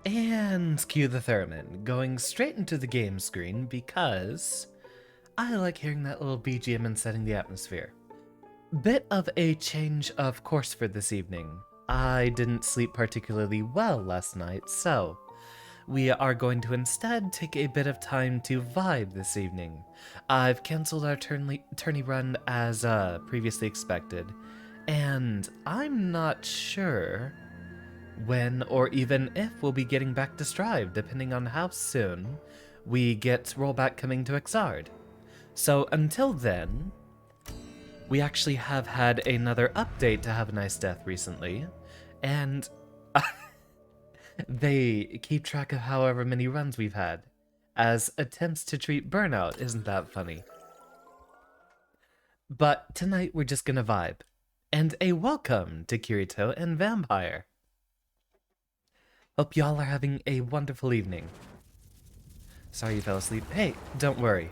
And cue the theremin, going straight into the game screen because I like hearing that little BGM and setting the atmosphere. Bit of a change of course for this evening. I didn't sleep particularly well last night, so we are going to instead take a bit of time to vibe this evening. I've cancelled our tourney run as previously expected, and I'm not sure when or even if we'll be getting back to Strive, depending on how soon we get rollback coming to Exard. So until then, we actually have had another update to Have a Nice Death recently, and they keep track of however many runs we've had as attempts to treat burnout. Isn't that funny? But tonight we're just gonna vibe. And a welcome to Kirito and Vampire. Hope y'all are having a wonderful evening. Sorry you fell asleep. Hey, don't worry.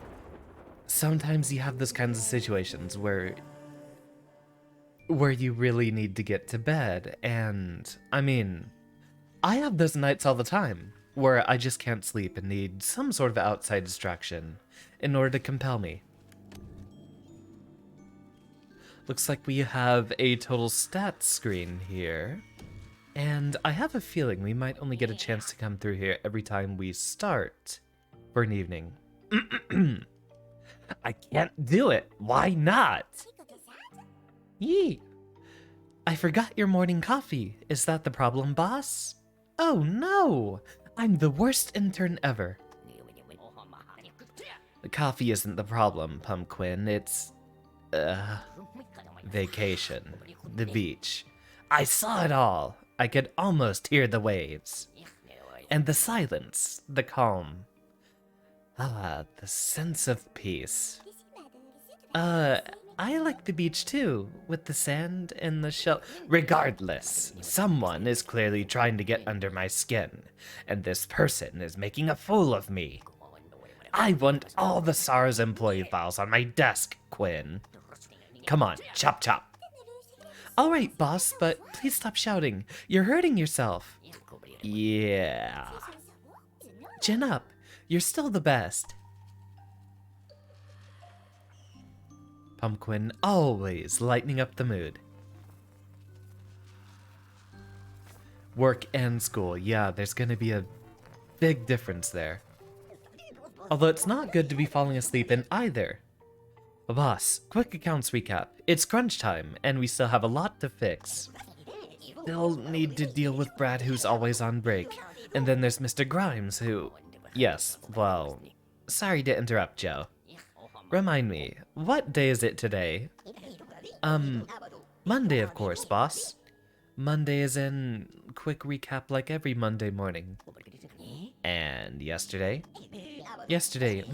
Sometimes you have those kinds of situations where you really need to get to bed, and I mean, I have those nights all the time where I just can't sleep and need some sort of outside distraction in order to compel me. Looks like we have a total stats screen here. And I have a feeling we might only get a chance to come through here every time we start for an evening. I can't do it. Why not? Yee. I forgot your morning coffee. Is that the problem, boss? Oh no! I'm the worst intern ever. The coffee isn't the problem, Pumpkin. It's, vacation. The beach. I saw it all. I could almost hear the waves. And the silence, the calm. Ah, the sense of peace. I like the beach too, with the sand and the shell. Regardless, someone is clearly trying to get under my skin, and this person is making a fool of me. I want all the SARS employee files on my desk, Quinn. Come on, chop chop. Alright, boss, but please stop shouting. You're hurting yourself. Yeah. Chin up. You're still the best. Pumpkin always lightening up the mood. Work and school. Yeah, there's gonna be a big difference there. Although it's not good to be falling asleep in either. Boss, quick accounts recap. It's crunch time, and we still have a lot to fix. Still need to deal with Brad, who's always on break. And then there's Mr. Grimes, who... Yes, well... Sorry to interrupt, Joe. Remind me, what day is it today? Monday, of course, boss. Monday is in... Quick recap like every Monday morning. And yesterday? Yesterday,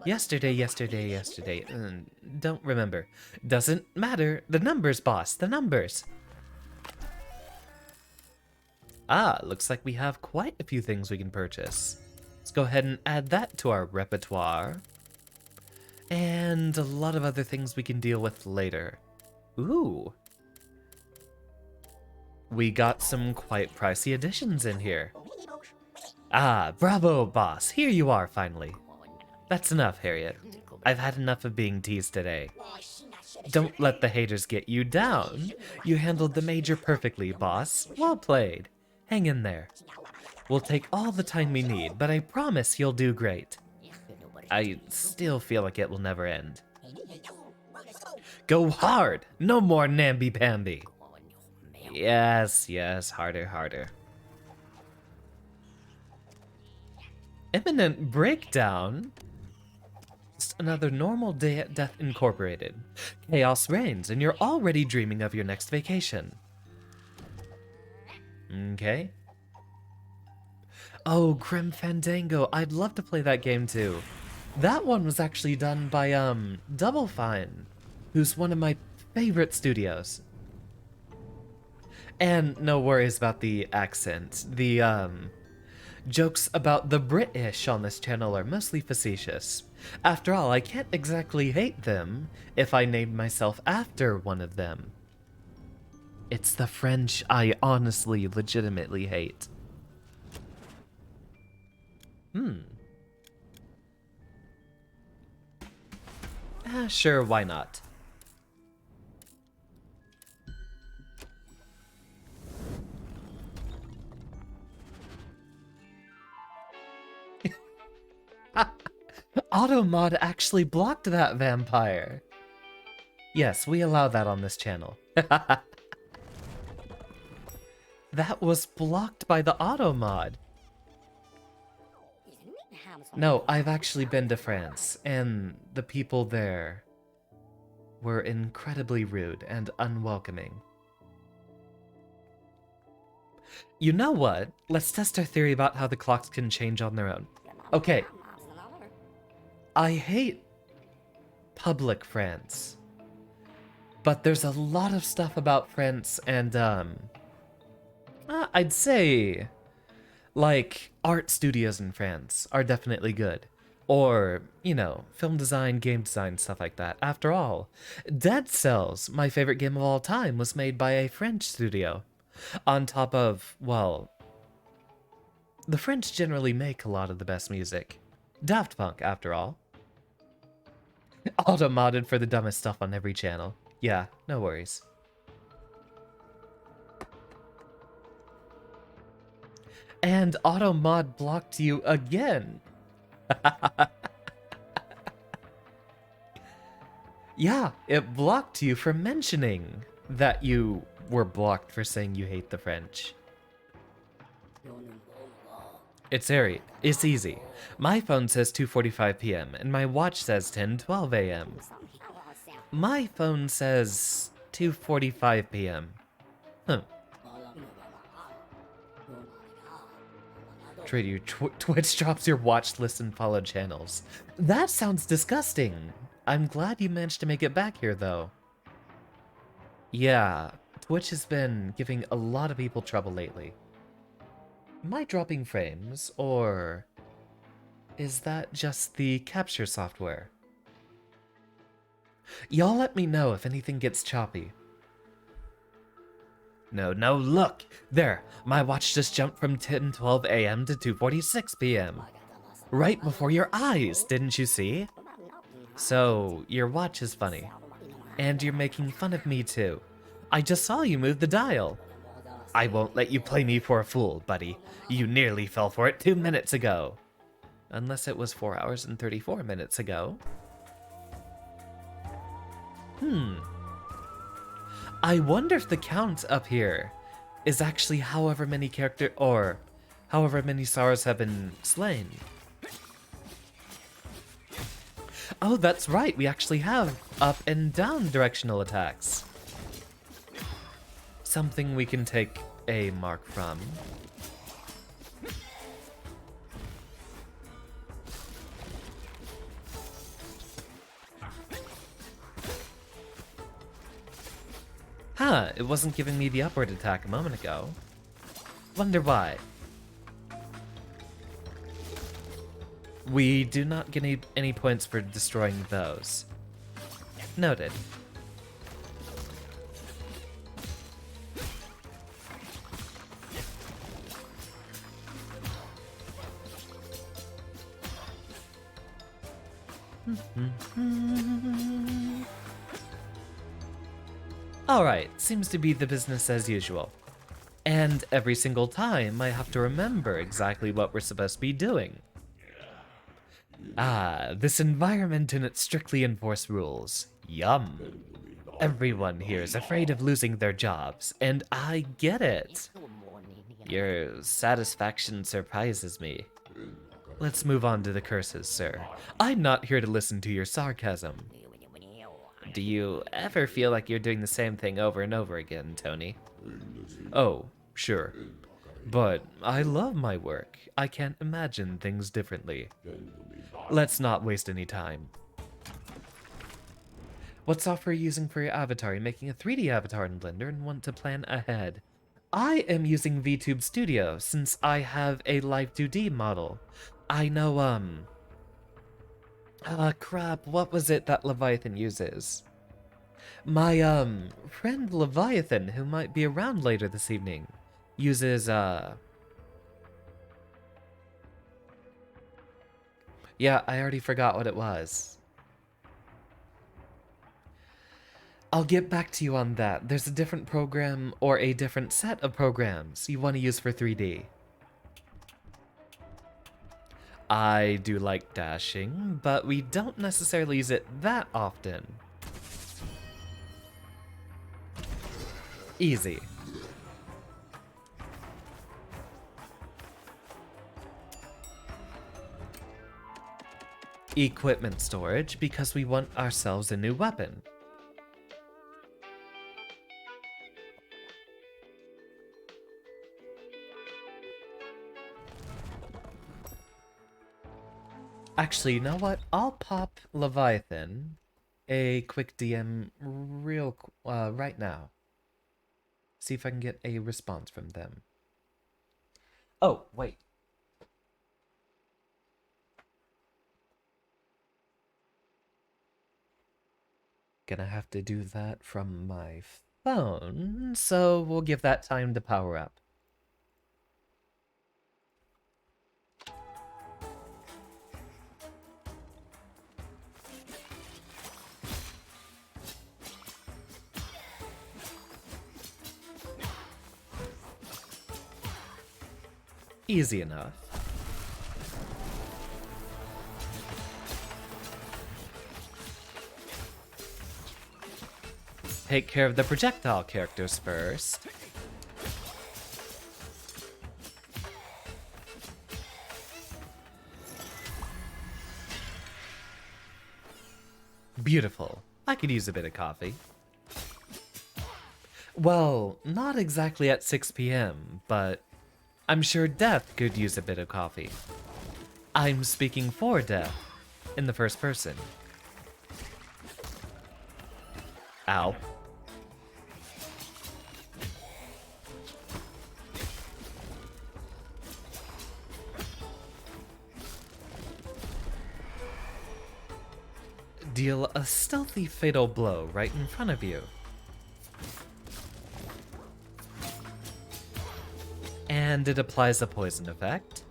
Yesterday. Don't remember. Doesn't matter. The numbers, boss. The numbers. Ah, looks like we have quite a few things we can purchase. Let's go ahead and add that to our repertoire. And a lot of other things we can deal with later. Ooh. We got some quite pricey additions in here. Ah, bravo, boss. Here you are, finally. That's enough, Harriet. I've had enough of being teased today. Don't let the haters get you down. You handled the major perfectly, boss. Well played. Hang in there. We'll take all the time we need, but I promise you'll do great. I still feel like it will never end. Go hard! No more namby-pamby! Yes, harder. Imminent breakdown? Just another normal day at Death Incorporated. Chaos reigns, and you're already dreaming of your next vacation. Okay. Oh, Grim Fandango. I'd love to play that game too. That one was actually done by, Double Fine, who's one of my favorite studios. And no worries about the accent. The, jokes about the British on this channel are mostly facetious. After all, I can't exactly hate them if I named myself after one of them. It's the French I honestly, legitimately hate. Sure, why not? Automod actually blocked that vampire. Yes, we allow that on this channel. That was blocked by the Automod. No, I've actually been to France, and the people there were incredibly rude and unwelcoming. You know what? Let's test our theory about how the clocks can change on their own. Okay. I hate public France, but there's a lot of stuff about France and, I'd say, like, art studios in France are definitely good. Or, you know, film design, game design, stuff like that. After all, Dead Cells, my favorite game of all time, was made by a French studio. On top of, well, the French generally make a lot of the best music. Daft Punk, after all. Auto-modded for the dumbest stuff on every channel. Yeah, no worries. And Auto-mod blocked you again. Yeah, it blocked you for mentioning that you were blocked for saying you hate the French. It's easy. My phone says 2:45 p.m. and my watch says 10:12 a.m. My phone says 2:45 p.m. Huh. Trader, Twitch drops your watch list and follow channels. That sounds disgusting. I'm glad you managed to make it back here, though. Yeah, Twitch has been giving a lot of people trouble lately. Am I dropping frames, or is that just the capture software? Y'all let me know if anything gets choppy. No, look! There, my watch just jumped from 10:12 a.m. to 2:46 p.m. Right before your eyes, didn't you see? So, your watch is funny. And you're making fun of me too. I just saw you move the dial. I won't let you play me for a fool, buddy. You nearly fell for it 2 minutes ago. Unless it was 4 hours and 34 minutes ago. I wonder if the count up here is actually however many however many Saras have been slain. Oh, that's right, we actually have up and down directional attacks. Something we can take a mark from. Huh, it wasn't giving me the upward attack a moment ago. Wonder why. We do not get any points for destroying those. Noted. Alright, seems to be the business as usual. And every single time I have to remember exactly what we're supposed to be doing. Ah, this environment and its strictly enforced rules. Yum. Everyone here is afraid of losing their jobs, and I get it. Your satisfaction surprises me. Let's move on to the curses, sir. I'm not here to listen to your sarcasm. Do you ever feel like you're doing the same thing over and over again, Tony? Oh, sure. But I love my work. I can't imagine things differently. Let's not waste any time. What software are you using for your avatar? You're making a 3D avatar in Blender and want to plan ahead. I am using VTube Studio since I have a Live 2D model. I know, crap, what was it that Leviathan uses? My, friend Leviathan, who might be around later this evening, uses, Yeah, I already forgot what it was. I'll get back to you on that. There's a different program or a different set of programs you want to use for 3D. I do like dashing, but we don't necessarily use it that often. Easy. Equipment storage because we want ourselves a new weapon. Actually, you know what? I'll pop Leviathan a quick DM right now. See if I can get a response from them. Oh, wait. Gonna have to do that from my phone, so we'll give that time to power up. Easy enough. Take care of the projectile characters first. Beautiful. I could use a bit of coffee. Well, not exactly at 6 p.m., but I'm sure Death could use a bit of coffee. I'm speaking for Death, in the first person. Ow. Deal a stealthy fatal blow right in front of you. And it applies a poison effect.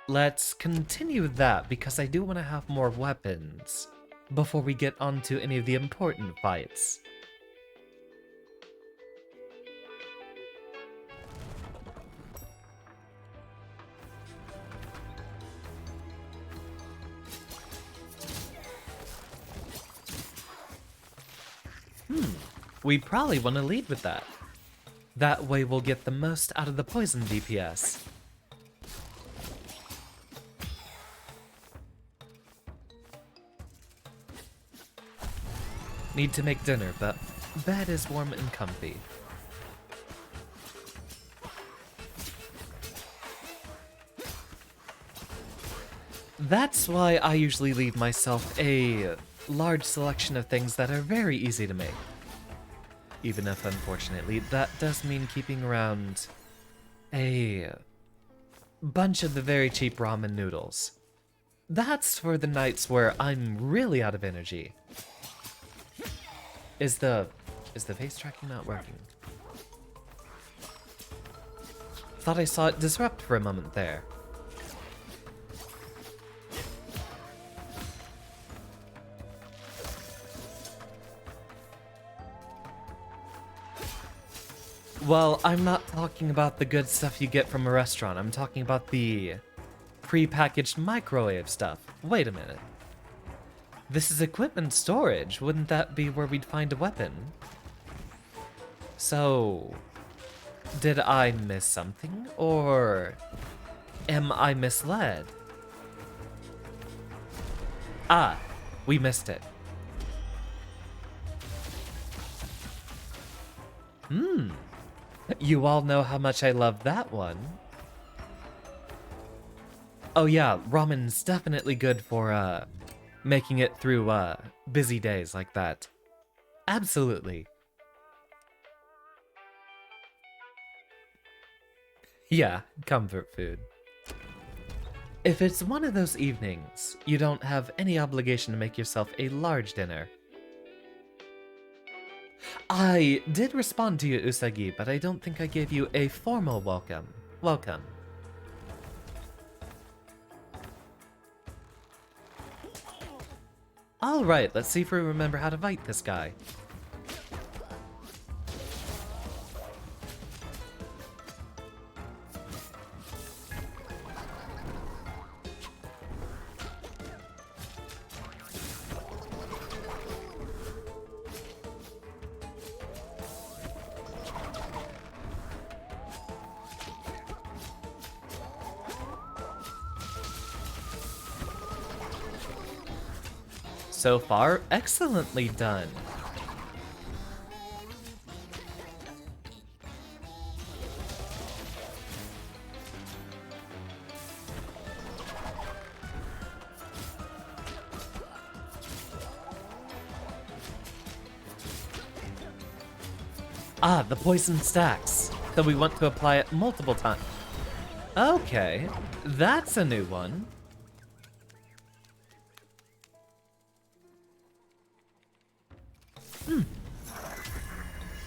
Let's continue that because I do want to have more weapons before we get onto any of the important fights. We probably want to lead with that. That way we'll get the most out of the poison DPS. Need to make dinner, but bed is warm and comfy. That's why I usually leave myself a large selection of things that are very easy to make. Even if, unfortunately, that does mean keeping around a bunch of the very cheap ramen noodles. That's for the nights where I'm really out of energy. Is the face tracking not working? Thought I saw it disrupt for a moment there. Well, I'm not talking about the good stuff you get from a restaurant. I'm talking about the pre-packaged microwave stuff. Wait a minute. This is equipment storage. Wouldn't that be where we'd find a weapon? So, did I miss something? Or am I misled? Ah, we missed it. You all know how much I love that one. Oh yeah, ramen's definitely good for, making it through, busy days like that. Absolutely. Yeah, comfort food. If it's one of those evenings, you don't have any obligation to make yourself a large dinner. I did respond to you, Usagi, but I don't think I gave you a formal welcome. Welcome. Alright, let's see if we remember how to fight this guy. So far, excellently done. Ah, the poison stacks. So we want to apply it multiple times. Okay, that's a new one.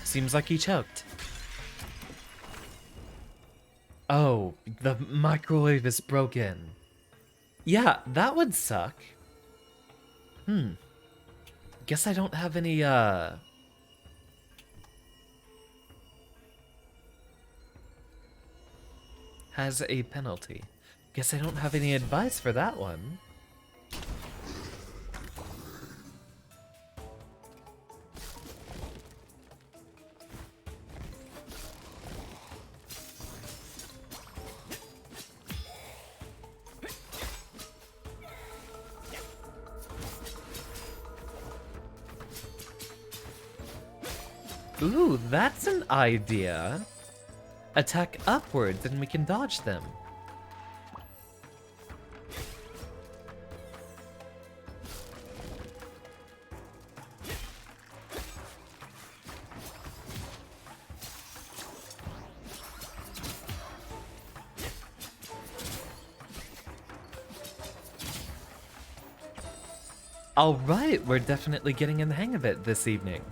Seems like he choked. Oh, the microwave is broken. Yeah, that would suck. Guess I don't have any, has a penalty. Guess I don't have any advice for that one. Ooh, that's an idea. Attack upwards and we can dodge them. Alright, we're definitely getting in the hang of it this evening.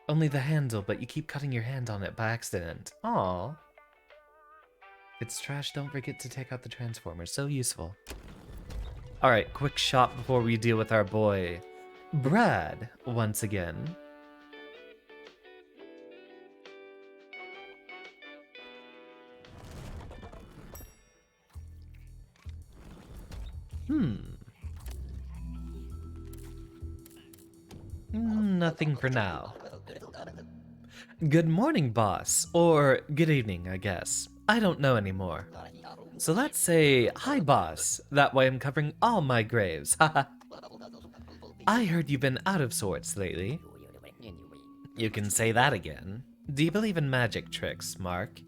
Only the handle, but you keep cutting your hand on it by accident. Aw. If it's trash, don't forget to take out the transformer. So useful. Alright, quick shot before we deal with our boy Brad once again. Nothing for now. Good morning, boss. Or good evening, I guess. I don't know anymore. So let's say, hi, boss. That way I'm covering all my graves. Haha. I heard you've been out of sorts lately. You can say that again. Do you believe in magic tricks, Mark?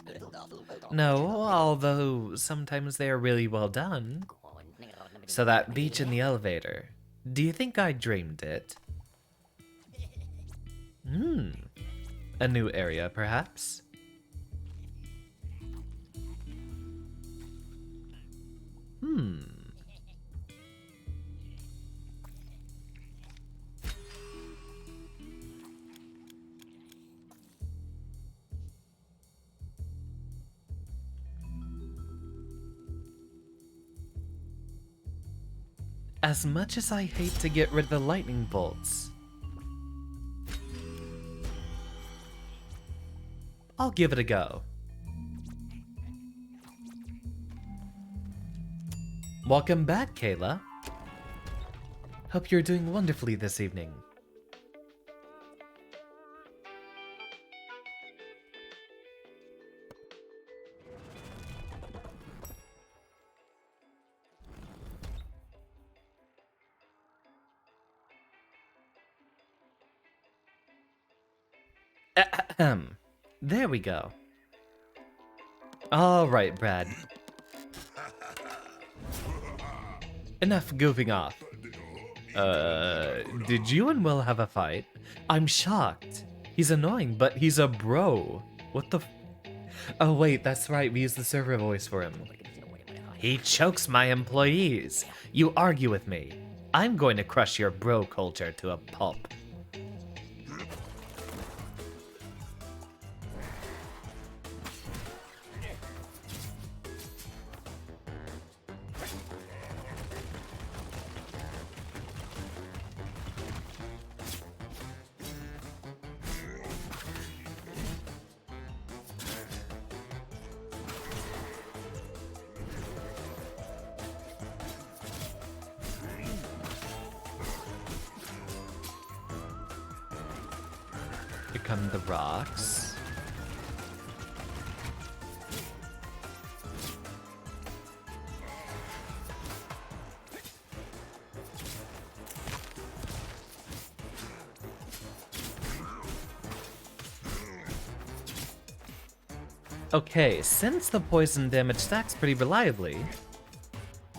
No, although sometimes they are really well done. So that beach in the elevator. Do you think I dreamed it? A new area, perhaps? As much as I hate to get rid of the lightning bolts, I'll give it a go. Welcome back, Kayla. Hope you're doing wonderfully this evening. Ahem. There we go. Alright, Brad. Enough goofing off. Did you and Will have a fight? I'm shocked. He's annoying, but he's a bro. What the Oh wait, that's right, we use the server voice for him. He chokes my employees. You argue with me. I'm going to crush your bro culture to a pulp. Here come the rocks. Okay, since the poison damage stacks pretty reliably...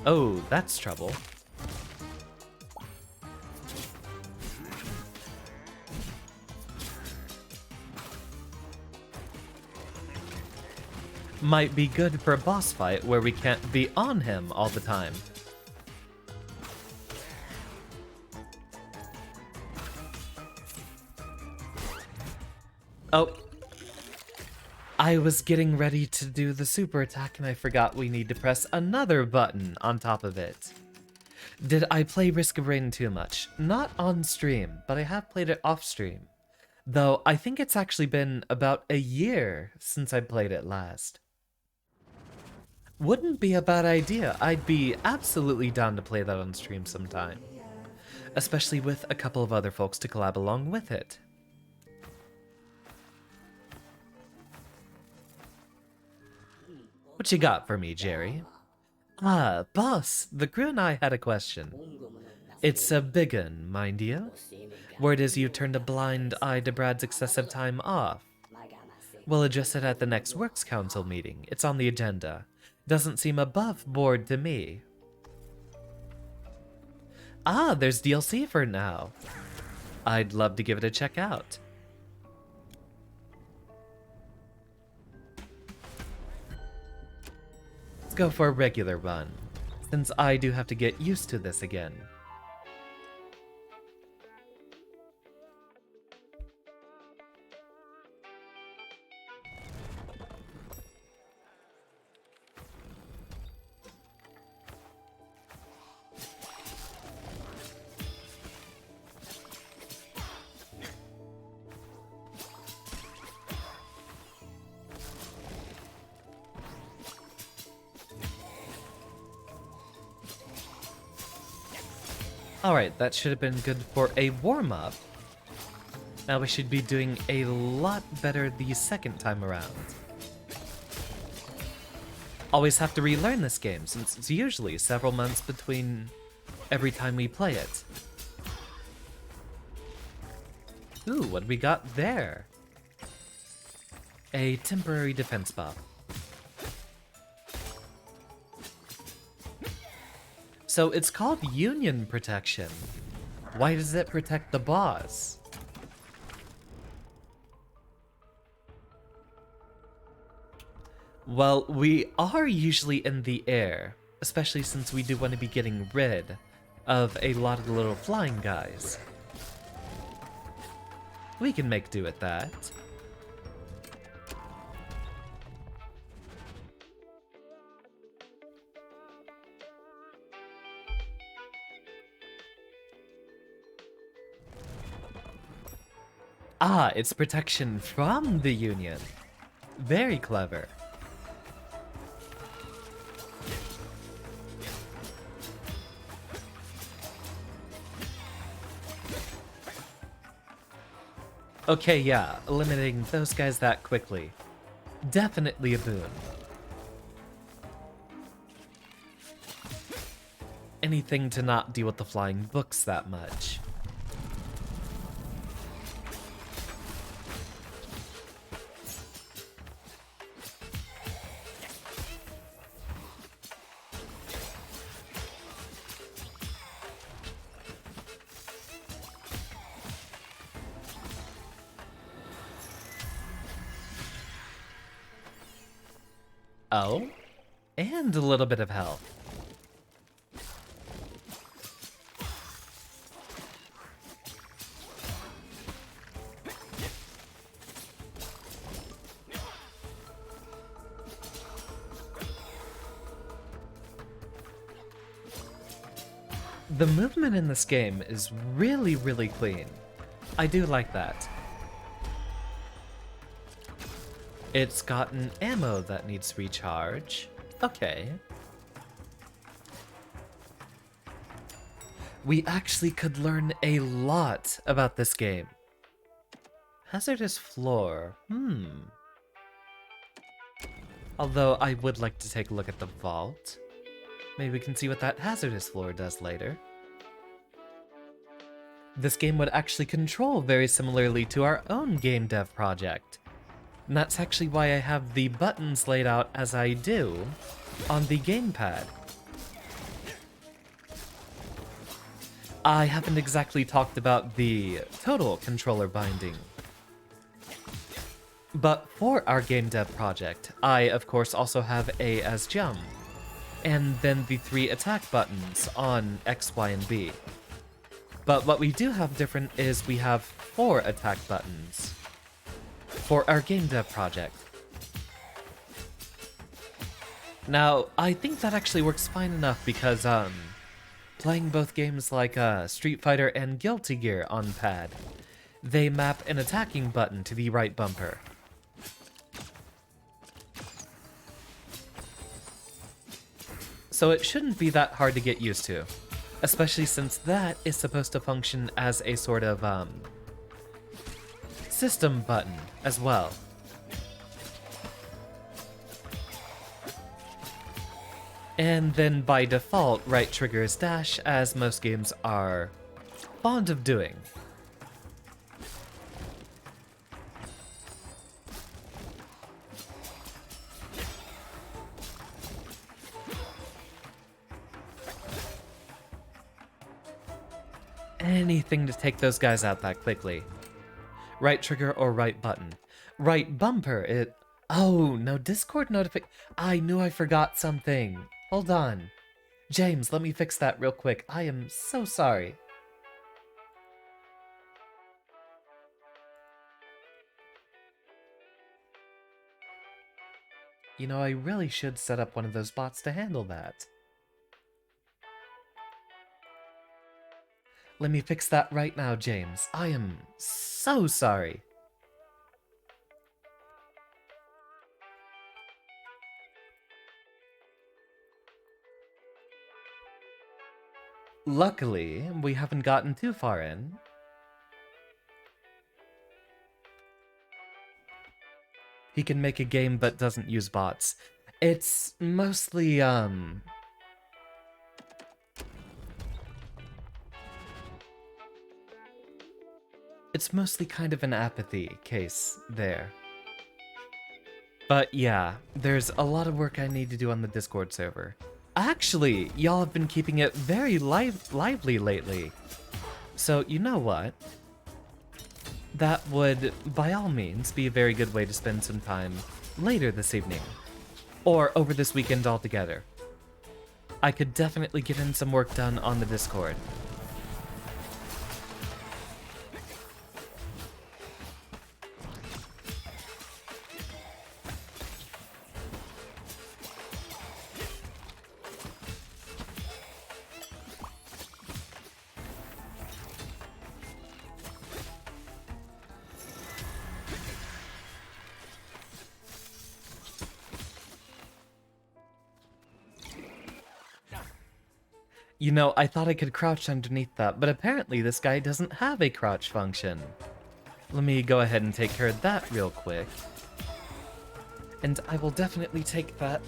Oh, that's trouble. Might be good for a boss fight where we can't be on him all the time. Oh. I was getting ready to do the super attack and I forgot we need to press another button on top of it. Did I play Risk of Rain too much? Not on stream, but I have played it off stream. Though I think it's actually been about a year since I played it last. Wouldn't be a bad idea. I'd be absolutely down to play that on stream sometime. Especially with a couple of other folks to collab along with it. What you got for me, Jerry? Ah, boss, the crew and I had a question. It's a big un, mind you. Word is you turned a blind eye to Brad's excessive time off. We'll address it at the next Works Council meeting. It's on the agenda. Doesn't seem above board to me. Ah, there's DLC for now. I'd love to give it a check out. Let's go for a regular run, since I do have to get used to this again. Alright, that should have been good for a warm-up. Now we should be doing a lot better the second time around. Always have to relearn this game, since it's usually several months between every time we play it. Ooh, what do we got there? A temporary defense buff. So it's called Union Protection. Why does it protect the boss? Well, we are usually in the air, especially since we do want to be getting rid of a lot of the little flying guys. We can make do with that. Ah, it's protection from the Union. Very clever. Okay, yeah, eliminating those guys that quickly. Definitely a boon. Anything to not deal with the flying books that much. Oh, and a little bit of health. The movement in this game is really, really clean. I do like that. It's got an ammo that needs recharge. Okay. We actually could learn a lot about this game. Hazardous floor. Although I would like to take a look at the vault. Maybe we can see what that hazardous floor does later. This game would actually control very similarly to our own game dev project. And that's actually why I have the buttons laid out as I do on the gamepad. I haven't exactly talked about the total controller binding. But for our game dev project, I of course also have A as jump, and then the 3 attack buttons on X, Y, and B. But what we do have different is we have 4 attack buttons for our game dev project. Now, I think that actually works fine enough because, playing both games like Street Fighter and Guilty Gear on pad, they map an attacking button to the right bumper. So it shouldn't be that hard to get used to, especially since that is supposed to function as a sort of, system button as well. And then by default, right trigger is dash, as most games are fond of doing. Anything to take those guys out that quickly. Right trigger or right button. Right bumper, Oh, no Discord notification. I knew I forgot something. Hold on. James, let me fix that real quick. I am so sorry. You know, I really should set up one of those bots to handle that. Let me fix that right now, James. I am so sorry. Luckily, we haven't gotten too far in. He can make a game but doesn't use bots. It's mostly, it's mostly kind of an apathy case there. But yeah, there's a lot of work I need to do on the Discord server. Actually, y'all have been keeping it very lively lately. So, you know what? That would, by all means, be a very good way to spend some time later this evening. Or over this weekend altogether. I could definitely get in some work done on the Discord. You know, I thought I could crouch underneath that, but apparently this guy doesn't have a crouch function. Let me go ahead and take care of that real quick. And I will definitely take that...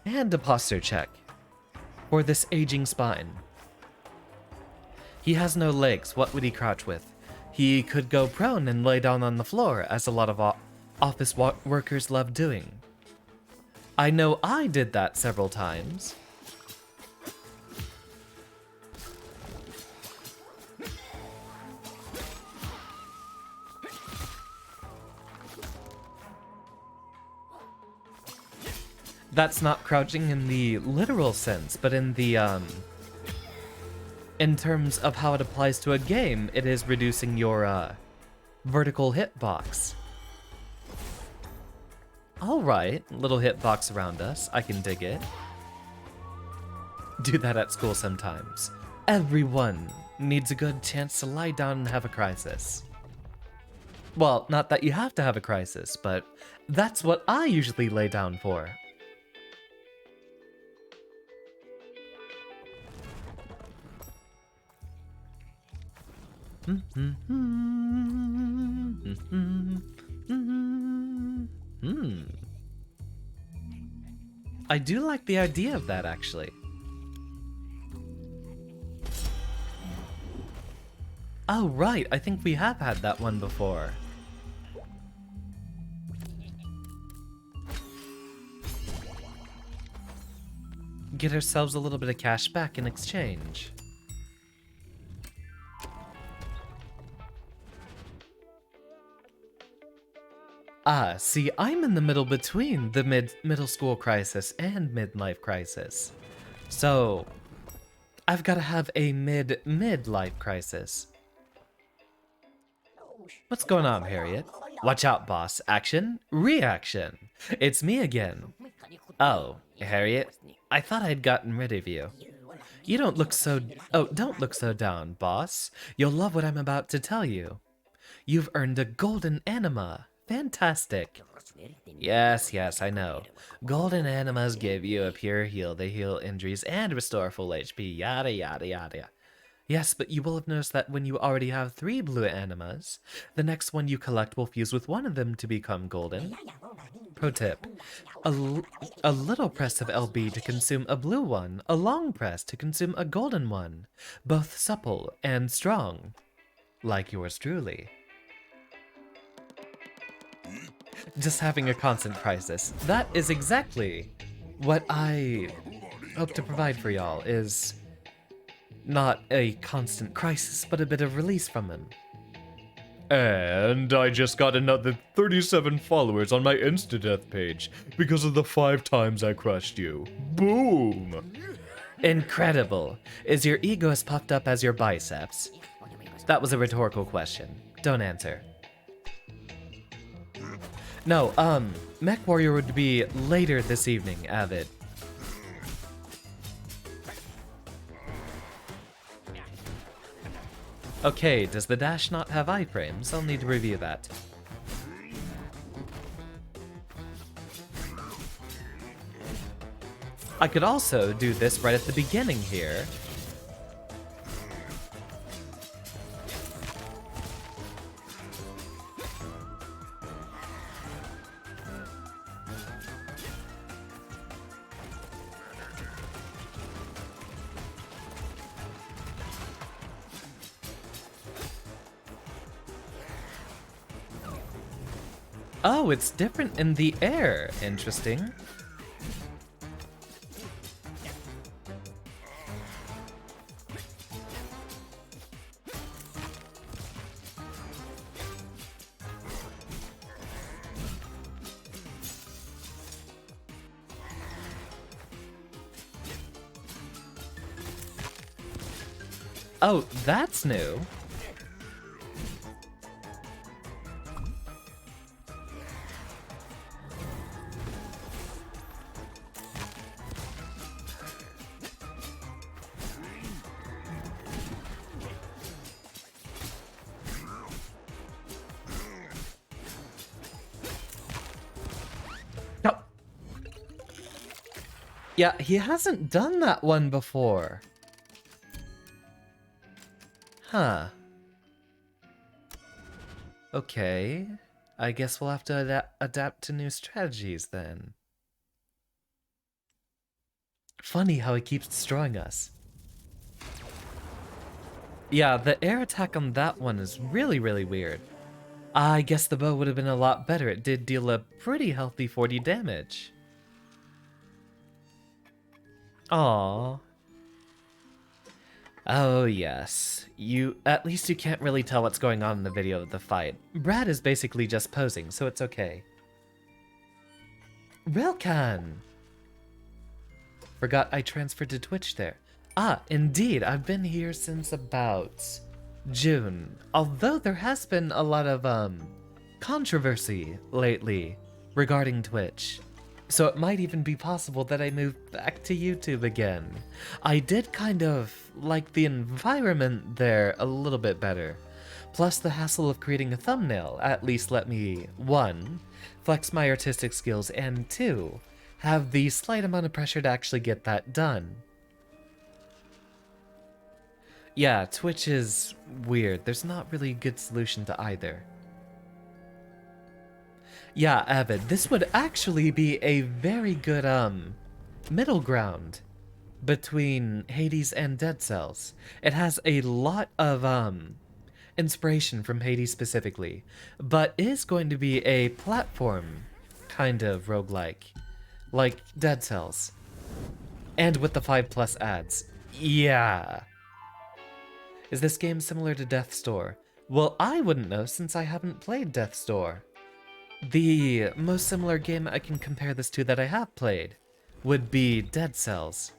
And a posture check. For this aging spine. He has no legs, what would he crouch with? He could go prone and lay down on the floor, as a lot of office workers love doing. I know I did that several times. That's not crouching in the literal sense, but in the, in terms of how it applies to a game, it is reducing your, vertical hitbox. Alright, little hitbox around us. I can dig it. Do that at school sometimes. Everyone needs a good chance to lie down and have a crisis. Well, not that you have to have a crisis, but that's what I usually lay down for. I do like the idea of that, actually. Oh, right, I think we have had that one before. Get ourselves a little bit of cash back in exchange. Ah, see, I'm in the middle between the middle school crisis and midlife crisis. So, I've got to have a midlife crisis. What's going on, Harriet? Watch out, boss. Action, reaction. It's me again. Oh, Harriet, I thought I'd gotten rid of you. You don't look so... Oh, don't look so down, boss. You'll love what I'm about to tell you. You've earned a golden anima. Fantastic. Yes, I know. Golden animas give you a pure heal. They heal injuries and restore full HP. Yada, yada, yada. Yes, but you will have noticed that when you already have 3 blue animas, the next one you collect will fuse with one of them to become golden. Pro tip. A little press of LB to consume a blue one, a long press to consume a golden one. Both supple and strong. Like yours truly. Just having a constant crisis. That is exactly what I hope to provide for y'all, is not a constant crisis, but a bit of release from him. And I just got another 37 followers on my Insta-Death page because of the 5 times I crushed you. Boom! Incredible. Is your ego as puffed up as your biceps? That was a rhetorical question. Don't answer. No, Mech Warrior would be later this evening, Avid. Okay, does the dash not have iframes? I'll need to review that. I could also do this right at the beginning here. Oh, it's different in the air. Interesting. Oh, that's new. Yeah, he hasn't done that one before. Huh. Okay. I guess we'll have to adapt to new strategies then. Funny how he keeps destroying us. Yeah, the air attack on that one is really, really weird. I guess the bow would have been a lot better. It did deal a pretty healthy 40 damage. Aww. Oh yes. At least you can't really tell what's going on in the video of the fight. Brad is basically just posing, so it's okay. Rilkan! Forgot I transferred to Twitch there. Ah, indeed, I've been here since about June. Although there has been a lot of, controversy lately regarding Twitch. So it might even be possible that I move back to YouTube again. I did kind of like the environment there a little bit better. Plus the hassle of creating a thumbnail at least let me, 1, flex my artistic skills, and 2, have the slight amount of pressure to actually get that done. Yeah, Twitch is weird. There's not really a good solution to either. Yeah, Avid, this would actually be a very good, middle ground between Hades and Dead Cells. It has a lot of, inspiration from Hades specifically, but is going to be a platform kind of roguelike, like Dead Cells. And with the 5+ ads. Yeah. Is this game similar to Death's Door? Well, I wouldn't know since I haven't played Death's Door. The most similar game I can compare this to that I have played would be Dead Cells.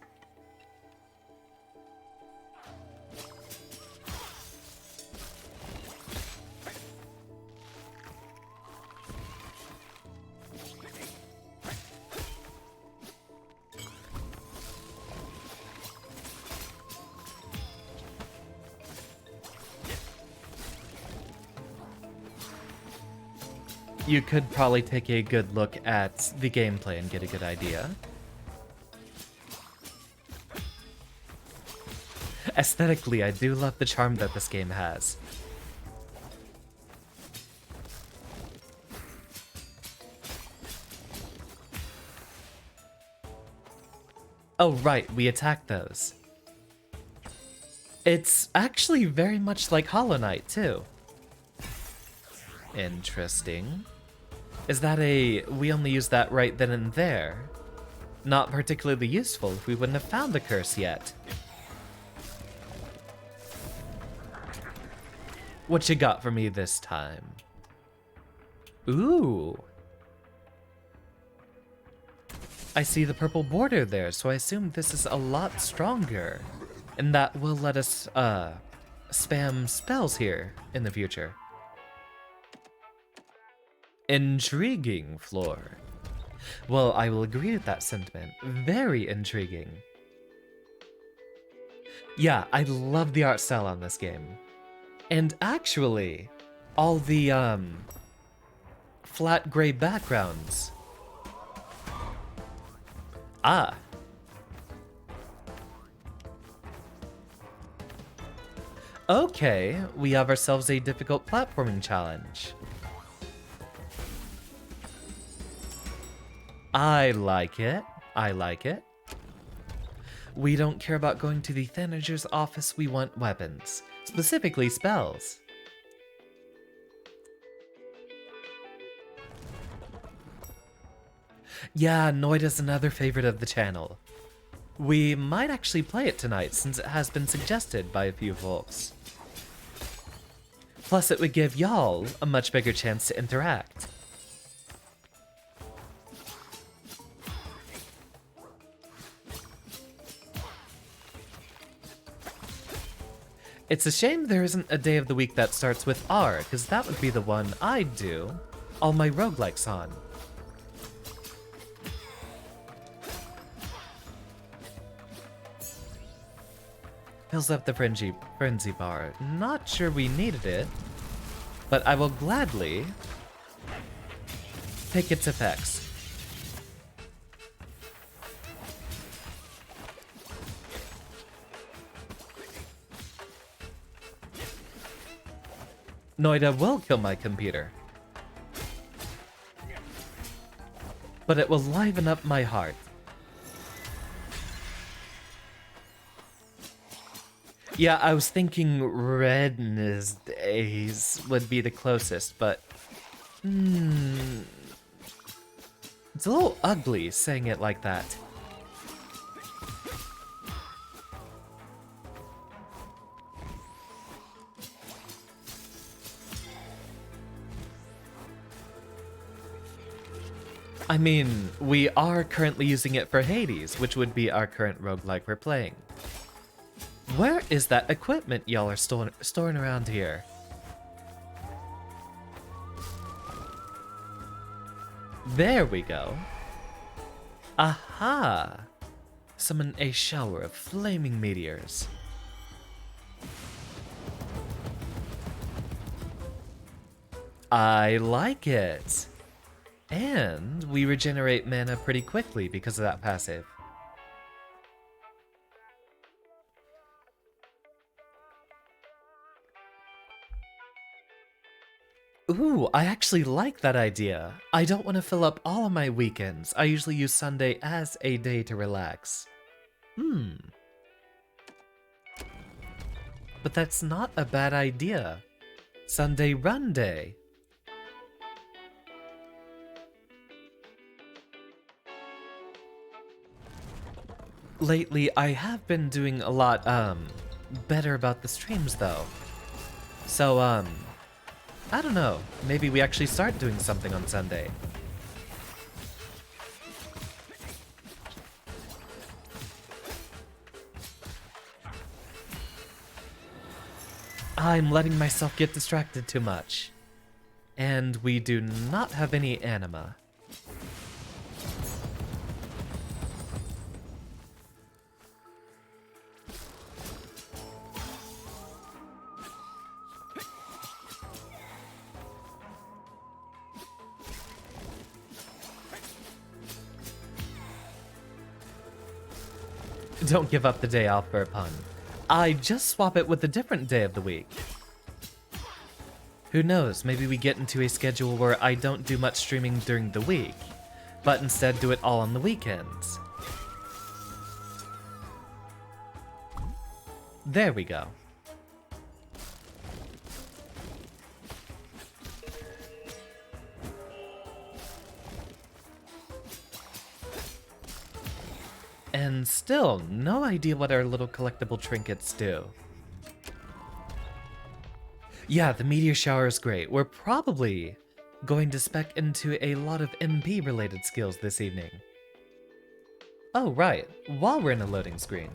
You could probably take a good look at the gameplay and get a good idea. Aesthetically, I do love the charm that this game has. Oh right, we attack those. It's actually very much like Hollow Knight, too. Interesting. Is that we only use that right then and there? Not particularly useful if we wouldn't have found the curse yet. What you got for me this time? Ooh. I see the purple border there, so I assume this is a lot stronger. And that will let us, spam spells here in the future. Intriguing, Floor. Well, I will agree with that sentiment. Very intriguing. Yeah, I love the art style on this game. And actually, all the, flat gray backgrounds. Ah. Okay, we have ourselves a difficult platforming challenge. I like it. I like it. We don't care about going to the Thanager's office, we want weapons. Specifically spells. Yeah, Noita's another favorite of the channel. We might actually play it tonight since it has been suggested by a few folks. Plus it would give y'all a much bigger chance to interact. It's a shame there isn't a day of the week that starts with R, because that would be the one I'd do all my roguelikes on. Fills up the frenzy bar. Not sure we needed it, but I will gladly take its effects. Noita will kill my computer, but it will liven up my heart. Yeah, I was thinking Redness Days would be the closest, but it's a little ugly saying it like that. I mean, we are currently using it for Hades, which would be our current roguelike we're playing. Where is that equipment y'all are storing around here? There we go. Aha! Summon a shower of flaming meteors. I like it. And we regenerate mana pretty quickly because of that passive. Ooh, I actually like that idea. I don't want to fill up all of my weekends. I usually use Sunday as a day to relax. But that's not a bad idea. Sunday run day. Lately, I have been doing a lot, better about the streams though. So, I don't know. Maybe we actually start doing something on Sunday. I'm letting myself get distracted too much. And we do not have any anima. Don't give up the day off for a pun. I just swap it with a different day of the week. Who knows, maybe we get into a schedule where I don't do much streaming during the week, but instead do it all on the weekends. There we go. And still, no idea what our little collectible trinkets do. Yeah, the meteor shower is great. We're probably going to spec into a lot of MP related skills this evening. Oh, right, while we're in a loading screen.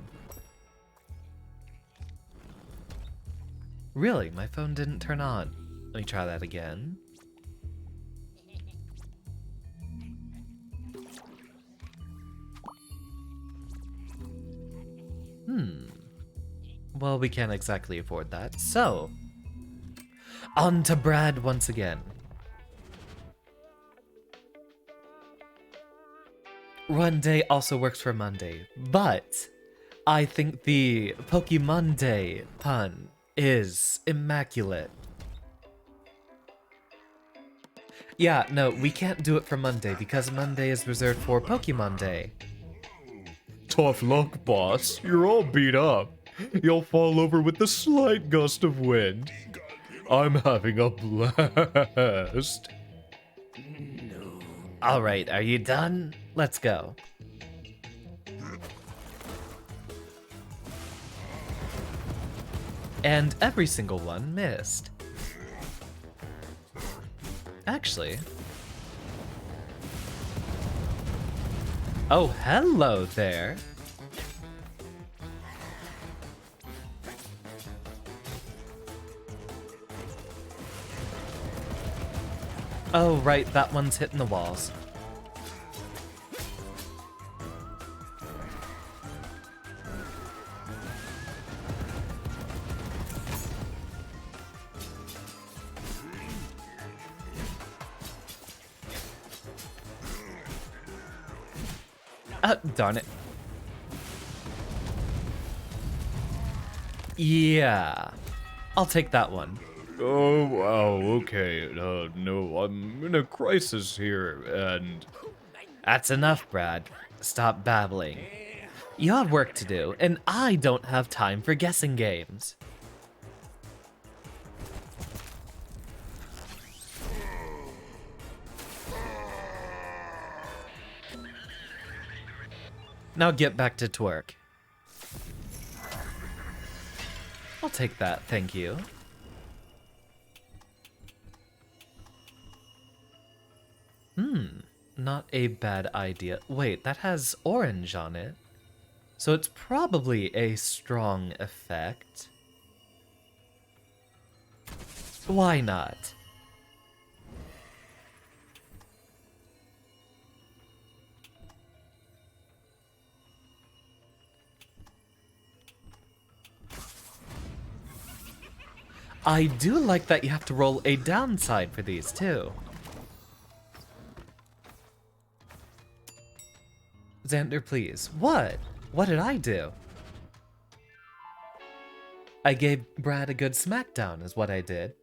Really, my phone didn't turn on. Let me try that again. Well, we can't exactly afford that, so... on to Brad once again. Run day also works for Monday, but I think the Pokemon Day pun is immaculate. Yeah, no, we can't do it for Monday because Monday is reserved for Pokemon Day. Tough luck, boss. You're all beat up. You'll fall over with the slight gust of wind. I'm having a blast. Alright, are you done? Let's go. And every single one missed. Actually... oh, hello there. Oh, right, that one's hitting the walls. Darn it. Yeah. I'll take that one. Oh, wow, okay. No, I'm in a crisis here, and... That's enough, Brad. Stop babbling. You have work to do, and I don't have time for guessing games. Now get back to twerk. I'll take that, thank you. Not a bad idea. Wait, that has orange on it. So it's probably a strong effect. Why not? I do like that you have to roll a downside for these too. Xander, please. What? What did I do? I gave Brad a good smackdown is what I did.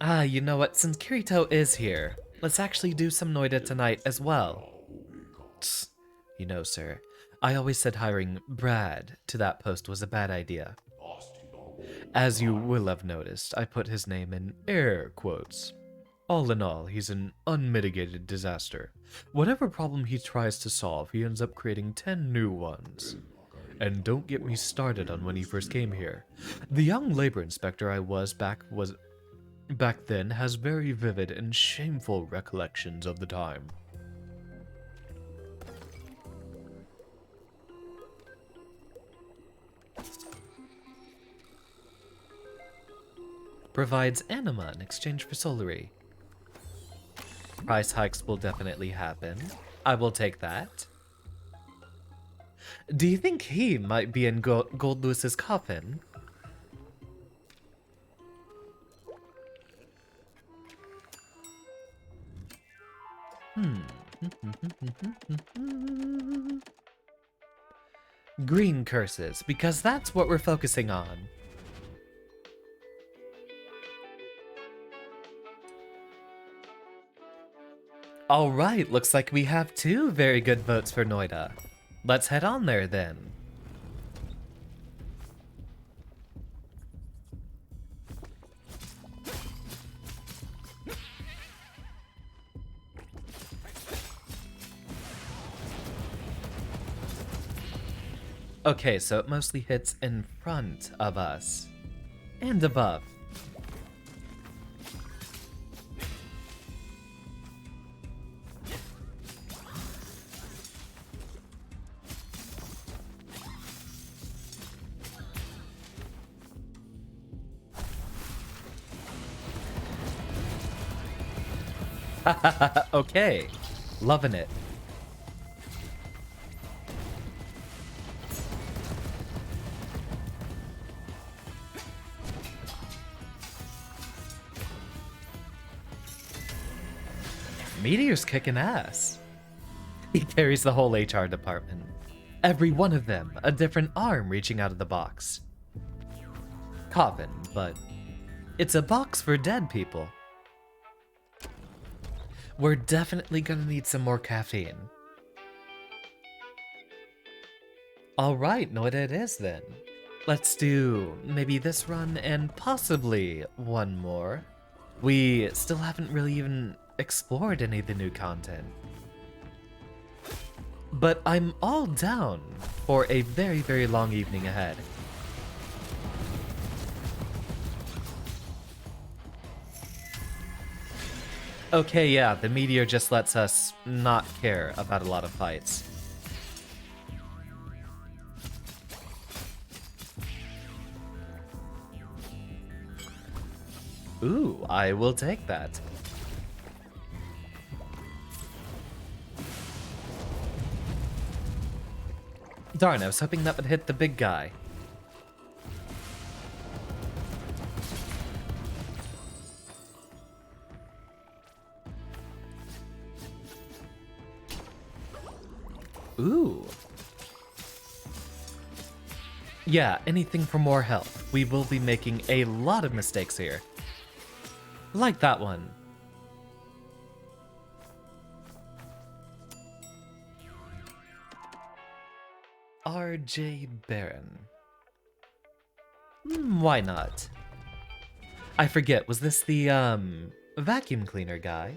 Ah, you know what? Since Kirito is here, let's actually do some Noita tonight as well. Tsk. You know, sir, I always said hiring Brad to that post was a bad idea. As you will have noticed, I put his name in air quotes. All in all, he's an unmitigated disaster. Whatever problem he tries to solve, he ends up creating 10 new ones. And don't get me started on when he first came here. The young labor inspector I was back then has very vivid and shameful recollections of the time. Provides anima in exchange for solary. Price hikes will definitely happen. I will take that. Do you think he might be in Gold Lewis's coffin? Green curses, because that's what we're focusing on. Alright, looks like we have 2 very good votes for Noita. Let's head on there then. Okay, so it mostly hits in front of us. And above. Okay, loving it. Meteor's kicking ass. He carries the whole HR department. Every one of them, a different arm reaching out of the box. Coffin, but it's a box for dead people. We're definitely gonna need some more caffeine. Alright, Noita it is then. Let's do maybe this run and possibly one more. We still haven't really even explored any of the new content. But I'm all down for a very, very long evening ahead. Okay, yeah, the meteor just lets us not care about a lot of fights. Ooh, I will take that. Darn, I was hoping that would hit the big guy. Ooh. Yeah, anything for more health. We will be making a lot of mistakes here. Like that one. RJ Baron. Why not? I forget, was this the, vacuum cleaner guy?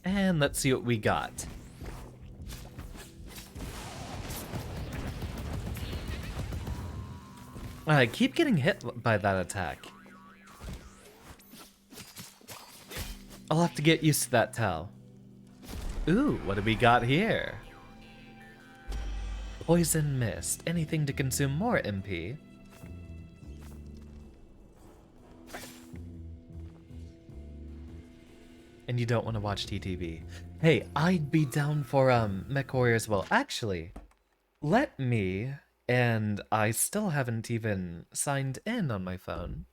And let's see what we got. I keep getting hit by that attack. I'll have to get used to that towel. Ooh, what do we got here? Poison mist. Anything to consume more MP. and you don't want to watch TTV. Hey, I'd be down for MechWarrior as well. Actually, let me, and I still haven't even signed in on my phone.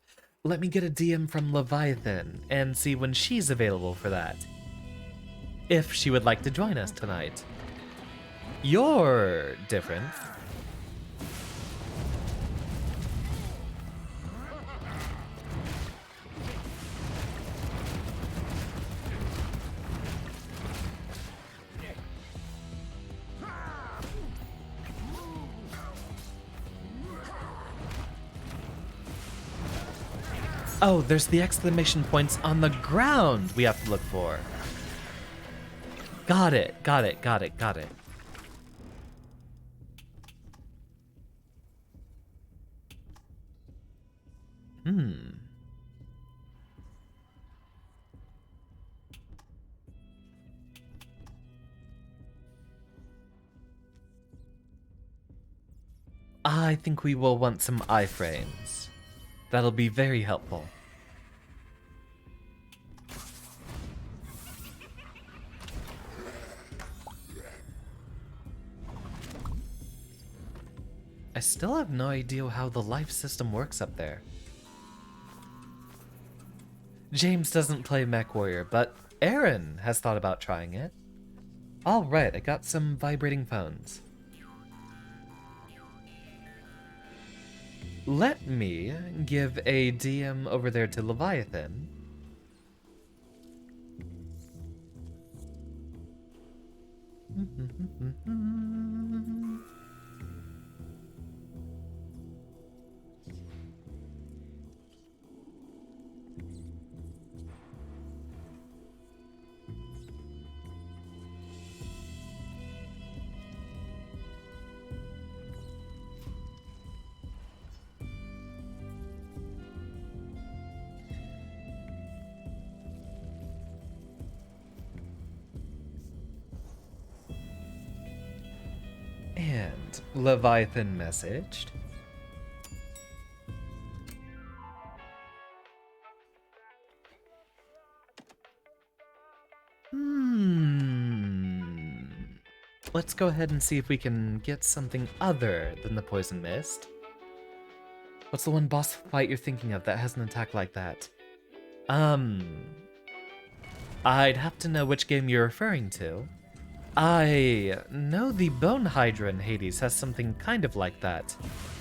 Let me get a DM from Leviathan and see when she's available for that. If she would like to join us tonight. You're different. Oh, there's the exclamation points on the ground we have to look for. Got it, got it, got it, got it. I think we will want some iframes. That'll be very helpful. I still have no idea how the life system works up there. James doesn't play MechWarrior, but Aaron has thought about trying it. Alright, I got some vibrating phones. Let me give a DM over there to Leviathan. And Leviathan messaged. Let's go ahead and see if we can get something other than the poison mist. What's the one boss fight you're thinking of that has an attack like that? I'd have to know which game you're referring to. I know the Bone Hydra in Hades has something kind of like that.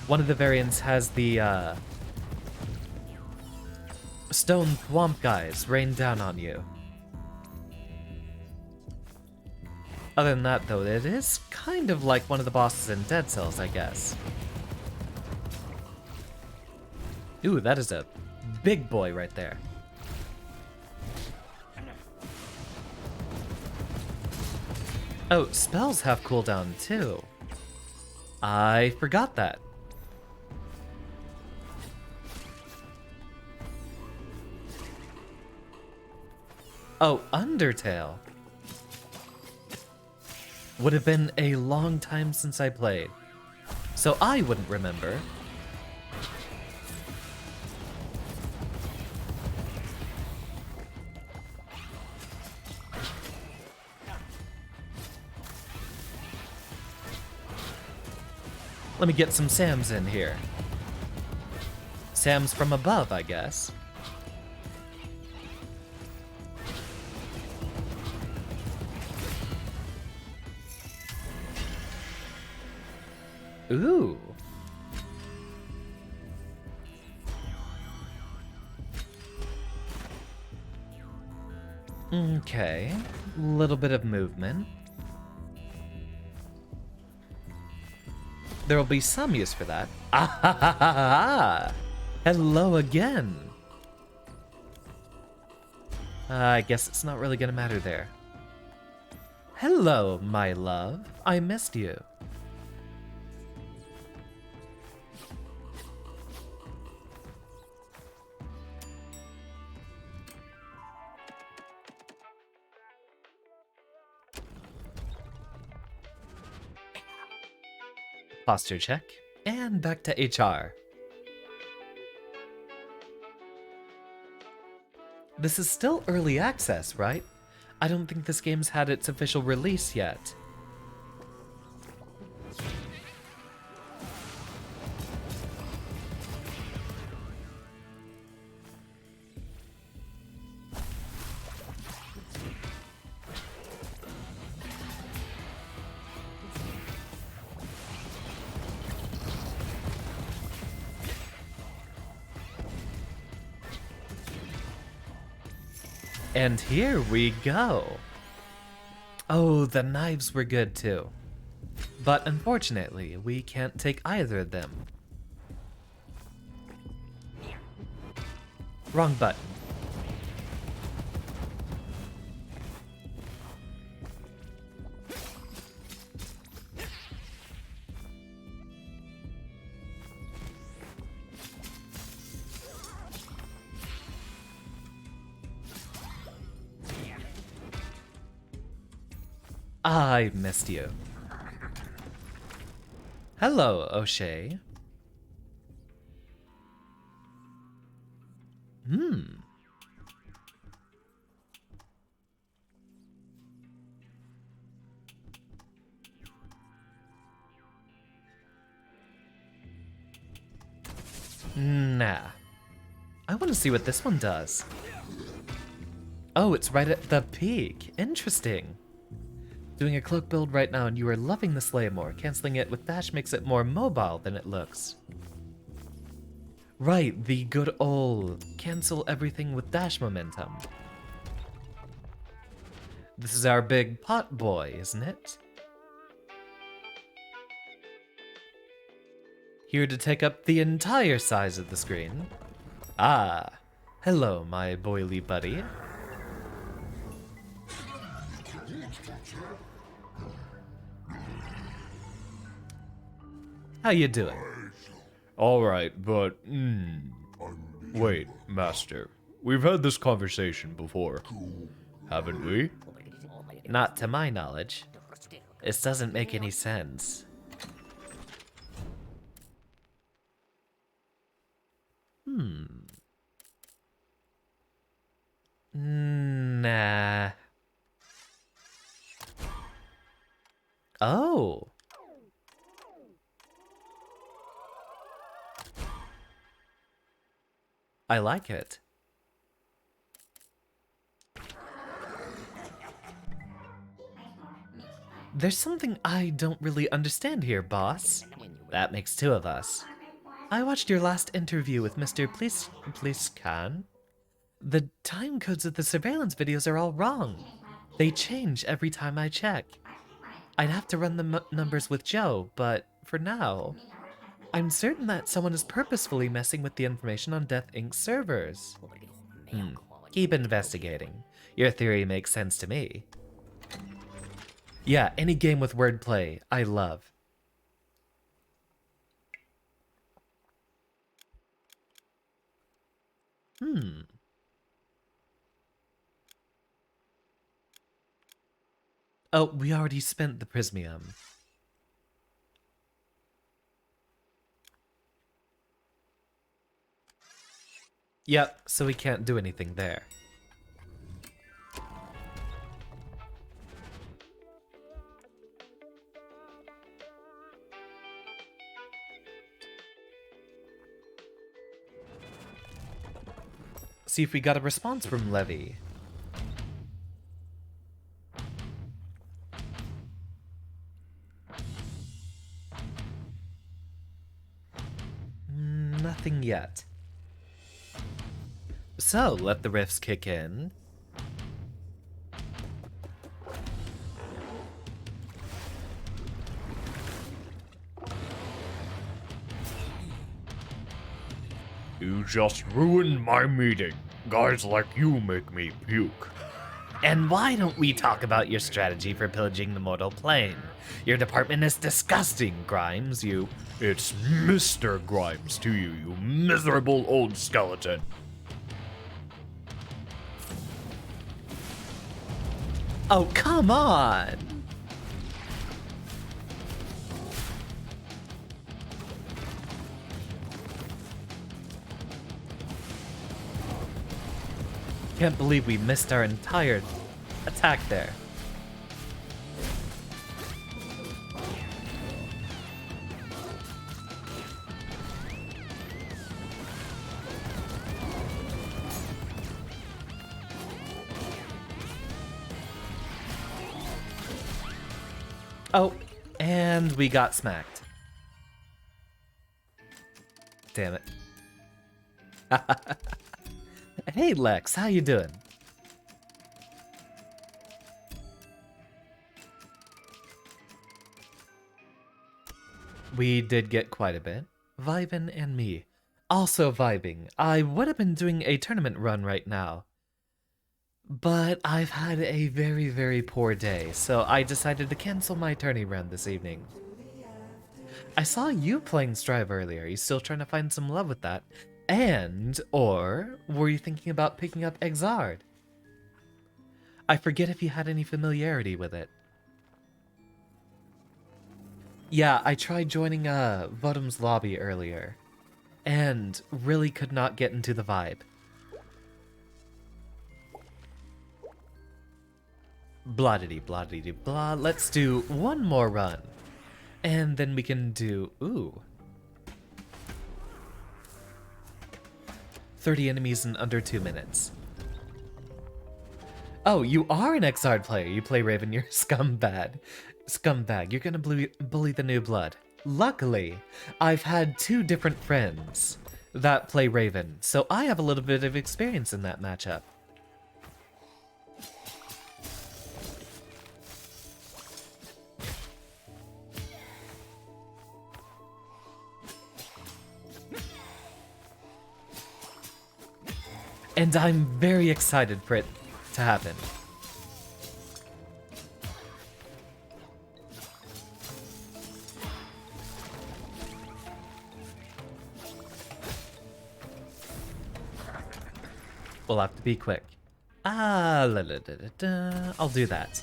One of the variants has the, stone thwomp guys rain down on you. Other than that, though, it is kind of like one of the bosses in Dead Cells, I guess. Ooh, that is a big boy right there. Oh, spells have cooldown too. I forgot that. Oh, Undertale. Would have been a long time since I played, so I wouldn't remember. Let me get some Sams in here. Sams from above, I guess. Ooh. Okay. Little bit of movement. There will be some use for that. Ah ha ha ha ha! Hello again. I guess it's not really gonna matter there. Hello, my love. I missed you. Posture check, and back to HR. This is still early access, right? I don't think this game's had its official release yet. And here we go. Oh, the knives were good too. But unfortunately, we can't take either of them. Wrong button. I missed you. Hello, O'Shea. Nah. I want to see what this one does. Oh, it's right at the peak. Interesting. Doing a cloak build right now and you are loving the Slay more. Canceling it with dash makes it more mobile than it looks. Right, the good old cancel everything with dash momentum. This is our big pot boy, isn't it? Here to take up the entire size of the screen. Ah, hello, my boily buddy. How you doing? Alright, but, wait, Master. We've had this conversation before, haven't we? Not to my knowledge. This doesn't make any sense. Nah. Oh. I like it. There's something I don't really understand here, boss. That makes two of us. I watched your last interview with Mr. Pliskan. The time codes of the surveillance videos are all wrong. They change every time I check. I'd have to run the numbers with Joe, but for now, I'm certain that someone is purposefully messing with the information on Death Inc. servers. Keep investigating. Your theory makes sense to me. Yeah, any game with wordplay, I love. Oh, we already spent the Prismium. Yep, so we can't do anything there. See if we got a response from Levy. Nothing yet. So, let the riffs kick in. You just ruined my meeting. Guys like you make me puke. And why don't we talk about your strategy for pillaging the mortal plane? Your department is disgusting, Grimes, you... It's Mr. Grimes to you, you miserable old skeleton. Oh, come on! Can't believe we missed our entire attack there. Oh, and we got smacked. Damn it. Hey Lex, how you doing? We did get quite a bit. Vibin and me. Also vibing. I would have been doing a tournament run right now. But I've had a very, very poor day, so I decided to cancel my tourney run this evening. I saw you playing Strive earlier. Are you still trying to find some love with that? And, or, were you thinking about picking up Exard? I forget if you had any familiarity with it. Yeah, I tried joining Vodum's lobby earlier, and really could not get into the vibe. Blah-diddy-blah-diddy-blah. Let's do one more run. And then we can do... Ooh. 30 enemies in under 2 minutes. Oh, you are an Exard player. You play Raven, you're scumbag. Scumbag, you're gonna bully the new blood. Luckily, I've had 2 different friends that play Raven, so I have a little bit of experience in that matchup. And I'm very excited for it to happen. We'll have to be quick. I'll do that.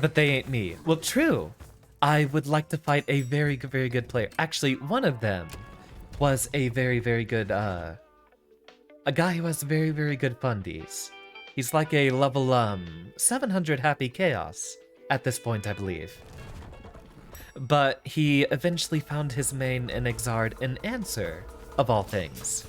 But they ain't me. Well, true. I would like to fight a very good player. Actually, one of them was a very good, a guy who has very good fundies. He's like a level, 700 Happy Chaos at this point, I believe. But he eventually found his main in Exard an answer, of all things.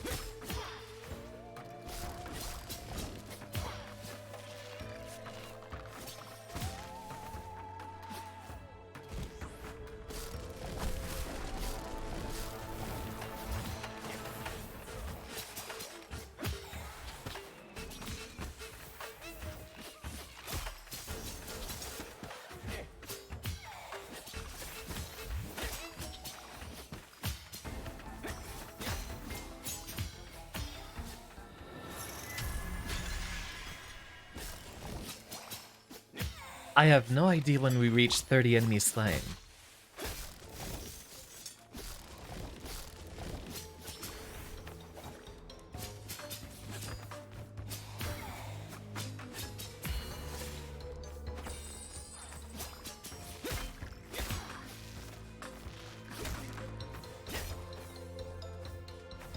I have no idea when we reach 30 enemies slain.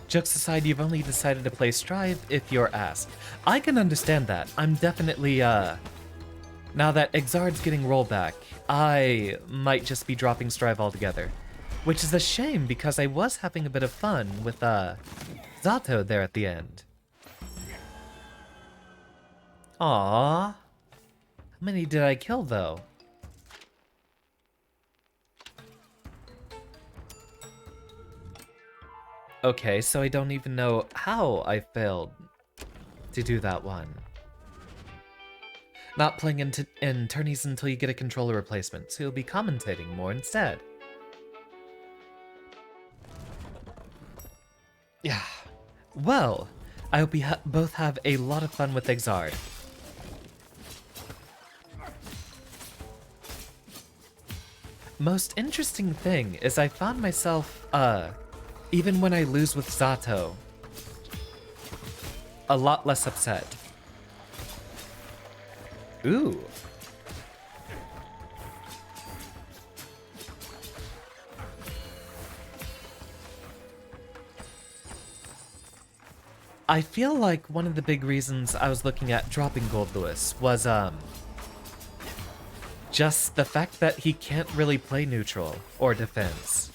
Jokes aside, you've only decided to play Strive if you're asked. I can understand that. I'm definitely, now that Exard's getting rollback, I might just be dropping Strive altogether. Which is a shame, because I was having a bit of fun with, Zato there at the end. Aww. How many did I kill, though? Okay, so I don't even know how I failed to do that one. Not playing in tourneys until you get a controller replacement, so you'll be commentating more instead. Yeah. Well, I hope we both have a lot of fun with Exard. Most interesting thing is I found myself, even when I lose with Zato, a lot less upset. Ooh. I feel like one of the big reasons I was looking at dropping Gold Lewis was, just the fact that he can't really play neutral or defense.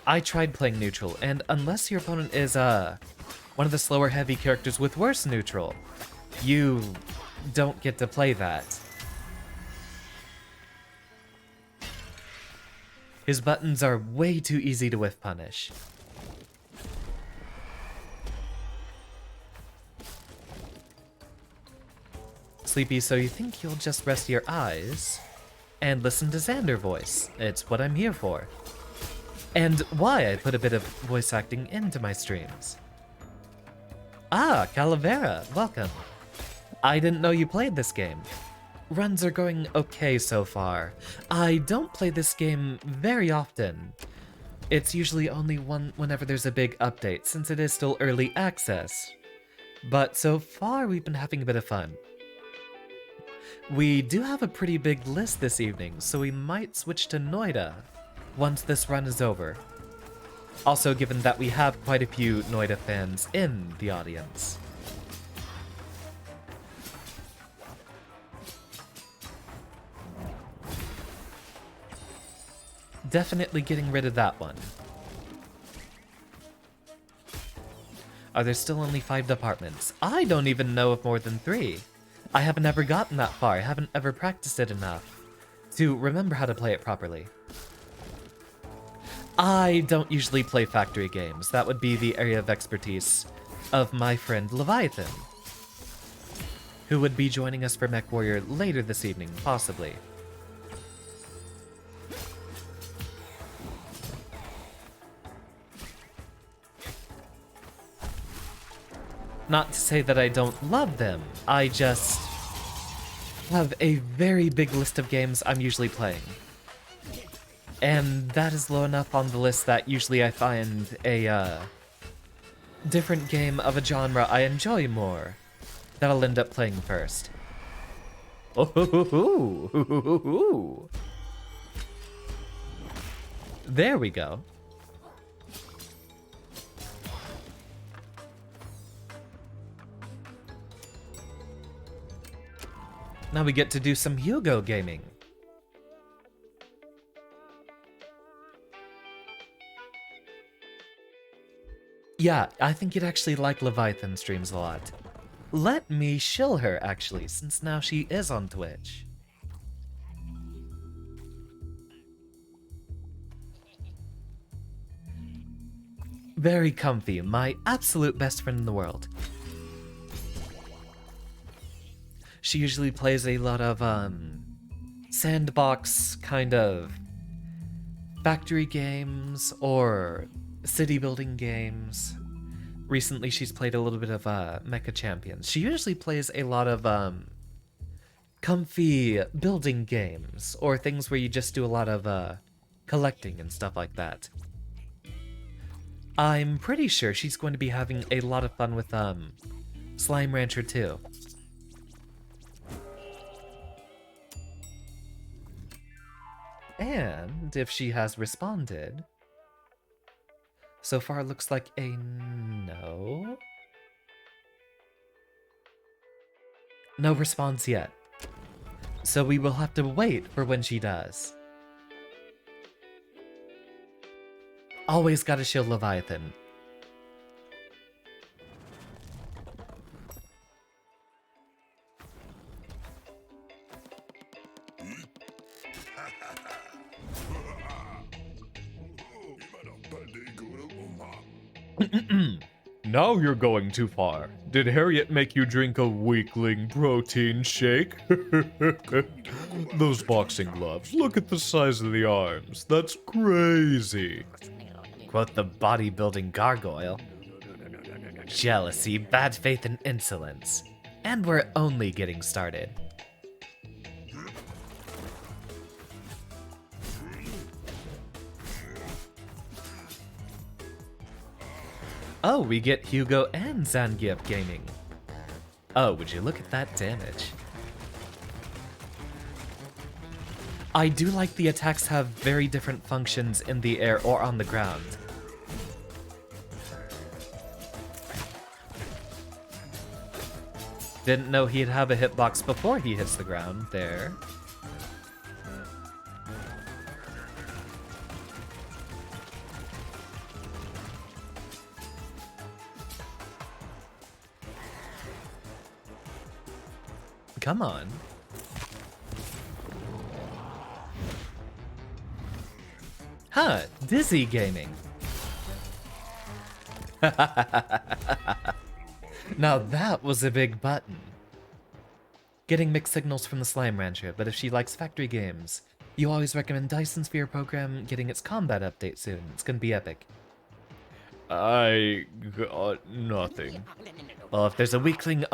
I tried playing neutral, and unless your opponent is, one of the slower heavy characters with worse neutral, you don't get to play that. His buttons are way too easy to whiff punish. Sleepy, so you think you'll just rest your eyes and listen to Xander voice? It's what I'm here for. And why I put a bit of voice acting into my streams. Ah, Calavera, welcome. I didn't know you played this game. Runs are going okay so far. I don't play this game very often. It's usually only whenever there's a big update, since it is still early access. But so far, we've been having a bit of fun. We do have a pretty big list this evening, so we might switch to Noita once this run is over. Also, given that we have quite a few Noita fans in the audience. Definitely getting rid of that one. Are there still only 5 departments? I don't even know of more than 3. I haven't ever gotten that far. I haven't ever practiced it enough to remember how to play it properly. I don't usually play factory games. That would be the area of expertise of my friend Leviathan, who would be joining us for Mech Warrior later this evening, possibly. Not to say that I don't love them, I just have a very big list of games I'm usually playing. And that is low enough on the list that usually I find a different game of a genre I enjoy more that I'll end up playing first. Oh, there we go. Now we get to do some Hugo gaming. Yeah, I think you'd actually like Leviathan streams a lot. Let me shill her, actually, since now she is on Twitch. Very comfy, my absolute best friend in the world. She usually plays a lot of, sandbox kind of factory games or city building games. Recently, she's played a little bit of, Mecha Champions. She usually plays a lot of, comfy building games or things where you just do a lot of, collecting and stuff like that. I'm pretty sure she's going to be having a lot of fun with, Slime Rancher too. And if she has responded, so far it looks like a no. No response yet. So we will have to wait for when she does. Always gotta shield Leviathan. Now you're going too far. Did Harriet make you drink a weakling protein shake? Those boxing gloves, look at the size of the arms. That's crazy. Quote the bodybuilding gargoyle. Jealousy, bad faith, and insolence. And we're only getting started. Oh, we get Hugo and Zangief gaming. Oh, would you look at that damage? I do like the attacks have very different functions in the air or on the ground. Didn't know he'd have a hitbox before he hits the ground there. Come on. Huh, Dizzy Gaming. Now that was a big button. Getting mixed signals from the Slime Rancher, but if she likes factory games, you always recommend Dyson Sphere program getting its combat update soon. It's gonna be epic. I got nothing. Well, if there's a weakling,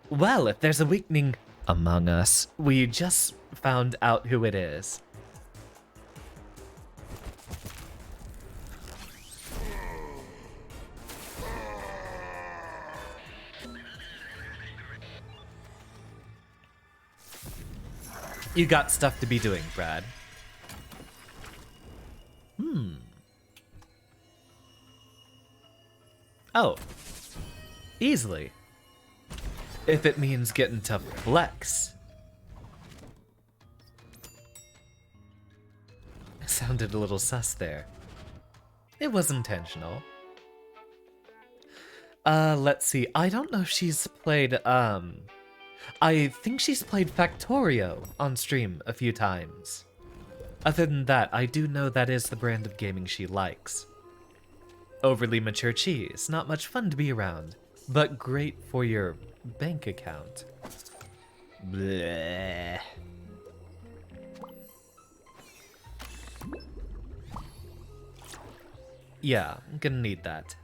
Well, if there's a weakling among us, we just found out who it is. You got stuff to be doing, Brad. Oh. Easily. If it means getting to flex. Sounded a little sus there. It was intentional. Let's see. I don't know if she's played, I think she's played Factorio on stream a few times. Other than that, I do know that is the brand of gaming she likes. Overly mature cheese, not much fun to be around, but great for your bank account. Bleh. Yeah, I'm gonna need that.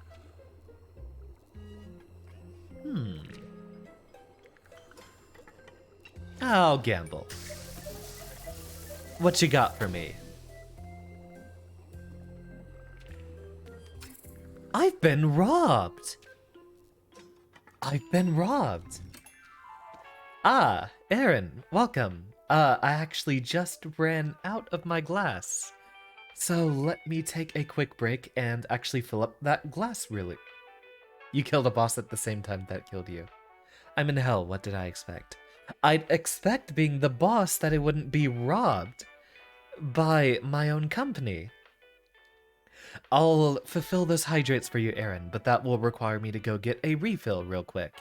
I'll gamble. What you got for me? I've been robbed! I've been robbed! Ah, Aaron, welcome. I actually just ran out of my glass. So let me take a quick break and actually fill up that glass really. You killed a boss at the same time that killed you. I'm in hell, what did I expect? I'd expect being the boss that I wouldn't be robbed by my own company. I'll fulfill those hydrates for you, Aaron, but that will require me to go get a refill real quick.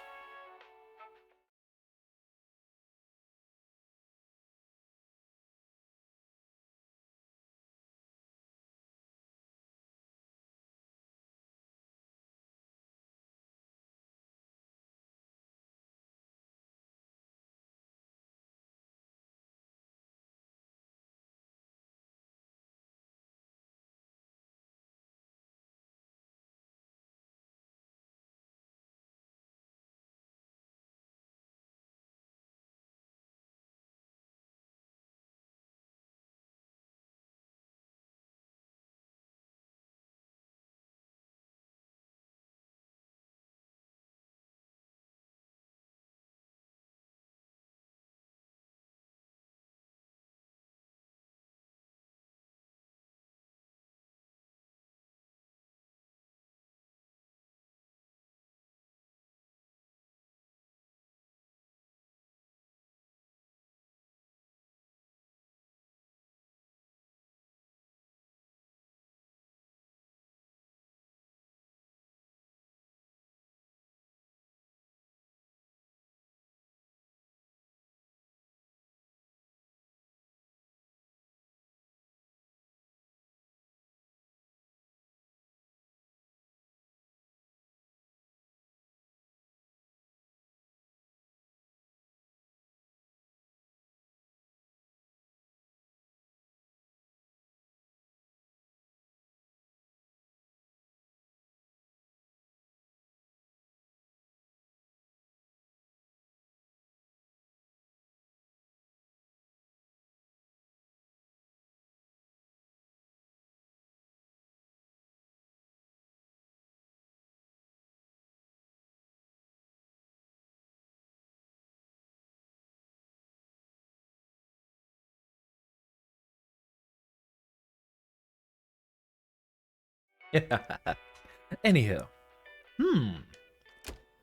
Anywho,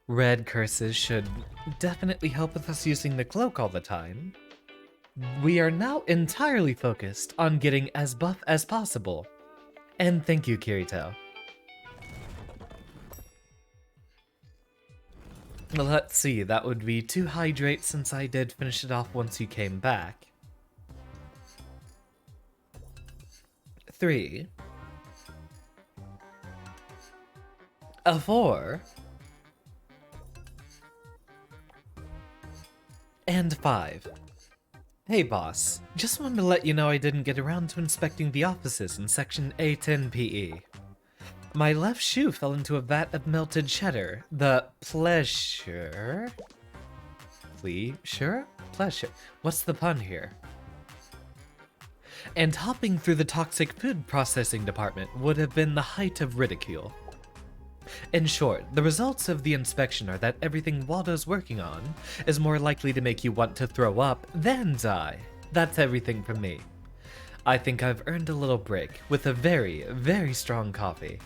red curses should definitely help with us using the cloak all the time. We are now entirely focused on getting as buff as possible. And thank you, Kirito. Let's see, that would be 2 hydrate since I did finish it off once you came back. 3. A 4. And 5. Hey boss, just wanted to let you know I didn't get around to inspecting the offices in section A10 PE. My left shoe fell into a vat of melted cheddar. The pleasure? Pleasure? Pleasure. What's the pun here? And hopping through the toxic food processing department would have been the height of ridicule. In short, the results of the inspection are that everything Waldo's working on is more likely to make you want to throw up than die. That's everything from me. I think I've earned a little break with a very, very strong coffee.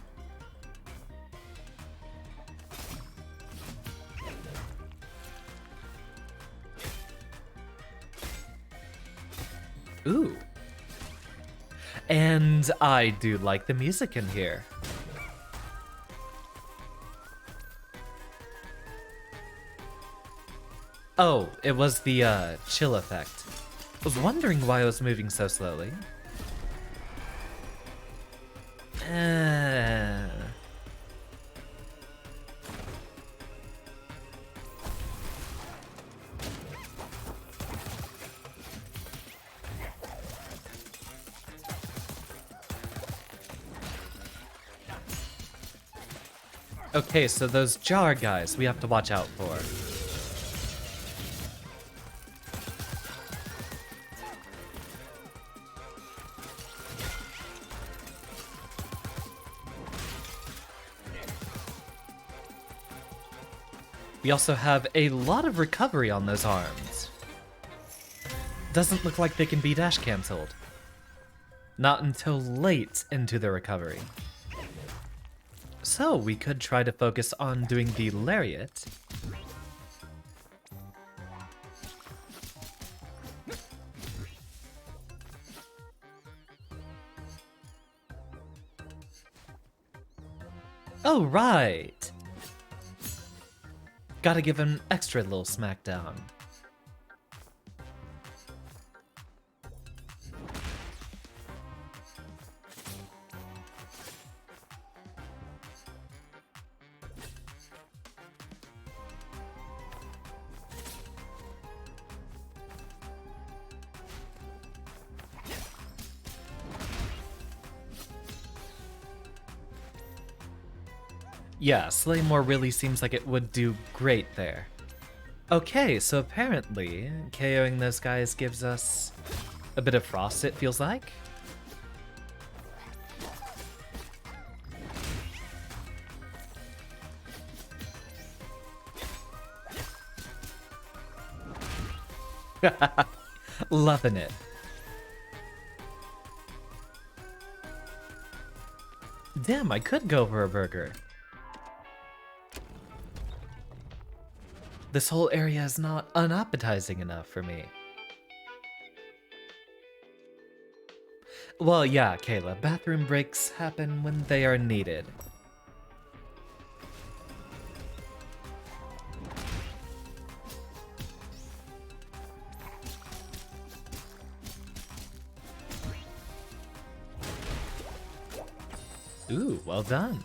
Ooh. And I do like the music in here. Oh, it was the chill effect. I was wondering why I was moving so slowly. Okay, so those jar guys we have to watch out for. We also have a lot of recovery on those arms. Doesn't look like they can be dash cancelled. Not until late into the recovery. So we could try to focus on doing the lariat. Oh, right! Gotta give him extra little smackdown. Yeah, Slaymore really seems like it would do great there. Okay, so apparently, KOing those guys gives us a bit of frost, it feels like. Loving it. Damn, I could go for a burger. This whole area is not unappetizing enough for me. Well, yeah, Kayla, bathroom breaks happen when they are needed. Ooh, well done.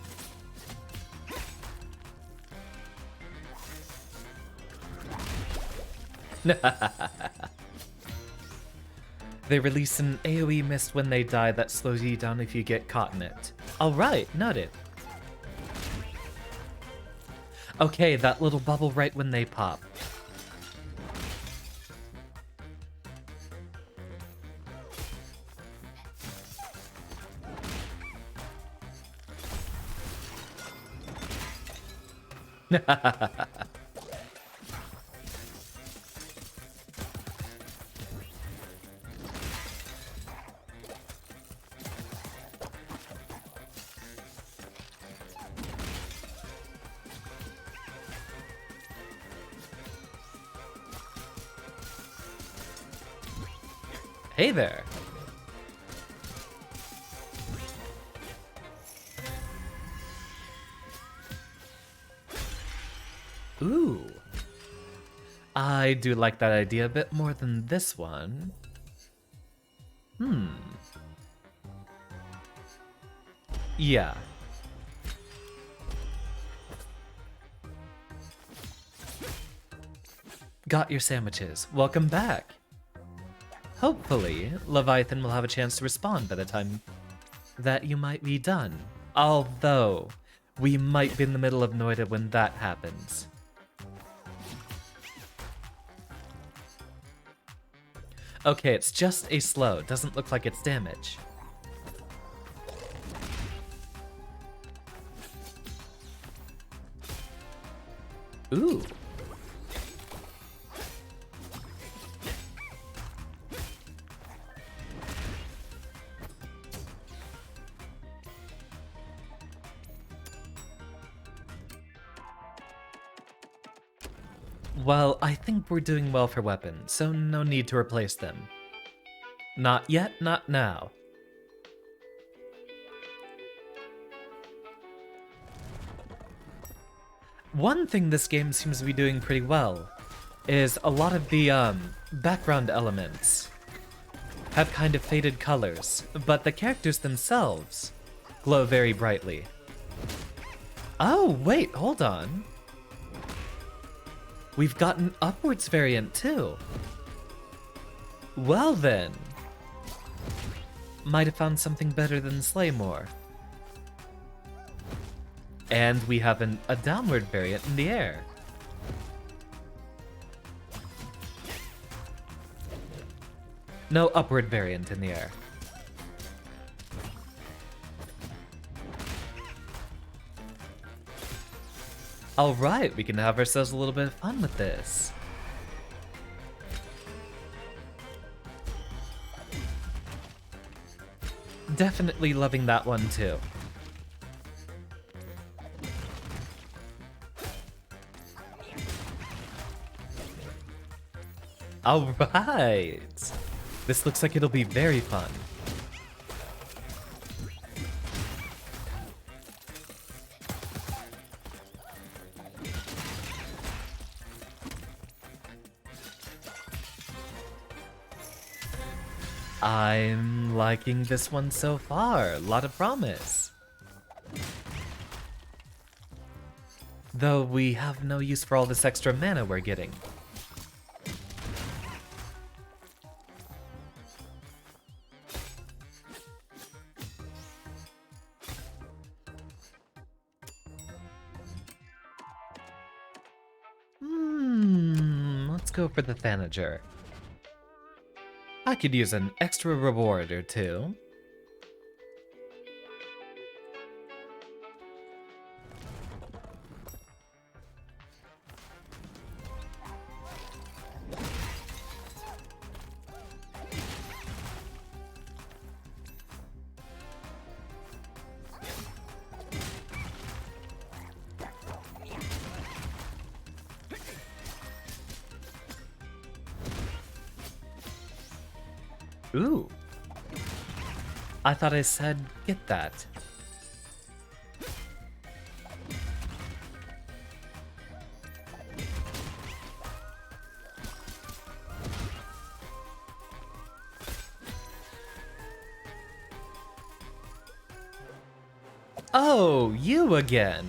They release an AoE mist when they die that slows you down if you get caught in it. Alright, noted. Okay, that little bubble right when they pop. Hey there. Ooh. I do like that idea a bit more than this one. Yeah. Got your sandwiches. Welcome back. Hopefully, Leviathan will have a chance to respond by the time that you might be done. Although, we might be in the middle of Noita when that happens. Okay, it's just a slow. Doesn't look like it's damage. Ooh. Well, I think we're doing well for weapons, so no need to replace them. Not yet, not now. One thing this game seems to be doing pretty well is a lot of the background elements have kind of faded colors, but the characters themselves glow very brightly. Oh, wait, hold on. We've got an upwards variant too. Well then. Might have found something better than Slaymore. And we have a downward variant in the air. No upward variant in the air. Alright, we can have ourselves a little bit of fun with this. Definitely loving that one too. Alright! This looks like it'll be very fun. I'm liking this one so far. A lot of promise. Though we have no use for all this extra mana we're getting. Let's go for the Thanager. I could use an extra reward or two. Ooh. I thought I said get that. Oh, you again.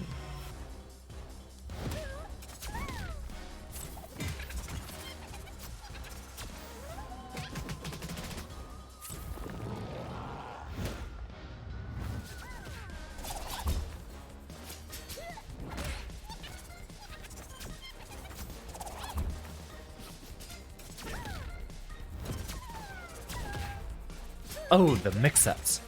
Oh, the mix-ups.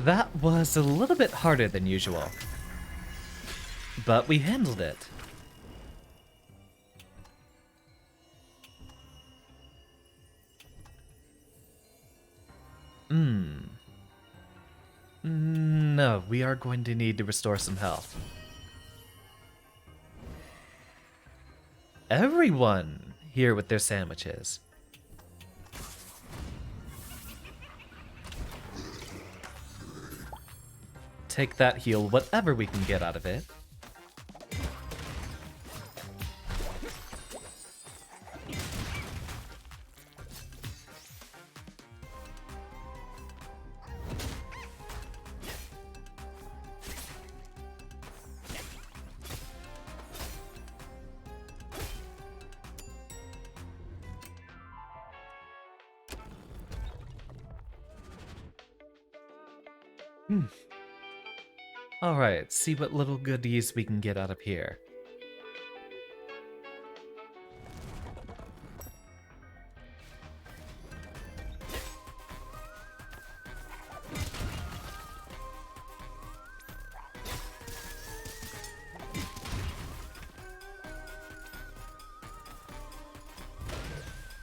That was a little bit harder than usual. But we handled it. No, we are going to need to restore some health. Everyone here with their sandwiches. Take that heal, whatever we can get out of it. Alright, see what little goodies we can get out of here.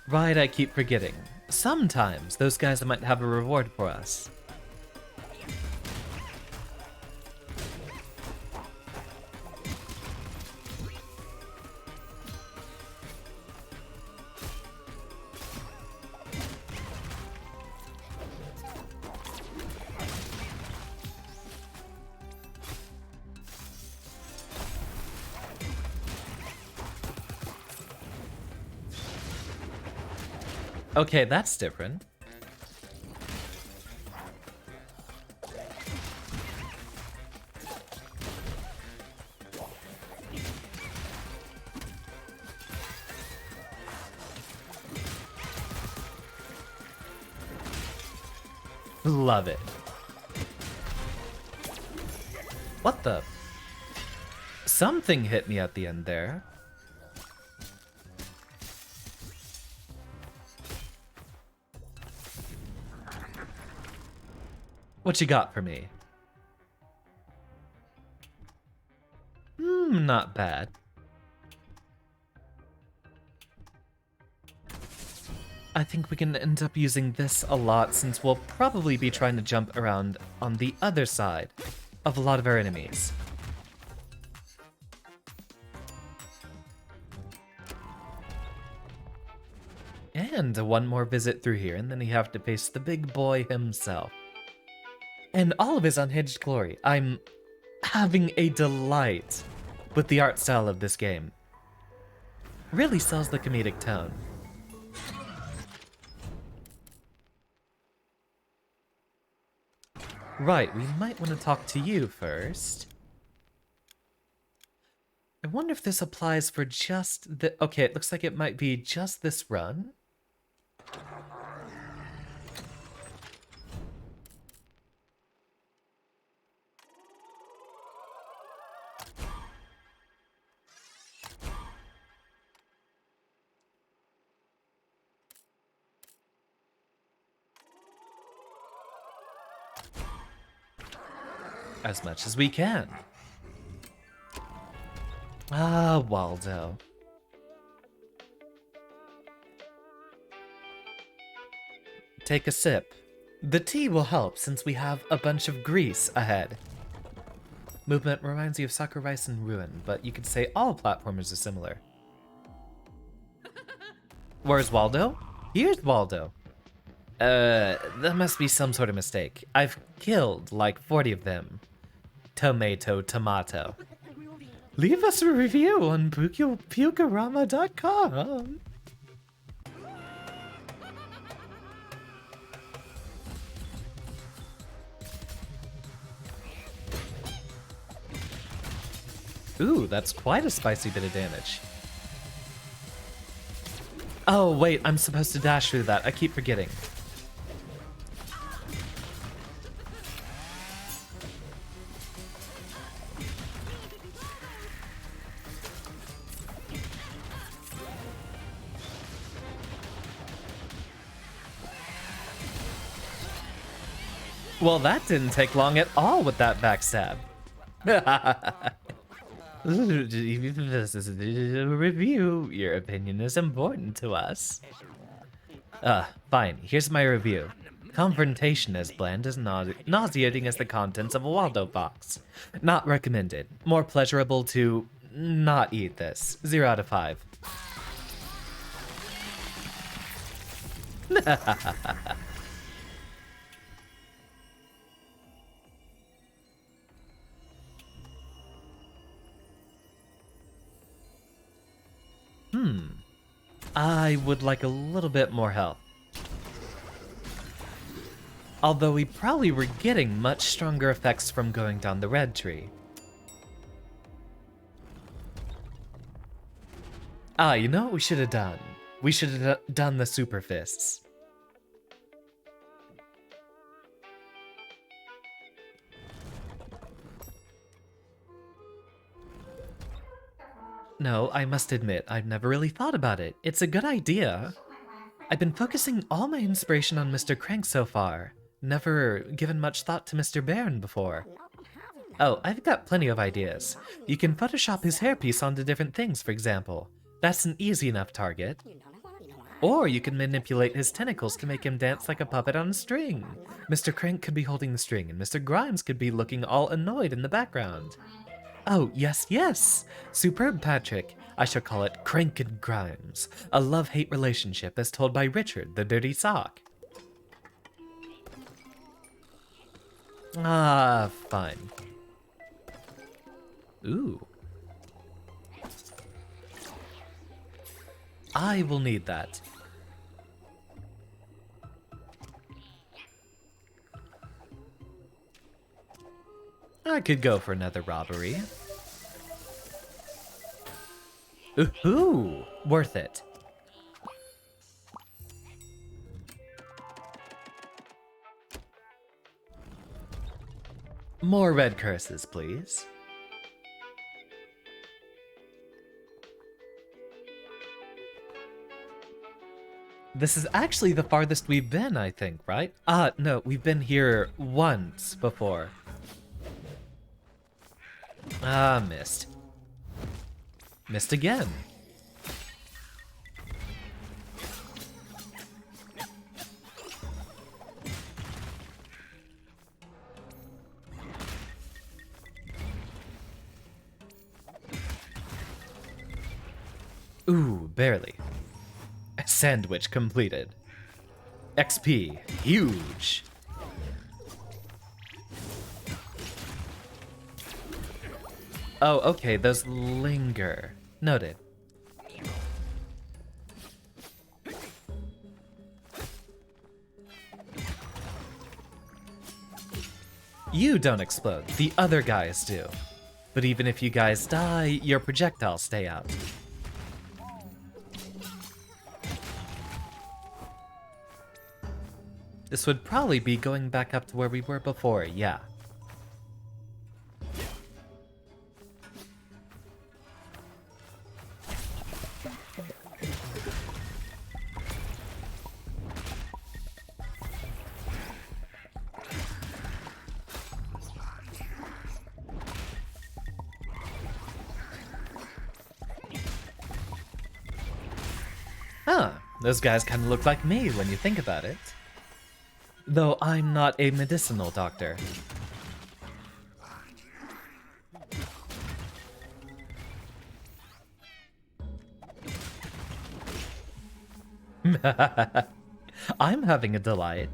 Right, I keep forgetting. Sometimes those guys might have a reward for us. Okay, that's different. Love it. What the? Something hit me at the end there. What you got for me? Not bad. I think we can end up using this a lot since we'll probably be trying to jump around on the other side of a lot of our enemies. And one more visit through here, and then you have to face the big boy himself. And all of his unhinged glory. I'm having a delight with the art style of this game. Really sells the comedic tone. Right, we might want to talk to you first. I wonder if this applies for just the... Okay, it looks like it might be just this run. As much as we can. Ah, Waldo. Take a sip. The tea will help since we have a bunch of grease ahead. Movement reminds you of Sakura Rice and Ruin, but you could say all platformers are similar. Where's Waldo? Here's Waldo. That must be some sort of mistake. I've killed like 40 of them. Tomato. Leave us a review on pukarama.com. Ooh, that's quite a spicy bit of damage. Oh, wait, I'm supposed to dash through that. I keep forgetting. Well, that didn't take long at all with that backstab. This is a review. Your opinion is important to us. Fine. Here's my review. Confrontation is bland as nauseating as the contents of a Waldo box. Not recommended. More pleasurable to not eat this. 0 out of 5. I would like a little bit more health. Although we probably were getting much stronger effects from going down the red tree. You know what we should have done? We should have done the super fists. No, I must admit, I've never really thought about it. It's a good idea. I've been focusing all my inspiration on Mr. Crank so far. Never given much thought to Mr. Baron before. Oh, I've got plenty of ideas. You can Photoshop his hairpiece onto different things, for example. That's an easy enough target. Or you can manipulate his tentacles to make him dance like a puppet on a string. Mr. Crank could be holding the string, and Mr. Grimes could be looking all annoyed in the background. Oh, yes, yes! Superb, Patrick. I shall call it Crank and Grimes, a love-hate relationship as told by Richard, the Dirty Sock. Fine. Ooh. I will need that. I could go for another robbery. Ooh, worth it. More red curses, please. This is actually the farthest we've been, I think, right? No, we've been here once before. Missed. Missed again. Ooh, barely. Sandwich completed. XP, huge. Oh, okay, those linger. Noted. You don't explode, the other guys do. But even if you guys die, your projectiles stay out. This would probably be going back up to where we were before, yeah. Huh, those guys kind of look like me when you think about it. Though I'm not a medicinal doctor. I'm having a delight.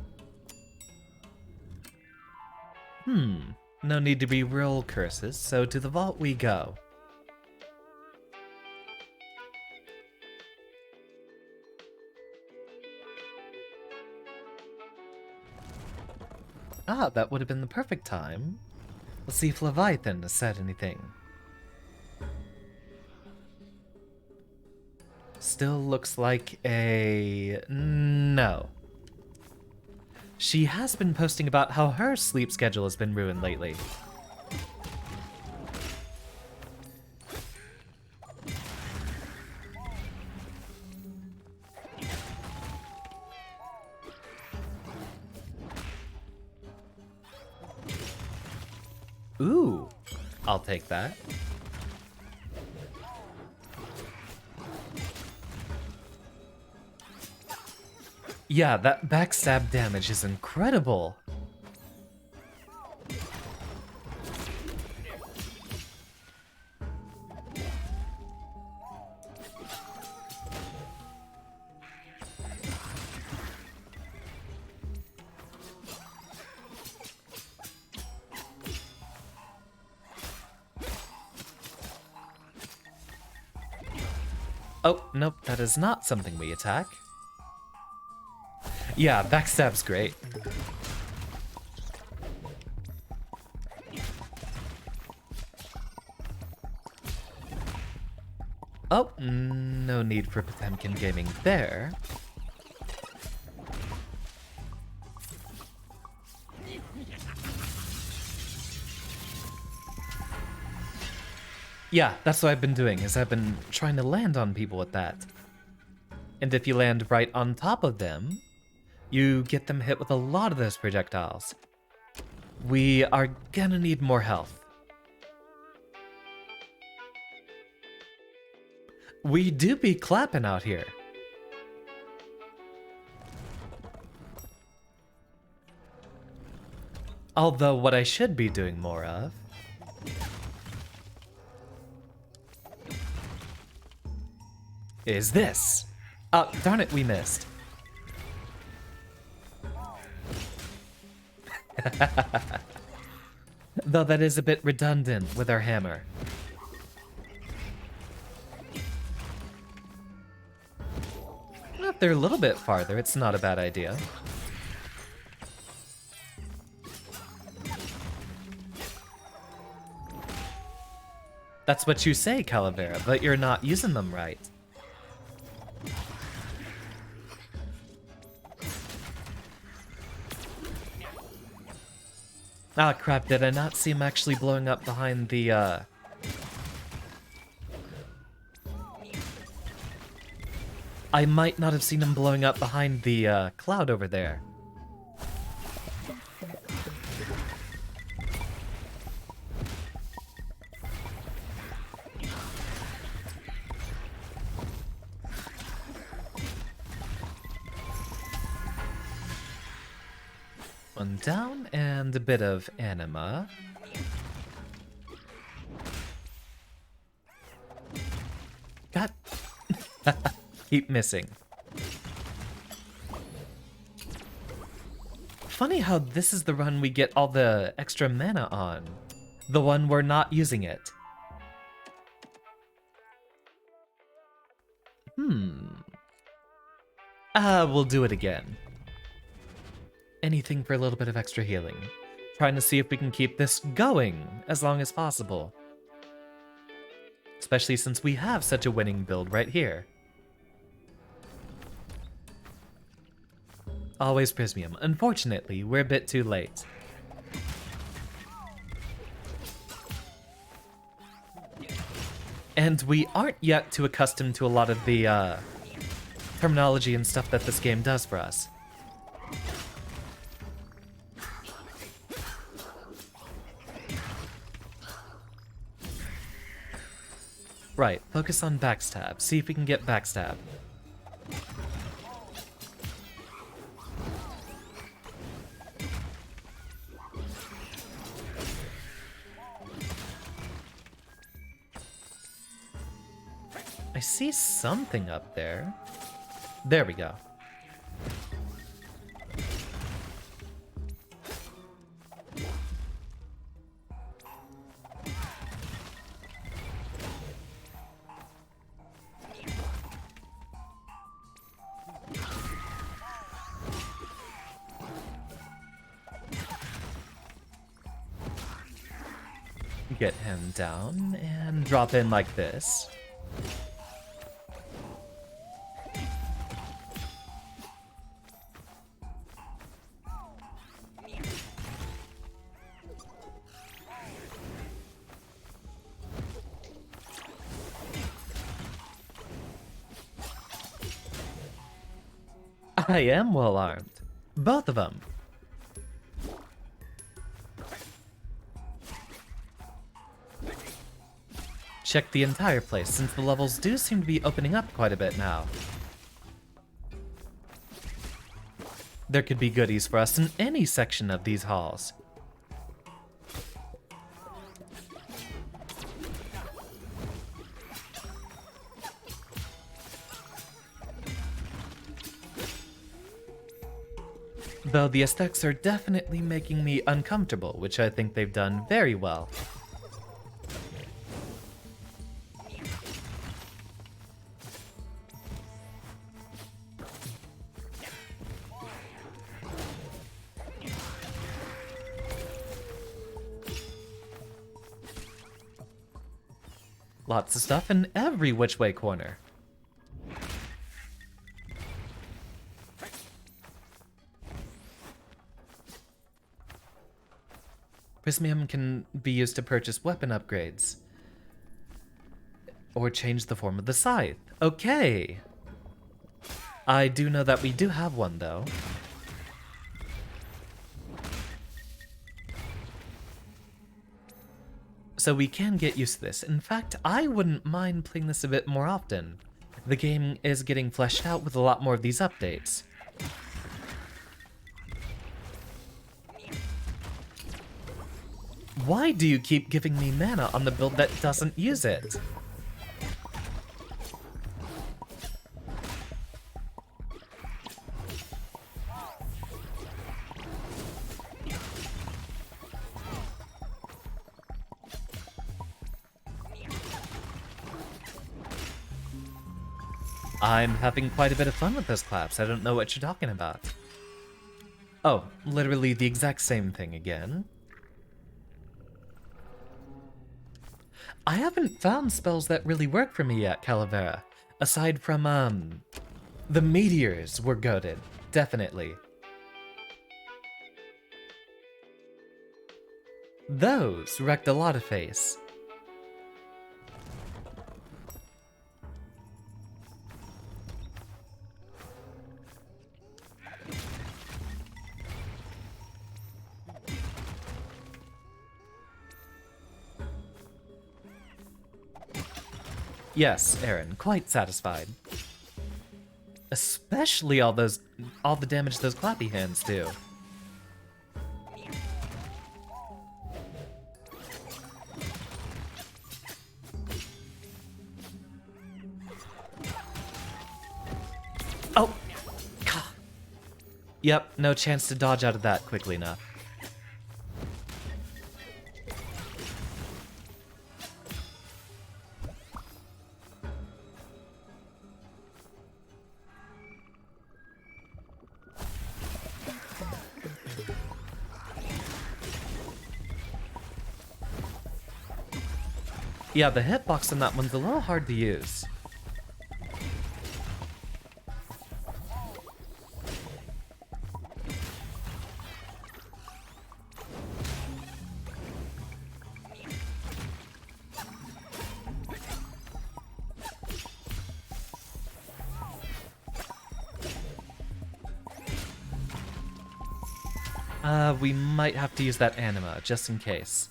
No need to be real curses, so to the vault we go. That would have been the perfect time. Let's see if Leviathan has said anything. Still looks like a no. She has been posting about how her sleep schedule has been ruined lately. Ooh, I'll take that. Yeah, that backstab damage is incredible. Oh, nope, that is not something we attack. Yeah, backstab's great. Oh, no need for Potemkin Gaming there. Yeah, that's what I've been doing, is I've been trying to land on people with that. And if you land right on top of them, you get them hit with a lot of those projectiles. We are gonna need more health. We do be clapping out here. Although what I should be doing more of is this. Oh, darn it, we missed. Though that is a bit redundant with our hammer. If they're a little bit farther, it's not a bad idea. That's what you say, Calavera, but you're not using them right. Ah, crap, did I not see him actually blowing up behind the, I might not have seen him blowing up behind the, cloud over there. One down, and a bit of anima. God. Keep missing. Funny how this is the run we get all the extra mana on. The one we're not using it. We'll do it again. Anything for a little bit of extra healing. Trying to see if we can keep this going as long as possible. Especially since we have such a winning build right here. Always Prismium. Unfortunately, we're a bit too late. And we aren't yet too accustomed to a lot of the terminology and stuff that this game does for us. Right, focus on backstab. See if we can get backstab. I see something up there. There we go. Get him down and drop in like this. I am well armed. Both of them. check the entire place, since the levels do seem to be opening up quite a bit now. There could be goodies for us in any section of these halls. Though the aesthetics are definitely making me uncomfortable, which I think they've done very well. Lots of stuff in every which way corner. Prismium can be used to purchase weapon upgrades. Or change the form of the scythe. Okay! I do know that we do have one, though. So we can get used to this. In fact, I wouldn't mind playing this a bit more often. The game is getting fleshed out with a lot more of these updates. Why do you keep giving me mana on the build that doesn't use it? I'm having quite a bit of fun with those claps. I don't know what you're talking about. Oh, literally the exact same thing again. I haven't found spells that really work for me yet, Calavera. Aside from, the meteors were goated. Definitely. Those wrecked a lot of face. Yes, Aaron, quite satisfied. Especially all the damage those clappy hands do. Oh! God. Yep, no chance to dodge out of that quickly enough. Yeah, the hitbox on that one's a little hard to use. We might have to use that anima, just in case.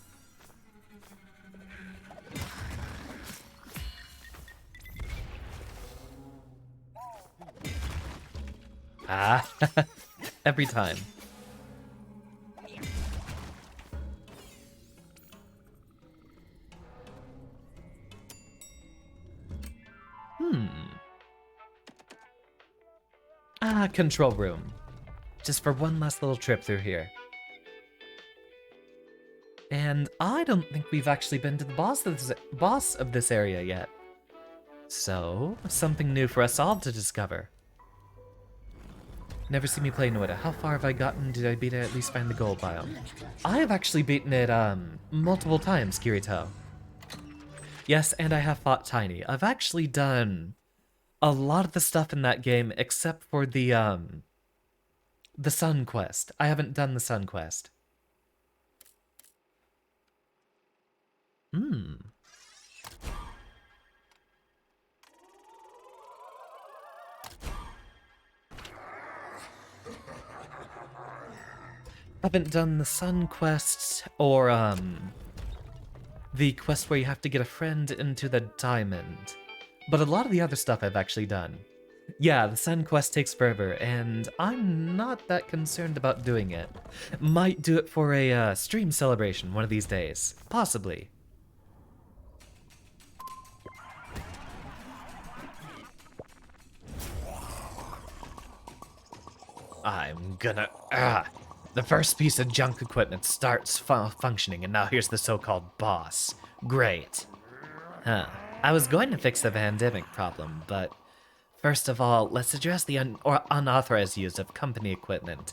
Ah, every time. Control room. Just for one last little trip through here. And I don't think we've actually been to the boss of this area yet. So, something new for us all to discover. Never seen me play Noita. How far have I gotten? Did I beat it? At least find the gold biome. I have actually beaten it, multiple times, Kirito. Yes, and I have fought Tiny. I've actually done a lot of the stuff in that game except for the Sun Quest. I haven't done the Sun Quest. Haven't done the Sun Quest or, the quest where you have to get a friend into the diamond. But a lot of the other stuff I've actually done. Yeah, the Sun quest takes forever, and I'm not that concerned about doing it. Might do it for a stream celebration one of these days. Possibly. I'm gonna... The first piece of junk equipment starts functioning, and now here's the so-called boss. Great. Huh. I was going to fix the pandemic problem, but... First of all, let's address the unauthorized use of company equipment.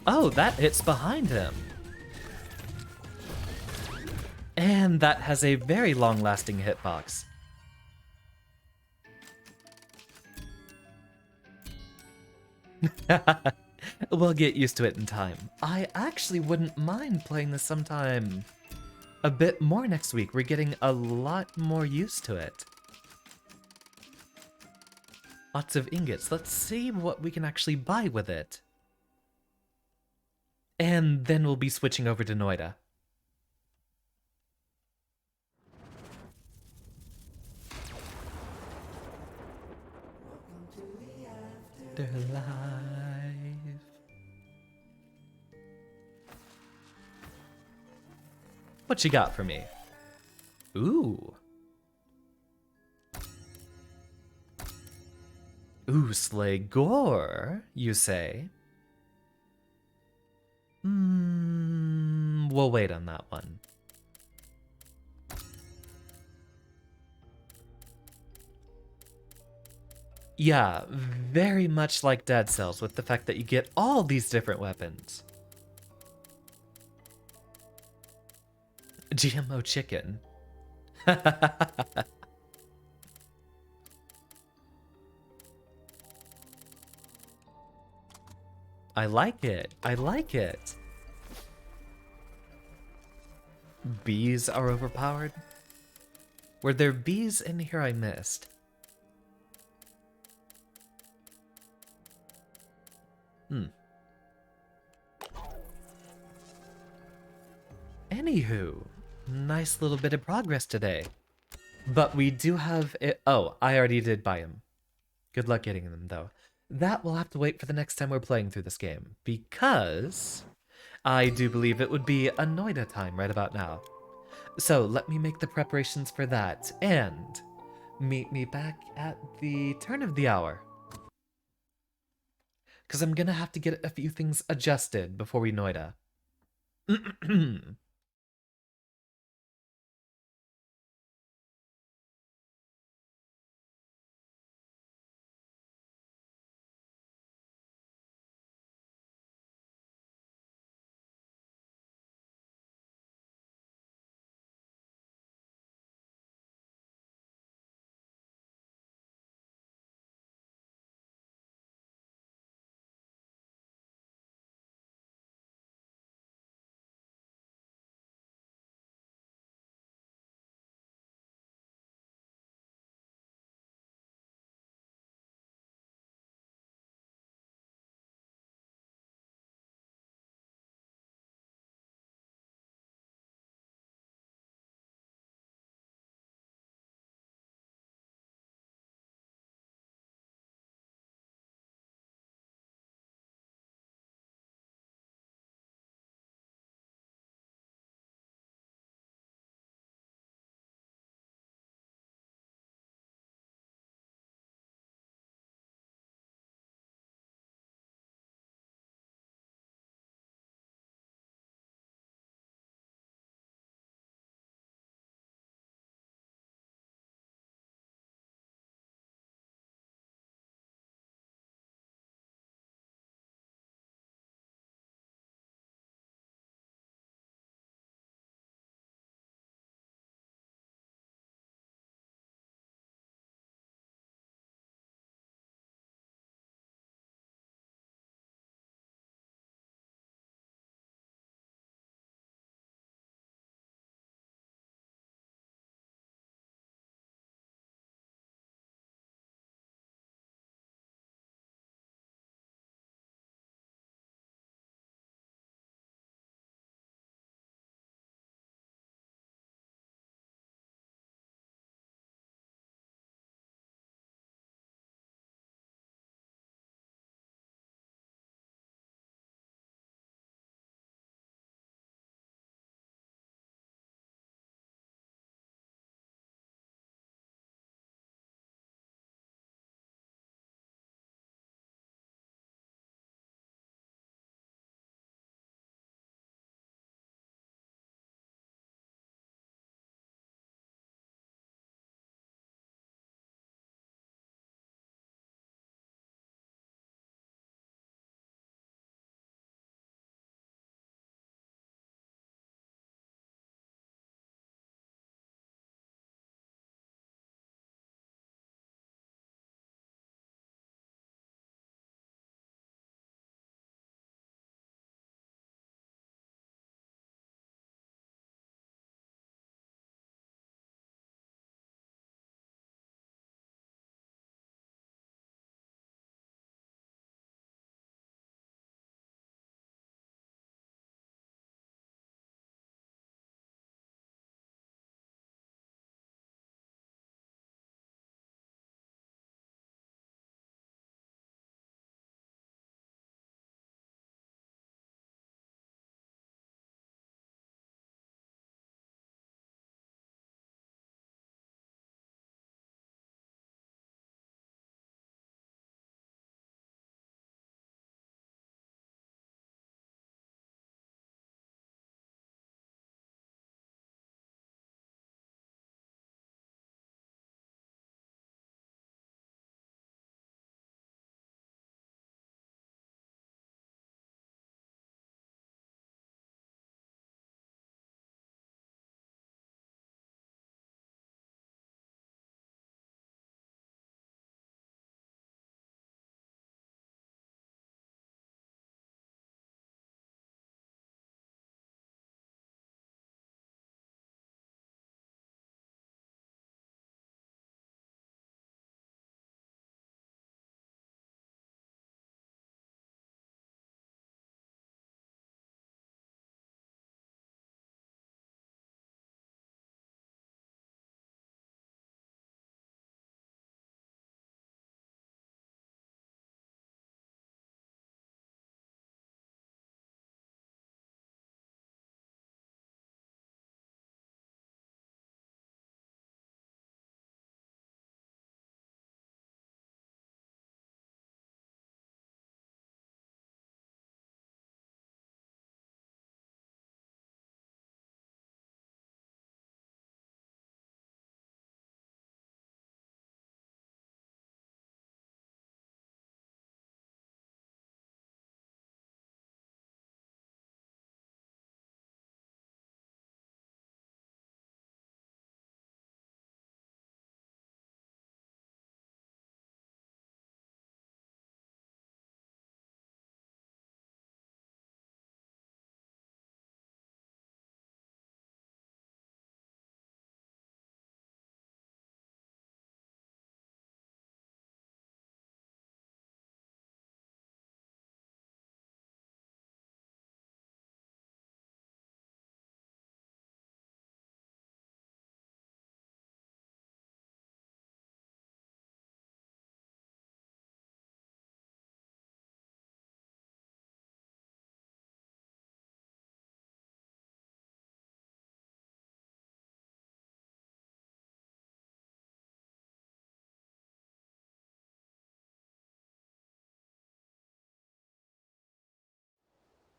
Oh, that hits behind him. And that has a very long-lasting hitbox. We'll get used to it in time. I actually wouldn't mind playing this sometime a bit more next week. We're getting a lot more used to it. Lots of ingots. Let's see what we can actually buy with it. And then we'll be switching over to Noita. Afterlife. What you got for me? Ooh. Ooh, slay gore, you say? We'll wait on that one. Yeah, very much like Dead Cells, with the fact that you get all these different weapons. GMO chicken. I like it. I like it. Bees are overpowered? Were there bees in here I missed? Anywho, nice little bit of progress today. But we do have it. Oh, I already did buy them. Good luck getting them, though. That will have to wait for the next time we're playing through this game, because I do believe it would be a Noita time right about now. So let me make the preparations for that, and meet me back at the turn of the hour. Because I'm gonna have to get a few things adjusted before we Noita.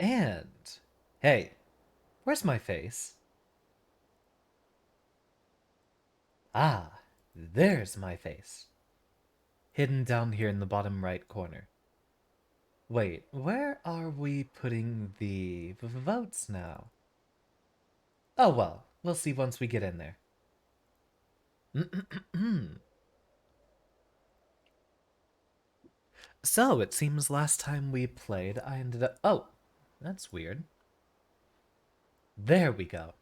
And, hey, where's my face? Ah, there's my face. Hidden down here in the bottom right corner. Wait, where are we putting the votes now? Oh well, we'll see once we get in there. So, it seems last time we played, I ended up... Oh, that's weird. There we go.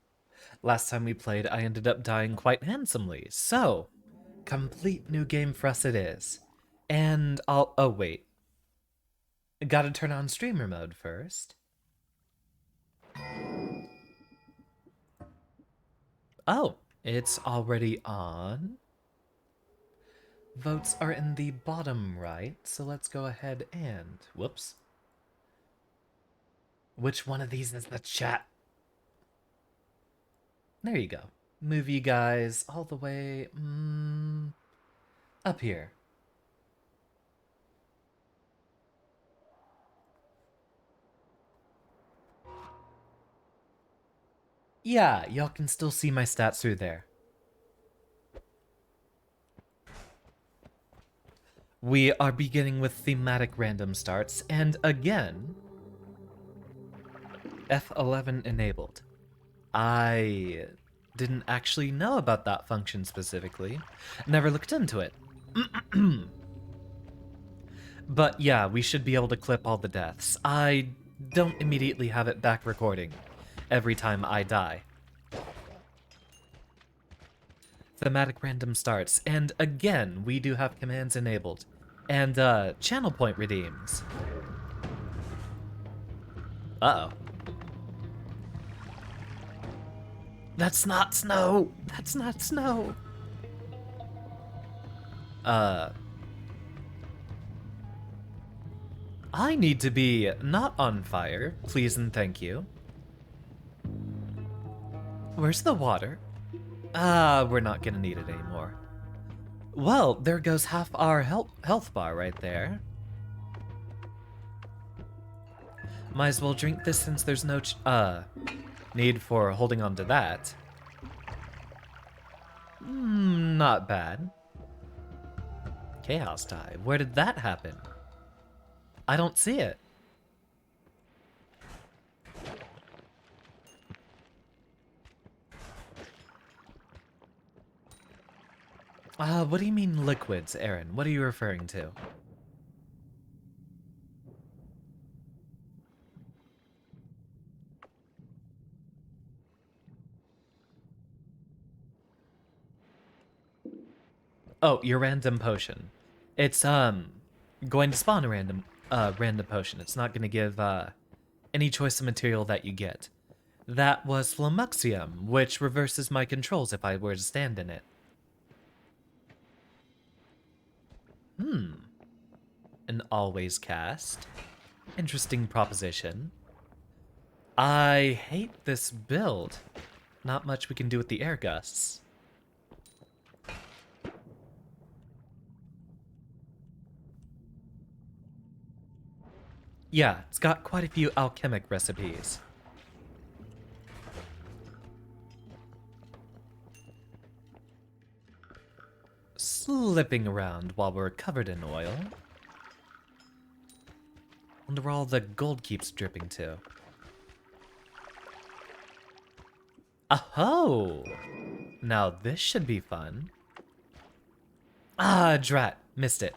Last time we played, I ended up dying quite handsomely. So, complete new game for us it is. And I'll... Oh, wait. Gotta turn on streamer mode first. Oh, it's already on. Votes are in the bottom right, so let's go ahead and... Whoops. Which one of these is the chat? There you go. Move you guys all the way... up here. Yeah, y'all can still see my stats through there. We are beginning with thematic random starts, and again, F11 enabled. I didn't actually know about that function specifically. Never looked into it. But yeah, we should be able to clip all the deaths. I don't immediately have it back recording every time I die. Thematic random starts, and again, we do have commands enabled. And, channel point redeems. Uh-oh. That's not snow! That's not snow! I need to be not on fire, please and thank you. Where's the water? We're not gonna need it anymore. Well, there goes half our health bar right there. Might as well drink this since there's no need for holding on to that. Not bad. Chaos die. Where did that happen? I don't see it. What do you mean liquids, Aaron? What are you referring to? Oh, your random potion. It's, going to spawn a random potion. It's not gonna give, any choice of material that you get. That was Flamuxium, which reverses my controls if I were to stand in it. An always cast. Interesting proposition. I hate this build. Not much we can do with the air gusts. Yeah, it's got quite a few alchemic recipes. Slipping around while we're covered in oil. Wonder where all the gold keeps dripping to. Aho! Now this should be fun. Ah, drat. Missed it.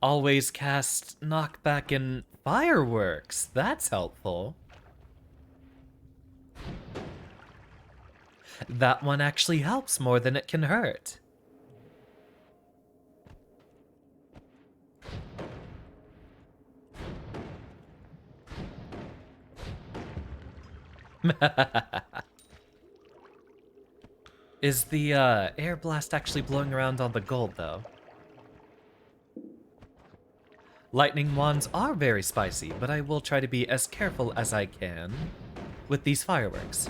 Always cast knockback and fireworks. That's helpful. That one actually helps more than it can hurt. Is the air blast actually blowing around on the gold, though? Lightning wands are very spicy, but I will try to be as careful as I can with these fireworks.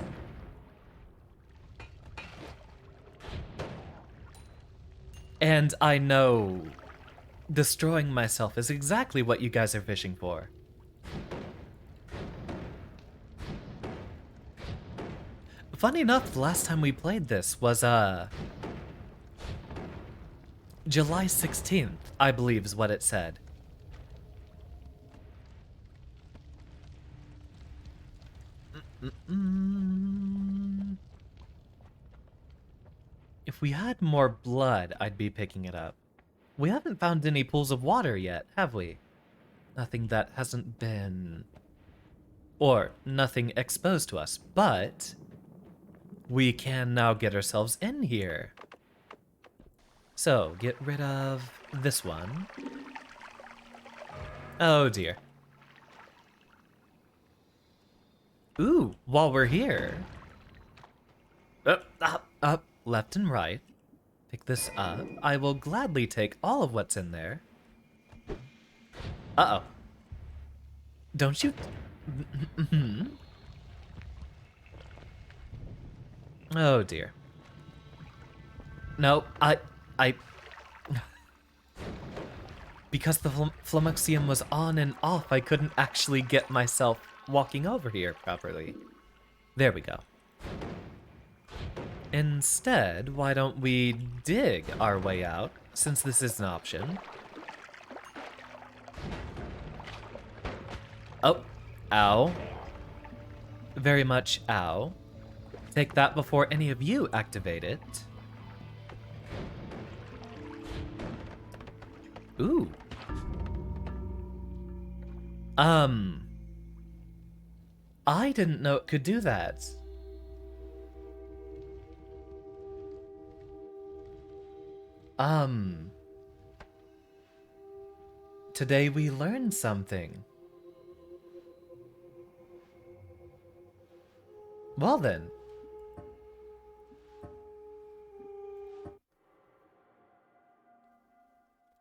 And I know Destroying myself is exactly what you guys are fishing for. Funny enough, the last time we played this was, July 16th, I believe is what it said. If we had more blood, I'd be picking it up. We haven't found any pools of water yet, have we? Nothing that hasn't been... or nothing exposed to us, but... we can now get ourselves in here. So, get rid of this one. Oh dear. Ooh, while we're here... up, left and right. Pick this up. I will gladly take all of what's in there. Uh-oh. Don't you... Oh dear. No, I... Because the flummoxium was on and off, I couldn't actually get myself walking over here properly. There we go. Instead, why don't we dig our way out, since this is an option? Oh, ow. Very much ow. Take that before any of you activate it. Ooh. I didn't know it could do that. Today we learned something. Well then.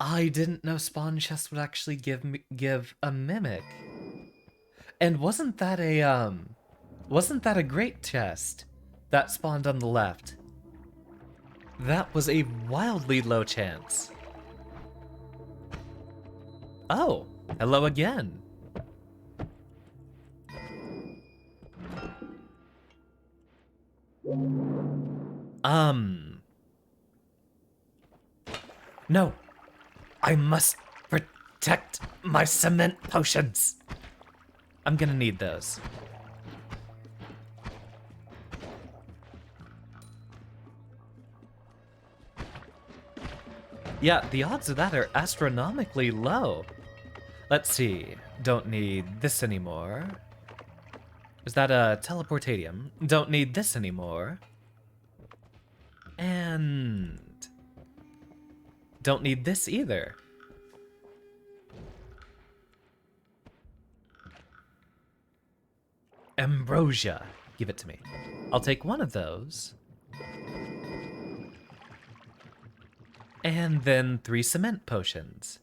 I didn't know spawn chests would actually give a mimic. And wasn't that a great chest that spawned on the left? That was a wildly low chance. Oh, hello again. No. I must protect my cement potions. I'm gonna need those. Yeah, the odds of that are astronomically low. Let's see. Don't need this anymore. Is that a teleportadium? Don't need this anymore. And... don't need this either. Ambrosia. Give it to me. I'll take one of those. And then 3 cement potions.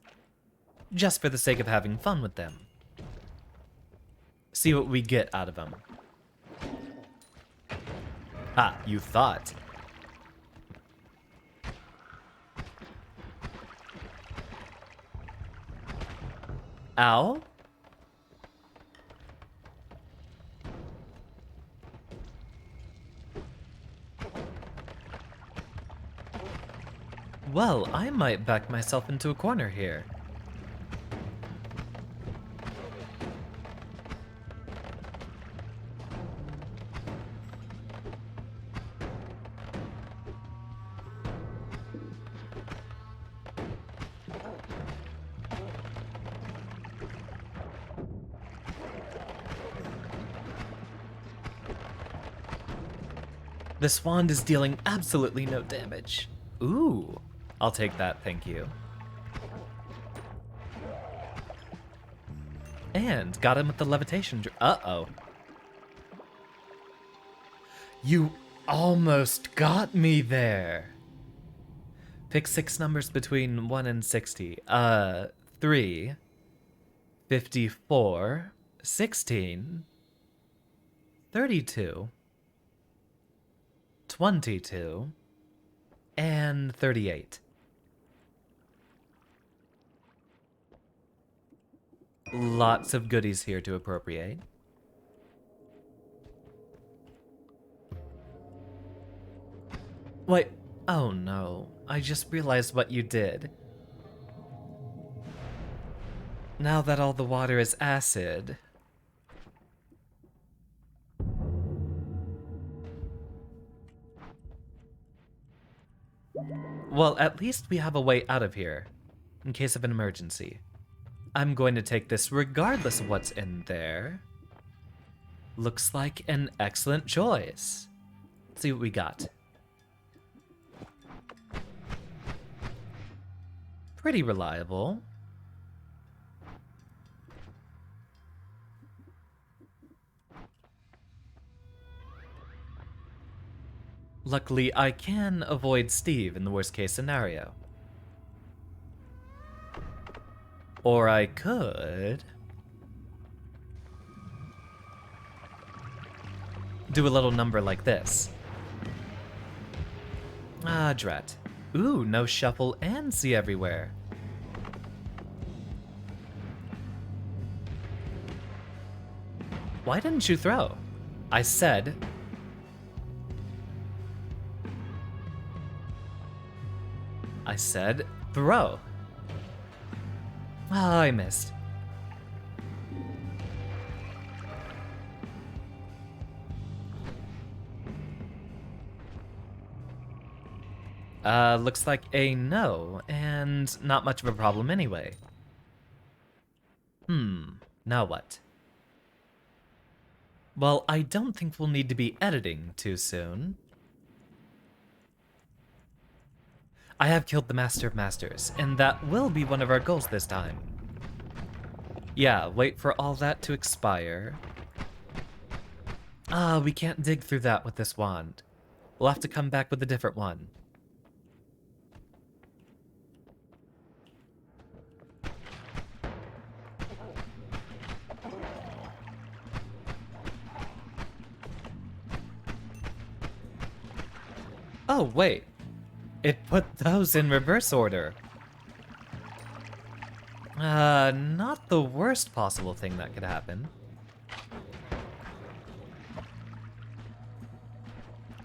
Just for the sake of having fun with them. See what we get out of them. Ah, you thought. Ow? Well, I might back myself into a corner here. This wand is dealing absolutely no damage. Ooh, I'll take that, thank you. And got him with the levitation. Uh-oh. You almost got me there. Pick 6 numbers between 1 and 60. 3, 54, 16, 32, 22, and 38. Lots of goodies here to appropriate. Wait, oh no, I just realized what you did. Now that all the water is acid. Well, at least we have a way out of here, in case of an emergency. I'm going to take this regardless of what's in there. Looks like an excellent choice. Let's see what we got. Pretty reliable. Luckily, I can avoid Steve in the worst case scenario. Or I could do a little number like this. Ah, drat. Ooh, no shuffle and see everywhere. Why didn't you throw? I said... throw. Ah, I missed. Looks like a no, and not much of a problem anyway. Now what? Well, I don't think we'll need to be editing too soon. I have killed the Master of Masters, and that will be one of our goals this time. Yeah, wait for all that to expire. Ah, we can't dig through that with this wand. We'll have to come back with a different one. Oh, wait. It put those in reverse order. Not the worst possible thing that could happen.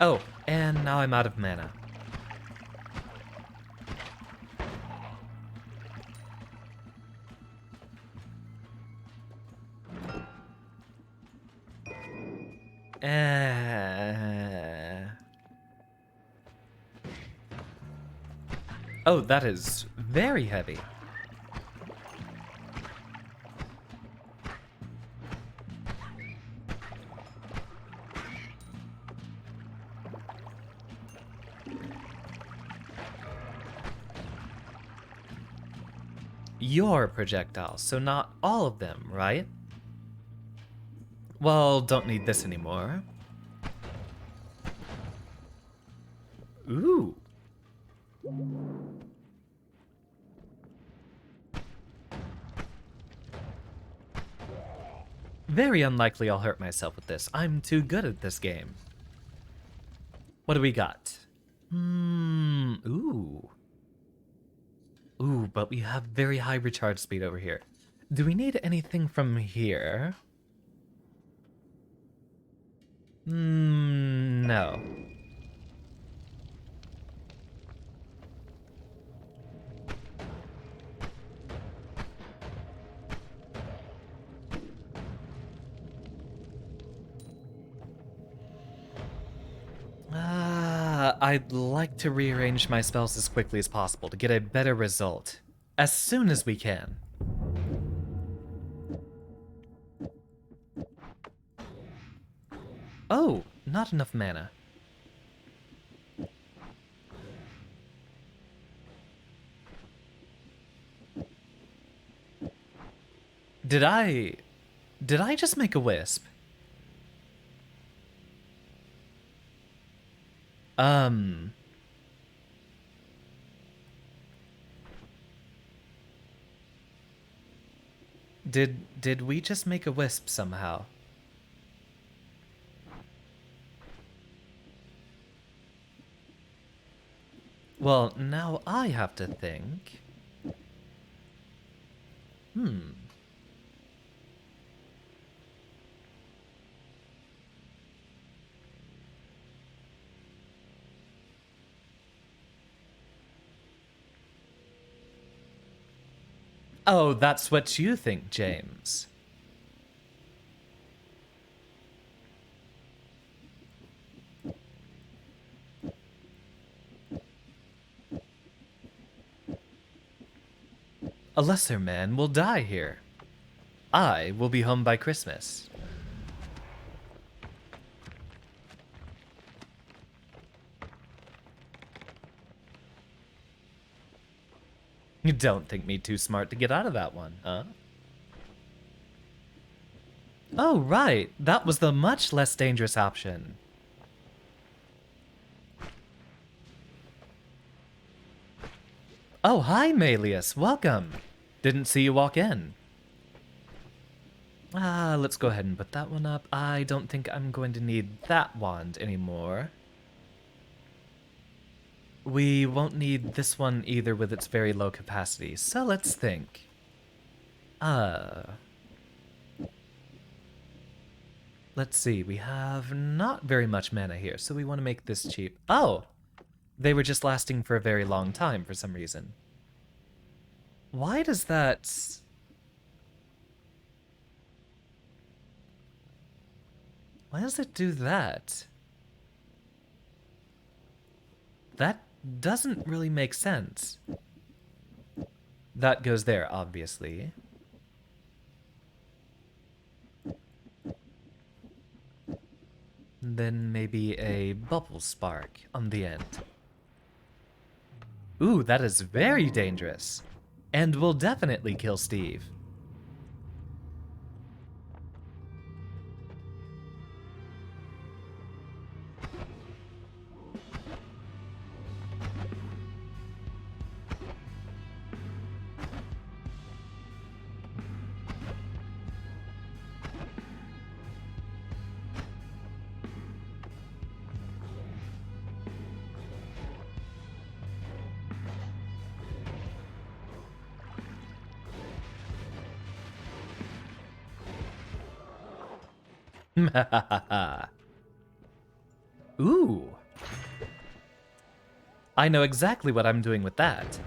Oh, and now I'm out of mana. Oh, that is very heavy. Your projectiles, so not all of them, right? Well, don't need this anymore. Ooh. Very unlikely I'll hurt myself with this. I'm too good at this game. What do we got? Ooh. Ooh, but we have very high recharge speed over here. Do we need anything from here? No. I'd like to rearrange my spells as quickly as possible to get a better result. As soon as we can. Oh, not enough mana. Did I just make a wisp? Did we just make a wisp somehow? Well, now I have to think. Oh, that's what you think, James. A lesser man will die here. I will be home by Christmas. You don't think me too smart to get out of that one, huh? Oh, right. That was the much less dangerous option. Oh, hi, Malius. Welcome. Didn't see you walk in. Let's go ahead and put that one up. I don't think I'm going to need that wand anymore. We won't need this one either with its very low capacity, so let's think. Let's see, we have not very much mana here, so we want to make this cheap. Oh! They were just lasting for a very long time for some reason. Why does that... Why does it do that? That doesn't really make sense. That goes there, obviously. Then maybe a bubble spark on the end. Ooh, that is very dangerous. And will definitely kill Steve. Ooh. I know exactly what I'm doing with that.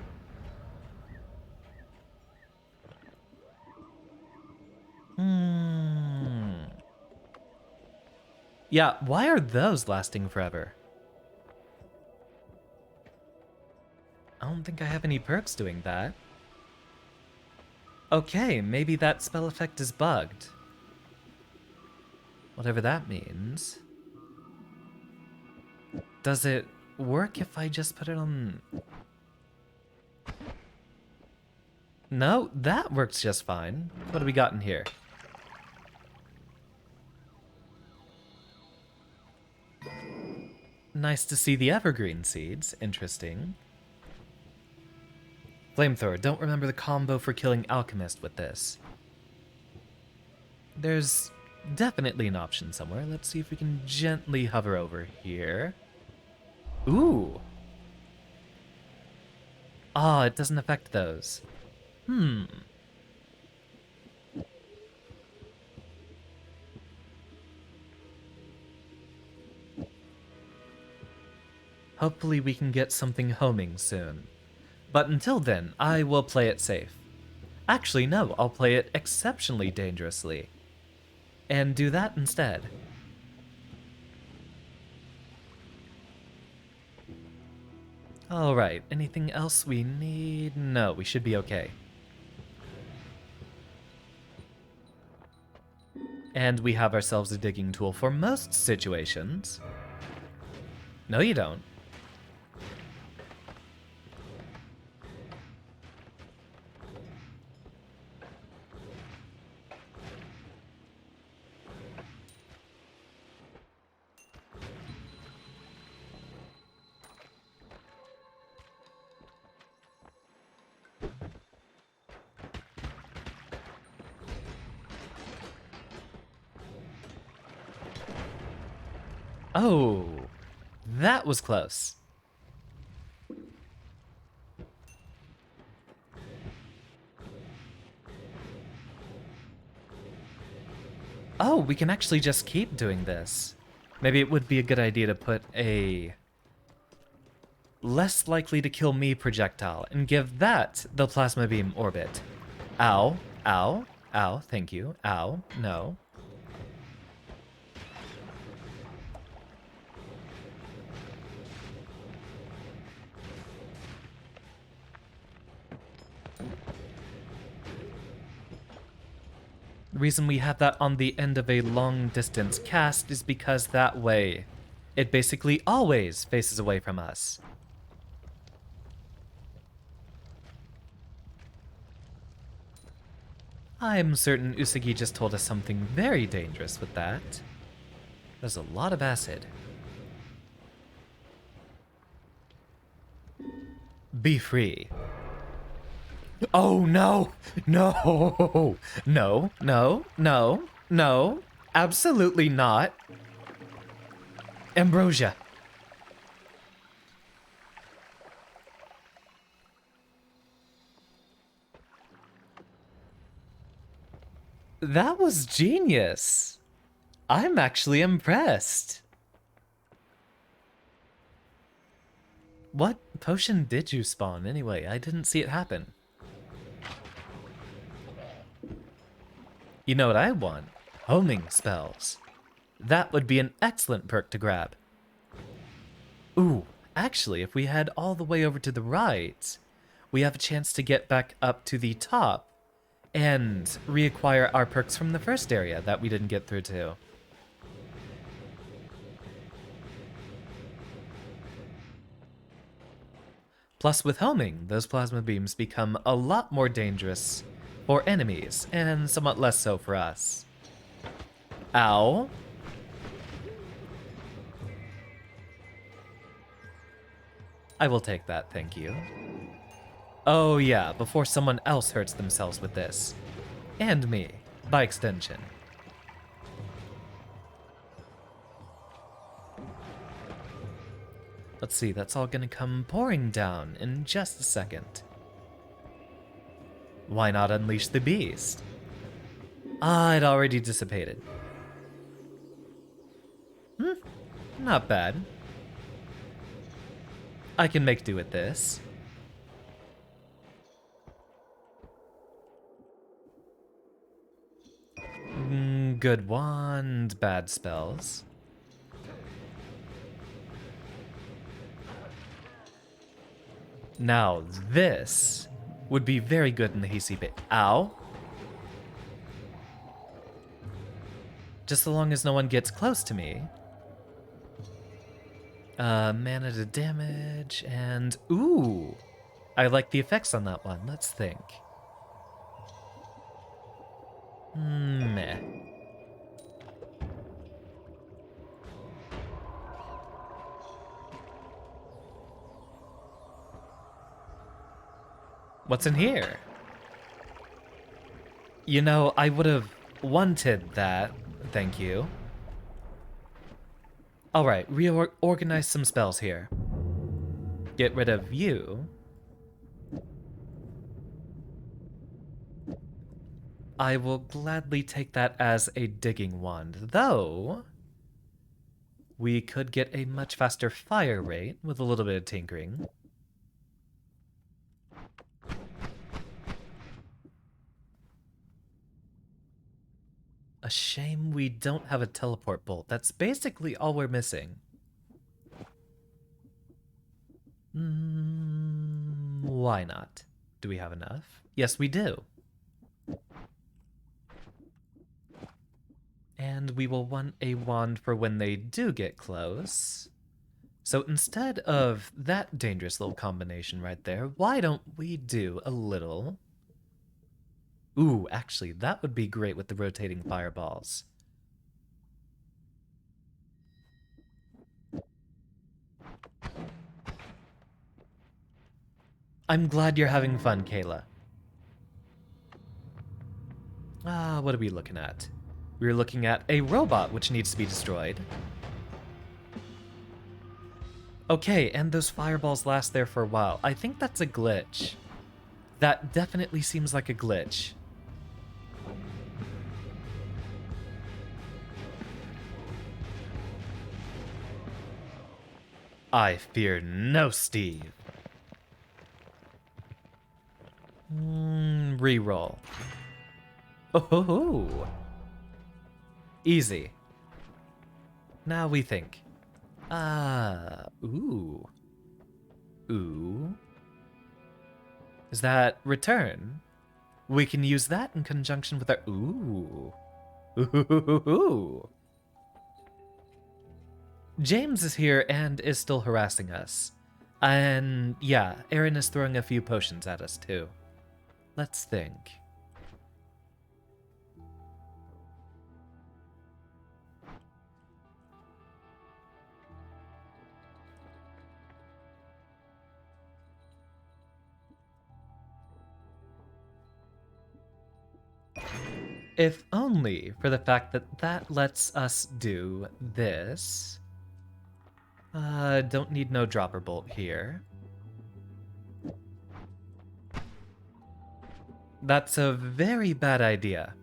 Yeah, why are those lasting forever? I don't think I have any perks doing that. Okay, maybe that spell effect is bugged. Whatever that means. Does it work if I just put it on... No, that works just fine. What do we got in here? Nice to see the evergreen seeds. Interesting. Flamethrower. Don't remember the combo for killing Alchemist with this. There's definitely an option somewhere. Let's see if we can gently hover over here. Ooh. Ah, it doesn't affect those. Hopefully we can get something homing soon. But until then, I will play it safe. Actually, no, I'll play it exceptionally dangerously. And do that instead. Alright, anything else we need? No, we should be okay. And we have ourselves a digging tool for most situations. No, you don't. Oh, that was close. Oh, we can actually just keep doing this. Maybe it would be a good idea to put a less likely to kill me projectile and give that the plasma beam orbit. Ow. Ow. Ow. Thank you. Ow. No. The reason we have that on the end of a long distance cast is because that way it basically always faces away from us. I'm certain Usagi just told us something very dangerous with that. There's a lot of acid. Be free. Oh no! No! No, no, no, no. Absolutely not. Ambrosia. That was genius. I'm actually impressed. What potion did you spawn anyway? I didn't see it happen. You know what I want? Homing spells. That would be an excellent perk to grab. Ooh, actually, if we head all the way over to the right, we have a chance to get back up to the top and reacquire our perks from the first area that we didn't get through to. Plus, with homing, those plasma beams become a lot more dangerous for enemies, and somewhat less so for us. Ow. I will take that, thank you. Oh yeah, before someone else hurts themselves with this. And me, by extension. Let's see, that's all gonna come pouring down in just a second. Why not unleash the beast? Ah, it already dissipated. Not bad. I can make do with this. Good wand, bad spells. Now this would be very good in the Hisei bit. Ow. Just so long as no one gets close to me. Mana to damage, and ooh. I like the effects on that one. Let's think. Meh. What's in here? You know, I would have wanted that. Thank you. Alright, reorganize some spells here. Get rid of you. I will gladly take that as a digging wand, though we could get a much faster fire rate with a little bit of tinkering. A shame we don't have a teleport bolt. That's basically all we're missing. Why not? Do we have enough? Yes, we do. And we will want a wand for when they do get close. So instead of that dangerous little combination right there, why don't we do a little... Ooh, actually, that would be great with the rotating fireballs. I'm glad you're having fun, Kayla. What are we looking at? We're looking at a robot which needs to be destroyed. Okay, and those fireballs last there for a while. I think that's a glitch. That definitely seems like a glitch. I fear no Steve. and re-roll. Oh, easy. Now we think. Ooh. Ooh. Is that return? We can use that in conjunction with our ooh. Ooh. James is here and is still harassing us. And yeah, Aaron is throwing a few potions at us too. Let's think. If only for the fact that that lets us do this. Don't need no dropper bolt here. That's a very bad idea.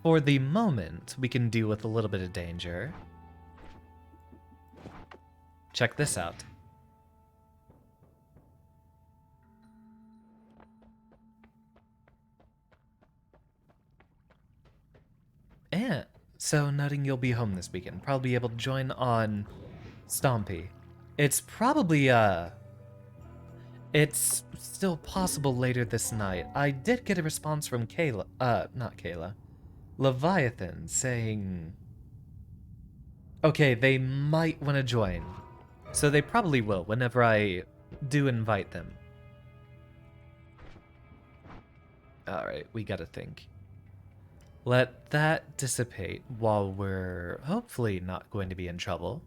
For the moment, we can deal with a little bit of danger. Check this out. And so, noting you'll be home this weekend, probably able to join on Stompy. It's probably, it's still possible later this night. I did get a response from Kayla, not Kayla, Leviathan, saying, okay, they might want to join. So they probably will whenever I do invite them. Alright, we gotta think. Let that dissipate while we're hopefully not going to be in trouble.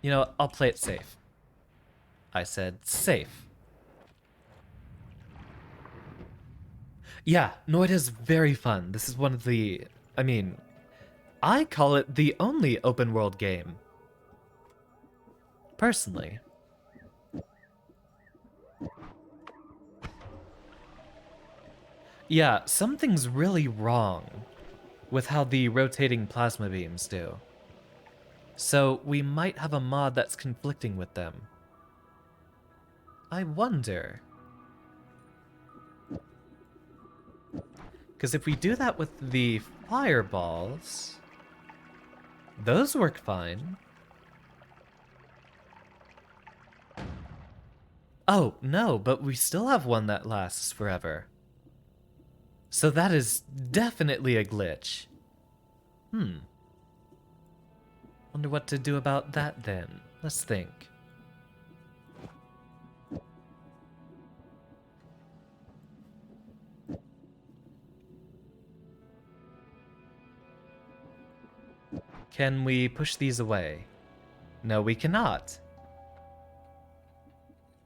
You know, I'll play it safe. I said safe. Yeah, Noita's very fun. This is one of the... I mean, I call it the only open world game. Personally. Yeah, something's really wrong with how the rotating plasma beams do. So we might have a mod that's conflicting with them. I wonder. Because if we do that with the fireballs, those work fine. Oh, no, but we still have one that lasts forever. So that is definitely a glitch. Wonder what to do about that then. Let's think. Can we push these away? No, we cannot.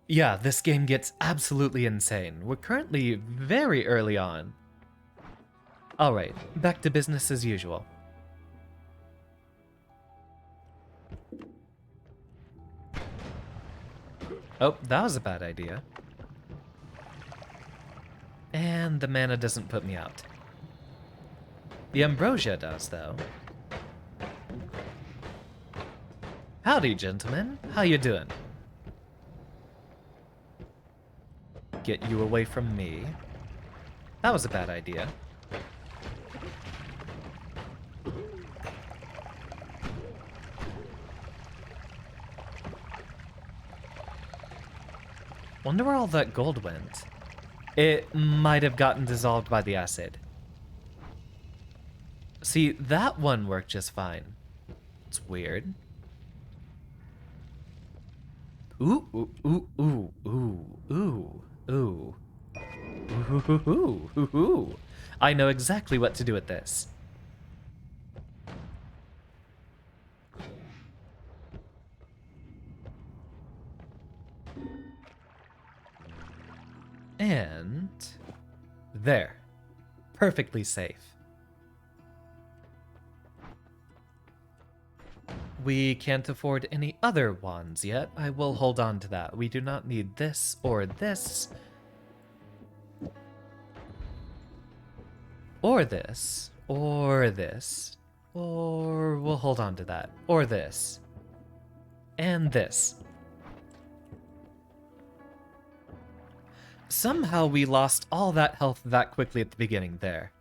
Yeah, this game gets absolutely insane. We're currently very early on. Alright, back to business as usual. Oh, that was a bad idea. And the mana doesn't put me out. The ambrosia does, though. Howdy, gentlemen. How you doing? Get you away from me. That was a bad idea. Wonder where all that gold went. It might have gotten dissolved by the acid. See, that one worked just fine. It's weird. Ooh, ooh, ooh, ooh, ooh, ooh, ooh. Ooh, ooh, ooh, ooh, ooh. I know exactly what to do with this. And there. Perfectly safe. We can't afford any other wands yet. I will hold on to that. We do not need this or this. Or this. Or this. Or we'll hold on to that. Or this. And this. Somehow we lost all that health that quickly at the beginning there.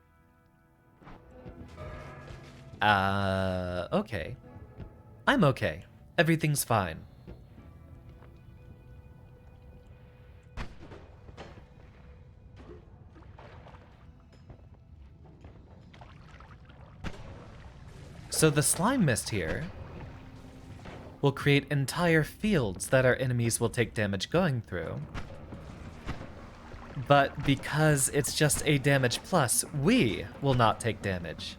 Okay. I'm okay. Everything's fine. So the slime mist here will create entire fields that our enemies will take damage going through. But because it's just a damage plus, we will not take damage.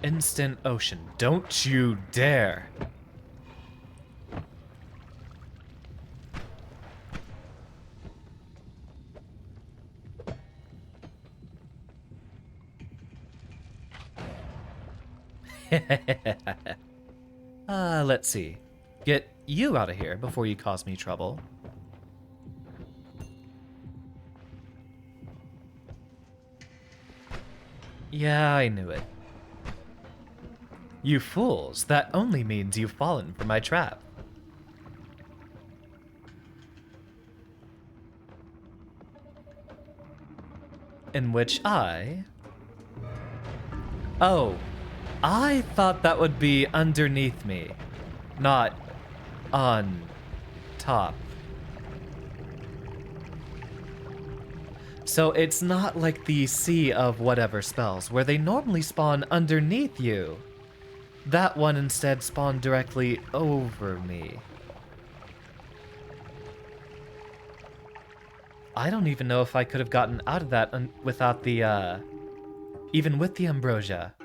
Instant ocean. Don't you dare. Let's see. Get you out of here before you cause me trouble. Yeah, I knew it. You fools, that only means you've fallen for my trap. In which Oh, I thought that would be underneath me, not on top. So it's not like the sea of whatever spells, where they normally spawn underneath you. That one instead spawned directly over me. I don't even know if I could have gotten out of that without the, even with the ambrosia.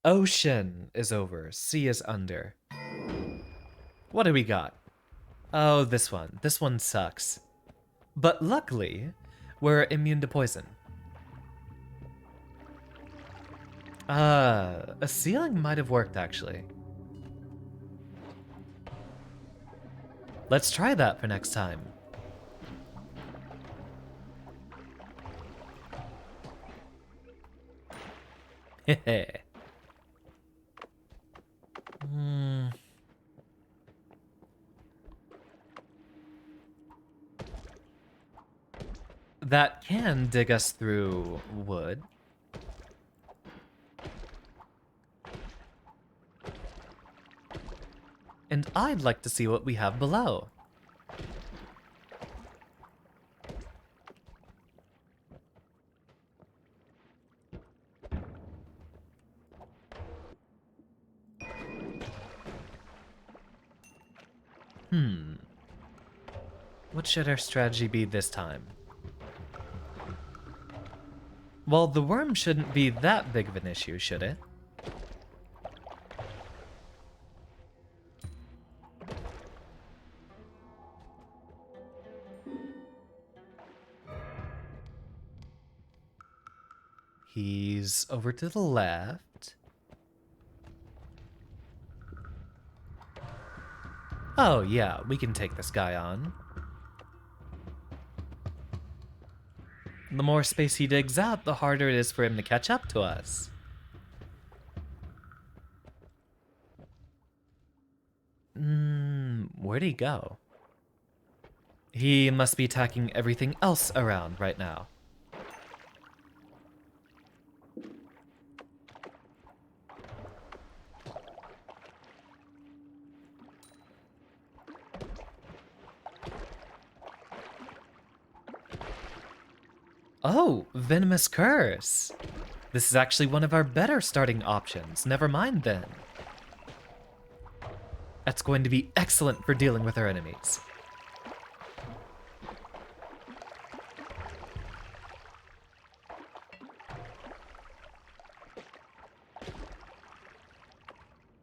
Ocean is over, sea is under. What do we got? Oh, this one. This one sucks. But luckily, we're immune to poison. A ceiling might have worked, actually. Let's try that for next time. Heh. That can dig us through wood. And I'd like to see what we have below. What should our strategy be this time? Well, the worm shouldn't be that big of an issue, should it? He's over to the left. Oh yeah, we can take this guy on. The more space he digs out, the harder it is for him to catch up to us. Where'd he go? He must be attacking everything else around right now. Oh, Venomous Curse. This is actually one of our better starting options. Never mind then. That's going to be excellent for dealing with our enemies.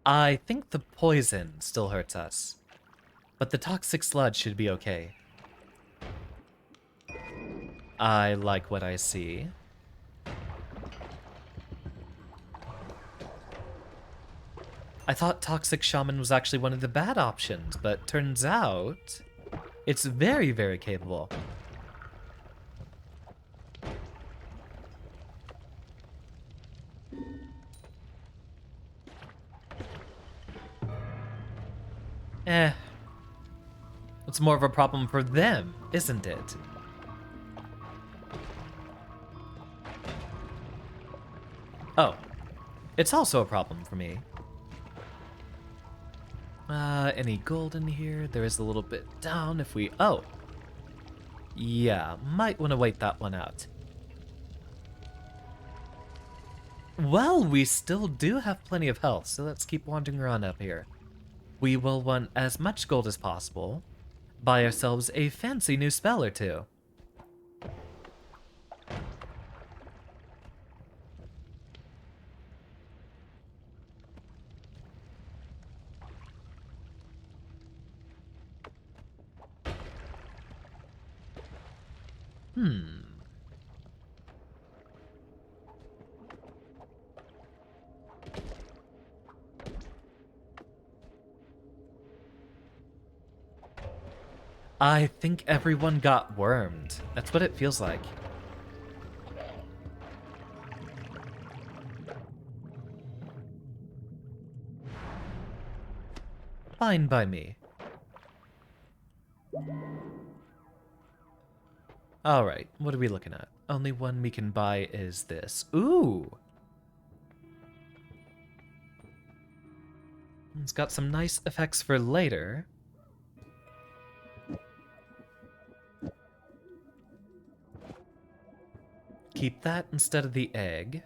I think the poison still hurts us, but the toxic sludge should be okay. I like what I see. I thought Toxic Shaman was actually one of the bad options, but turns out it's very, very capable. It's more of a problem for them, isn't it? Oh, it's also a problem for me. Any gold in here? There is a little bit down if we... Oh. Yeah, might want to wait that one out. Well, we still do have plenty of health, so let's keep wandering around up here. We will want as much gold as possible. Buy ourselves a fancy new spell or two. I think everyone got wormed. That's what it feels like. Fine by me. Alright, what are we looking at? Only one we can buy is this. Ooh! It's got some nice effects for later. Keep that instead of the egg.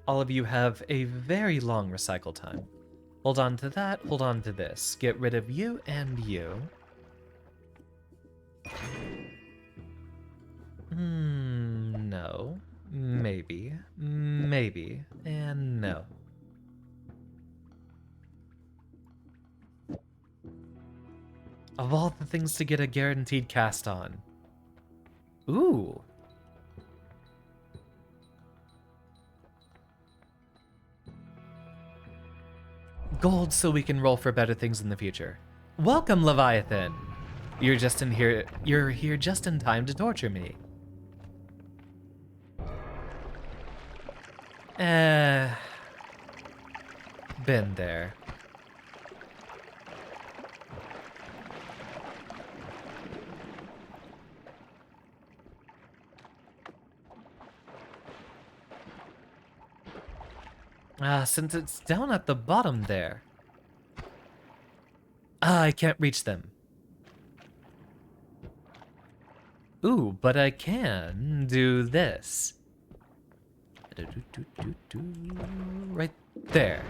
All of you have a very long recycle time. Hold on to that, hold on to this. Get rid of you and you. No. Maybe. Maybe. And no. Of all the things to get a guaranteed cast on. Ooh. Gold so we can roll for better things in the future. Welcome, Leviathan! You're here just in time to torture me. Been there. Since it's down at the bottom there. I can't reach them. Ooh, but I can do this. Right there.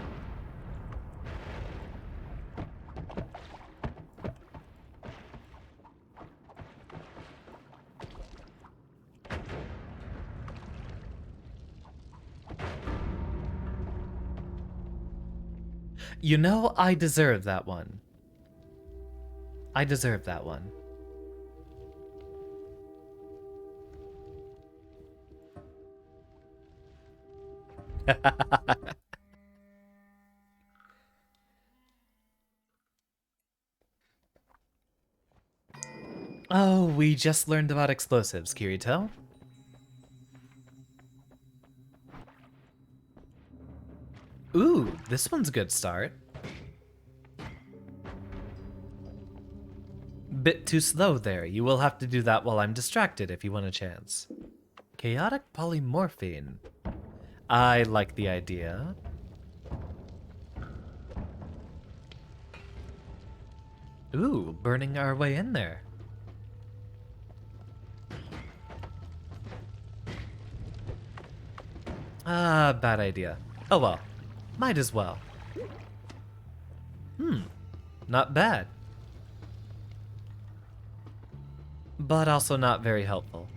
You know, I deserve that one. I deserve that one. Oh, we just learned about explosives, Kirito. Ooh, this one's a good start. Bit too slow there. You will have to do that while I'm distracted if you want a chance. Chaotic polymorphine. I like the idea. Ooh, burning our way in there. Bad idea. Oh well. Might as well. Not bad. But also not very helpful.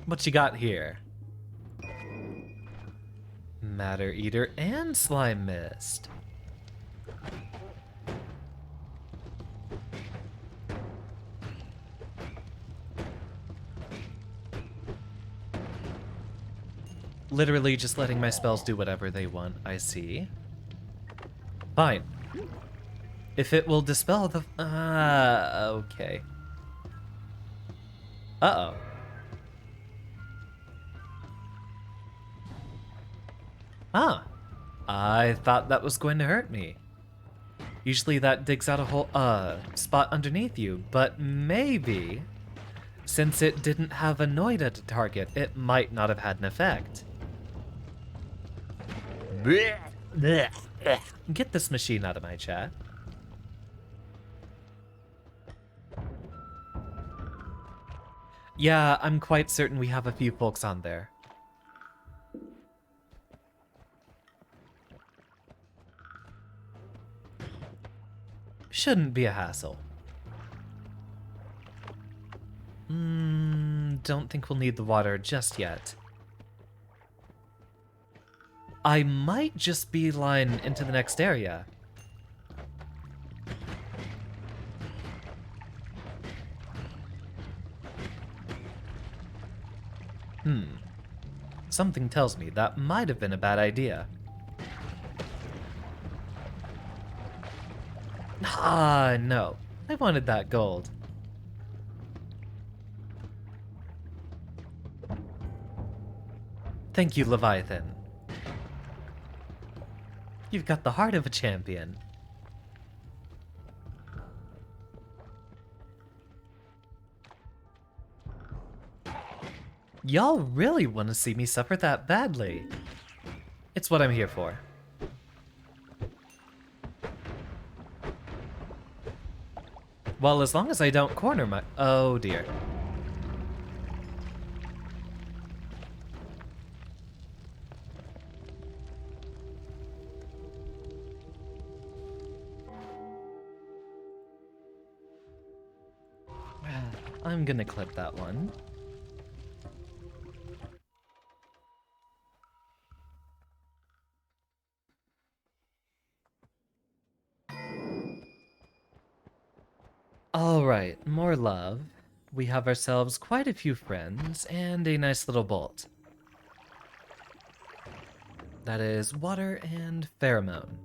What you got here? Matter Eater and Slime Mist. Literally just letting my spells do whatever they want, I see. Fine. If it will dispel the... okay. Uh-oh. Ah. I thought that was going to hurt me. Usually that digs out a whole, spot underneath you, but maybe... Since it didn't have a Noita to target, it might not have had an effect. Get this machine out of my chat. Yeah, I'm quite certain we have a few folks on there. Shouldn't be a hassle. Don't think we'll need the water just yet. I might just beeline into the next area. Something tells me that might have been a bad idea. Ah, no. I wanted that gold. Thank you, Leviathan. You've got the heart of a champion. Y'all really want to see me suffer that badly. It's what I'm here for. Well, as long as I don't corner my... Oh, dear. I'm gonna clip that one. Alright, more love. We have ourselves quite a few friends and a nice little bolt. That is water and pheromone.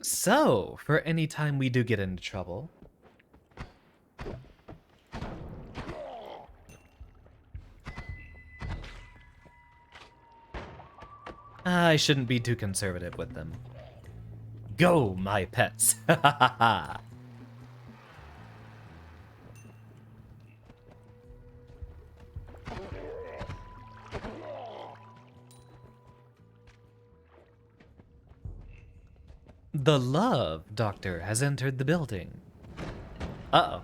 So, for any time we do get into trouble... I shouldn't be too conservative with them. Go, my pets! Ha ha ha ha! The Love Doctor has entered the building. Uh-oh.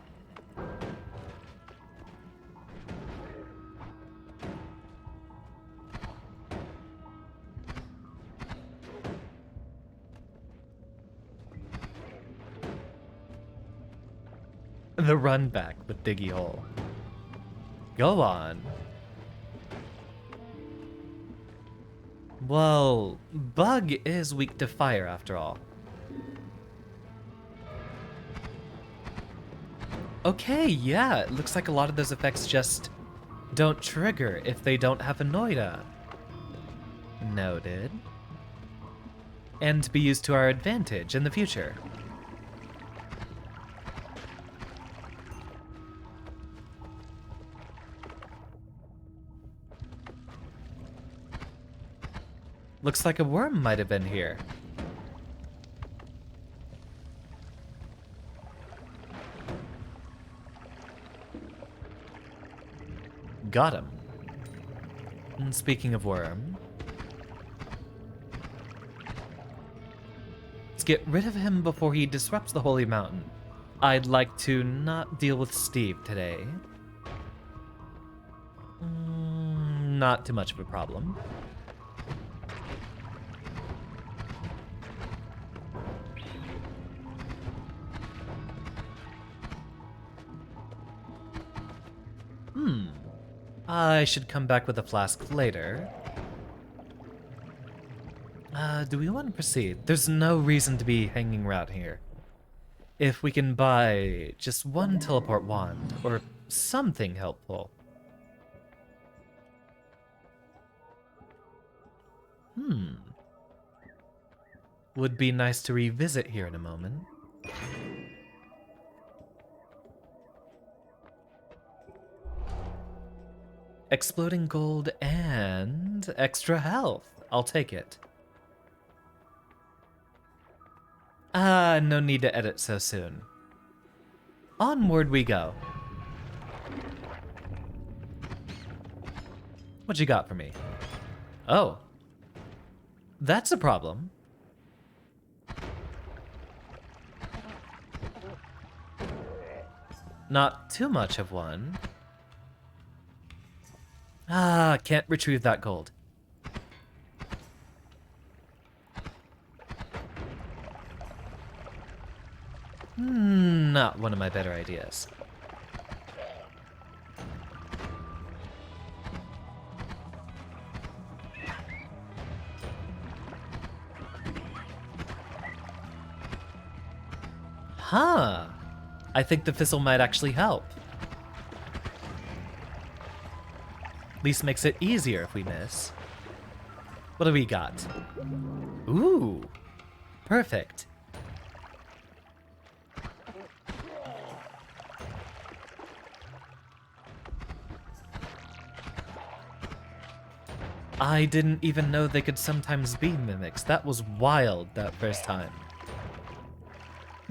The run back with Diggy Hole. Go on. Well, Bug is weak to fire after all. Okay, yeah, it looks like a lot of those effects just don't trigger if they don't have a Noita. Noted. And to be used to our advantage in the future. Looks like a worm might have been here. Got him. And speaking of worm... let's get rid of him before he disrupts the Holy Mountain. I'd like to not deal with Steve today. Not too much of a problem. I should come back with a flask later. Do we want to proceed? There's no reason to be hanging around here. If we can buy just one teleport wand, or something helpful. Would be nice to revisit here in a moment. Exploding gold and extra health. I'll take it. No need to edit so soon. Onward we go. What you got for me? Oh. That's a problem. Not too much of one. Can't retrieve that gold. Not one of my better ideas. Huh. I think the fizzle might actually help. At least makes it easier if we miss. What do we got? Ooh. Perfect. I didn't even know they could sometimes be mimics. That was wild that first time.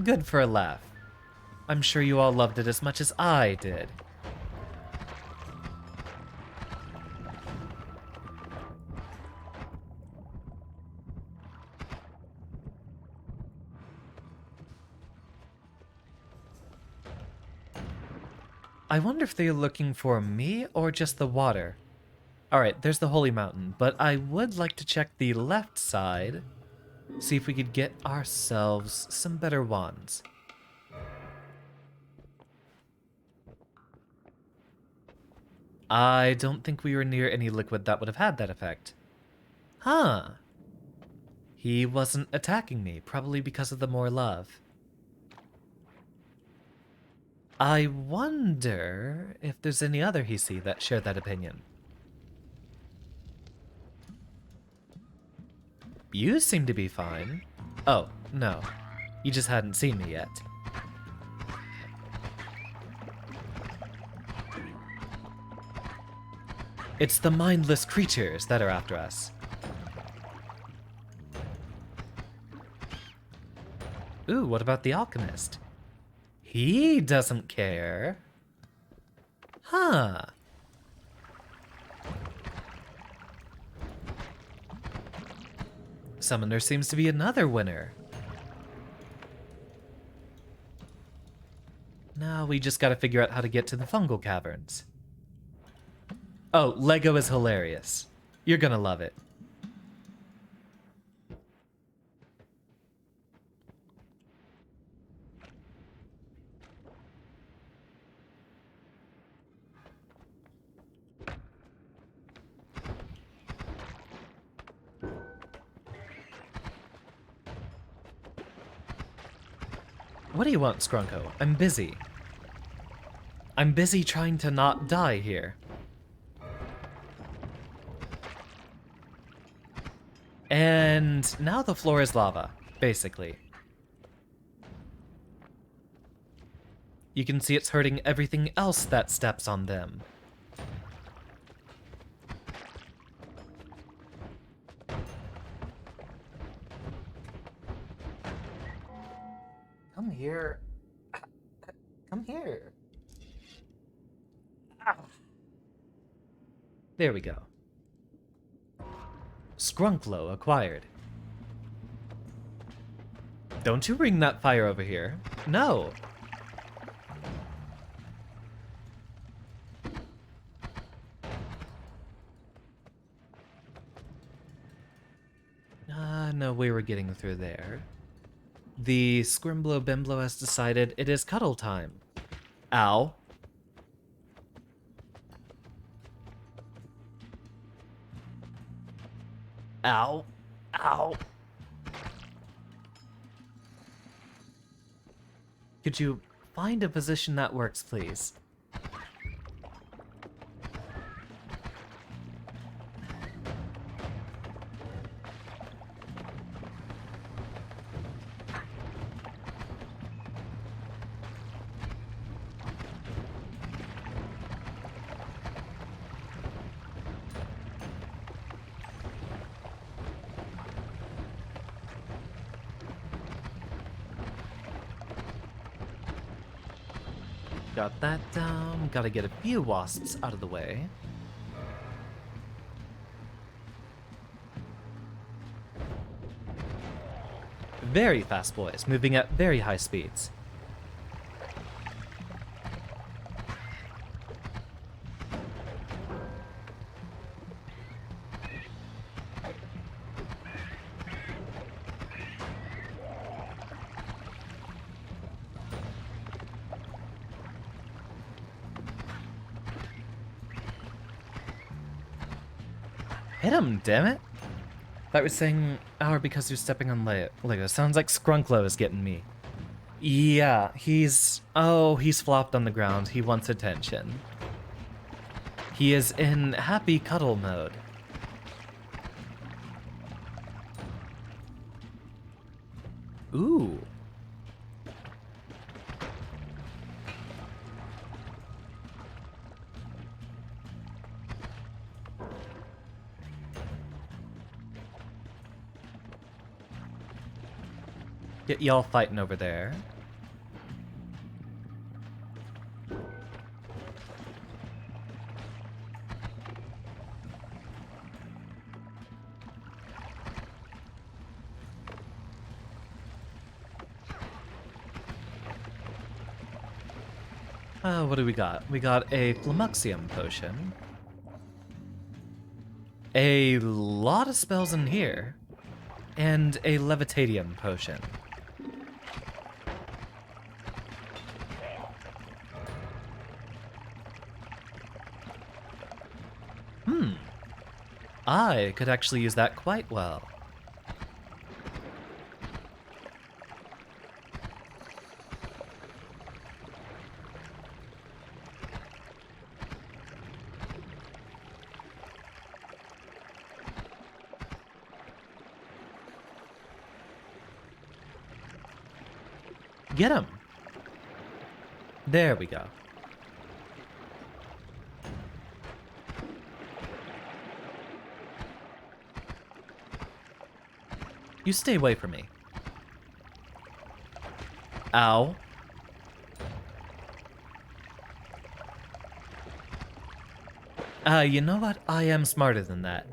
Good for a laugh. I'm sure you all loved it as much as I did. I wonder if they're looking for me or just the water. Alright, there's the Holy Mountain, but I would like to check the left side, see if we could get ourselves some better wands. I don't think we were near any liquid that would have had that effect. Huh. He wasn't attacking me, probably because of the more love. I wonder if there's any other Hisi that share that opinion. You seem to be fine. Oh, no. You just hadn't seen me yet. It's the mindless creatures that are after us. Ooh, what about the alchemist? He doesn't care. Huh. Summoner seems to be another winner. Now we just gotta figure out how to get to the fungal caverns. Oh, Lego is hilarious. You're gonna love it. What do you want, Scrunko? I'm busy. I'm busy trying to not die here. And now the floor is lava, basically. You can see it's hurting everything else that steps on them. Come here. Come here. There we go. Skrunkflow acquired. Don't you bring that fire over here. No. No way we're getting through there. The Scrimblow Bimblow has decided it is cuddle time. Ow. Ow. Ow. Could you find a position that works, please? Got that down. Gotta get a few wasps out of the way. Very fast boys, moving at very high speeds. Hit him, damn it! Thought we were saying hour because you're stepping on Lego. Sounds like Skrunklo is getting me. Yeah, he's flopped on the ground. He wants attention. He is in happy cuddle mode. Ooh. Get y'all fighting over there. What do we got? We got a Flamuxium potion. A lot of spells in here. And a Levitatium potion. I could actually use that quite well. Get him! There we go. You stay away from me. Ow. You know what? I am smarter than that.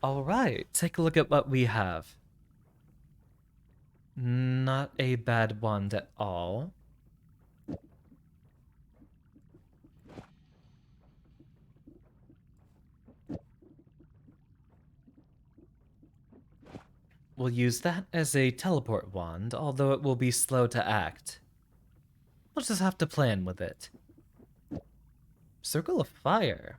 Alright, take a look at what we have. Not a bad wand at all. We'll use that as a teleport wand, although it will be slow to act. We'll just have to plan with it. Circle of Fire.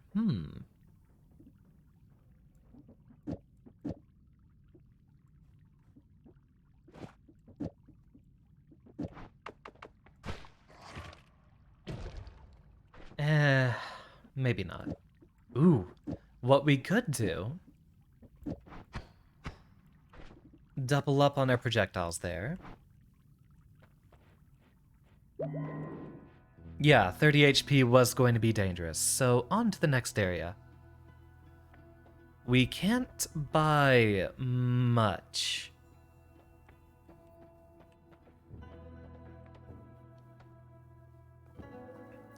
Maybe not. Ooh, what we could do... Double up on our projectiles there. Yeah, 30 HP was going to be dangerous, so on to the next area. We can't buy much.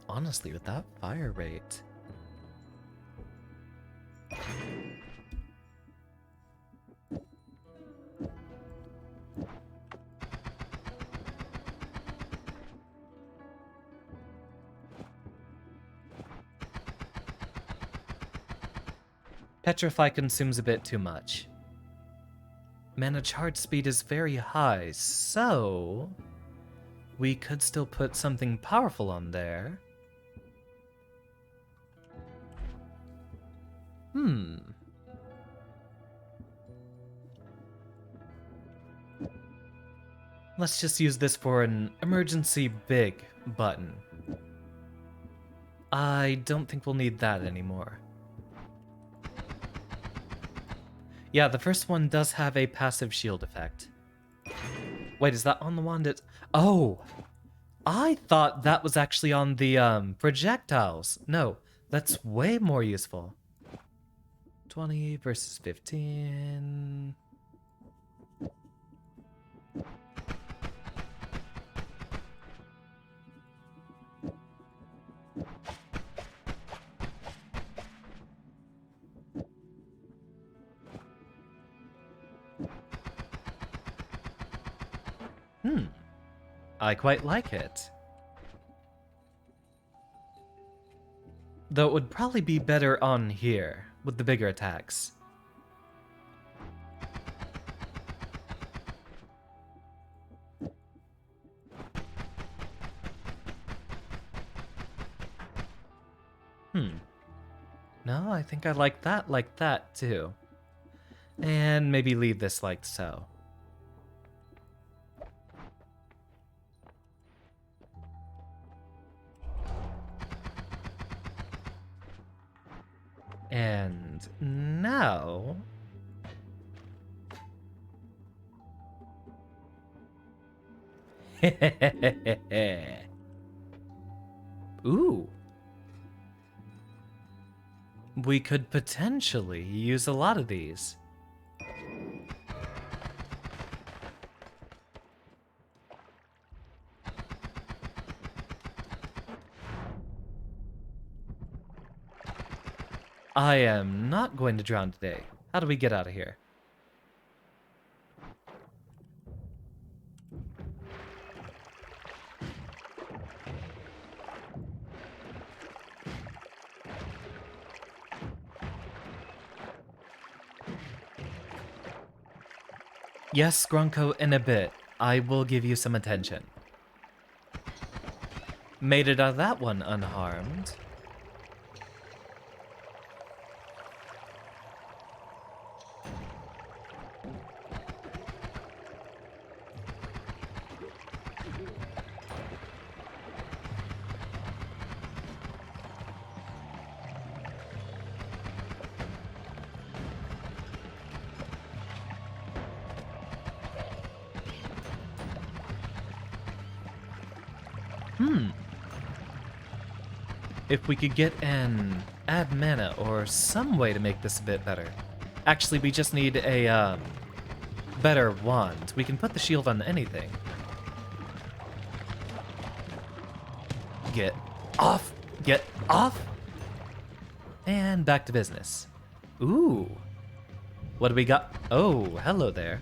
Honestly, with that fire rate... Petrify consumes a bit too much. Mana charge speed is very high, so... we could still put something powerful on there. Let's just use this for an emergency big button. I don't think we'll need that anymore. Yeah, the first one does have a passive shield effect. Wait, is that on the wand? Oh! I thought that was actually on the projectiles. No, that's way more useful. 20 versus 15... I quite like it. Though it would probably be better on here, with the bigger attacks. No, I think I like that too. And maybe leave this like so. And now... Ooh. We could potentially use a lot of these. I am not going to drown today. How do we get out of here? Yes, Grunko, in a bit. I will give you some attention. Made it out of that one unharmed. If we could get an add mana or some way to make this a bit better. Actually, we just need a better wand. We can put the shield on anything. Get off! Get off! And back to business. Ooh. What do we got? Oh, hello there.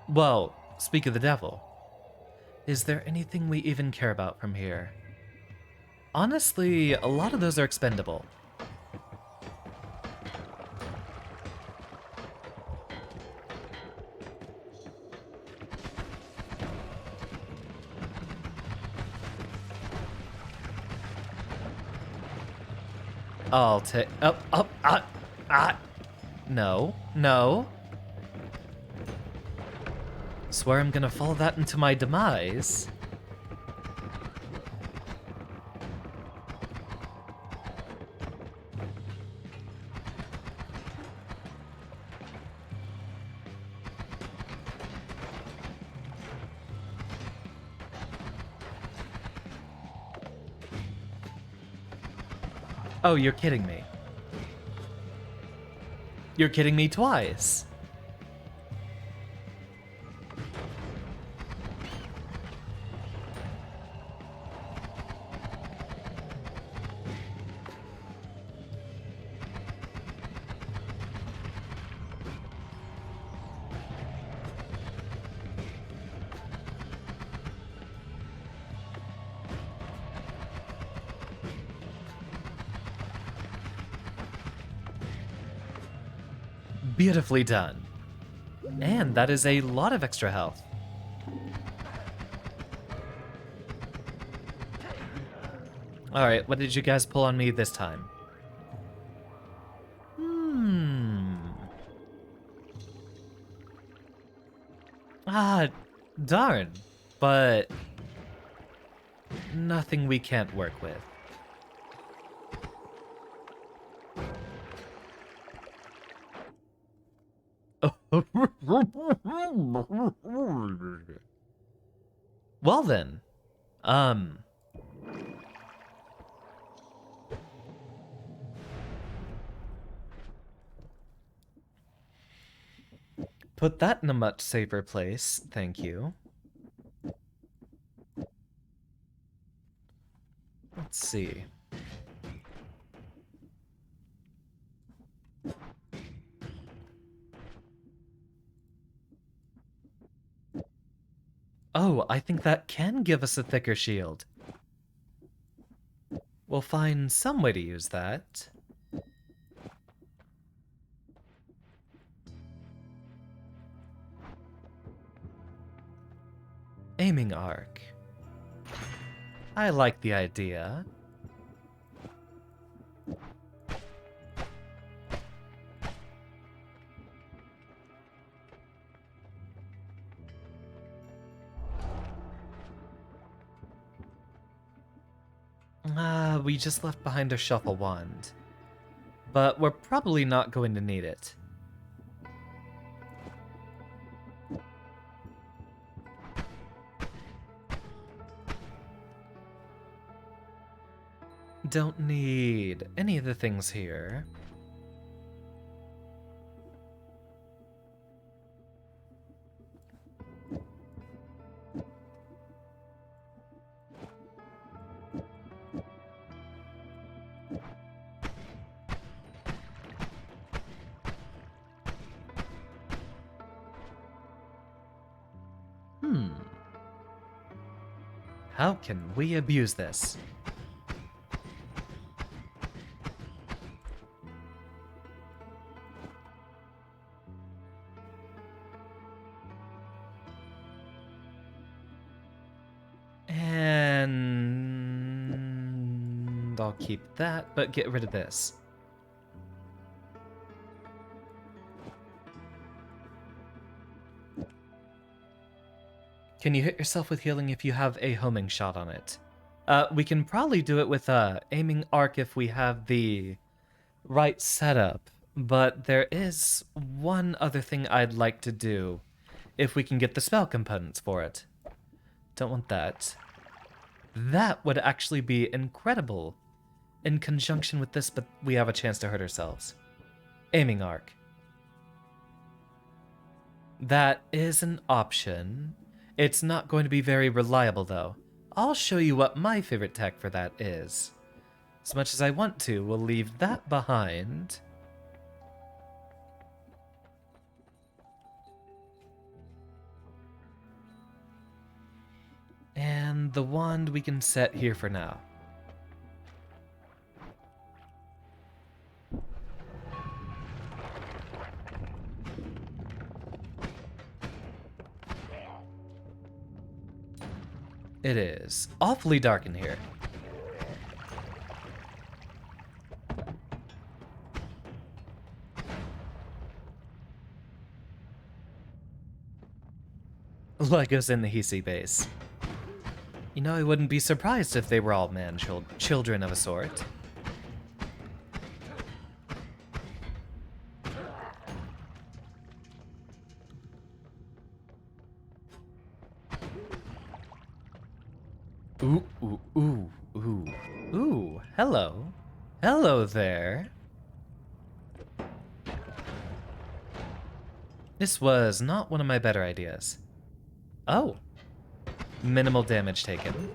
Well, speak of the devil. Is there anything we even care about from here? Honestly, a lot of those are expendable. I'll take... No, no. Swear I'm gonna follow that into my demise. Oh, you're kidding me. You're kidding me twice. Beautifully done. And that is a lot of extra health. Alright, what did you guys pull on me this time? Ah, darn. But nothing we can't work with. Well then, put that in a much safer place, thank you. Let's see. Oh, I think that can give us a thicker shield. We'll find some way to use that. Aiming arc. I like the idea. We just left behind a shuffle wand. But we're probably not going to need it. Don't need any of the things here. How can we abuse this? And I'll keep that, but get rid of this. Can you hit yourself with healing if you have a homing shot on it? We can probably do it with aiming arc if we have the right setup, but there is one other thing I'd like to do if we can get the spell components for it. Don't want that. That would actually be incredible in conjunction with this, but we have a chance to hurt ourselves. Aiming arc. That is an option. It's not going to be very reliable, though. I'll show you what my favorite tech for that is. As much as I want to, we'll leave that behind. And the wand we can set here for now. It is awfully dark in here. Legos in the Hisi base. You know, I wouldn't be surprised if they were all children of a sort. Ooh, ooh, ooh, ooh, ooh, hello. Hello there. This was not one of my better ideas. Oh. Minimal damage taken.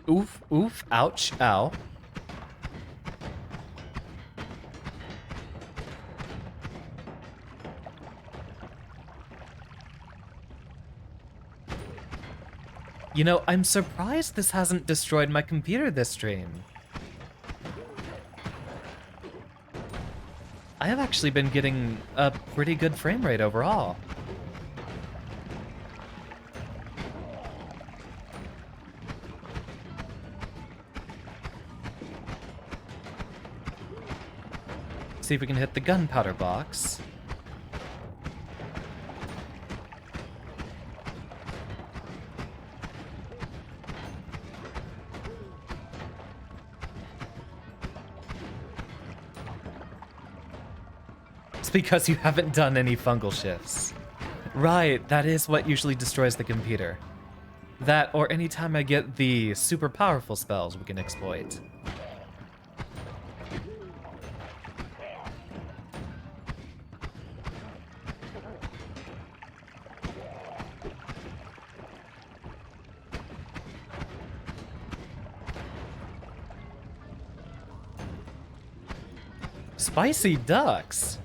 Oof, oof, ouch, ow. You know, I'm surprised this hasn't destroyed my computer this stream. I have actually been getting a pretty good frame rate overall. See if we can hit the gunpowder box. It's because you haven't done any fungal shifts. Right, that is what usually destroys the computer. That, or anytime I get the super powerful spells we can exploit. Spicy ducks?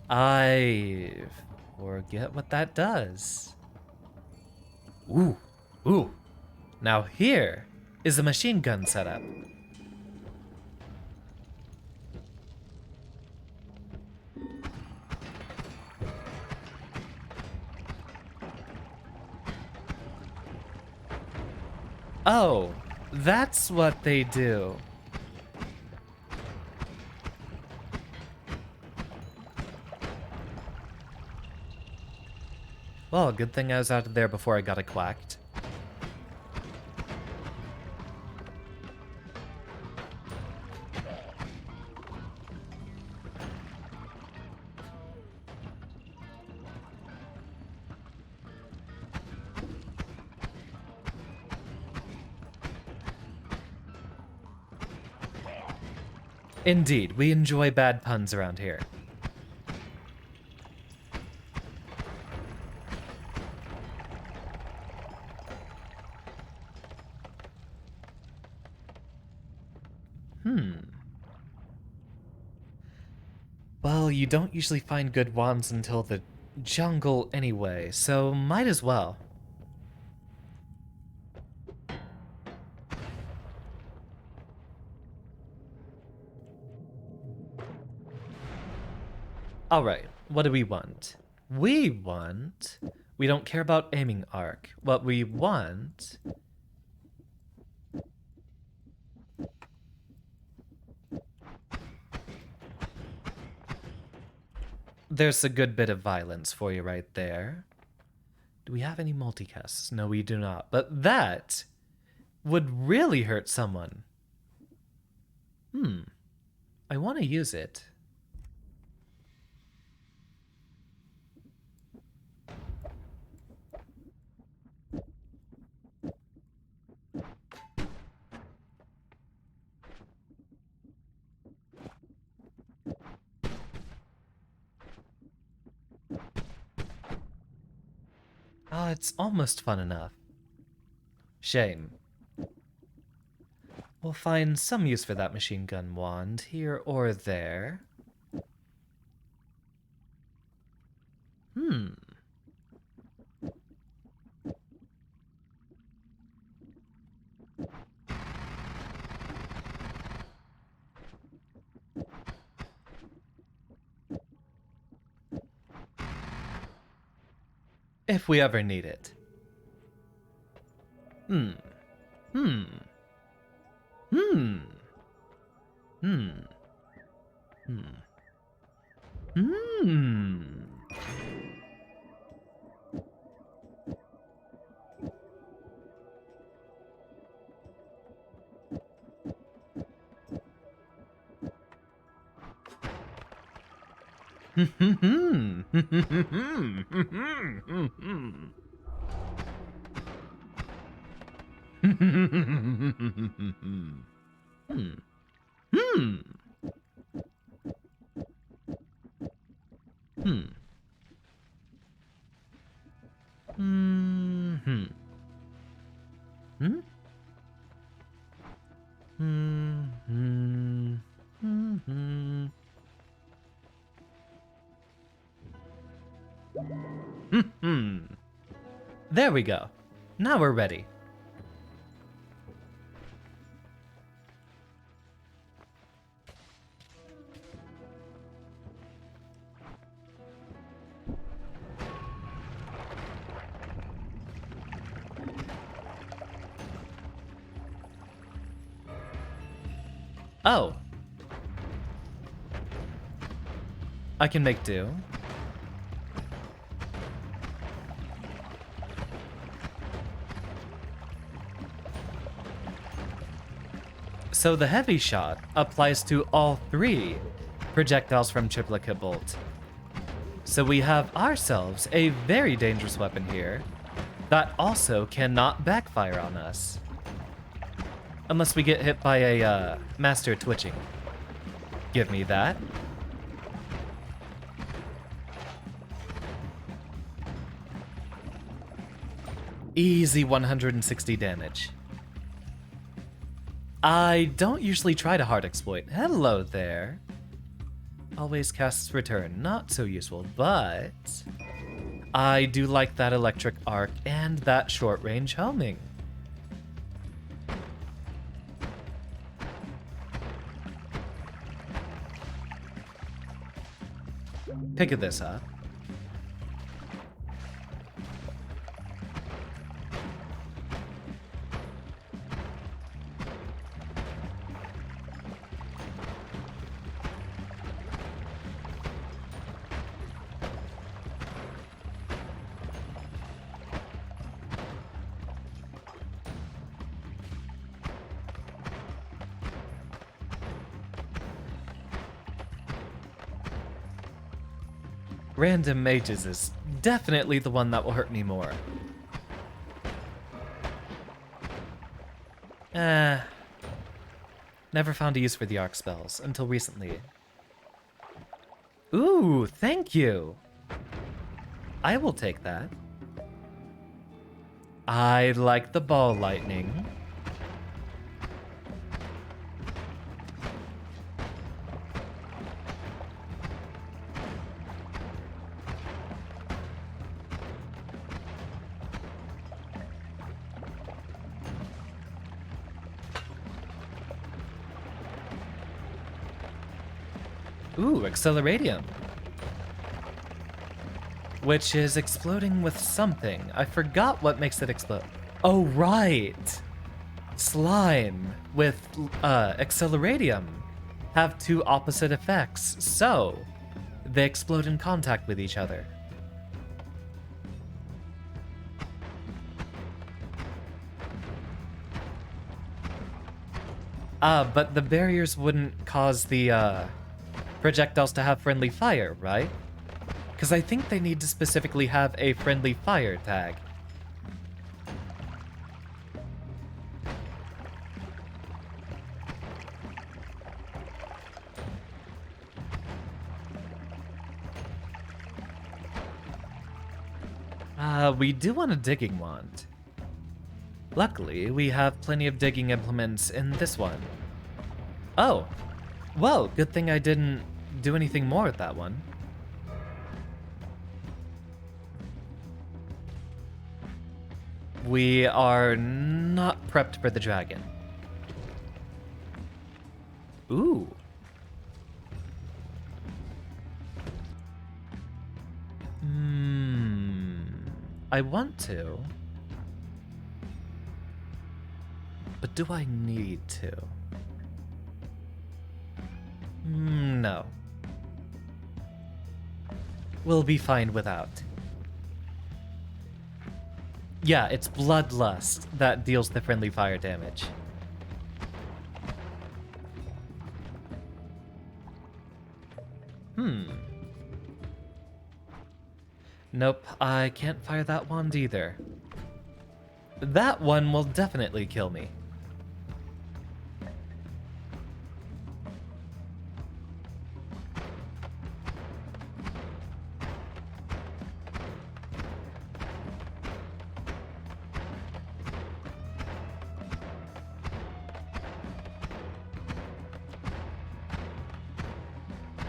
I forget what that does. Ooh, ooh. Now here is a machine gun setup. Oh, that's what they do. Well, good thing I was out of there before I got it quacked. Indeed, we enjoy bad puns around here. Well, you don't usually find good wands until the jungle anyway, so might as well. Alright, what do we want? We don't care about aiming arc. What we want... There's a good bit of violence for you right there. Do we have any multicasts? No, we do not. But that would really hurt someone. I want to use it. Ah, it's almost fun enough. Shame. We'll find some use for that machine gun wand here or there. If we ever need it. There we go. Now we're ready. Oh. I can make do. So the heavy shot applies to all 3 projectiles from Triplicate Bolt. So we have ourselves a very dangerous weapon here that also cannot backfire on us. Unless we get hit by a master twitching. Give me that. Easy 160 damage. I don't usually try to hard exploit. Hello there. Always casts return. Not so useful, but I do like that electric arc and that short range homing. Pick this up. Random mages is definitely the one that will hurt me more. Never found a use for the arc spells until recently. Ooh, thank you. I will take that. I like the ball lightning. Ooh, Acceleratium. Which is exploding with something. I forgot what makes it explode. Oh, right. Slime with Acceleratium have 2 opposite effects, so they explode in contact with each other. But the barriers wouldn't cause the projectiles to have friendly fire, right? Because I think they need to specifically have a friendly fire tag. We do want a digging wand. Luckily, we have plenty of digging implements in this one. Oh, well, good thing I didn't do anything more with that one. We are not prepped for the dragon. Ooh. I want to. But do I need to? No. We'll be fine without. Yeah, it's Bloodlust that deals the friendly fire damage. Nope, I can't fire that wand either. That one will definitely kill me.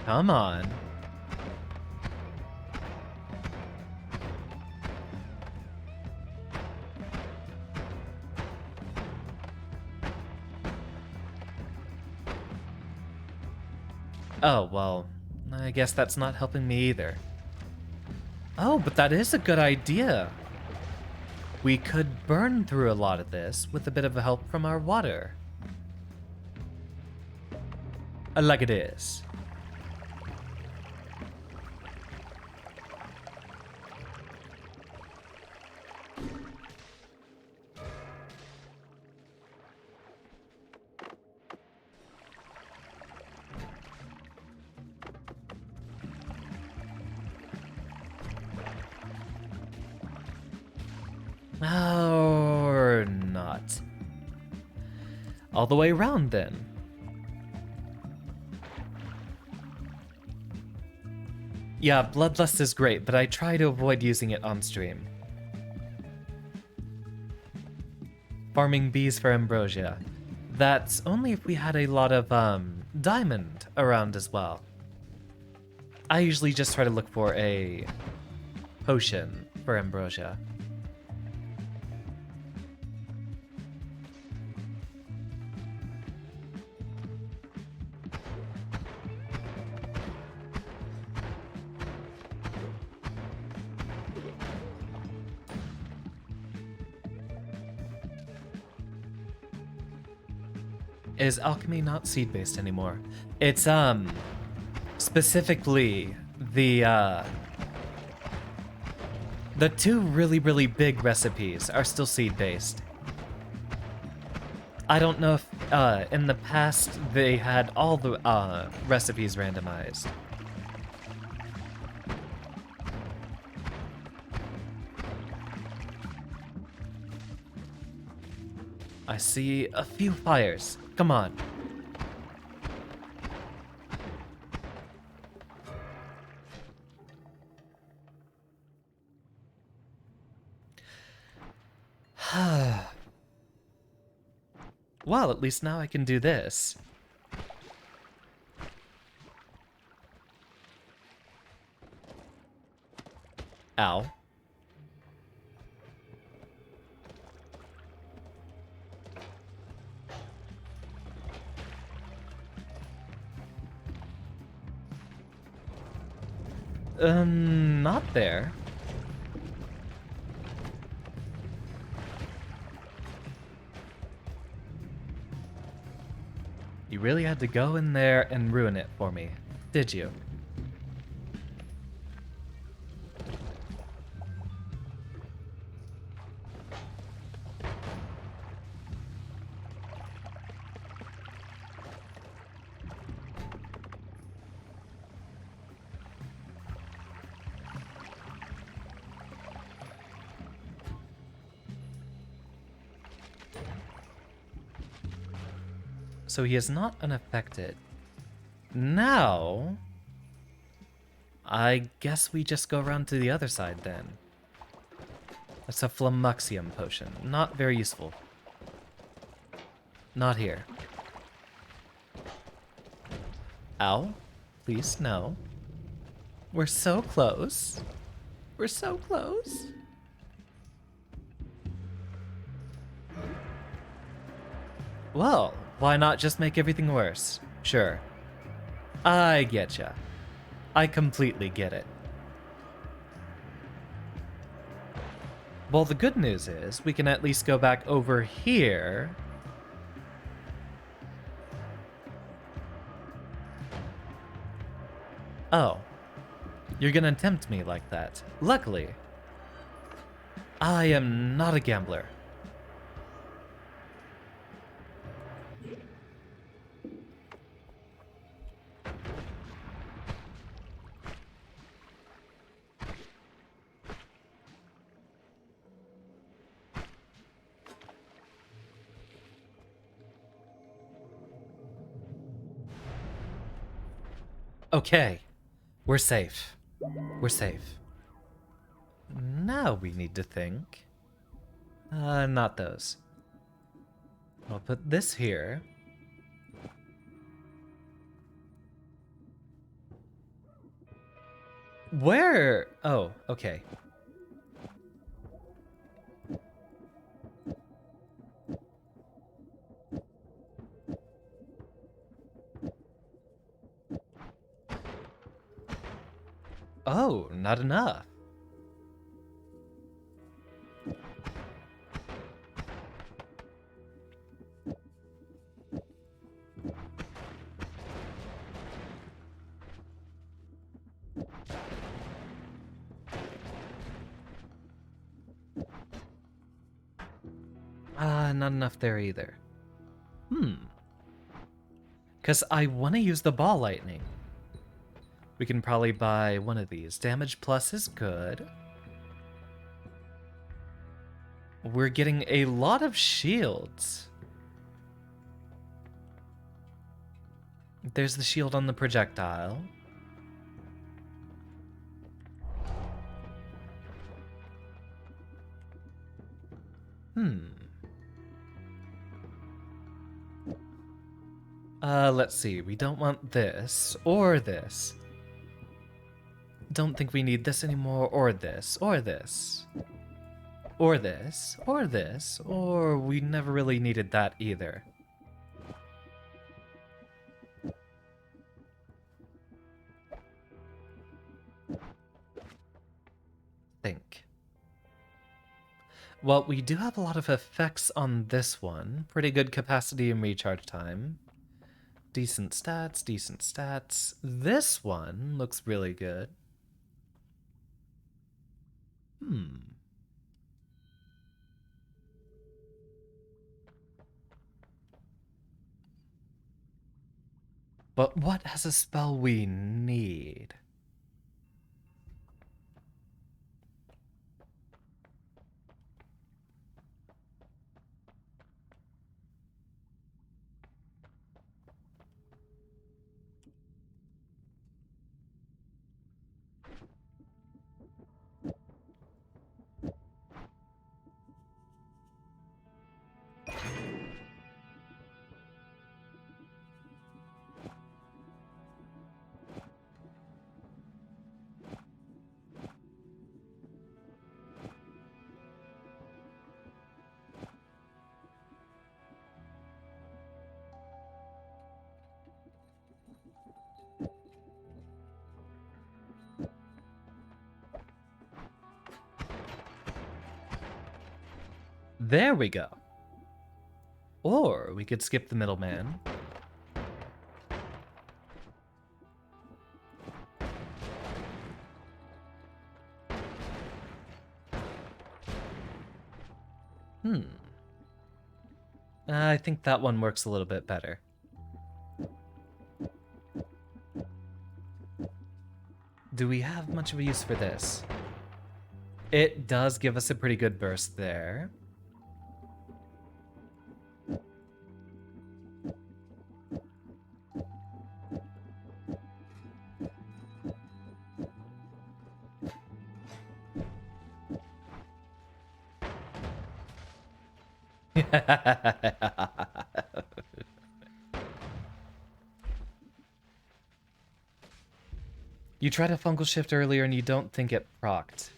Come on. Oh, well, I guess that's not helping me either. Oh, but that is a good idea. We could burn through a lot of this with a bit of help from our water. Like it is. Or not. All the way around then. Yeah, Bloodlust is great, but I try to avoid using it on stream. Farming bees for ambrosia. That's only if we had a lot of, diamond around as well. I usually just try to look for a potion for ambrosia. Is alchemy not seed-based anymore? It's, specifically the two really, really big recipes are still seed-based. I don't know if, in the past they had all the, recipes randomized. I see a few fires. Come on. Well, at least now I can do this. Ow. Not there. You really had to go in there and ruin it for me, did you? So he is not unaffected. Now, I guess we just go around to the other side then. That's a Flamuxium potion. Not very useful. Not here. Ow. Please, no. We're so close. We're so close. Well, why not just make everything worse? Sure. I getcha. I completely get it. Well, the good news is we can at least go back over here. Oh. You're gonna tempt me like that. Luckily, I am not a gambler. Okay, we're safe. We're safe. Now we need to think. Not those. I'll put this here. Where? Oh, okay. Oh, not enough. Not enough there either. Because I want to use the ball lightning. We can probably buy one of these. Damage plus is good. We're getting a lot of shields. There's the shield on the projectile. Let's see. We don't want this or this. Don't think we need this anymore, or this, or this. Or this, or this, or we never really needed that either. Think. Well, we do have a lot of effects on this one. Pretty good capacity and recharge time. Decent stats, decent stats. This one looks really good. But what has a spell we need? There we go. Or we could skip the middleman. I think that one works a little bit better. Do we have much of a use for this? It does give us a pretty good burst there. You tried a fungal shift earlier and you don't think it procced.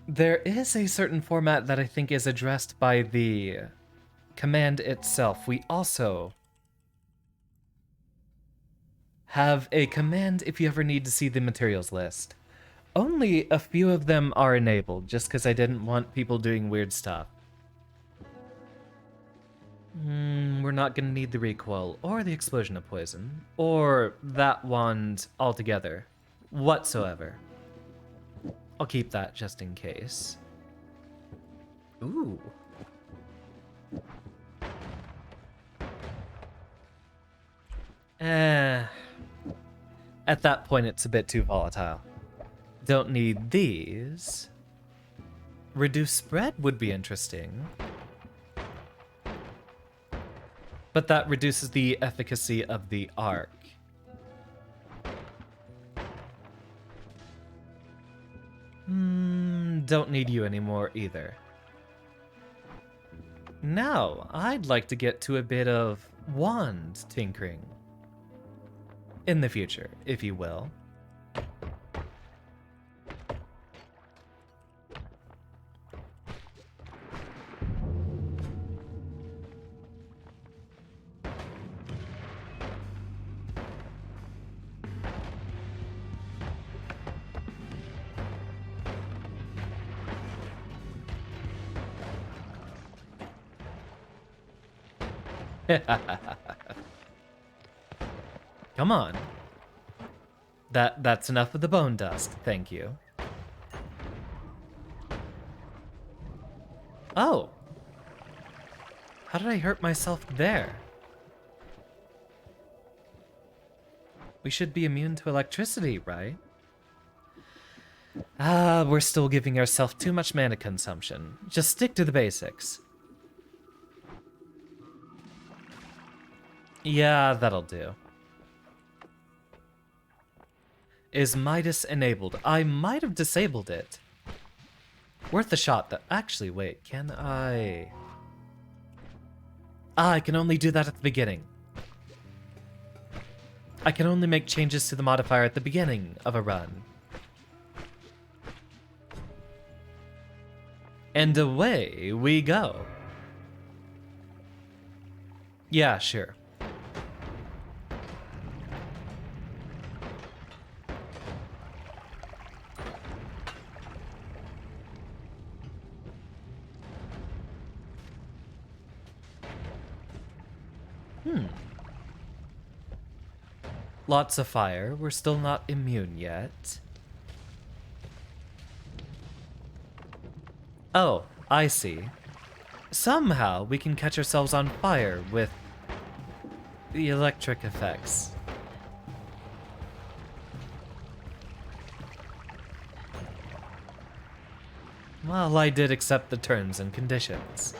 There is a certain format that I think is addressed by the command itself. We also have a command if you ever need to see the materials list. Only a few of them are enabled, just because I didn't want people doing weird stuff. We're not going to need the recoil, or the explosion of poison, or that wand altogether, whatsoever. I'll keep that just in case. Ooh. At that point, it's a bit too volatile. Don't need these. Reduce spread would be interesting. But that reduces the efficacy of the arc. Don't need you anymore either. Now, I'd like to get to a bit of wand tinkering. In the future, if you will. Come on. That's enough of the bone dust, thank you. Oh. How did I hurt myself there? We should be immune to electricity, right? Ah, we're still giving ourselves too much mana consumption. Just stick to the basics. Yeah, that'll do. Is Midas enabled? I might have disabled it. Worth a shot, though. Actually, wait, can I... Ah, I can only do that at the beginning. I can only make changes to the modifier at the beginning of a run. And away we go. Yeah, sure. Lots of fire. We're still not immune yet. Oh, I see. Somehow we can catch ourselves on fire with the electric effects. Well, I did accept the terms and conditions.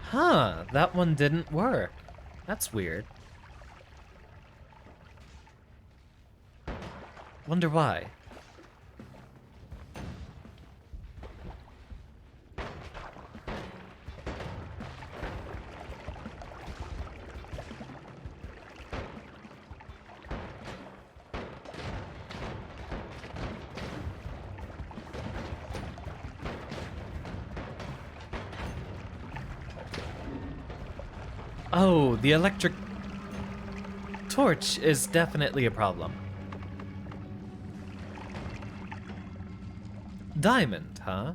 Huh, that one didn't work. That's weird. Wonder why. Oh, the electric torch is definitely a problem. Diamond, huh?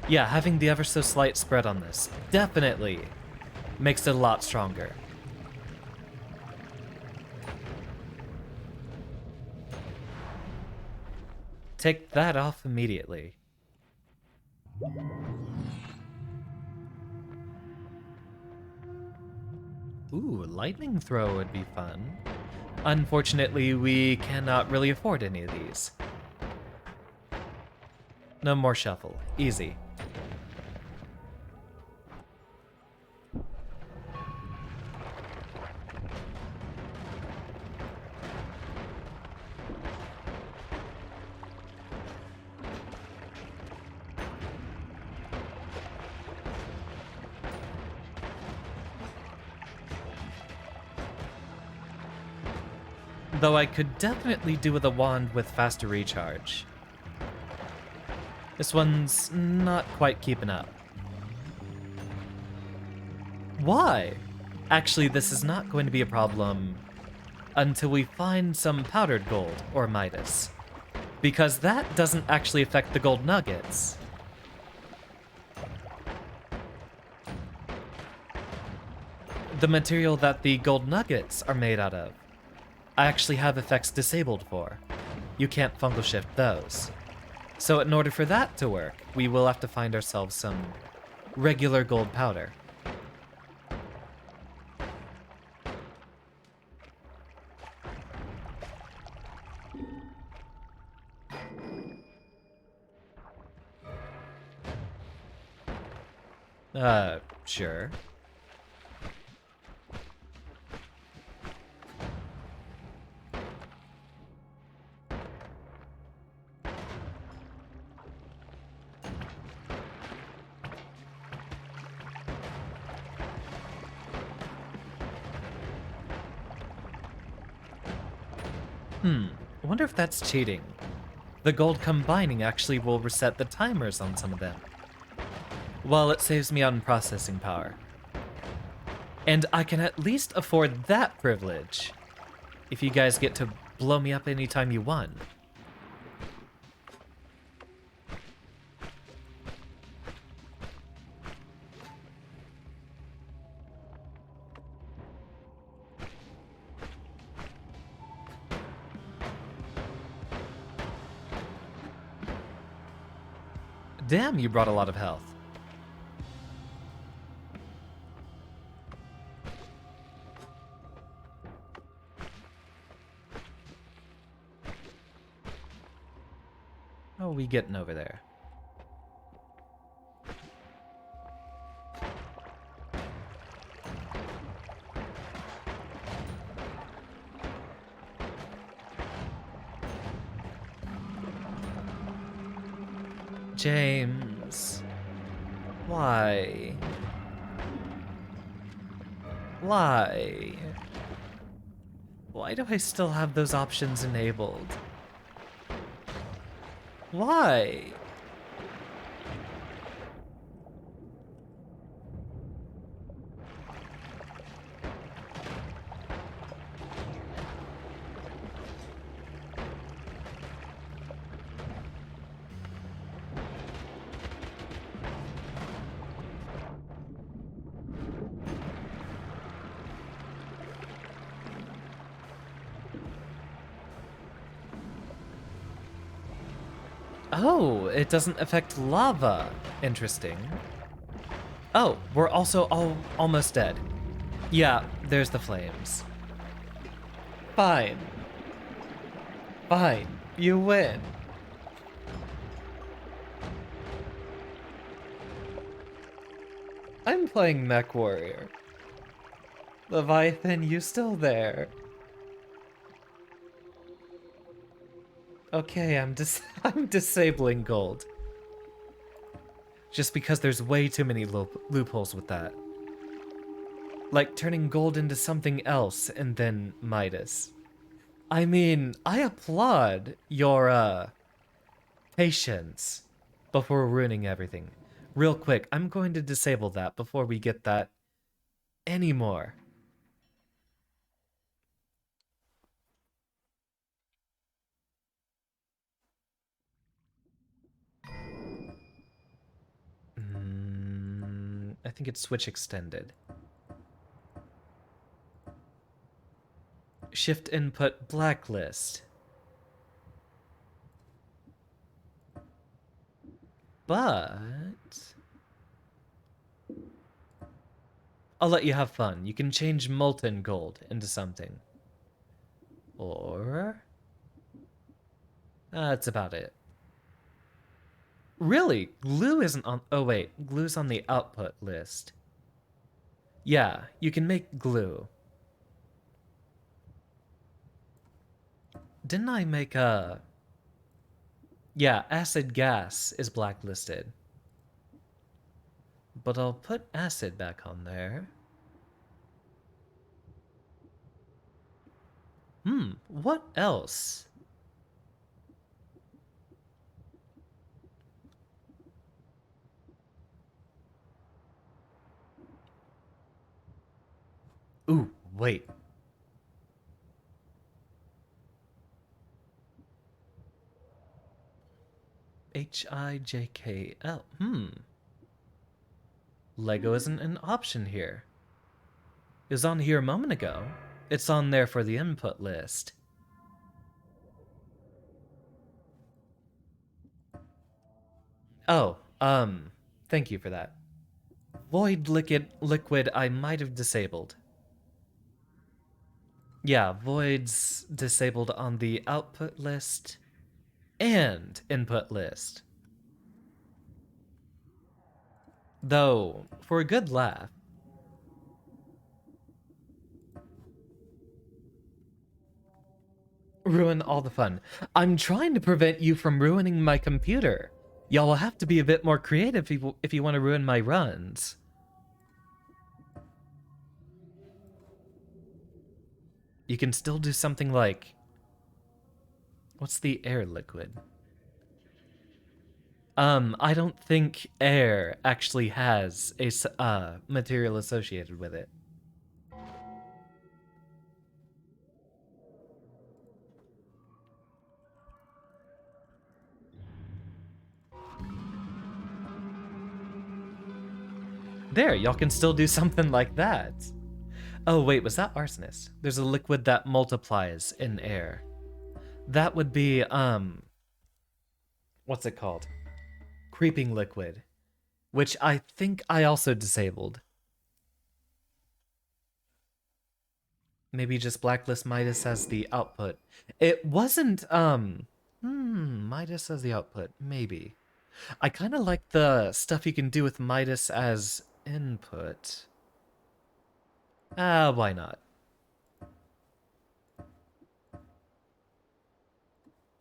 Yeah, having the ever so slight spread on this definitely makes it a lot stronger. Take that off immediately. Ooh, lightning throw would be fun. Unfortunately, we cannot really afford any of these. No more shuffle. Easy. Though I could definitely do with a wand with faster recharge. This one's not quite keeping up. Why? Actually, this is not going to be a problem until we find some powdered gold or Midas. Because that doesn't actually affect the gold nuggets. The material that the gold nuggets are made out of, I actually have effects disabled for. You can't fungal shift those. So in order for that to work, we will have to find ourselves some regular gold powder. Sure. I wonder if that's cheating. The gold combining actually will reset the timers on some of them. Well, it saves me on processing power. And I can at least afford that privilege if you guys get to blow me up anytime you want. Damn, you brought a lot of health. How are we getting over there? James. Why? Why? Why do I still have those options enabled? Why? Oh, it doesn't affect lava. Interesting. Oh, we're also all almost dead. Yeah, there's the flames. Fine. Fine. You win. I'm playing Mech Warrior. Leviathan, you still there? Okay, I'm disabling gold. Just because there's way too many loopholes with that. Like turning gold into something else and then Midas. I mean, I applaud your, patience before ruining everything. Real quick, I'm going to disable that before we get that anymore. I think it's switch extended. Shift input blacklist. But I'll let you have fun. You can change molten gold into something. Or that's about it. Really? Glue isn't on... Oh, wait. Glue's on the output list. Yeah, you can make glue. Didn't I make a... Yeah, acid gas is blacklisted. But I'll put acid back on there. What else? Ooh, wait. HIJKL. Lego isn't an option here. It was on here a moment ago. It's on there for the input list. Oh, thank you for that. Void liquid I might have disabled. Yeah, void's disabled on the output list and input list. Though, for a good laugh, ruin all the fun. I'm trying to prevent you from ruining my computer. Y'all will have to be a bit more creative if you want to ruin my runs. You can still do something like What's the air liquid? I don't think air actually has a material associated with it. There, y'all can still do something like that. Oh, wait, was that arsonist? There's a liquid that multiplies in air. That would be, what's it called? Creeping liquid, which I think I also disabled. Maybe just blacklist Midas as the output. It wasn't, Midas as the output, maybe. I kind of like the stuff you can do with Midas as input. Why not?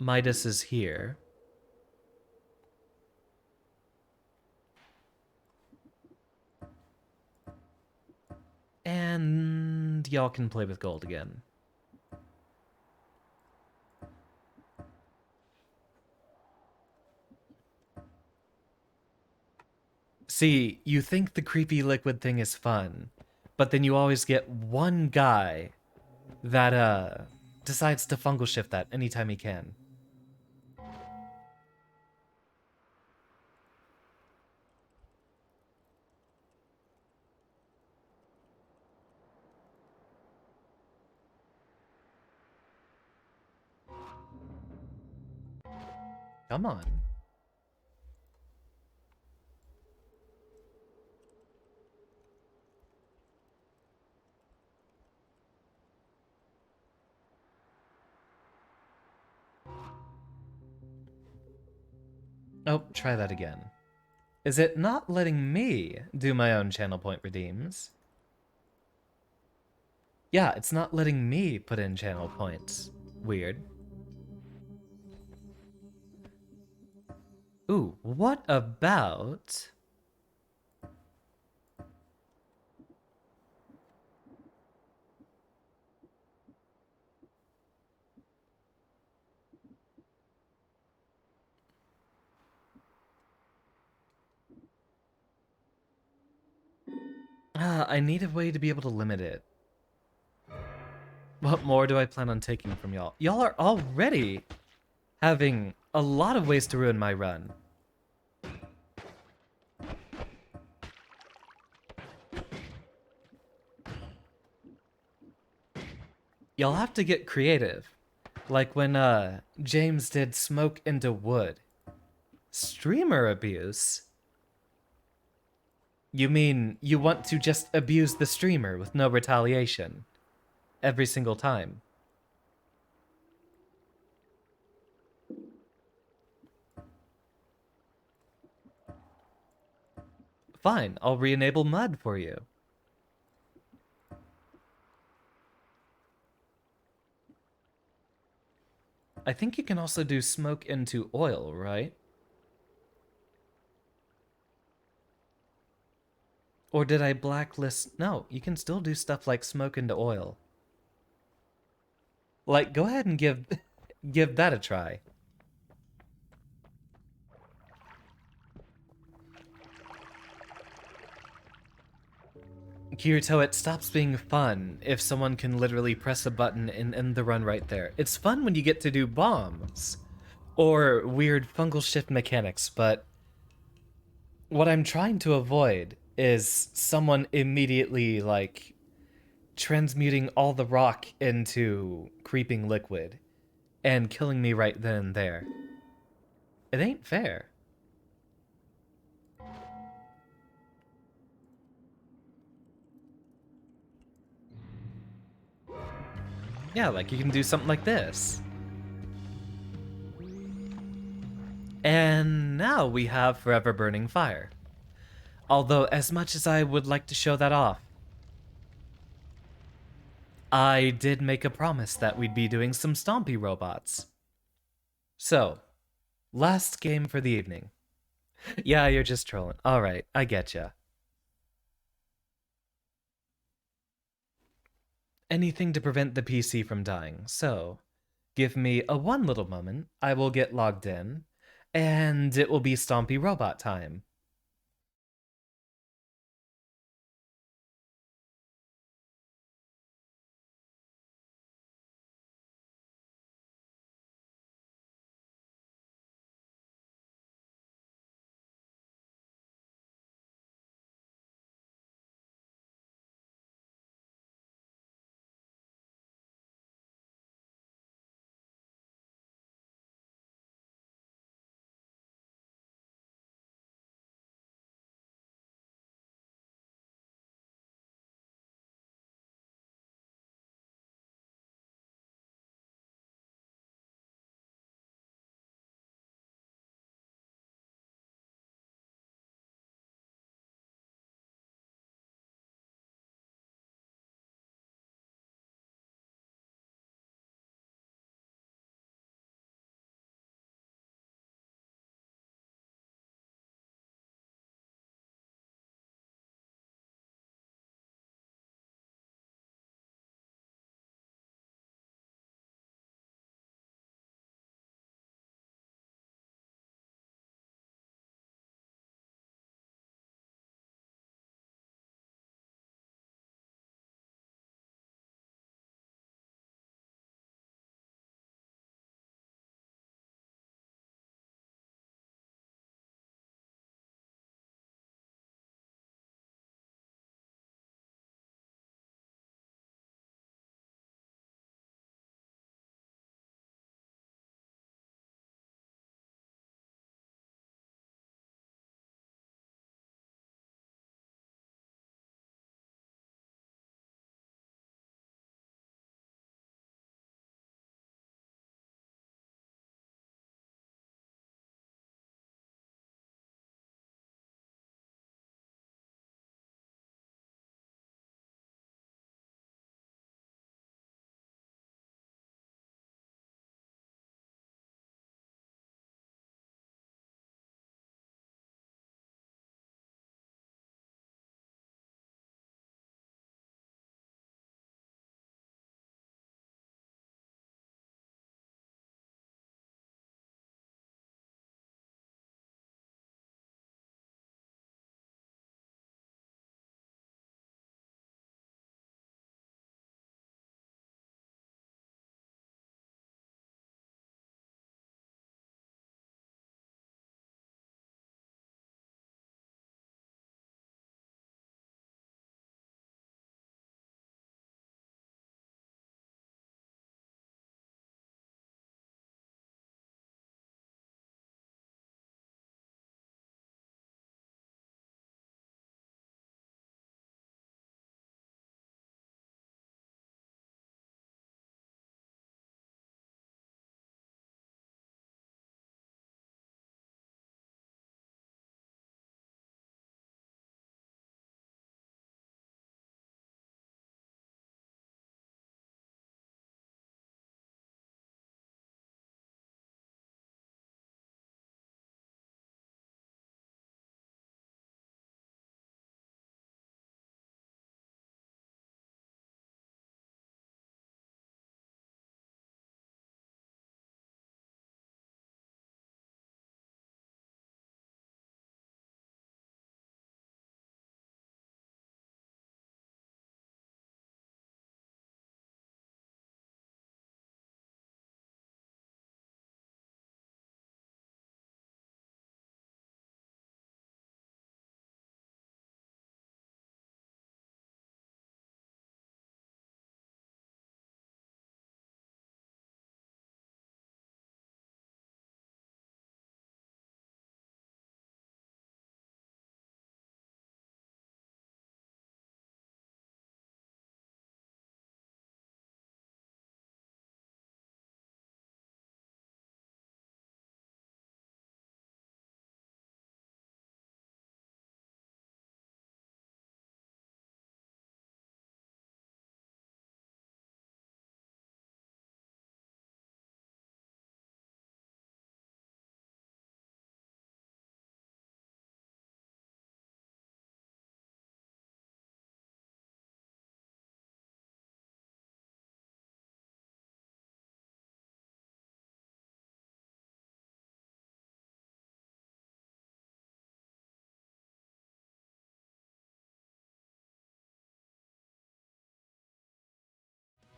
Midas is here. And y'all can play with gold again. See, you think the creepy liquid thing is fun, but then you always get one guy that decides to fungal shift that anytime he can. Come on. Oh, try that again. Is it not letting me do my own channel point redeems? Yeah, it's not letting me put in channel points. Weird. Ooh, what about... I need a way to be able to limit it. What more do I plan on taking from y'all? Y'all are already having a lot of ways to ruin my run. Y'all have to get creative. Like when James did smoke into wood. Streamer abuse? You mean you want to just abuse the streamer with no retaliation? Every single time? Fine, I'll re-enable mud for you. I think you can also do smoke into oil, right? Or did I blacklist? No, you can still do stuff like smoke into oil. Like, go ahead and give give that a try. Kirito, it stops being fun if someone can literally press a button and end the run right there. It's fun when you get to do bombs or weird fungal shift mechanics, but what I'm trying to avoid is someone immediately, like, transmuting all the rock into creeping liquid and killing me right then and there. It ain't fair. Yeah, like you can do something like this. And now we have Forever Burning Fire. Although, as much as I would like to show that off, I did make a promise that we'd be doing some stompy robots. So, last game for the evening. Yeah, you're just trolling. Alright, I getcha. Anything to prevent the PC from dying. So, Give me a one little moment, I will get logged in, and it will be Stompy Robot time.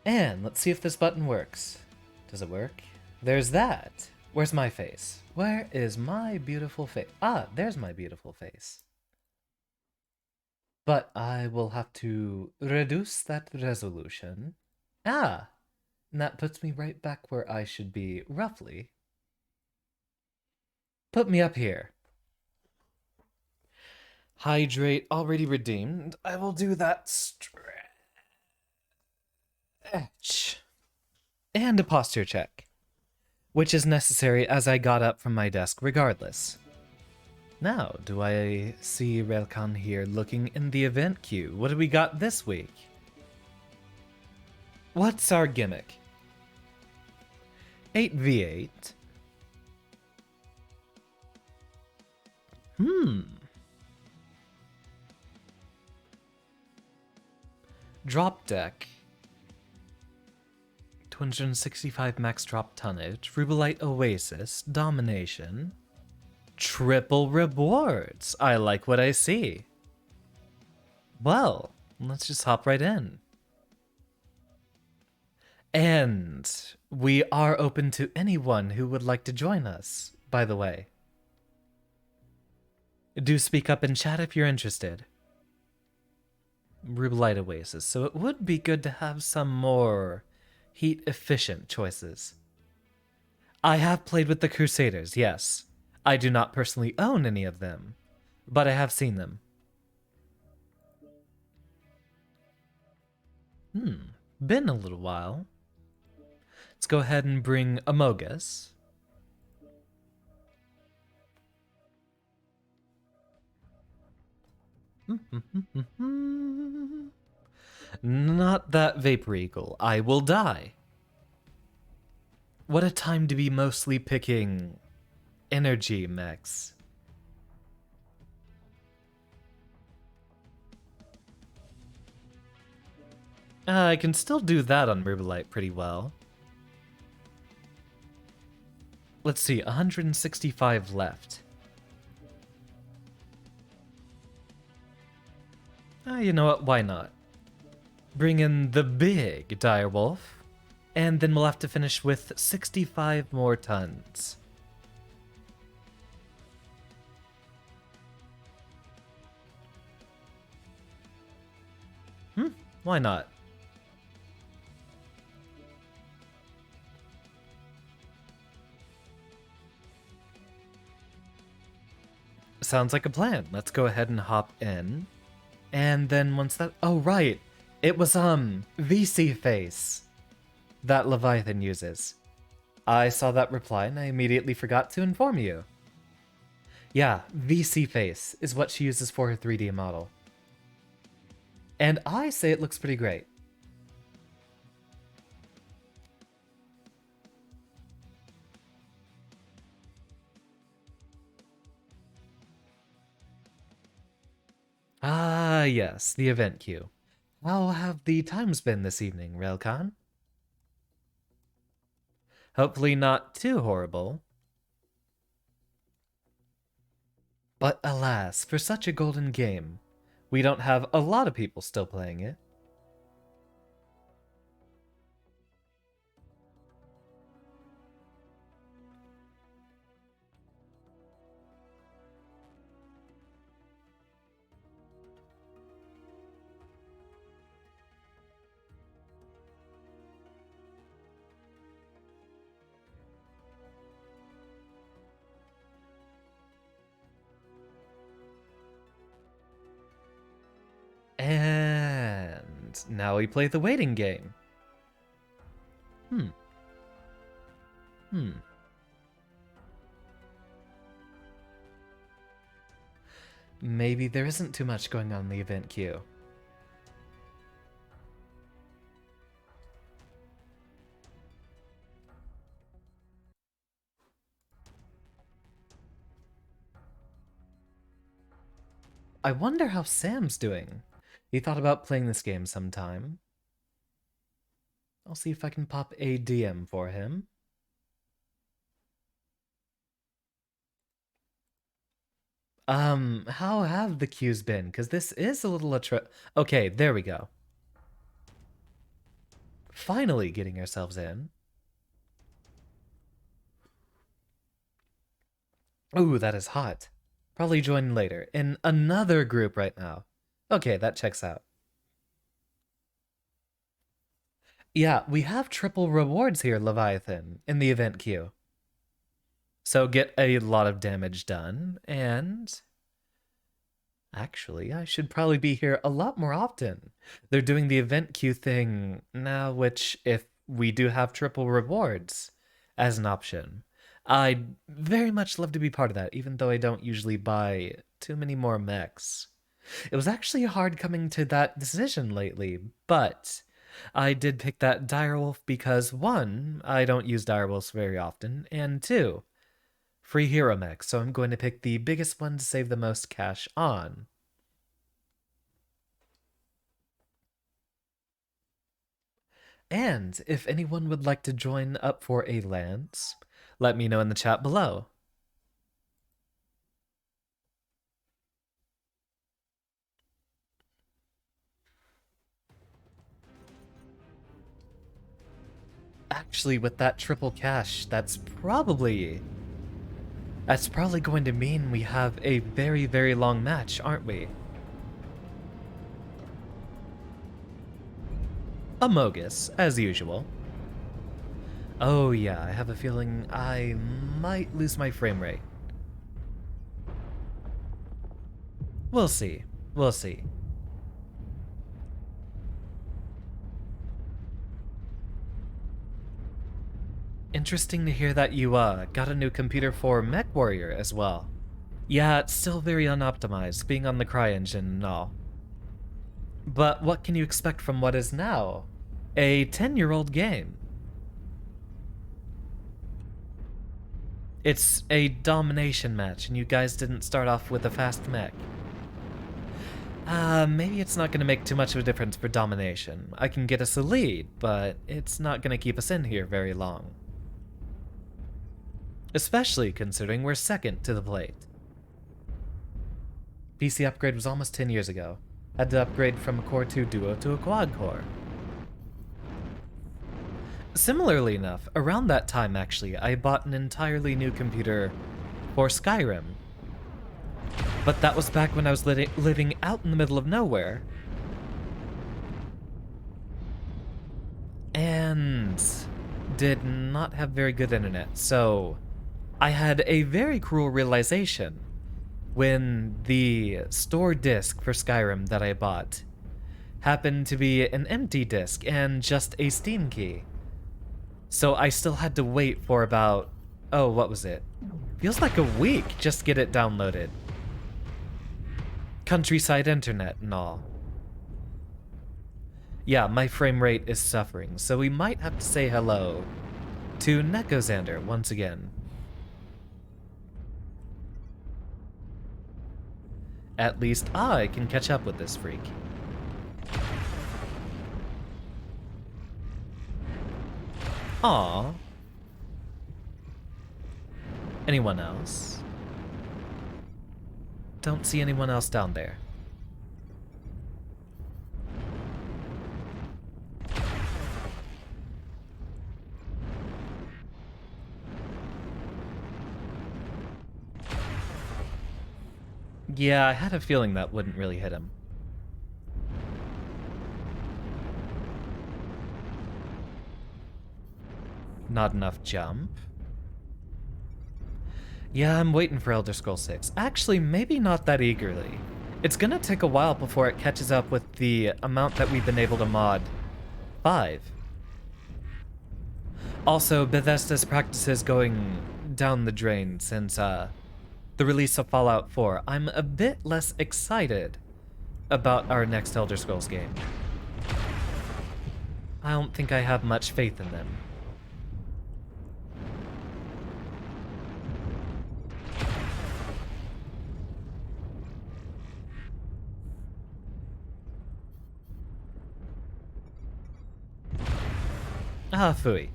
And let's see if this button works. Does it work? There's that. Where's my face? Where is my beautiful face? Ah, there's my beautiful face. But I will have to reduce that resolution. Ah, and that puts me right back where I should be, roughly. Put me up here. Hydrate already redeemed. I will do that stretch. And a posture check, which is necessary as I got up from my desk regardless. Now, do I see Relkan here looking in the event queue? What do we got this week? What's our gimmick? 8v8. Drop deck. 265 max drop tonnage. Rubelite Oasis. Domination. Triple rewards. I like what I see. Well, let's just hop right in. And we are open to anyone who would like to join us, by the way. Do speak up in chat if you're interested. Rubelite Oasis, so it would be good to have some more heat-efficient choices. I have played with the Crusaders, yes. I do not personally own any of them, but I have seen them. Been a little while. Let's go ahead and bring Amogus. Not that Vapor Eagle. I will die. What a time to be mostly picking energy mechs. I can still do that on Rubelite pretty well. Let's see, 165 left. You know what, why not? Bring in the big Direwolf, and then we'll have to finish with 65 more tons. Why not? Sounds like a plan. Let's go ahead and hop in. And then once that... Oh, right. It was, VC face that Leviathan uses. I saw that reply and I immediately forgot to inform you. Yeah, VC face is what she uses for her 3D model. And I say it looks pretty great. Ah, yes, the event queue. How have the times been this evening, Relkan? Hopefully not too horrible. But alas, for such a golden game, we don't have a lot of people still playing it. And now we play the waiting game. Maybe there isn't too much going on in the event queue. I wonder how Sam's doing. He thought about playing this game sometime. I'll see if I can pop a DM for him. How have the queues been? Because this is a little Okay, there we go. finally getting ourselves in. Ooh, that is hot. Probably join later. In another group right now. Okay, that checks out. Yeah, we have triple rewards here, Leviathan, in the event queue. So get a lot of damage done, and... Actually, I should probably be here a lot more often. They're doing the event queue thing now, which, if we do have triple rewards as an option, I'd very much love to be part of that, even though I don't usually buy too many more mechs. It was actually hard coming to that decision lately, but I did pick that direwolf because, one, I don't use direwolves very often, and two, free hero mech, so I'm going to pick the biggest one to save the most cash on. And if anyone would like to join up for a lance, let me know in the chat below. Actually, with that triple cash, that's probably going to mean we have a very, very long match, aren't we? Amogus, as usual. Oh yeah, I have a feeling I might lose my frame rate. We'll see. We'll see. Interesting to hear that you got a new computer for MechWarrior as well. Yeah, it's still very unoptimized, being on the CryEngine and all. But what can you expect from what is now a 10-year-old game? It's a domination match, and you guys didn't start off with a fast mech. Maybe it's not going to make too much of a difference for domination. I can get us a lead, but it's not going to keep us in here very long. Especially considering we're second to the plate. PC upgrade was almost 10 years ago. Had to upgrade from a Core 2 Duo to a Quad Core. Similarly enough, around that time actually, I bought an entirely new computer for Skyrim. But that was back when I was living out in the middle of nowhere. And did not have very good internet, so I had a very cruel realization when the store disc for Skyrim that I bought happened to be an empty disc and just a Steam key. So I still had to wait for about, oh, what was it? Feels like a week just to get it downloaded. Countryside internet and all. Yeah, my frame rate is suffering, so we might have to say hello to Nekozander once again. At least I can catch up with this freak. Aww. Anyone else? Don't see anyone else down there. Yeah, I had a feeling that wouldn't really hit him. Not enough jump. Yeah, I'm waiting for Elder Scrolls 6. Actually, maybe not that eagerly. It's gonna take a while before it catches up with the amount that we've been able to mod 5. Also, Bethesda's practices going down the drain since the release of Fallout 4. I'm a bit less excited about our next Elder Scrolls game. I don't think I have much faith in them. Ah, phooey.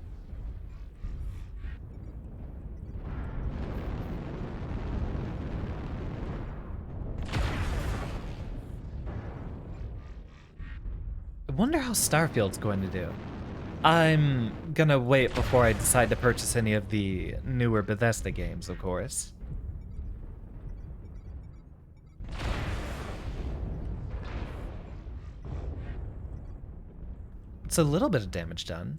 I wonder how Starfield's going to do. I'm gonna wait before I decide to purchase any of the newer Bethesda games, of course. It's a little bit of damage done.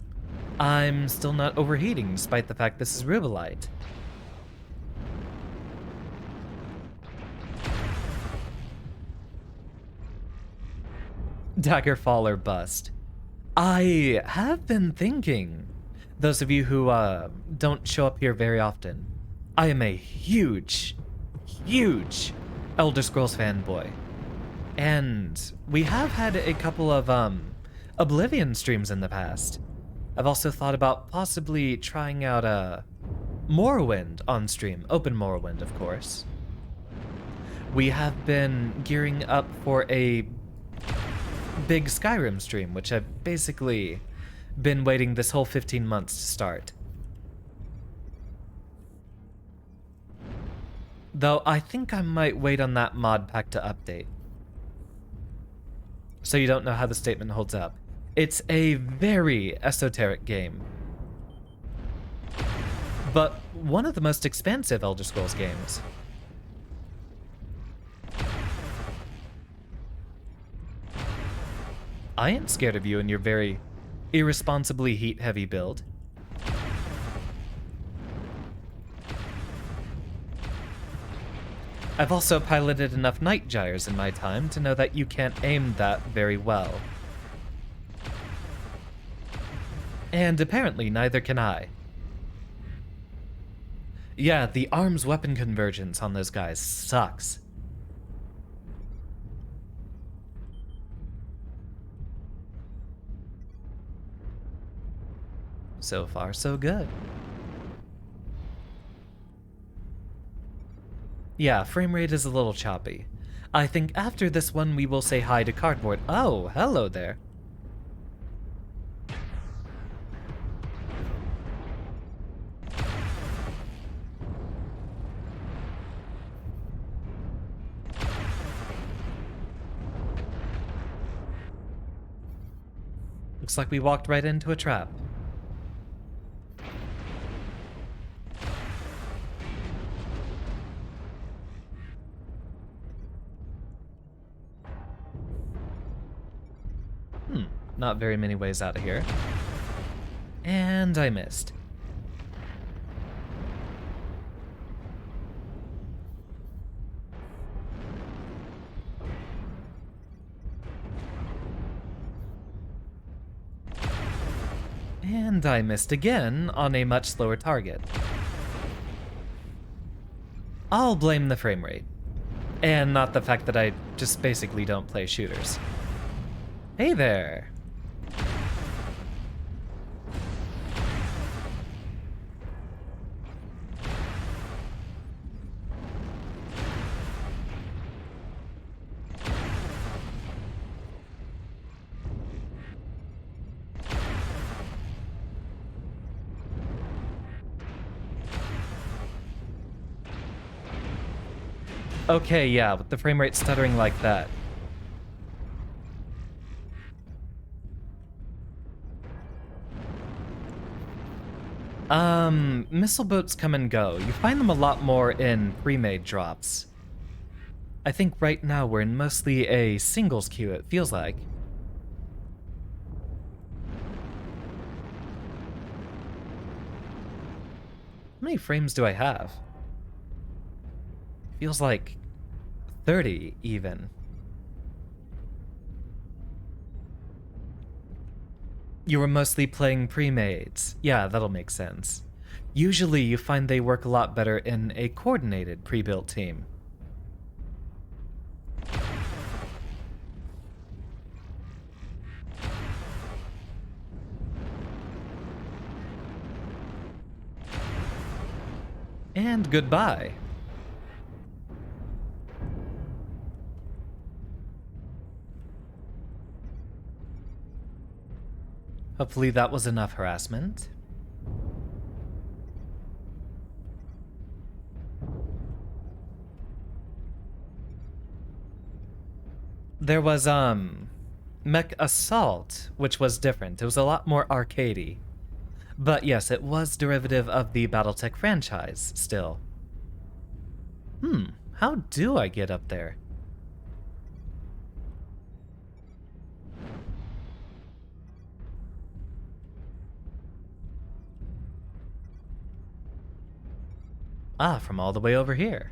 I'm still not overheating, despite the fact this is Rubelite. Daggerfall or bust. I have been thinking, those of you who don't show up here very often, I am a huge, huge Elder Scrolls fanboy. And we have had a couple of Oblivion streams in the past. I've also thought about possibly trying out Morrowind on stream, open Morrowind, of course. We have been gearing up for a big Skyrim stream, which I've basically been waiting this whole 15 months to start. Though I think I might wait on that mod pack to update. So you don't know how the statement holds up. It's a very esoteric game, but one of the most expansive Elder Scrolls games. I ain't scared of you and your very irresponsibly heat-heavy build. I've also piloted enough night gyres in my time to know that you can't aim that very well. And apparently neither can I. Yeah, the arms weapon convergence on those guys sucks. So far, so good. Yeah, frame rate is a little choppy. I think after this one we will say hi to Cardboard. Oh, hello there. Looks like we walked right into a trap. Not very many ways out of here. And I missed. And I missed again on a much slower target. I'll blame the frame rate. And not the fact that I just basically don't play shooters. Hey there! Okay, yeah, with the frame rate stuttering like that. Missile boats come and go. You find them a lot more in pre-made drops. I think right now we're in mostly a singles queue, it feels like. How many frames do I have? Feels like 30 even. You were mostly playing pre-mades. Yeah, that'll make sense. Usually you find they work a lot better in a coordinated pre-built team. And goodbye. Hopefully that was enough harassment. There was, Mech Assault, which was different. It was a lot more arcadey. But yes, it was derivative of the Battletech franchise, still. How do I get up there? Ah, from all the way over here.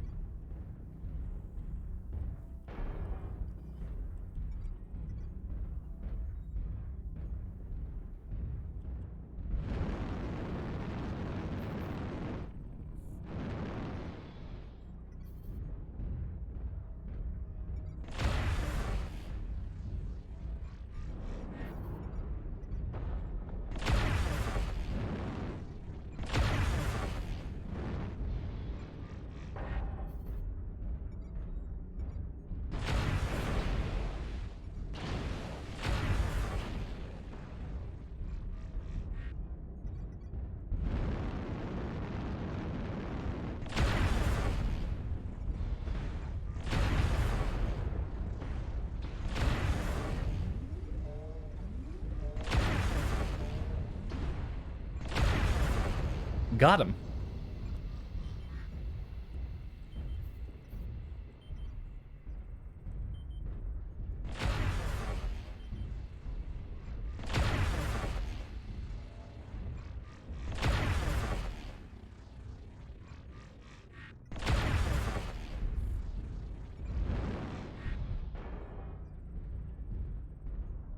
Got him.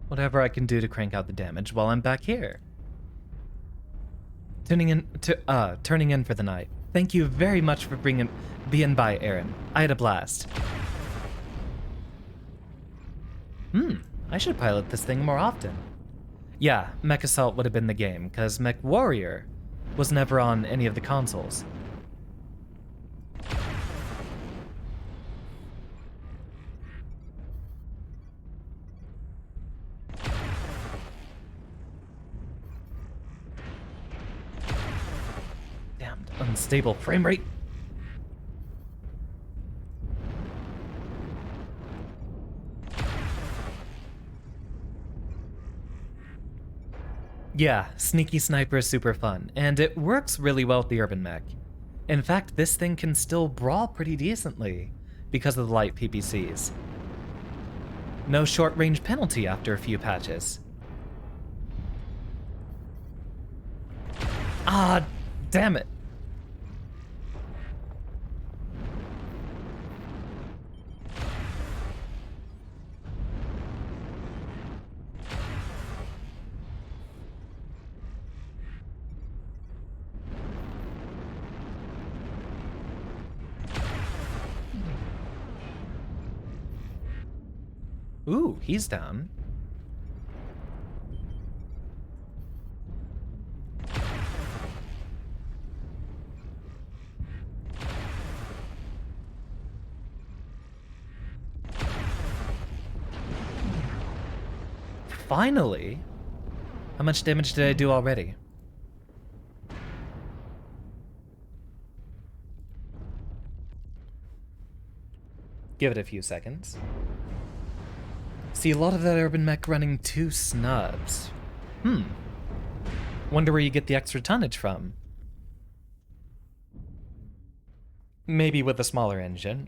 Whatever I can do to crank out the damage while I'm back here. Turning in for the night. Thank you very much for being by, Aaron. I had a blast. I should pilot this thing more often. Yeah, Mech Assault would have been the game, because Mech Warrior was never on any of the consoles. Damned unstable frame rate. Yeah, Sneaky Sniper is super fun, and it works really well with the Urban Mech. In fact, this thing can still brawl pretty decently because of the light PPCs. No short-range penalty after a few patches. Ah, damn it. Ooh, he's down. Finally! How much damage did I do already? Give it a few seconds. See, a lot of that Urban Mech running 2 snubs. Wonder where you get the extra tonnage from. Maybe with a smaller engine.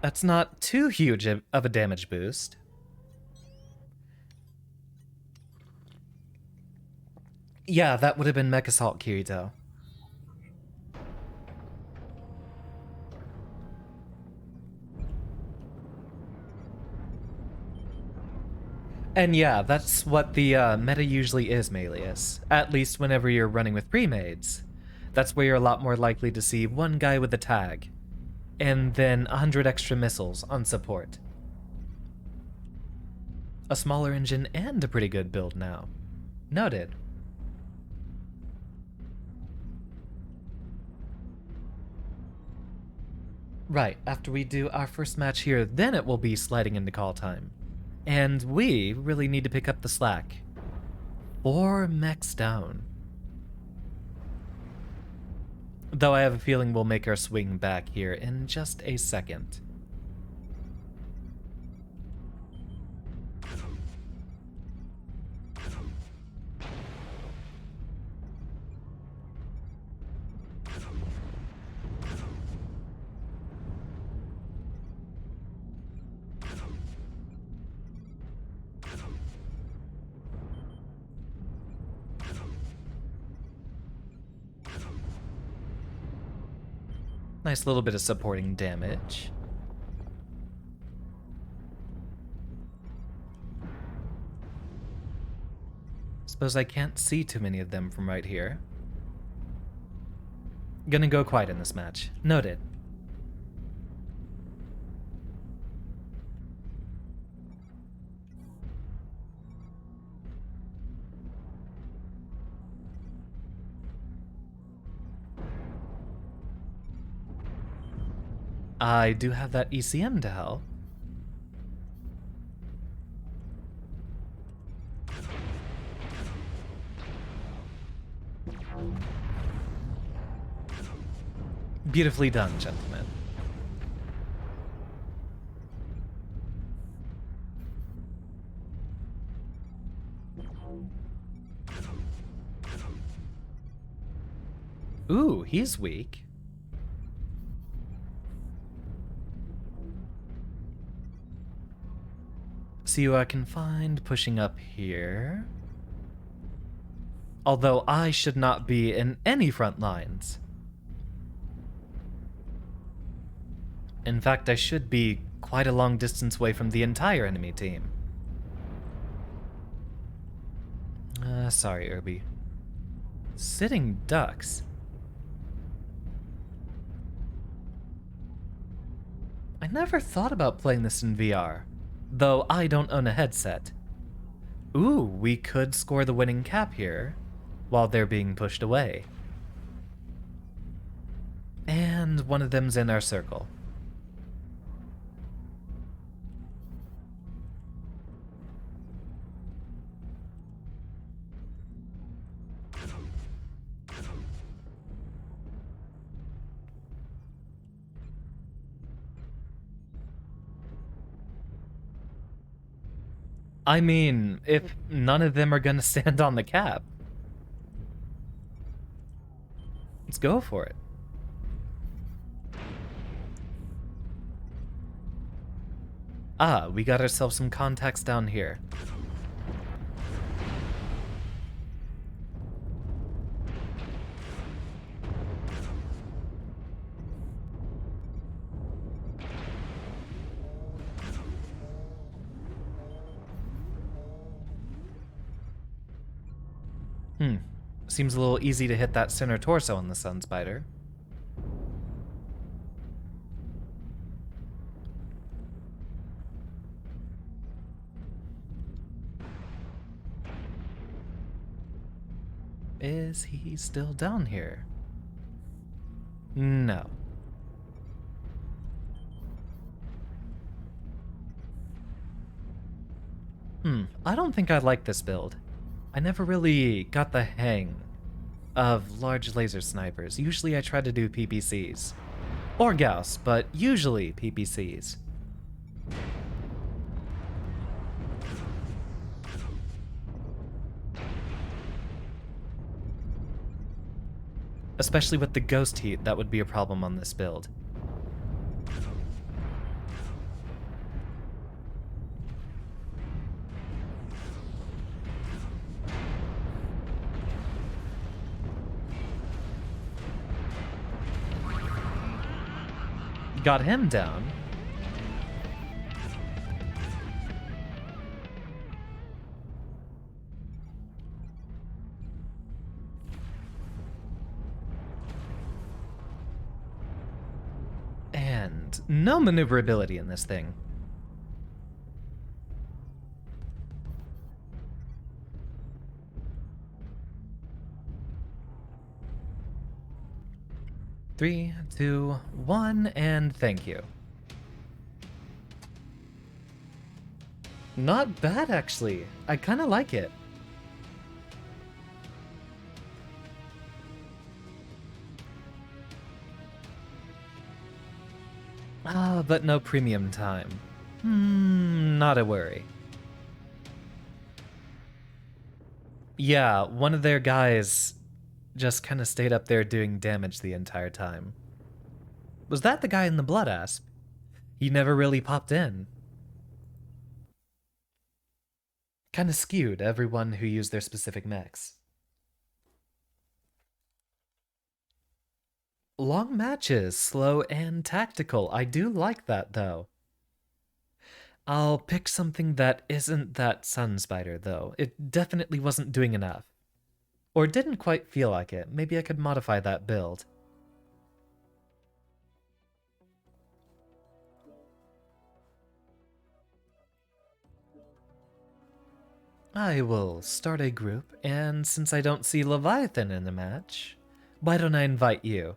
That's not too huge of a damage boost. Yeah, that would have been Mech Assault Kirito. And yeah, that's what the meta usually is, Melius. At least whenever you're running with pre-mades. That's where you're a lot more likely to see one guy with a tag, and then 100 extra missiles on support. A smaller engine and a pretty good build now. Noted. Right, after we do our first match here, then it will be sliding into call time. And we really need to pick up the slack. 4 mechs down. Though I have a feeling we'll make our swing back here in just a second. Nice little bit of supporting damage. Suppose I can't see too many of them from right here. Gonna go quiet in this match. Noted. I do have that ECM to help. Beautifully done, gentlemen. Ooh, he's weak. See who I can find pushing up here. Although I should not be in any front lines. In fact, I should be quite a long distance away from the entire enemy team. Sorry, Irby. Sitting ducks. I never thought about playing this in VR, though I don't own a headset. Ooh, we could score the winning cap here, while they're being pushed away. And one of them's in our circle. I mean, if none of them are gonna stand on the cap, let's go for it. Ah, we got ourselves some contacts down here. Seems a little easy to hit that center torso on the Sun Spider. Is he still down here? No. I don't think I like this build. I never really got the hang of large laser snipers. Usually I try to do PPCs. Or Gauss, but usually PPCs. Especially with the ghost heat, that would be a problem on this build. Got him down. And no maneuverability in this thing. Three, two, one, and thank you. Not bad, actually. I kind of like it. But no premium time. Not a worry. Yeah, one of their guys just kind of stayed up there doing damage the entire time. Was that the guy in the Blood Asp? He never really popped in. Kind of skewed everyone who used their specific mechs. long matches, slow and tactical. I do like that, though. I'll pick something that isn't that Sun Spider, though. It definitely wasn't doing enough. Or didn't quite feel like it. Maybe I could modify that build. I will start a group, and since I don't see Leviathan in the match, why don't I invite you?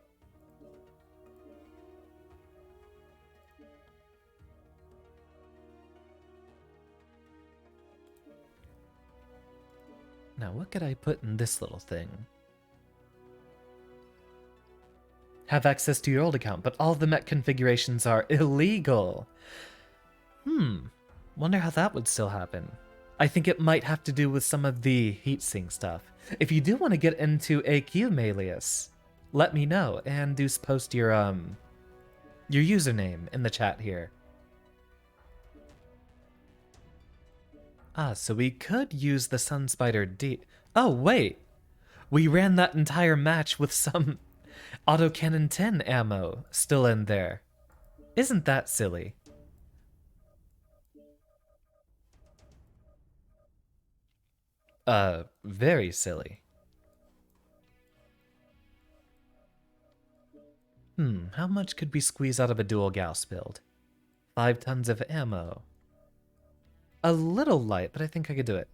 Now, what could I put in this little thing? Have access to your old account, but all the mech configurations are illegal. Wonder how that would still happen. I think it might have to do with some of the heatsink stuff. If you do want to get into a Cube alias, let me know and do post your username in the chat here. Ah, so we could use the Sun Spider D. Oh, wait! We ran that entire match with some autocannon 10 ammo still in there. Isn't that silly? Very silly. How much could we squeeze out of a dual Gauss build? 5 tons of ammo. A little light, but I think I could do it.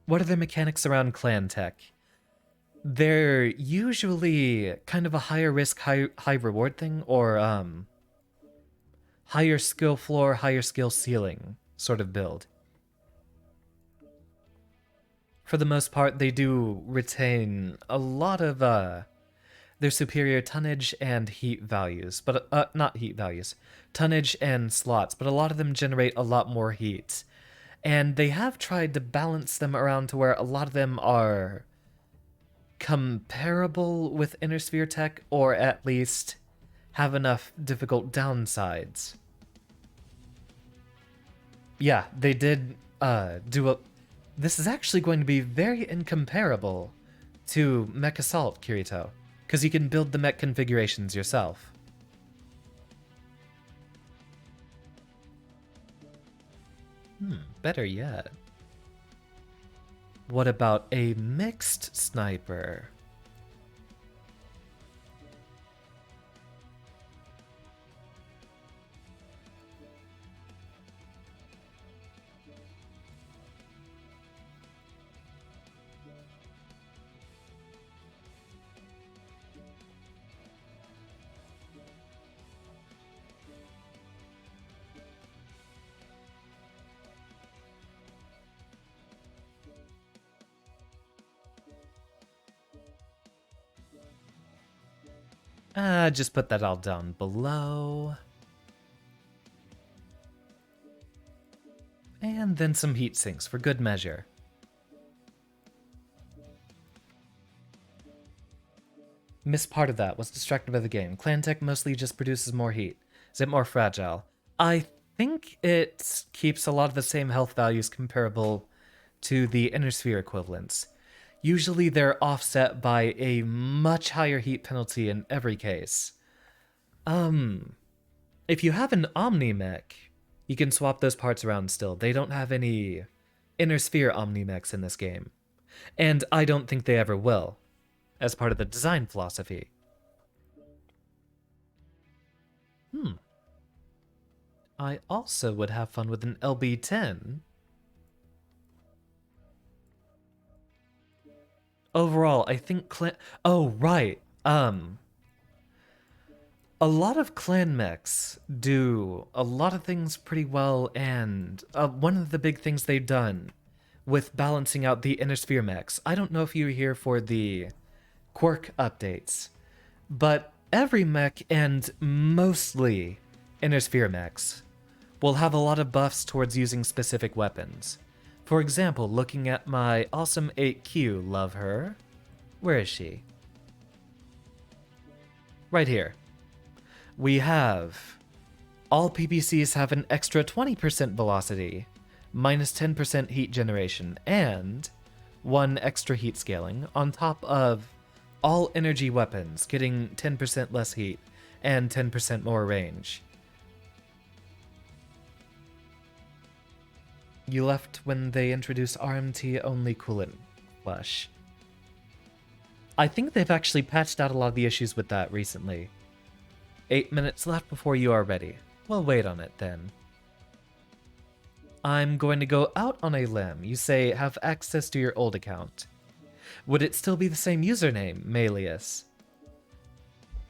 What are the mechanics around clan tech? They're usually kind of a higher risk, high reward thing, or higher skill floor, higher skill ceiling sort of build. For the most part, they do retain a lot of their superior tonnage and heat values, but not heat values, tonnage and slots, but a lot of them generate a lot more heat. And they have tried to balance them around to where a lot of them are comparable with Inner Sphere tech, or at least have enough difficult downsides. Yeah, they did do a... This is actually going to be very incomparable to Mech Assault, Kirito, because you can build the mech configurations yourself. Better yet. What about a mixed sniper? Just put that all down below. And then some heat sinks for good measure. Missed part of that, was distracted by the game. Clan tech mostly just produces more heat. Is it more fragile? I think it keeps a lot of the same health values comparable to the Inner Sphere equivalents. Usually they're offset by a much higher heat penalty in every case. If you have an Omni-Mech, you can swap those parts around still. They don't have any Inner Sphere Omni-Mechs in this game. And I don't think they ever will, as part of the design philosophy. I also would have fun with an LB-10. Overall, I think clan... Oh, right. A lot of clan mechs do a lot of things pretty well, and one of the big things they've done with balancing out the Inner Sphere mechs, I don't know if you were here for the quirk updates, but every mech, and mostly Inner Sphere mechs, will have a lot of buffs towards using specific weapons. For example, looking at my awesome 8Q, love her. Where is she? Right here. We have... all PPCs have an extra 20% velocity, minus 10% heat generation, and 1 extra heat scaling, on top of all energy weapons getting 10% less heat and 10% more range. You left when they introduced RMT-only coolant flush. I think they've actually patched out a lot of the issues with that recently. 8 minutes left before you are ready. We'll wait on it then. I'm going to go out on a limb. You say have access to your old account. Would it still be the same username, Malius?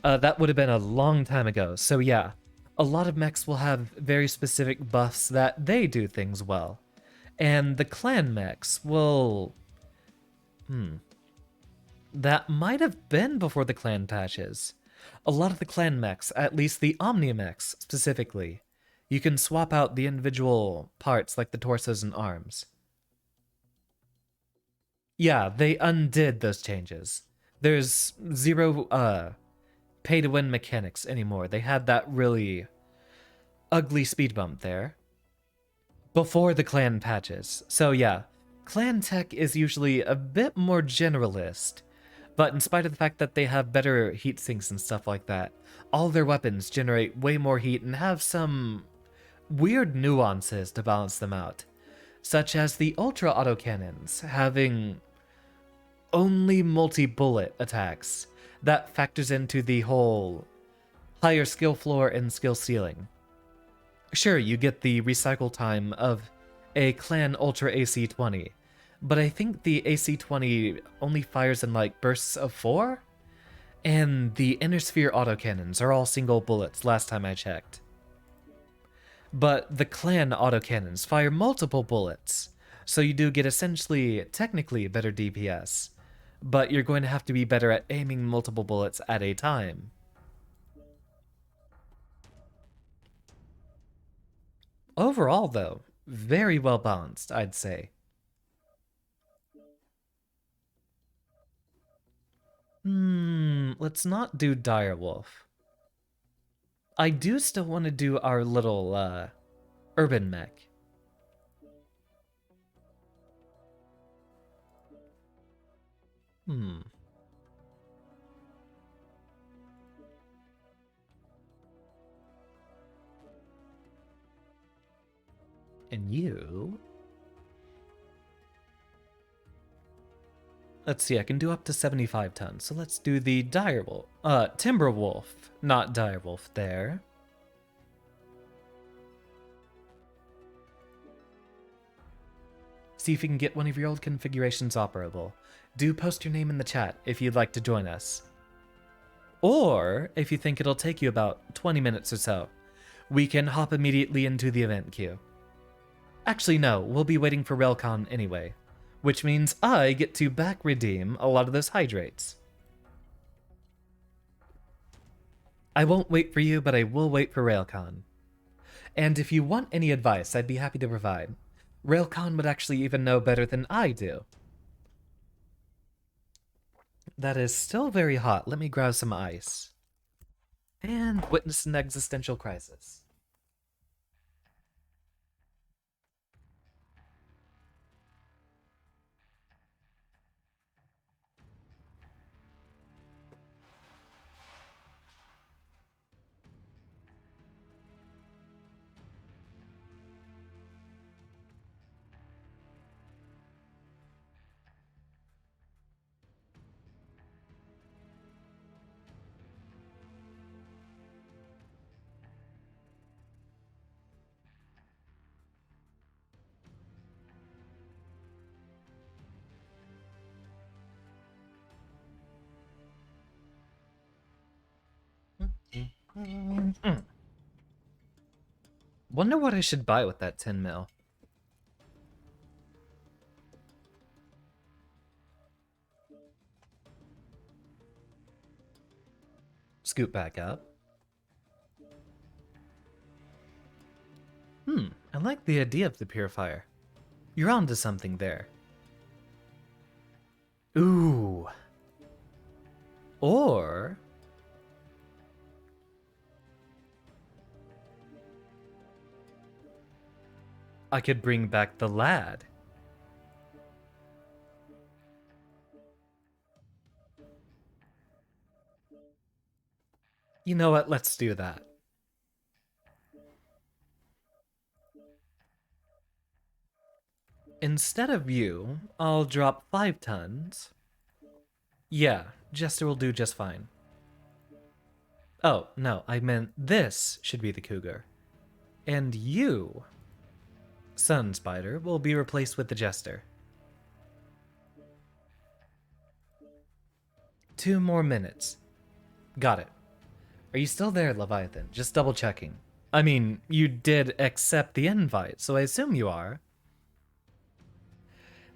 That would have been a long time ago, so yeah. A lot of mechs will have very specific buffs that they do things well. And the clan mechs will... That might have been before the clan patches. A lot of the clan mechs, at least the Omni mechs specifically, you can swap out the individual parts like the torsos and arms. Yeah, they undid those changes. There's zero pay-to-win mechanics anymore. They had that really ugly speed bump there before the clan patches. So yeah, clan tech is usually a bit more generalist, but in spite of the fact that they have better heat sinks and stuff like that, all their weapons generate way more heat and have some weird nuances to balance them out, such as the ultra autocannons having only multi-bullet attacks. That factors into the whole higher skill floor and skill ceiling. Sure, you get the recycle time of a clan ultra AC-20, but I think the AC-20 only fires in like bursts of 4? And the inner sphere autocannons are all single bullets last time I checked. But the clan autocannons fire multiple bullets, so you do get essentially, technically, better DPS, but you're going to have to be better at aiming multiple bullets at a time. Overall, though, very well balanced, I'd say. Let's not do Direwolf. I do still want to do our little, urban mech. And you... Let's see, I can do up to 75 tons, so let's do the Direwolf. Timberwolf, not Direwolf there. See if you can get one of your old configurations operable. Do post your name in the chat if you'd like to join us. Or, if you think it'll take you about 20 minutes or so, we can hop immediately into the event queue. Actually, no, we'll be waiting for Railcon anyway, which means I get to back redeem a lot of those hydrates. I won't wait for you, but I will wait for Railcon. And if you want any advice, I'd be happy to provide. Railcon would actually even know better than I do. That is still very hot. Let me grab some ice. And witness an existential crisis. Wonder what I should buy with that 10 mil. Scoot back up. I like the idea of the purifier. You're onto something there. Ooh. Or... I could bring back the lad. You know what? Let's do that. Instead of you, I'll drop 5 tons. Yeah, Jester will do just fine. Oh, no, I meant this should be the cougar. And you, Sun Spider, will be replaced with the Jester. 2 more minutes. Got it. Are you still there, Leviathan? Just double checking. I mean, you did accept the invite, so I assume you are.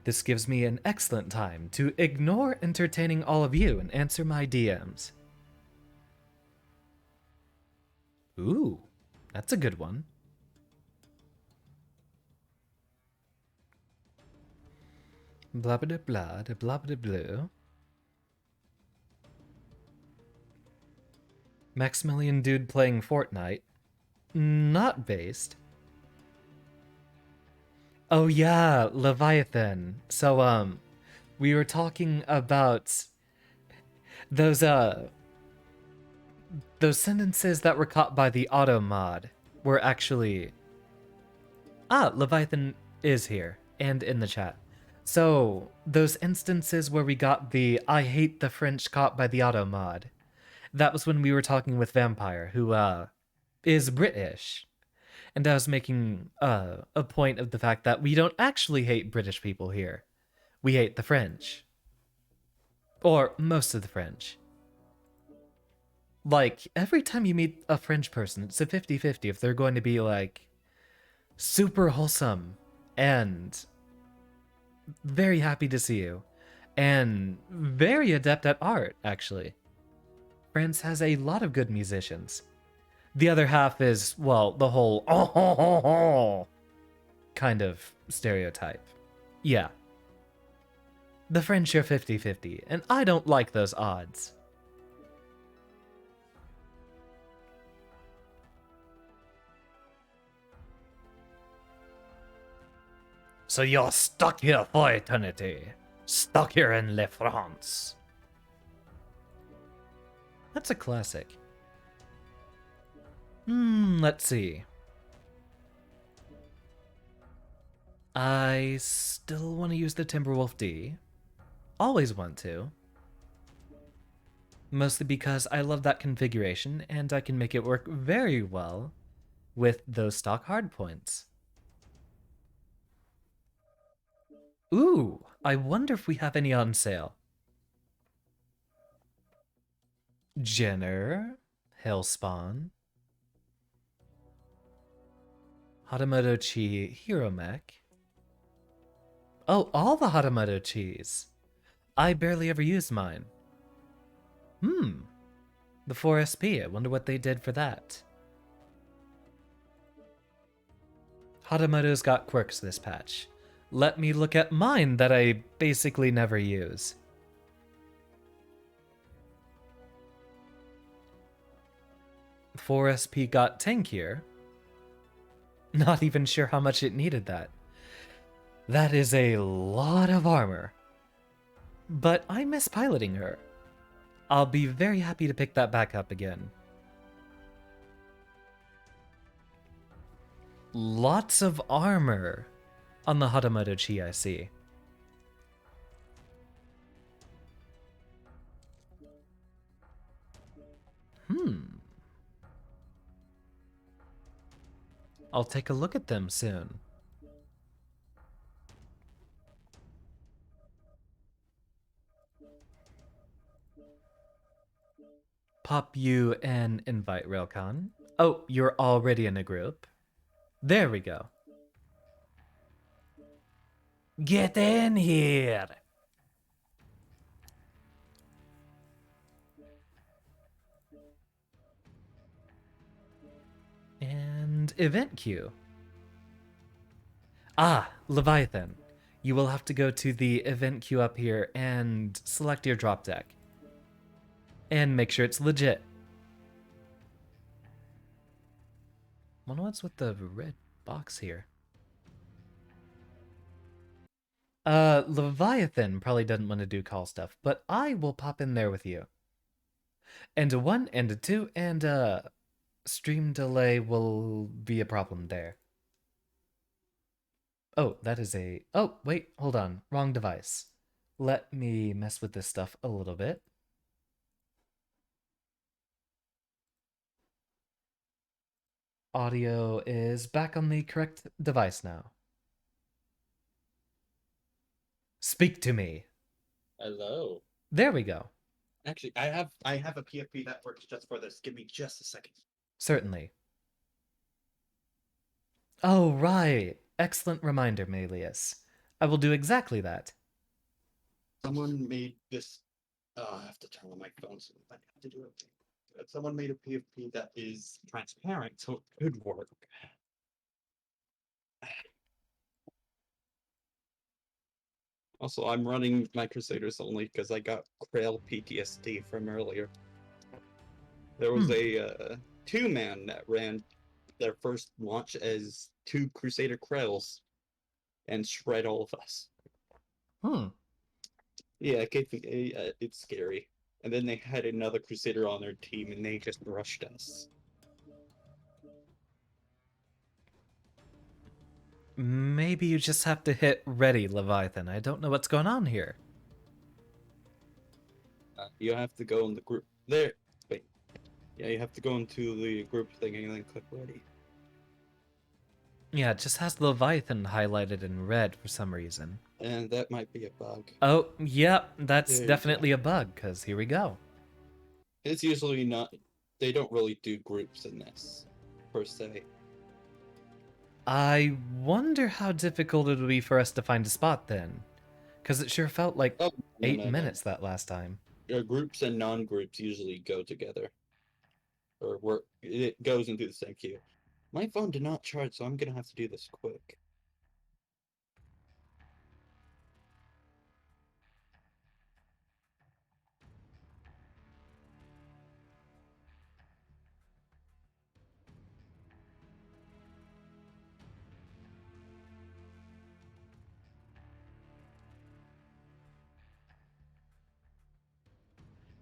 This gives me an excellent time to ignore entertaining all of you and answer my DMs. Ooh, that's a good one. Blah blah blah blah blah blah. Maximilian dude playing Fortnite. Not based. Oh yeah, Leviathan. So we were talking about those those sentences that were caught by the auto mod were actually Leviathan is here and in the chat. So those instances where we got the I hate the French caught by the auto mod. That was when we were talking with Vampire, who is British. And I was making a point of the fact that we don't actually hate British people here. We hate the French. Or most of the French. Like, every time you meet a French person, it's a 50-50 if they're going to be, like, super wholesome and very happy to see you. And very adept at art, actually. France has a lot of good musicians. The other half is, well, the whole kind of stereotype. Yeah. The French are 50-50, and I don't like those odds. So you're stuck here for eternity. Stuck here in Le France. That's a classic. Let's see. I still want to use the Timberwolf D. Always want to. Mostly because I love that configuration and I can make it work very well with those stock hardpoints. Ooh, I wonder if we have any on sale. Jenner, Hellspawn, Hatamoto Chi Hero Mech. Oh, all the Hatamoto Chis. I barely ever used mine. The 4SP, I wonder what they did for that. Hatamoto's got quirks this patch. Let me look at mine that I basically never use. The 4SP got tankier. Not even sure how much it needed that. That is a lot of armor. But I miss piloting her. I'll be very happy to pick that back up again. Lots of armor on the Hatamoto Chi, I see. I'll take a look at them soon. Pop you an invite, Railcon. Oh, you're already in a group. There we go. Get in here! And event queue. Leviathan. You will have to go to the event queue up here and select your drop deck. And make sure it's legit. Wonder what's with the red box here. Leviathan probably doesn't want to do call stuff, but I will pop in there with you. And a 1 and a 2 and a stream delay will be a problem there. Oh, that is a... Oh, wait, hold on. Wrong device. Let me mess with this stuff a little bit. Audio is back on the correct device now. Speak to me. Hello. There we go. Actually, I have a PFP that works just for this. Give me just a second. Certainly. Oh, right. Excellent reminder, Melius. I will do exactly that. Someone made this. I have to turn on my phone, so I have to do it. Someone made a PFP that is transparent, so it could work. Also, I'm running my Crusaders only because I got Krail PTSD from earlier. There was a two-man that ran their first launch as two Crusader Krails and shred all of us. Hmm. Yeah, it's scary. And then they had another Crusader on their team, and they just rushed us. Maybe you just have to hit ready, Leviathan. I don't know what's going on here. You have to go in the group. There. Wait. Yeah, you have to go into the group thing and then click ready. Yeah, it just has Leviathan highlighted in red for some reason. And that might be a bug. Oh, yep, that's There you definitely a bug, because here we go. It's usually not. They don't really do groups in this, per se. I wonder how difficult it would be for us to find a spot then. Because it sure felt like Oh, no, 8 no, no. minutes that last time. Groups and non-groups usually go together. Or work. It goes into the same queue. My phone did not charge, so I'm gonna have to do this quick.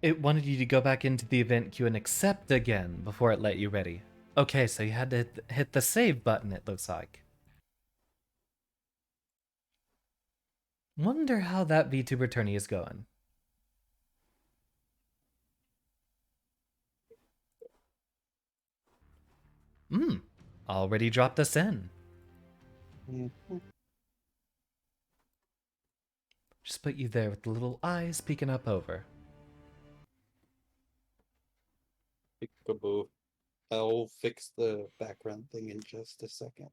It wanted you to go back into the event queue and accept again before it let you ready. Okay, so you had to hit the save button, it looks like. Wonder how that VTuber tourney is going. Already dropped us in. Mhm. Just put you there with the little eyes peeking up over. Peekaboo. I'll fix the background thing in just a second.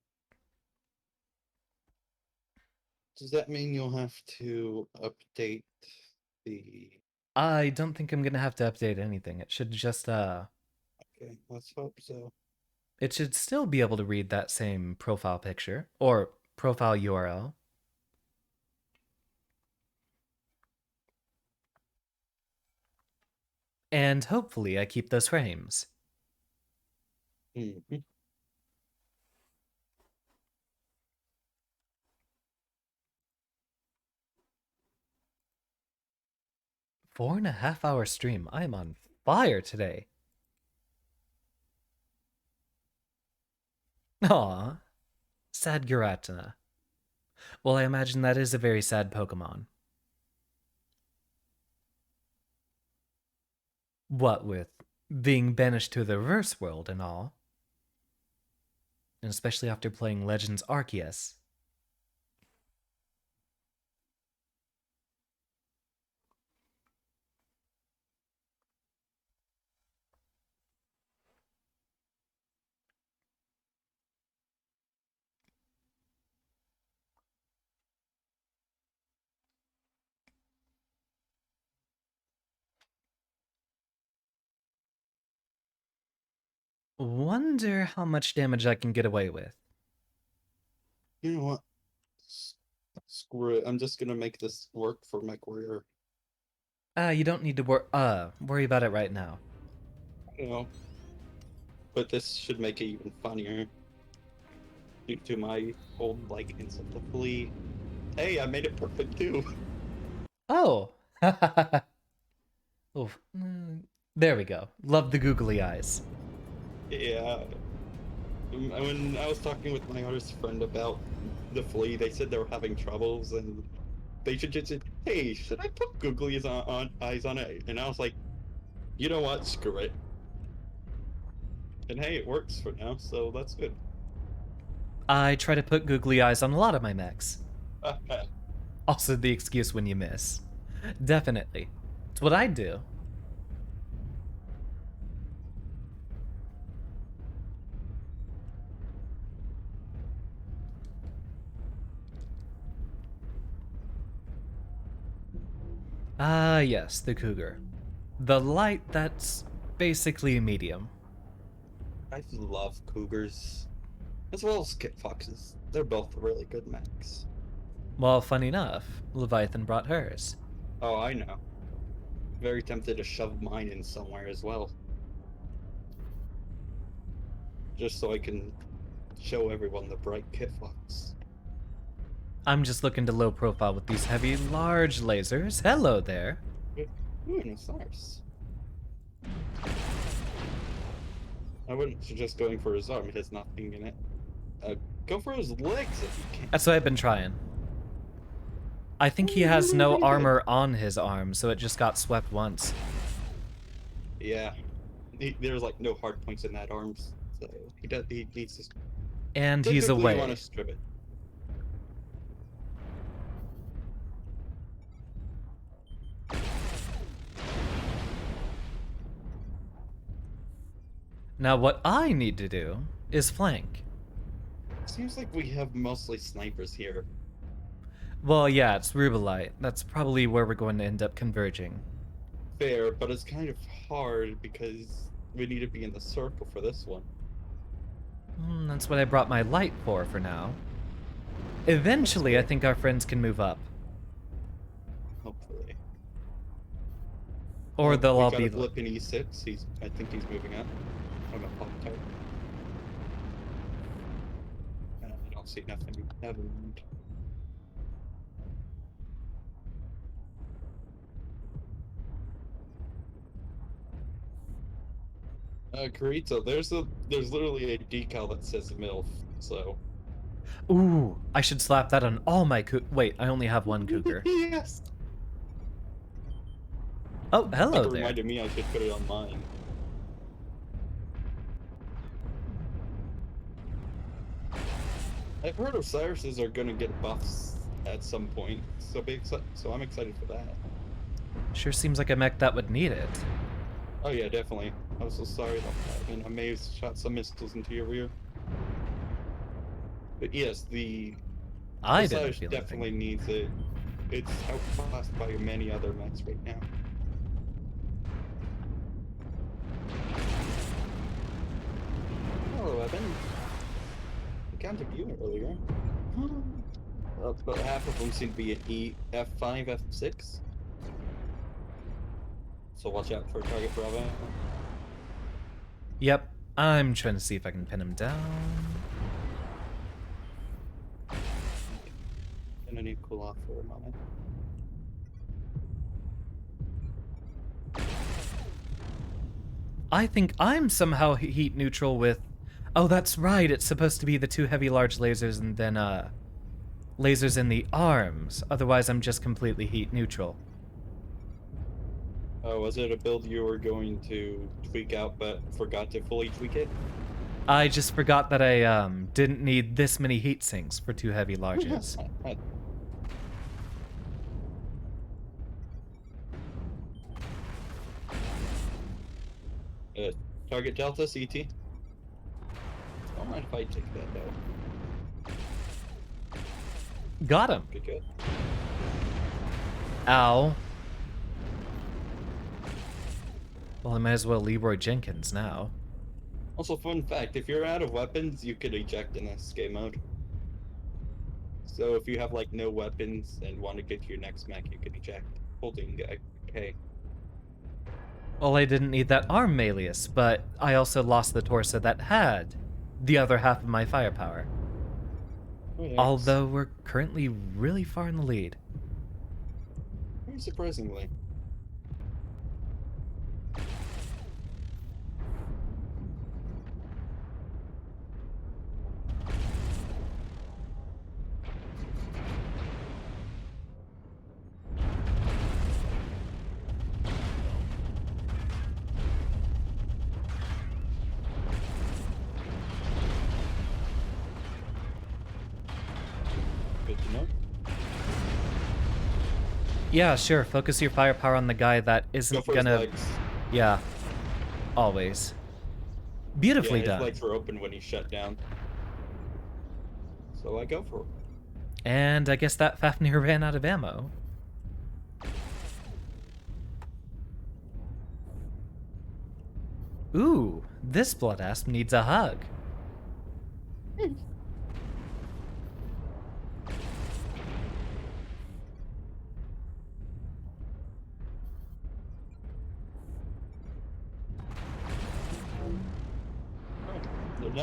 Does that mean you'll have to update the... I don't think I'm gonna have to update anything. It should just, Okay, let's hope so. it should still be able to read that same profile picture, or profile URL. And hopefully I keep those frames. Mhm. 4.5 hour stream. I am on fire today. Aw. Sad Giratina. Well, I imagine that is a very sad Pokemon. What with being banished to the reverse world and all. And especially after playing Legends Arceus. Wonder how much damage I can get away with. You know what? Screw it. I'm just gonna make this work for my career. You don't need to worry about it right now. You know? But this should make it even funnier. Due to my old, like, insultively. Hey, I made it perfect too. Oh! Oof. There we go. Love the googly eyes. Yeah. When I was talking with my artist friend about the flea, they said they were having troubles and they should just say, hey, should I put googly eyes on it? And I was like, you know what? Screw it. And hey, it works for now, so that's good. I try to put googly eyes on a lot of my mechs. Also the excuse when you miss. Definitely. It's what I do. Ah, yes, the cougar. The light that's basically medium. I love cougars, as well as kit foxes. They're both really good mechs. Well, funny enough, Leviathan brought hers. Oh, I know. Very tempted to shove mine in somewhere as well. Just so I can show everyone the bright kit fox. I'm just looking to low profile with these heavy, large lasers. Hello there. Ooh, and a SARS. I wouldn't suggest going for his arm, it has nothing in it. Go for his legs if you can. That's what I've been trying. I think he has no armor on his arm, so it just got swept once. Yeah. There's like no hard points in that arm, so he needs to... And he's Typically, you away. want to strip it. Now what I need to do is flank. Seems like we have mostly snipers here. Well, yeah, it's Rubelite. That's probably where we're going to end up converging. Fair, but it's kind of hard because we need to be in the circle for this one. That's what I brought my light for now. Eventually, I think our friends can move up. Hopefully. Or they'll all got be... a blip in E6. I think he's moving up. I'm a pop type. I don't see nothing. Never mind. Carito, there's literally a decal that says MILF, so... Ooh, I should slap that on all my Wait, I only have one cougar. Yes! Oh, hello That there. reminded me I should put it on mine. I've heard Osiris's are gonna get buffs at some point, so I'm excited for that. Sure seems like a mech that would need it. Oh yeah, definitely. I was so sorry about that, and I may have shot some missiles into your rear. But yes, the I didn't Osiris feel definitely anything. needs it. It's outclassed by many other mechs right now. Hello, Evan. Encountered you earlier. About half of them seem to be at F5, F6. So watch out for target Bravo. Yep, I'm trying to see if I can pin him down. Gonna need to cool off for a moment. I think I'm somehow heat neutral with... Oh, that's right, it's supposed to be the two heavy large lasers and then, lasers in the arms. Otherwise, I'm just completely heat neutral. Oh, was it a build you were going to tweak out but forgot to fully tweak it? I just forgot that I, didn't need this many heat sinks for two heavy larges. Target Delta, CT. Don't mind if I take that though. Got him. Good. Ow. Well, I might as well Leroy Jenkins now. Also, fun fact, if you're out of weapons, you could eject in this game mode. So if you have like no weapons and want to get to your next mech, you could eject holding K. Well, I didn't need that arm Malius, but I also lost the torso that had the other half of my firepower. Oh, yeah. Although we're currently really far in the lead. Very surprisingly. Yeah, sure. Focus your firepower on the guy that Go isn't for his gonna. legs. Yeah. Always. Yeah, Beautifully his done. legs were open when he shut down. So I go for it. And I guess that Fafnir ran out of ammo. Ooh, this blood asp needs a hug.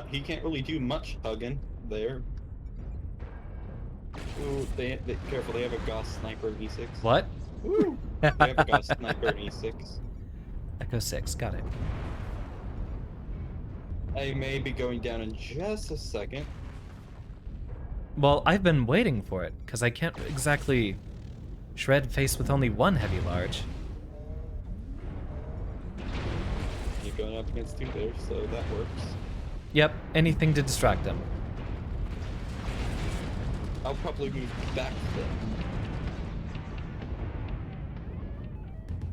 He can't really do much hugging there. Ooh, careful, they have a Gauss sniper in E6. What? Ooh, they have a Gauss sniper in E6. Echo 6, got it. I may be going down in just a second. Well, I've been waiting for it, because I can't exactly shred face with only one heavy large. You're going up against 2 there, so that works. Yep, anything to distract them. I'll probably move back then.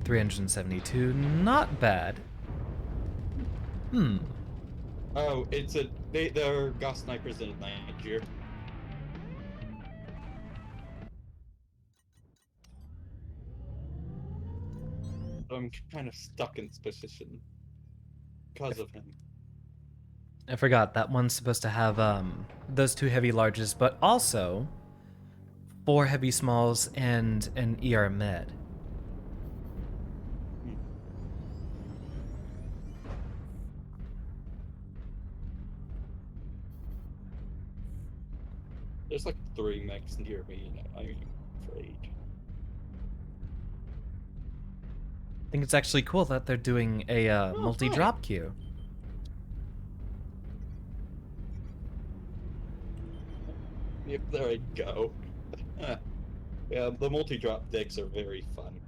372, not bad. Hmm. Oh, they're Gauss snipers in Nigeria. I'm kind of stuck in this position because of him. I forgot, that one's supposed to have, those 2 heavy larges, but also 4 heavy smalls and an ER med. There's like 3 mechs near me, and I'm afraid. I think it's actually cool that they're doing a multi-drop queue. Yep, there I go. Yeah, the multi-drop decks are very fun.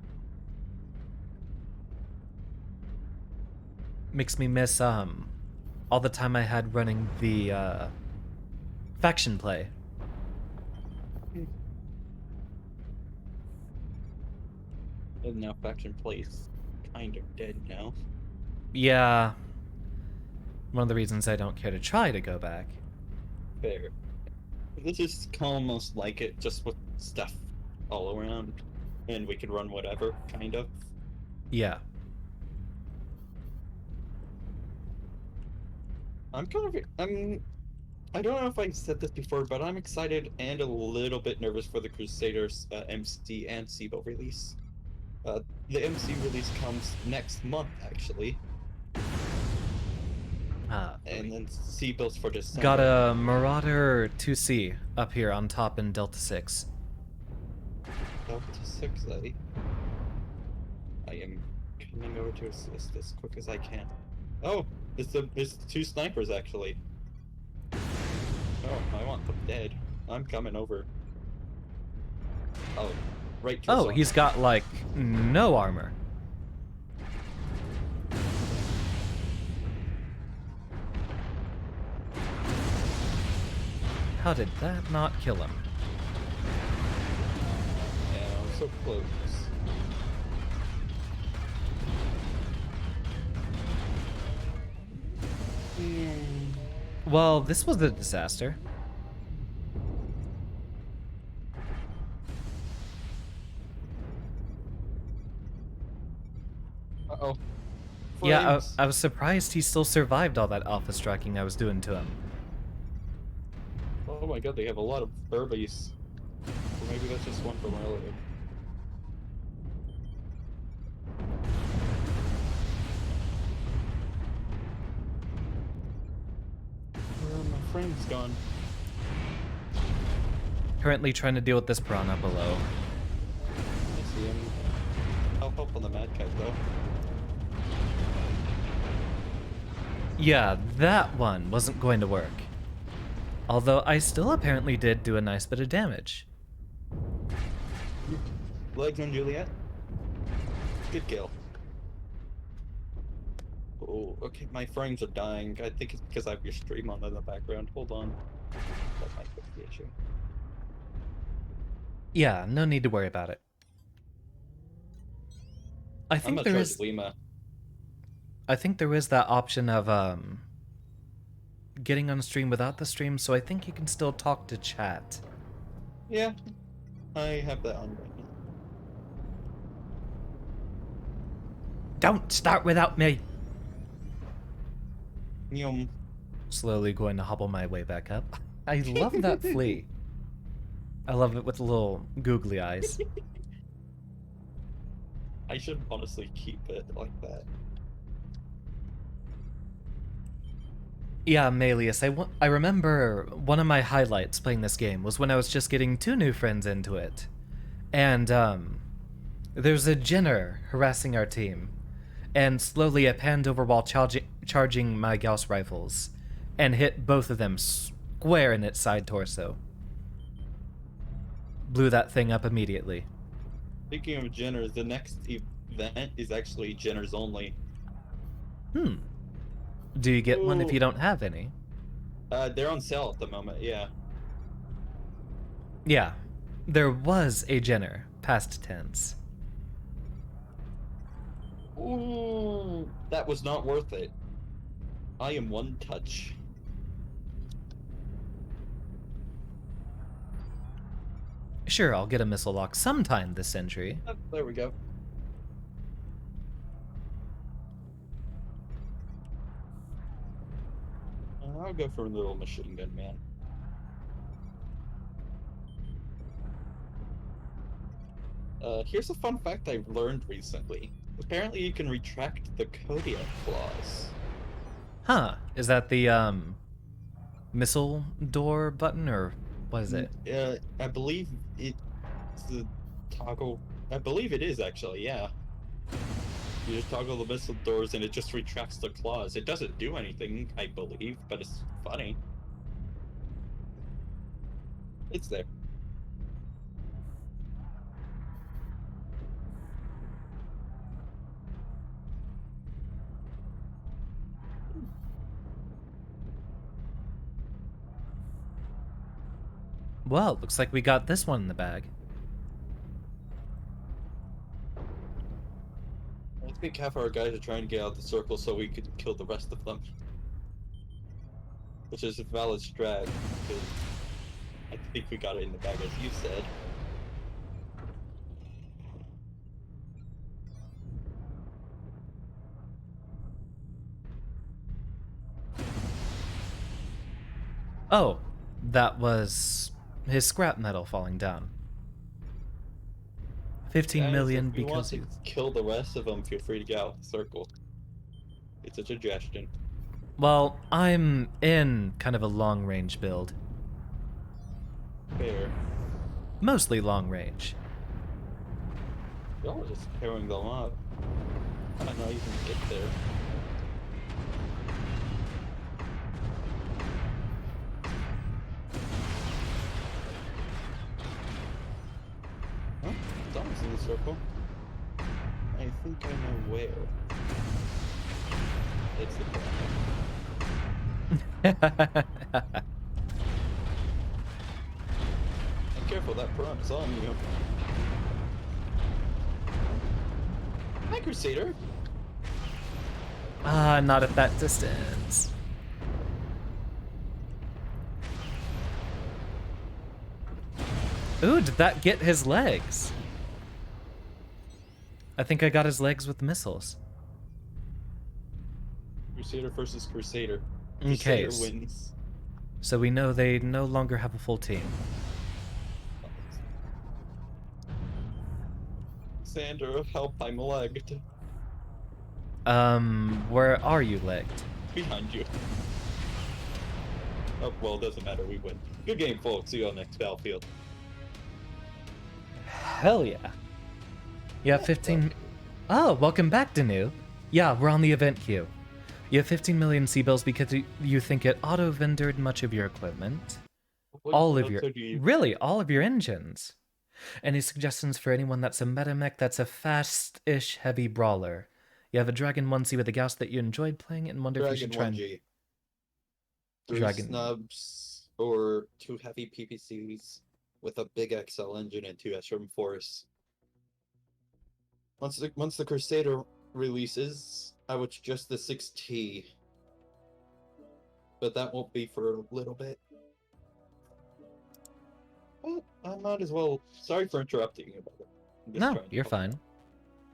Makes me miss all the time I had running the faction play. And now faction plays kind of dead now. Yeah. One of the reasons I don't care to try to go back. Fair. This is almost like it, just with stuff all around, and we can run whatever, kind of. Yeah. I don't know if I said this before, but I'm excited and a little bit nervous for the Crusaders MC and SIBO release. The MC release comes next month, actually. And then SIBO's for December. Got a Marauder 2C up here on top in Delta 6. Delta 6, I am coming over to assist as quick as I can. Oh, it's 2 snipers, actually. Oh, I want them dead. I'm coming over. Oh, right. Oh, he's got, like, no armor. How did that not kill him? Yeah, I'm so close. Well, this was a disaster. Uh-oh. Yeah, Flames. I was surprised he still survived all that alpha striking I was doing to him. Oh my god, they have a lot of Burbies. Or maybe that's just one from earlier. Where are my frames gone? Currently trying to deal with this piranha below. I see him. I'll help on the Mad Cat, though. Yeah, that one wasn't going to work. Although I still apparently did do a nice bit of damage. Legs on Juliet. Good kill. Oh, okay, my frames are dying. I think it's because I have your stream on in the background. Hold on. That might be the issue. Yeah, no need to worry about it. I I'm think gonna there charge is. Lima. I think there is that option of getting on stream without the stream, so I think you can still talk to chat. Yeah, I have that on right now. Don't start without me. Yum. Slowly going to hobble my way back up. I love that flea. I love it with the little googly eyes. I should honestly keep it like that. Yeah, Melius, I remember one of my highlights playing this game was when I was just getting 2 new friends into it. And, there's a Jenner harassing our team. And slowly I panned over while charging my Gauss rifles and hit both of them square in its side torso. Blew that thing up immediately. Speaking of Jenners, the next event is actually Jenners only. Do you get one if Ooh. you don't have any? They're on sale at the moment, yeah. Yeah, there was a Jenner, past tense. Ooh, that was not worth it. I am one touch. Sure, I'll get a missile lock sometime this century. Oh, there we go. I'll go for a little machine gun, man. Here's a fun fact I've learned recently. Apparently you can retract the Kodiak claws. Huh, is that the, missile door button, or what is it? I believe it's the toggle. I believe it is actually, yeah. You just toggle the missile doors and it just retracts the claws. It doesn't do anything, I believe, but it's funny. It's there. Well, looks like we got this one in the bag. I think half our guys are trying to get out of the circle so we can kill the rest of them. Which is a valid strat, because I think we got it in the bag as you said. Oh, that was his scrap metal falling down. 15 Guys, million if you want because to you... kill the rest of them, feel free to get out of the circle. It's a suggestion. Well, I'm in kind of a long-range build. Fair. Mostly long range. Y'all are just tearing them up. I don't know you can get there. Huh? Someone's in the circle. I think I know where. It's the front. And careful, that front's on you. Hi, Crusader. Ah, not at that distance. Ooh, did that get his legs? I think I got his legs with missiles. Crusader versus Crusader. Okay. Crusader wins. So we know they no longer have a full team. Sandra, help, I'm lagged. Where are you legged? Behind you. Oh, well, it doesn't matter, we win. Good game, folks. See you on next battlefield. Hell yeah. You have 15... Oh, welcome back, Danu. Yeah, we're on the event queue. You have 15 million C-bills because you think it auto-vendored much of your equipment. All of your... Really, all of your engines. Any suggestions for anyone that's a metamech that's a fast-ish heavy brawler? You have a Dragon 1C with a Gauss that you enjoyed playing and wonder if you should try... 1G. 3 Dragon. snubs or 2 heavy PPCs with a big XL engine and 2 SRM Force. Once the Crusader releases, I would suggest the 6T, but that won't be for a little bit. Well, I might as well. Sorry for interrupting you, but I'm just No, trying to you're talk. fine.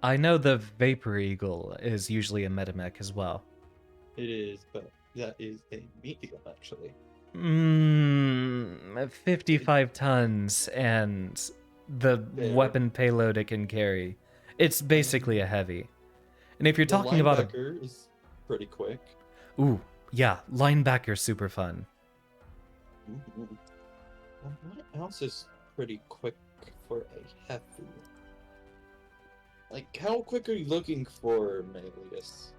I know the Vapor Eagle is usually a metamech as well. It is, but that is a medium actually. 55 tons and the Fair. weapon payload it can carry. It's basically a heavy. And if you're The talking about linebacker is pretty quick. Ooh, yeah, linebacker's super fun. Mhm. What else is pretty quick for a heavy? Like, how quick are you looking for, Melius?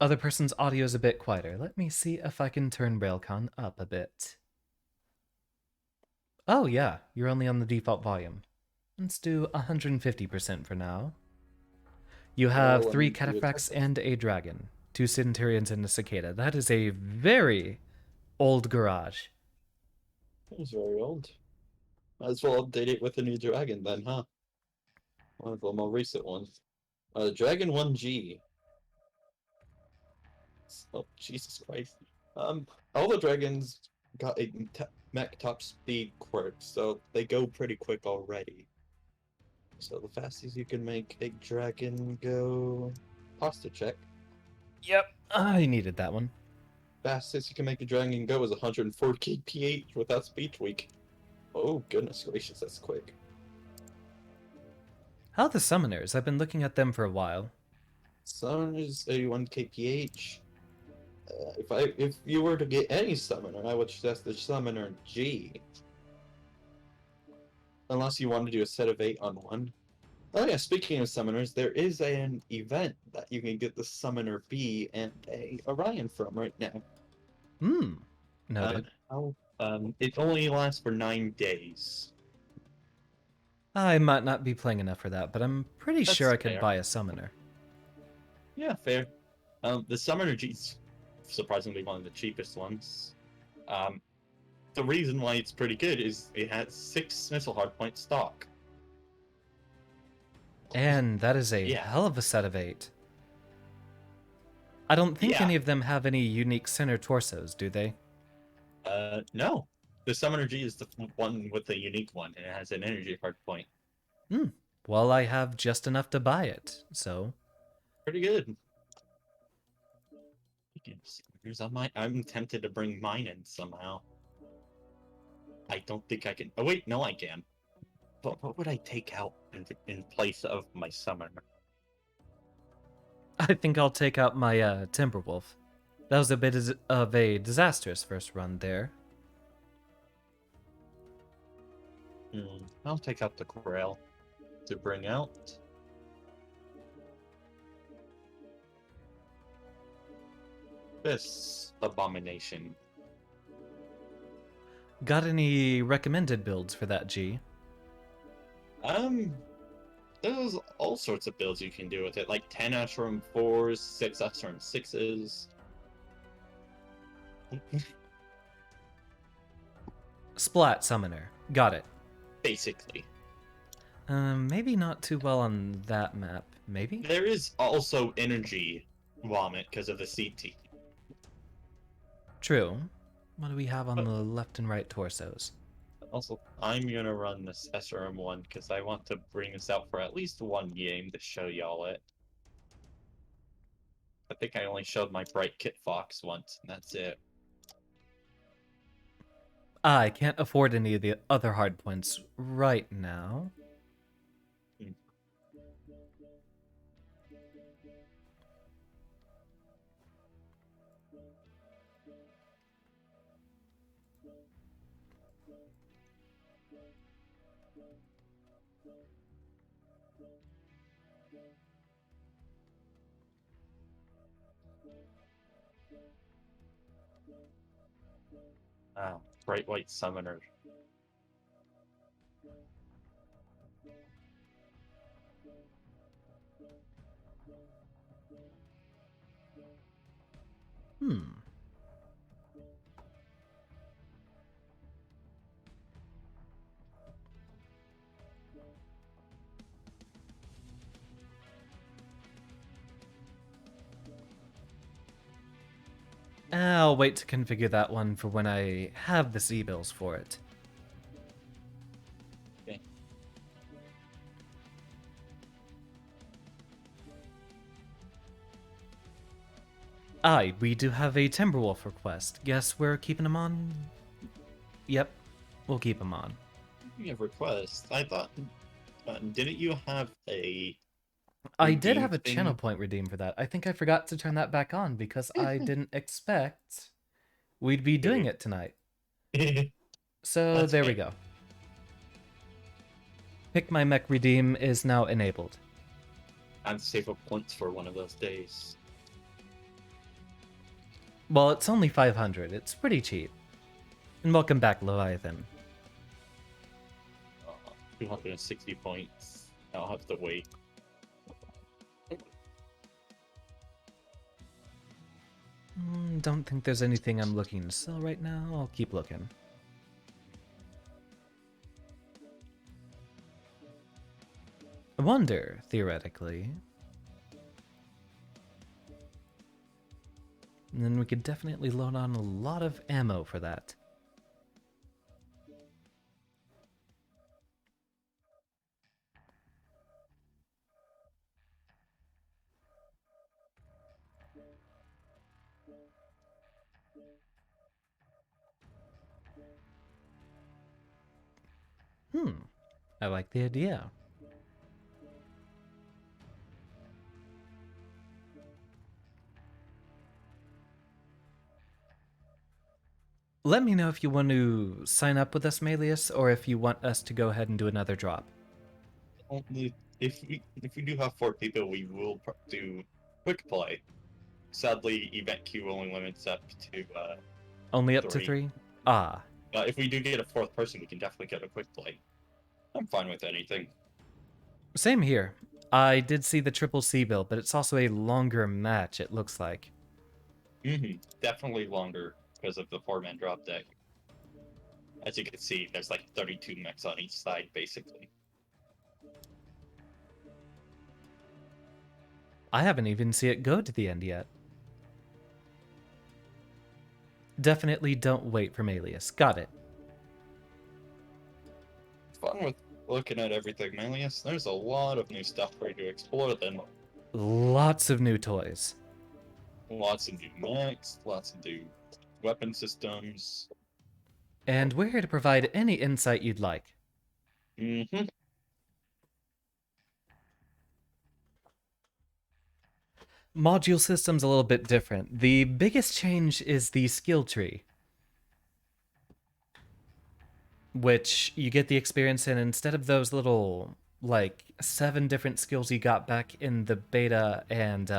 Other person's audio is a bit quieter. Let me see if I can turn Railcon up a bit. Oh yeah, you're only on the default volume. Let's do 150% for now. You have Well, let 3 me do a cataphracts test. and a dragon, 2 centurions and a cicada. That is a very old garage. It was very old. Might as well update it with a new dragon then, huh? One of the more recent ones. Dragon 1G. Oh, Jesus Christ. All the dragons got a mech top speed quirk, so they go pretty quick already. So the fastest you can make a dragon go... Pasta check. Yep, I needed that one. Fastest you can make a dragon go is 104 kph without speed tweak. Oh, goodness gracious, that's quick. How are the summoners? I've been looking at them for a while. Summon is 81 kph. If you were to get any summoner, I would suggest the Summoner G. Unless you want to do a set of 8 on 1. Oh yeah, speaking of summoners, there is an event that you can get the Summoner B and a Orion from right now. Noted. It only lasts for 9 days. I might not be playing enough for that, but I'm pretty That's sure I could fair. buy a summoner. Yeah, fair. The Summoner G's surprisingly one of the cheapest ones. The reason why it's pretty good is it has 6 missile hardpoint stock. And that is a Yeah. hell of a set of 8. I don't think Yeah. any of them have any unique center torsos, do they? No. The Summoner G is the one with the unique one, and it has an energy hardpoint. Well, I have just enough to buy it, so... Pretty good. Here's on my. I'm tempted to bring mine in somehow. I don't think I can. Oh wait, no, I can. But what would I take out in place of my summoner? I think I'll take out my Timberwolf. That was a bit of a disastrous first run there. I'll take out the Grail to bring out. This abomination. Got any recommended builds for that G? There's all sorts of builds you can do with it, like 10 Ashram 4s, 6 Ashram 6s. Splat Summoner. Got it. Basically. Maybe not too well on that map. Maybe? There is also Energy Vomit because of the CT. True. What do we have on the left and right torsos? Also, I'm gonna run this SRM1 because I want to bring this out for at least one game to show y'all it. I think I only showed my Bright Kit Fox once, and that's it. I can't afford any of the other hardpoints right now. Bright White Summoner. I'll wait to configure that one for when I have the C-bills for it. Okay. Aye, we do have a Timberwolf request. Guess we're keeping him on? Yep, we'll keep him on. You have requests. I thought, didn't you have a I did redeem have a thing? channel point redeem for that. I think I forgot to turn that back on because I didn't expect we'd be doing it tonight. So That's there we fair. go. Pick My Mech redeem is now enabled. I'd save up points for one of those days. Well, it's only 500. It's pretty cheap. And welcome back, Leviathan. 260 points. I'll have to wait. Don't think there's anything I'm looking to sell right now. I'll keep looking. I wonder, theoretically. And then we could definitely load on a lot of ammo for that. I like the idea. Let me know if you want to sign up with us, Melius, or if you want us to go ahead and do another drop. Only if we do have 4 people, we will do quick play. Sadly, event queue only limits up to Only up to 3. 3? Ah. But if we do get a 4th person, we can definitely get a quick play. I'm fine with anything. Same here. I did see the triple C bill, but it's also a longer match, it looks like. Definitely longer because of the 4-man drop deck. As you can see, there's like 32 mechs on each side, basically. I haven't even seen it go to the end yet. Definitely don't wait for Melius. Got it. Fun with looking at everything, Melius. There's a lot of new stuff for you to explore then. Lots of new toys. Lots of new mechs, lots of new weapon systems. And we're here to provide any insight you'd like. Module system's a little bit different. The biggest change is the skill tree, which you get the experience in instead of those little, like, 7 different skills you got back in the beta and,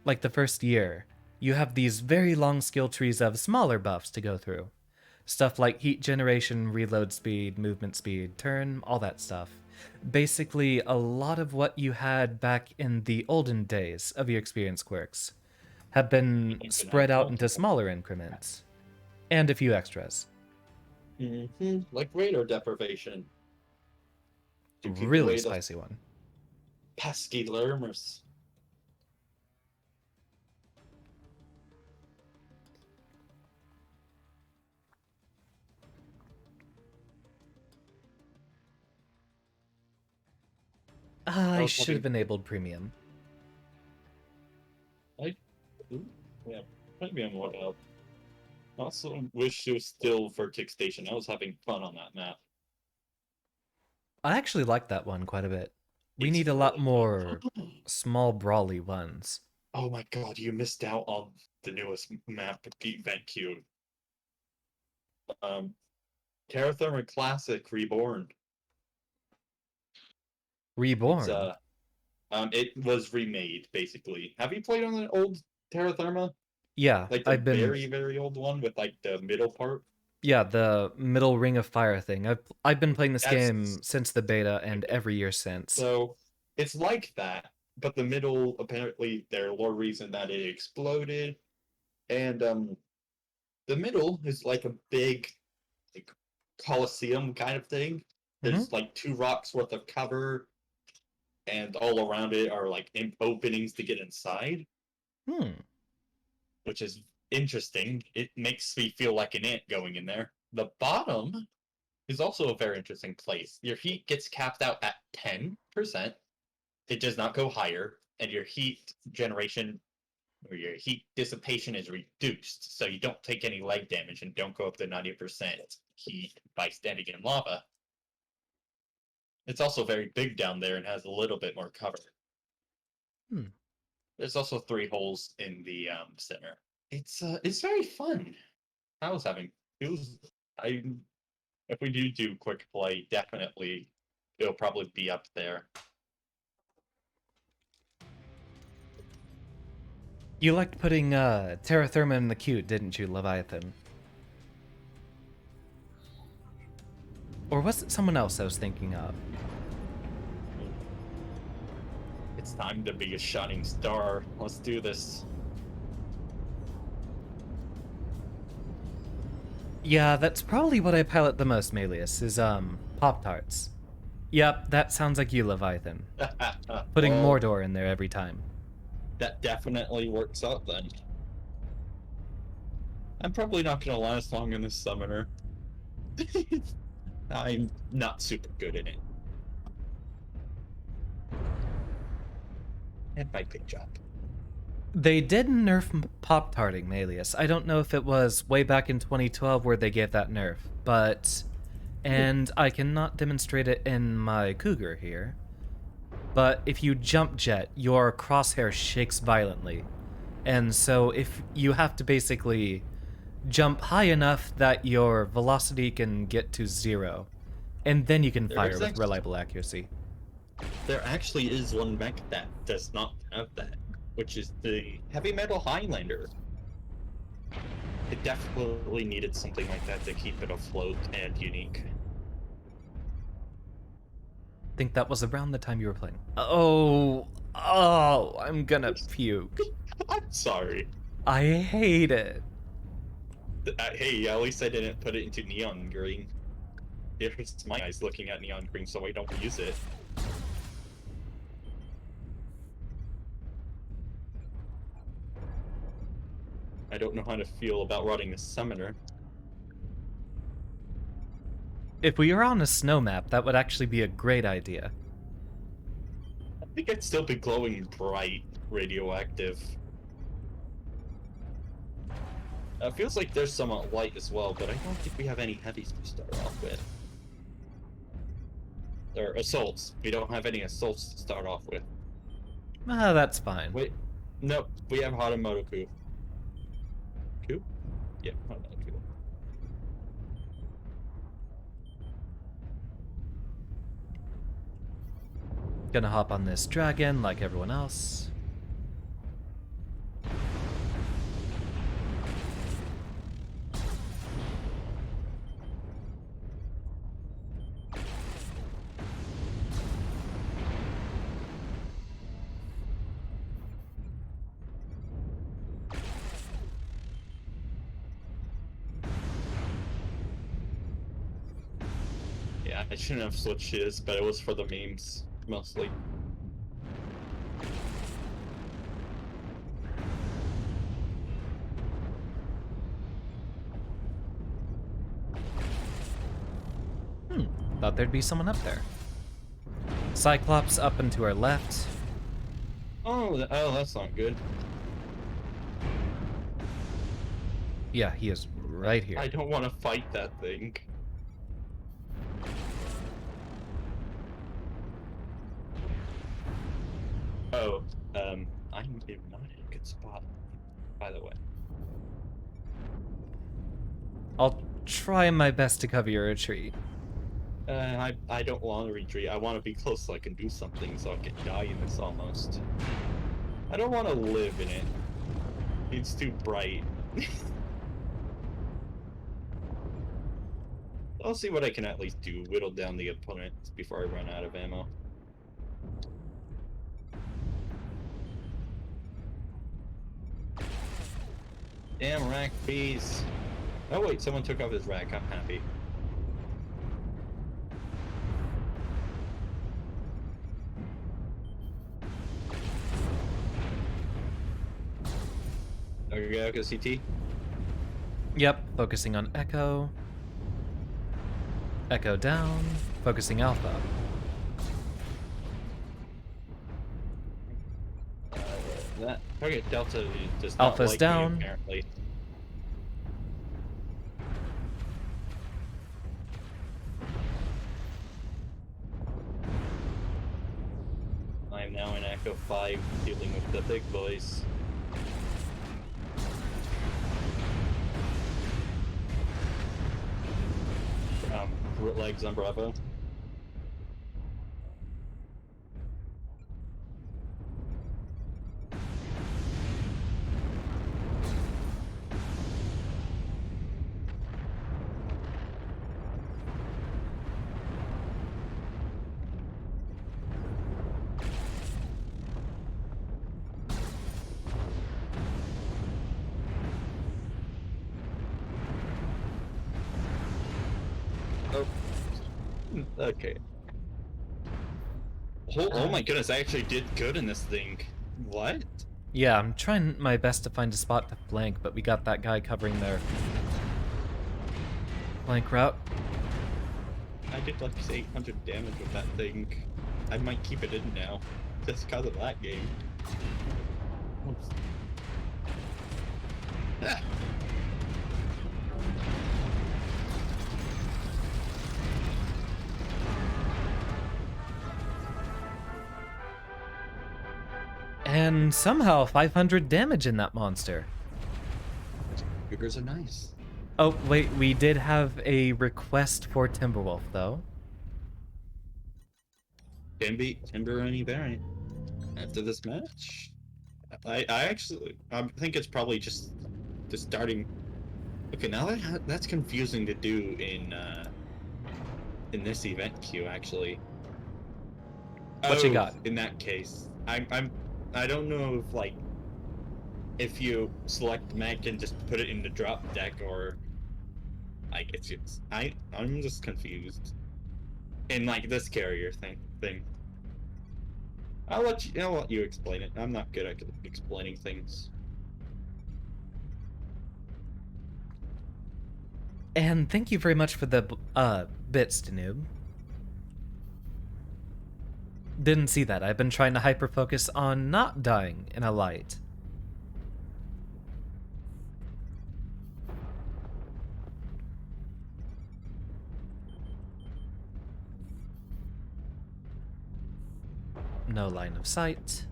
like, the first year. You have these very long skill trees of smaller buffs to go through. Stuff like heat generation, reload speed, movement speed, turn, all that stuff. Basically, a lot of what you had back in the olden days of your experience quirks have been spread out into smaller increments. And a few extras. Like radar deprivation. Really spicy one. Pesky lermers. I should have enabled premium. Yeah, premium would help. Also, wish it was still Vertex Station. I was having fun on that map. I actually like that one quite a bit. We It's need a lot really more fun. small brawly ones. Oh my god, you missed out on the newest map event queue. Terra Therma Classic Reborn. Reborn? It was remade, basically. Have you played on the old Terra Therma? Yeah, Like the very, very old one with like the middle part? Yeah, the middle Ring of Fire thing. I've been playing this game since the beta and every year since. So it's like that, but the middle, apparently their lore reason that it exploded. And the middle is like a big like coliseum kind of thing. There's like 2 rocks worth of cover, and all around it are like openings to get inside. Which is interesting. It makes me feel like an ant going in there. The bottom is also a very interesting place. Your heat gets capped out at 10%. It does not go higher, and your heat generation or your heat dissipation is reduced, so you don't take any leg damage and don't go up to 90% heat by standing in lava. It's also very big down there and has a little bit more cover. There's also 3 holes in the center. It's very fun. If we do quick play, definitely it'll probably be up there. You liked putting Terra Therma in the queue, didn't you, Leviathan? Or was it someone else I was thinking of? It's time to be a shining star. Let's do this. Yeah, that's probably what I pilot the most, Melius, is Pop-Tarts. Yep, that sounds like you, Leviathan. Putting Well, Mordor in there every time. that definitely works out then. I'm probably not going to last long in this summoner. I'm not super good at it. And my good job. They did nerf Pop-Tarting, Melius. I don't know if it was way back in 2012 where they gave that nerf, but... And I cannot demonstrate it in my Cougar here. But if you jump jet, your crosshair shakes violently. And so if you have to basically jump high enough that your velocity can get to 0, and then you can fire with reliable accuracy. There actually is one mech that does not have that, which is the Heavy Metal Highlander. It definitely needed something like that to keep it afloat and unique. I think that was around the time you were playing. Oh, I'm gonna puke. I'm sorry. I hate it. Hey, at least I didn't put it into neon green. It's my eyes looking at neon green, so I don't use it. I don't know how to feel about running a summoner. If we were on a snow map, that would actually be a great idea. I think I'd still be glowing bright, radioactive. It feels like there's somewhat light as well, but I don't think we have any heavies to start off with. Or assaults. We don't have any assaults to start off with. Ah, that's fine. Wait, nope, we have Haramoto Coup. Coup? Yeah, Haramoto Coup. Gonna hop on this dragon like everyone else. Yeah, I shouldn't have switched his, but it was for the memes, mostly. Thought there'd be someone up there. Cyclops up and to our left. Oh, that's not good. Yeah, he is right here. I don't want to fight that thing. Oh, I'm not in a good spot, by the way. I'll try my best to cover your retreat. I don't want to retreat. I want to be close so I can do something so I can die in this almost. I don't want to live in it. It's too bright. I'll see what I can at least do. Whittle down the opponent before I run out of ammo. Damn rack piece. Oh wait, someone took off his rack. I'm happy. Okay, go CT. Yep, focusing on Echo. Echo down, focusing Alpha. That target Delta does not Alpha's like down. me, apparently. I am now in Echo 5, dealing with the big boys. Legs on Bravo. Oh. Okay. Oh my goodness, I actually did good in this thing. What? Yeah, I'm trying my best to find a spot to flank, but we got that guy covering their flank route. I did like 800 damage with that thing. I might keep it in now, just because of that game. Oops. Ah. And somehow 500 damage in that monster. Triggers are nice. Oh, wait, we did have a request for Timberwolf, though. Can be Timber any variant after this match. I think it's probably just the starting. Okay, now that's confusing to do in this event queue actually. What you got? In that case, I don't know if like if you select mech and just put it in the drop deck or like it's just I'm just confused in like this carrier thing. I'll let you explain it. I'm not good at explaining things. And thank you very much for the bits, Danube. Didn't see that. I've been trying to hyper-focus on not dying in a light. No line of sight.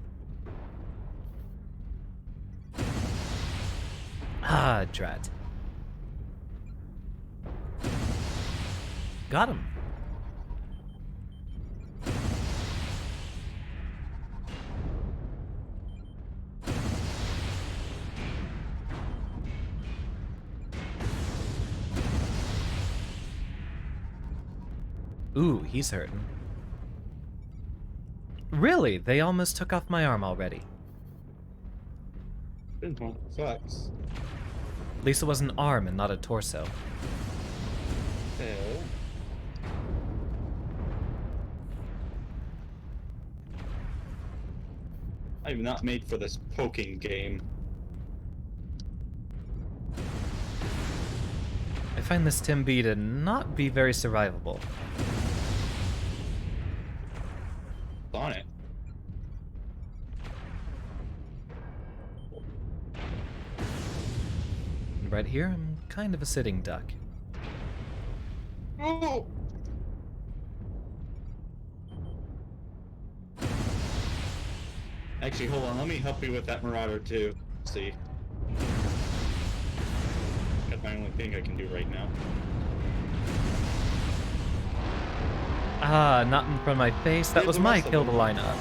Ah, drat. Got him. Ooh, he's hurting. Really? They almost took off my arm already. Sucks. At least it was an arm and not a torso. Hell. I'm not made for this poking game. I find this Tim B to not be very survivable. On it. And right here, I'm kind of a sitting duck. Oh! Actually, hold on. Let me help you with that Marauder too. Let's see. That's my only thing I can do right now. Ah, not in front of my face. That Here's was the my rest of kill to them. line up.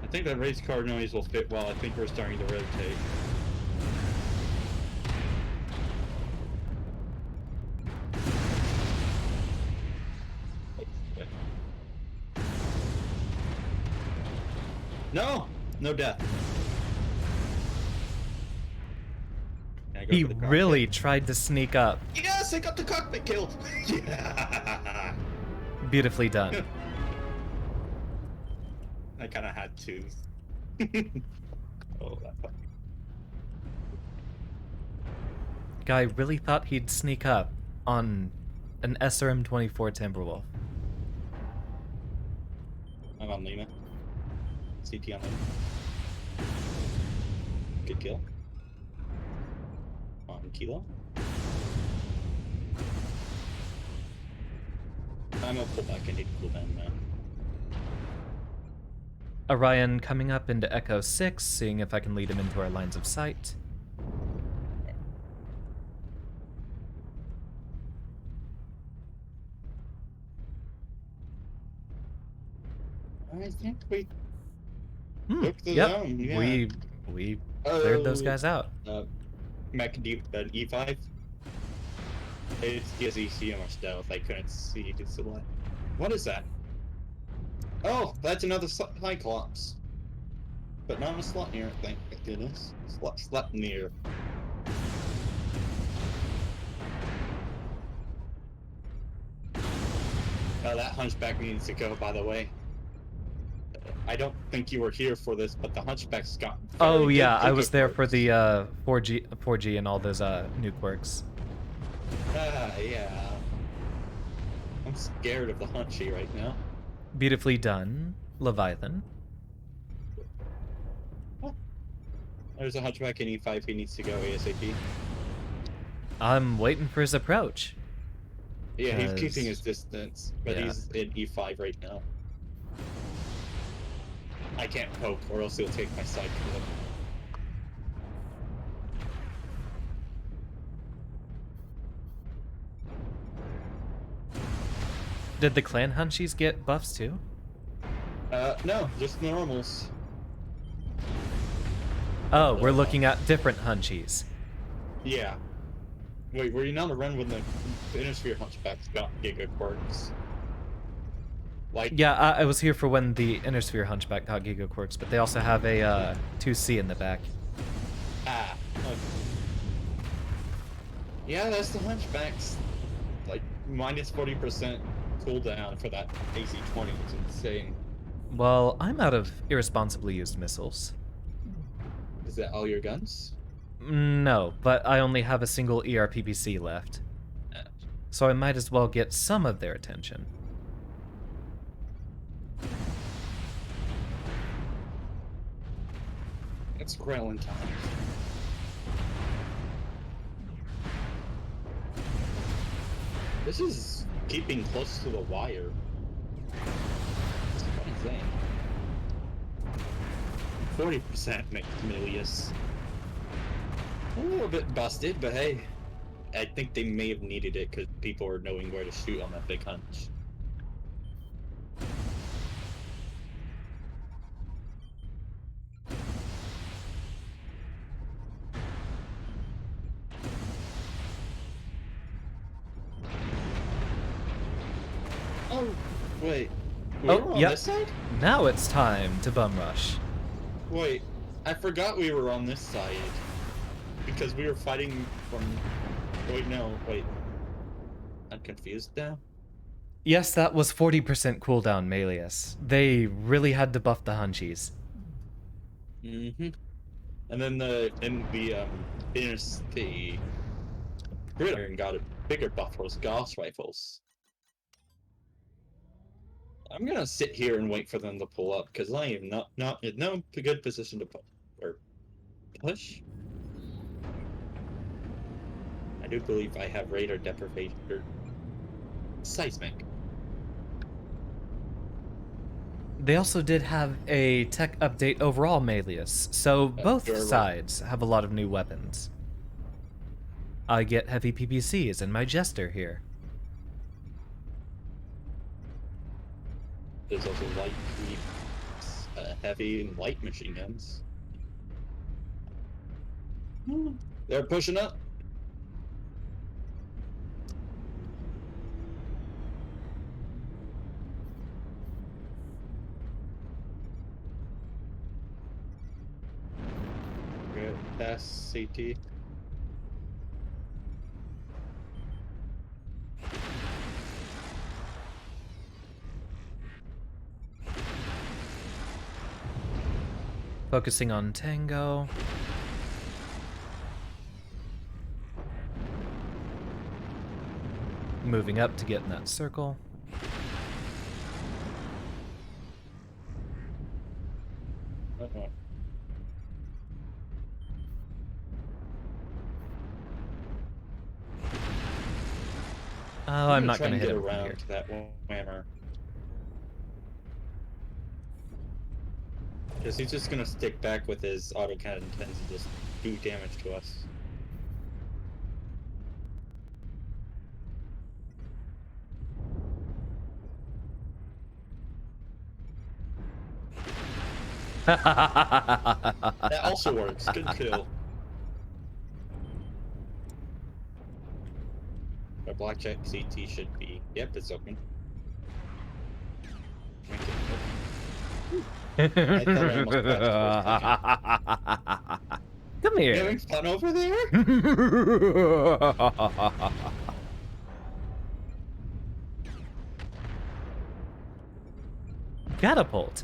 I think that race car noise will fit well. I think we're starting to rotate. No! No death. Can I go He for the cockpit? really tried to sneak up. Yes, I got the cockpit killed! Yeah! Beautifully done. I kind of had to. Oh, that fucking... guy really thought he'd sneak up on an SRM-24 Timberwolf. I'm on Lima. CT on Lima. Good kill. On Kilo. I'm gonna pull back. I need to cool down now. Orion coming up into Echo 6, seeing if I can lead him into our lines of sight. I think we Hmm, took the yep, zone. Yeah. we cleared those guys out. Mech E5. It's DSEC or stealth. I couldn't see the silhouette. What is that? Oh, that's another Cyclops. But not a slot near, thank goodness. Slot near. Oh, that hunchback needs to go, by the way. I don't think you were here for this, but the hunchback's got. Oh yeah, I good was there for quirks. the 4G and all those new quirks. Yeah. I'm scared of the hunchy right now. Beautifully done, Leviathan. There's a hunchback in E5. He needs to go ASAP. I'm waiting for his approach. Yeah, he's 'Cause- keeping his distance, but yeah. he's in E5 right now. I can't poke, or else he'll take my side kill. Did the clan hunchies get buffs too? No, just normals. Oh, we're looking at different hunchies. Yeah. Wait, were you not around when the Innersphere Hunchbacks got Giga Quirks? Like, Yeah, I was here for when the Innersphere Hunchback got Giga Quirks, but they also have a 2C in the back. okay. Yeah, that's the Hunchbacks. Like, minus 40% cooldown for that AC-20 is insane. Well, I'm out of irresponsibly used missiles. Is that all your guns? No, but I only have a single ERPPC left. So I might as well get some of their attention. It's Krellin time. This is keeping close to the wire. It's quite insane. 40% Milius. A little bit busted, but hey, I think they may have needed it because people are knowing where to shoot on that big hunch. Oh, wait. We Oh, were on yep. this side? Now it's time to bum rush. Wait, I forgot we were on this side. Because we were fighting from... Wait, no, wait. I'm confused now? Yes, that was 40% cooldown, Melius. They really had to buff the hunchies. Mm-hmm. And then the Gridiron got a bigger buff for his Gauss rifles. I'm gonna sit here and wait for them to pull up, because I am not in no good position to push. I do believe I have radar deprivation or seismic. They also did have a tech update overall, Melius, so both you're right. sides have a lot of new weapons. I get heavy PPCs in my Jester here. There's also light, heavy, and light machine guns. They're pushing up. Good. Pass CT. Focusing on Tango. Moving up to get in that circle. Uh-oh. Oh, I'm not try going to and hit get him from around here. to that whammer. Because he's just gonna stick back with his autocannon tens and just do damage to us. That also works. Good kill. Our blackjack CT should be. Yep, it's open. Drink it. I thought I almost crashed for Come You here. having fun over there? Catapult.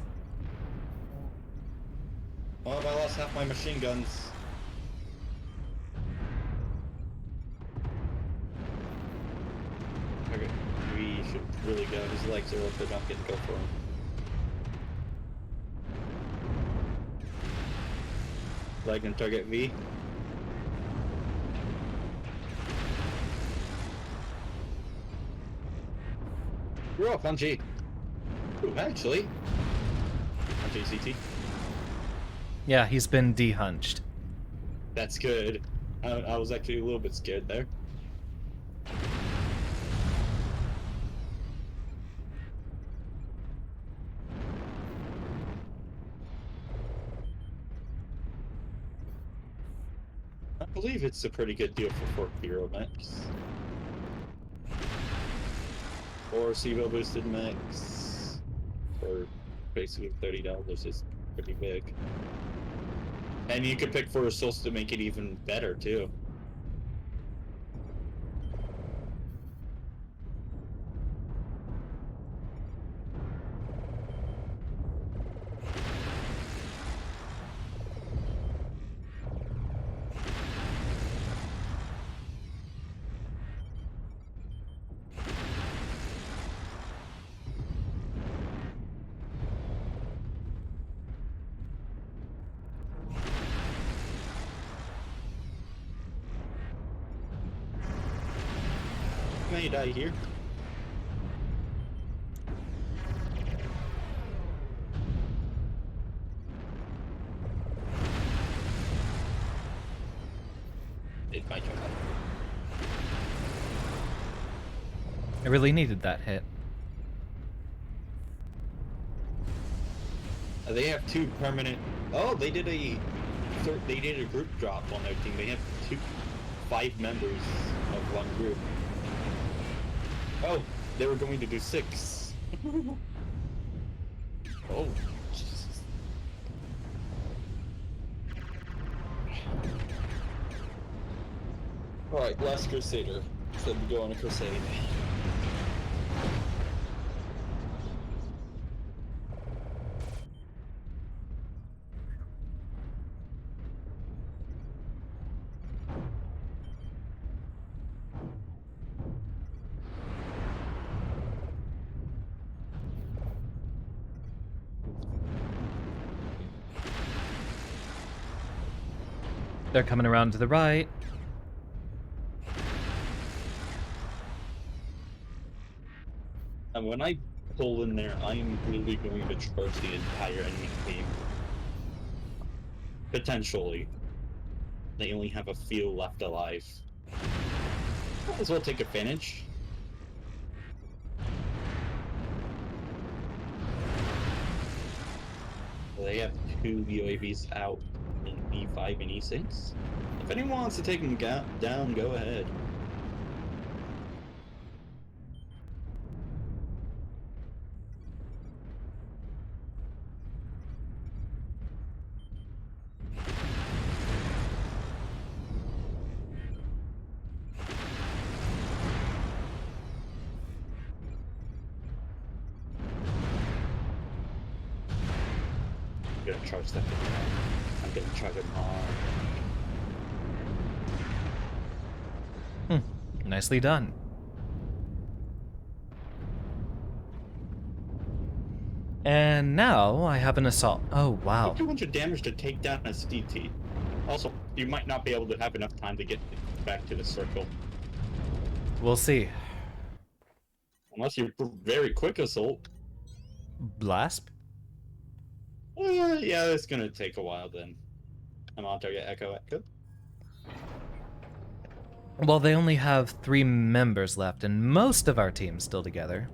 Oh, I lost half my machine guns. Okay, we should really go. His legs are open. I'm gonna go for him. Leg and target V. We're off on G. Ooh, actually. On JCT. Yeah, he's been dehunched. That's good. I was actually a little bit scared there. I believe it's a pretty good deal for 4 mechs. Or SIVO boosted mechs. For basically $30 is pretty big. And you could pick for a source to make it even better too. May die here. It might jump out. I really needed that hit. They have 2 permanent. Oh, they did a group drop on their team. They have 5 members of one group. Oh, they were going to do 6. Oh, Jesus. All right, last Crusader. Said we go on a crusade. They're coming around to the right. And when I pull in there, I'm really going to charge the entire enemy team. Potentially. They only have a few left alive. Might as well take advantage. They have 2 UAVs out in E5 and E6. If anyone wants to take them down, go ahead. I'm gonna charge that thing down. I'm gonna charge them hard. Nicely done. And now I have an assault. Oh, wow. 200 damage to take down a CT. Also, you might not be able to have enough time to get back to the circle. We'll see. Unless you're very quick assault. Blasp? Yeah, it's gonna take a while then. I'm on target, echo, echo. Well, they only have 3 members left, and most of our team's still together.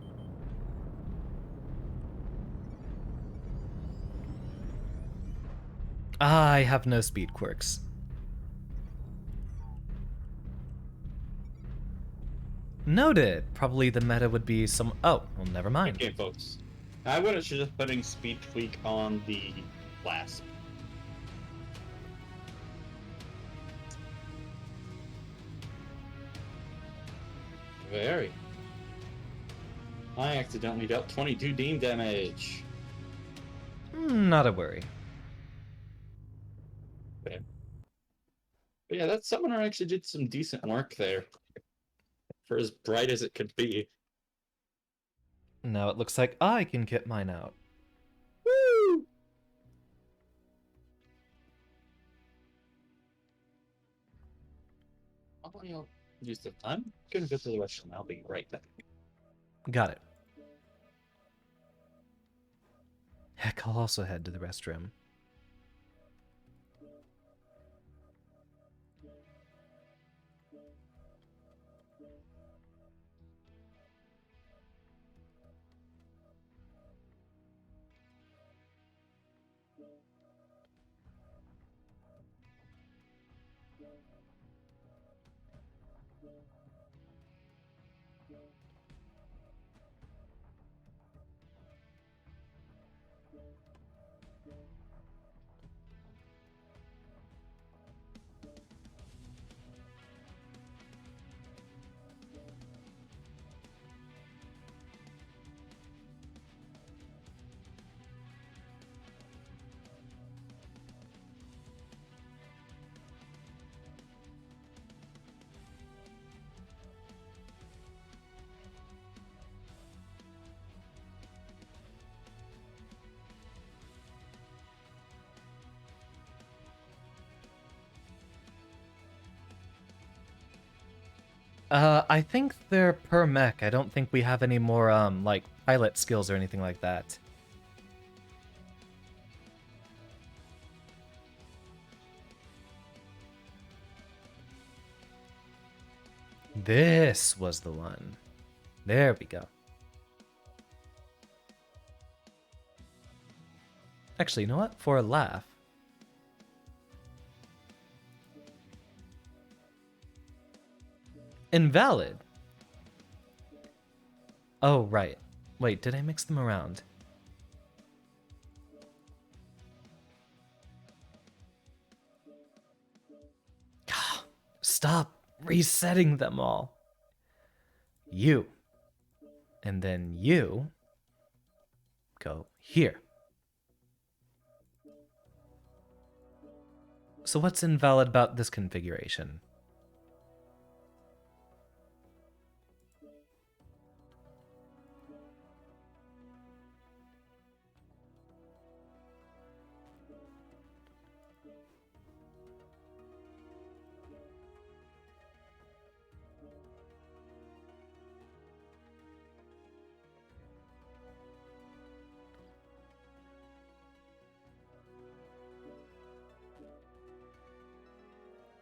I have no speed quirks. Noted. Probably the meta would be some... Oh, well, never mind. Okay, folks. I would have just putting speed tweak on the blast. Very. I accidentally dealt 22 Deem damage. Not a worry. But yeah, that summoner actually did some decent work there. For as bright as it could be. Now it looks like I can get mine out. Woo! I'll use the I'm gonna go to the restroom. I'll be right back. Got it. Heck, I'll also head to the restroom. I think they're per mech. I don't think we have any more, like, pilot skills or anything like that. This was the one. There we go. Actually, you know what? For a laugh. Invalid. Oh, right. Wait, did I mix them around? Stop resetting them all. You. And then you go here. So what's invalid about this configuration?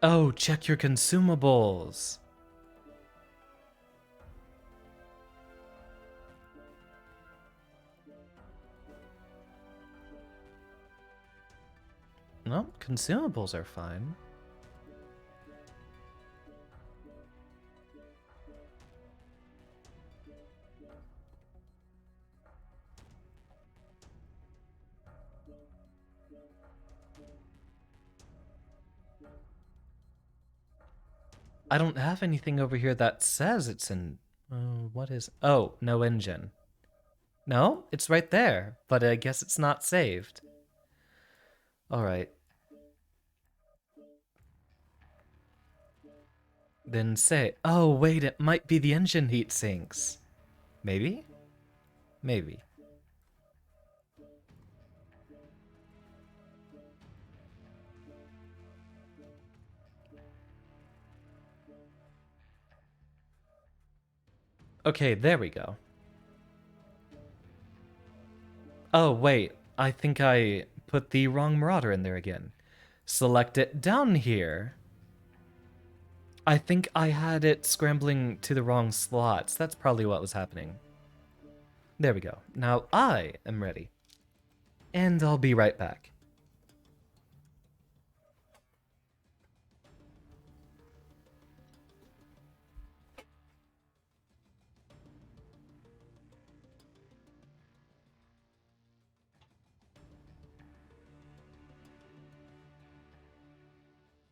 Oh, check your consumables. No, consumables are fine. I don't have anything over here that says it's in... what is... Oh, no engine. No, it's right there, but I guess it's not saved. Alright. Then say... Oh, wait, it might be the engine heat sinks. Maybe? Maybe. Okay, there we go. Oh, wait. I think I put the wrong Marauder in there again. Select it down here. I think I had it scrambling to the wrong slots. That's probably what was happening. There we go. Now I am ready. And I'll be right back.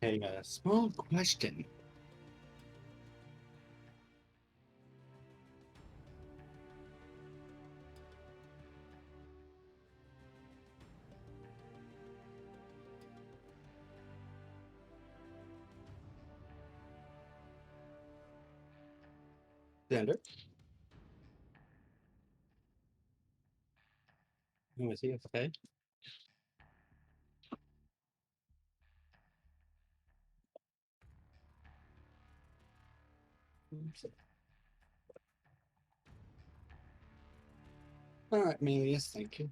A small question. Xander? Oh, is he okay? Alright, Melius, thank you.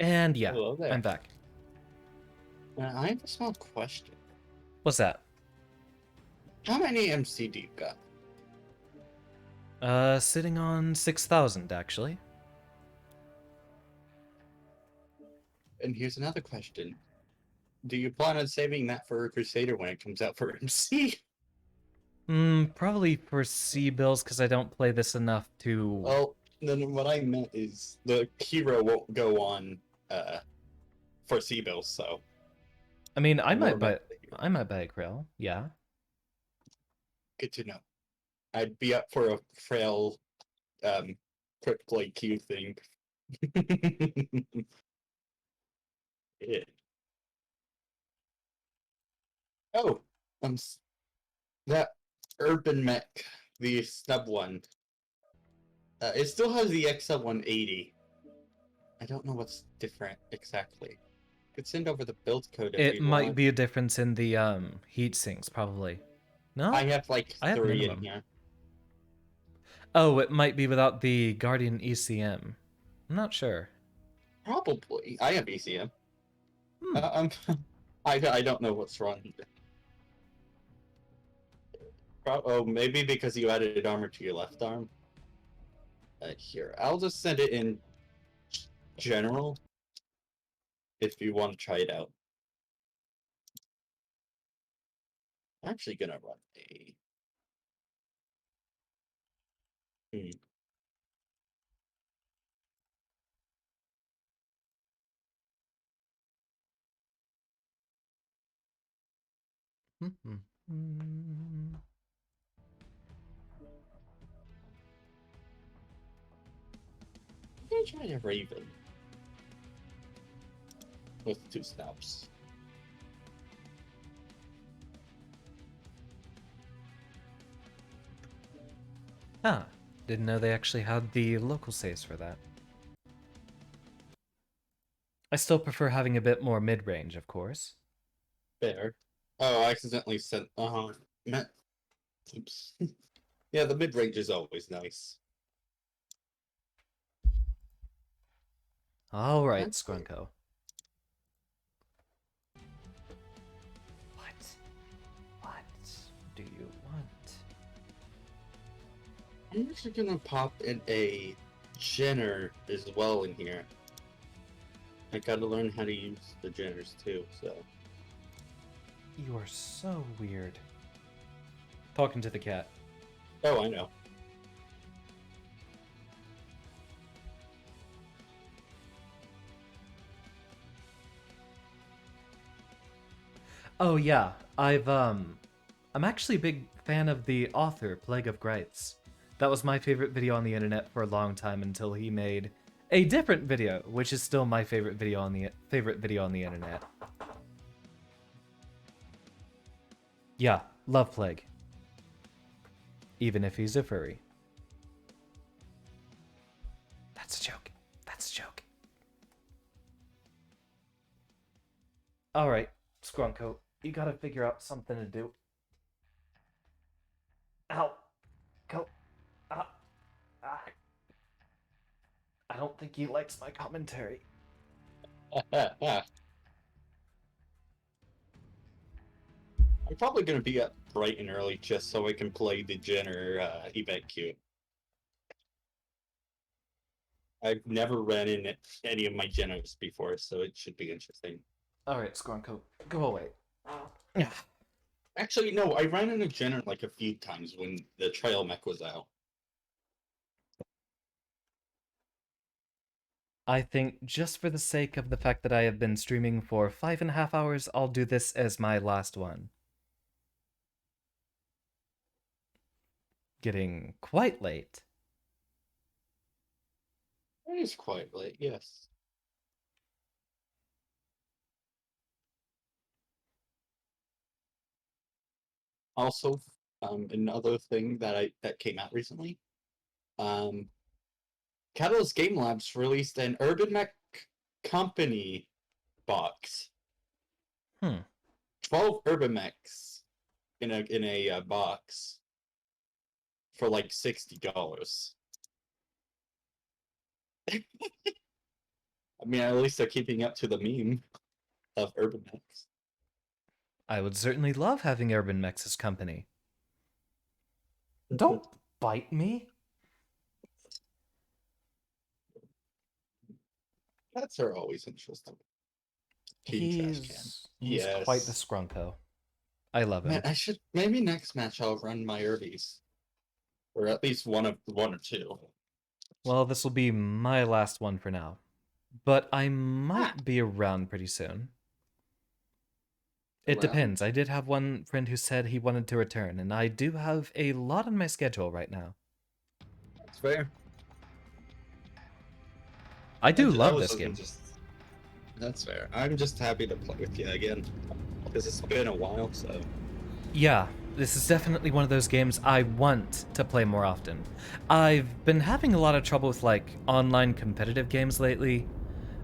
And yeah, Hello there. I'm back. I have a small question. What's that? How many MC do you got? Sitting on 6,000 actually. And here's another question. Do you plan on saving that for a Crusader when it comes out for MC? Probably for C bills because I don't play this enough to. Well, then what I meant is the hero won't go on for C-bills, so I mean, I more meant I might buy a Krill. Yeah. good to know. I'd be up for a frail quick play Q thing. Yeah. Oh, that urban mech, the snub one. It still has the XL 180. I don't know what's different exactly. Could send over the build code if It you might want. be a difference in the heat sinks, probably. No? I have like I have 3 in minimum. here. Oh, it might be without the Guardian ECM. I'm not sure. Probably. I have ECM. Hmm. I don't know what's wrong. Oh, maybe because you added armor to your left arm. Here, I'll just send it in general if you want to try it out. I'm actually gonna run a. I'm gonna try a Raven with 2 snaps. Ah, didn't know they actually had the local saves for that. I still prefer having a bit more mid-range, of course. Fair. Oh, I accidentally sent. Meant. Oops. Yeah, the mid range is always nice. All right, That's weird. Scrunko. What? What do you want? I'm actually gonna pop in a Jenner as well in here. I gotta learn how to use the generators too, so. You are so weird. Talking to the cat. Oh, I know. Oh yeah, I'm actually a big fan of the author, Plague of Grites. That was my favorite video on the internet for a long time until he made a different video, which is still my favorite video on the internet. Yeah, love Plague. Even if he's a furry. That's a joke. That's a joke. Alright, Scrunko, you gotta figure out something to do. Ow. Go. Ah. Ah. I don't think he likes my commentary. I'm probably gonna be up bright and early just so I can play the Jenner event queue. I've never ran in any of my Jenners before, so it should be interesting. Alright, Scrunko, go away. Actually, no, I ran in a Jenner like a few times when the trail mech was out. I think just for the sake of the fact that I have been streaming for 5.5 hours, I'll do this as my last one. Getting quite late. It is quite late, yes. Also, another thing that came out recently, Catalyst Game Labs released an Urban Mech Company box. 12 Urban Mechs in a box for like $60. I mean, at least they're keeping up to the meme of Urban Mechs. I would certainly love having Urban Mechs as company. Don't bite me. Cats are always interesting. He's Yes. quite the Scrunko. I love him. Man, I should maybe next match I'll run my Urbies, or at least one or two. Well, this will be my last one for now, but I might be around pretty soon. It depends. I did have one friend who said he wanted to return, and I do have a lot on my schedule right now. That's fair. I do love this game. That's fair. I'm just happy to play with you again, because it's been a while, so... Yeah, this is definitely one of those games I want to play more often. I've been having a lot of trouble with, like, online competitive games lately.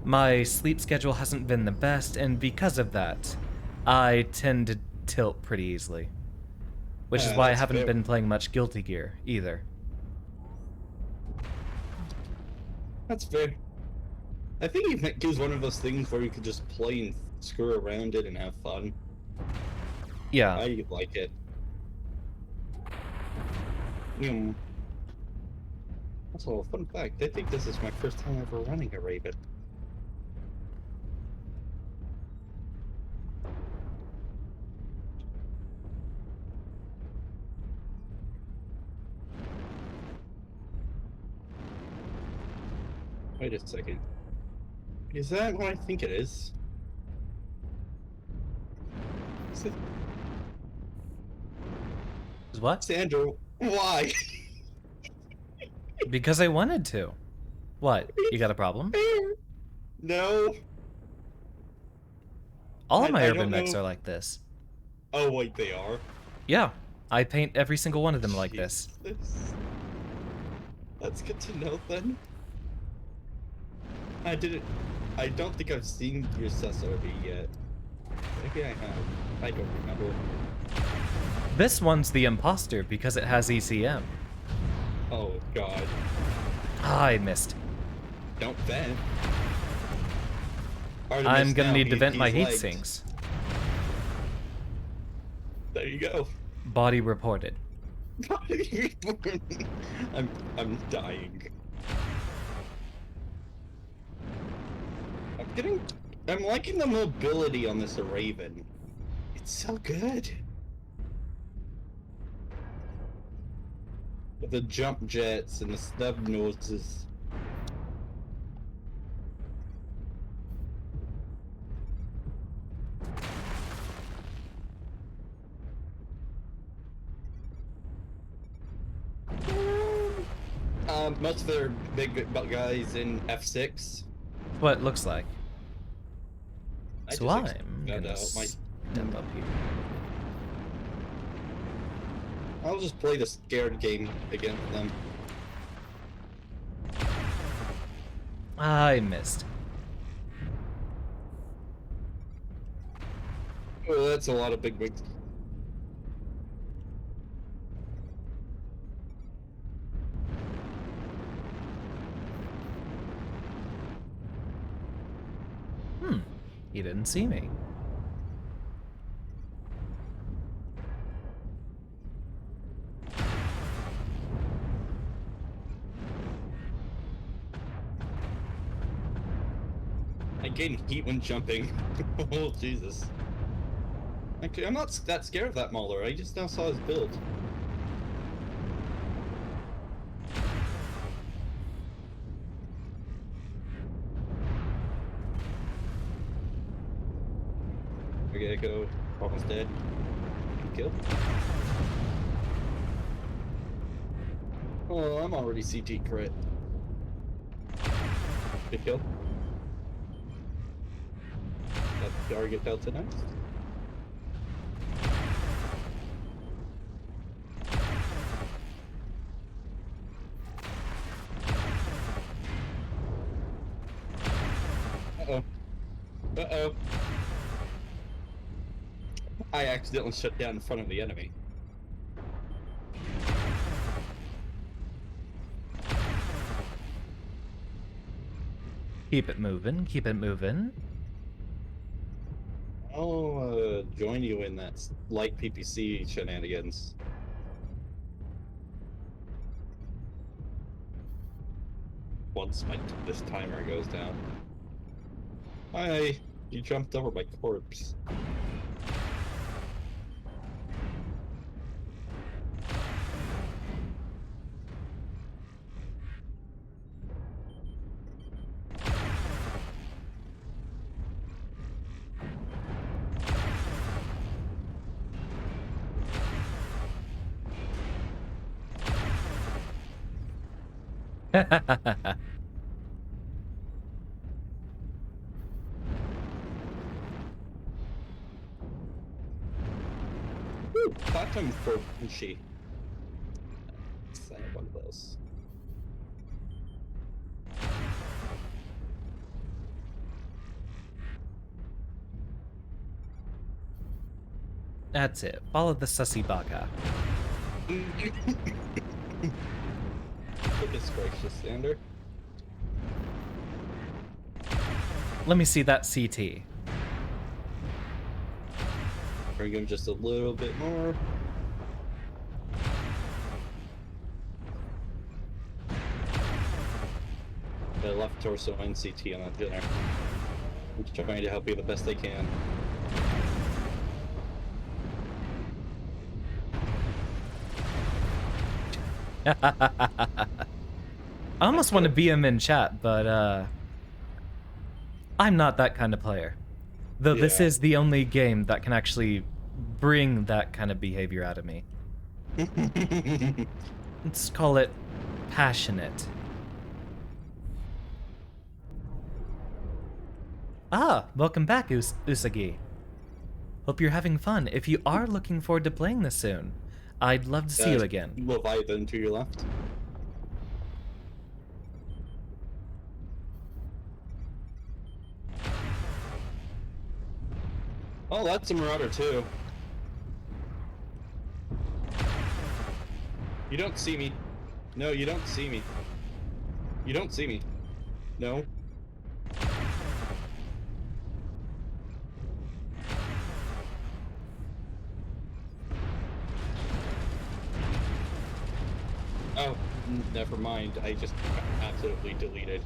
My sleep schedule hasn't been the best, and because of that, I tend to tilt pretty easily. Which is why I haven't been playing much Guilty Gear, either. That's fair. I think it was one of those things where you could just play and screw around it and have fun. Yeah. I like it. Also, fun fact, I think this is my first time ever running a Raven. Wait a second. Is that what I think it is? What? Sandra, why? Because I wanted to. What? You got a problem? No. All of my I Urban don't Mechs know. are like this. Oh, wait, they are? Yeah, I paint every single one of them like this. Jesus. That's good to know, then. I don't think I've seen your Cesarby yet. Maybe I have. I don't remember. This one's the imposter because it has ECM. Oh, God. Ah, I missed. Don't vent. I'm gonna need to vent my heat legged. sinks. There you go. Body reported. I'm dying. I'm I'm liking the mobility on this Raven. It's so good. With the jump jets and the snub noses. Most of their big guys in F6. What it looks like. I So just I'm got gonna out my- step up here. I'll just play the scared game against them. I missed. Oh, that's a lot of big wigs. He didn't see me. I gain heat when jumping. Oh, Jesus. Actually, I'm not that scared of that Mauler. I just now saw his build. We gotta go. Almost dead. Good kill. Oh, I'm already CT crit. Good kill. That target fell tonight. Uh-oh. Uh-oh. I accidentally shut down in front of the enemy. Keep it moving, keep it moving. I'll join you in that light PPC shenanigans. Once this timer goes down. Hi, you jumped over my corpse. Woo! Platinum for Bushi. I have one of those. That's it. Follow the sussy baka. Goodness gracious, Sander. Let me see that CT. Bring him just a little bit more. The left torso and CT on that dinner. I'm just trying to help you the best I can. I almost want to be him in chat, but I'm not that kind of player. Though this Yeah. is the only game that can actually bring that kind of behavior out of me. Let's call it passionate. Ah, welcome back, Usagi. Hope you're having fun. If you are looking forward to playing this soon, I'd love to see you again. Leviathan to your left. Oh, that's a Marauder too. You don't see me. No, you don't see me. You don't see me. No. Oh, never mind. I just got absolutely deleted.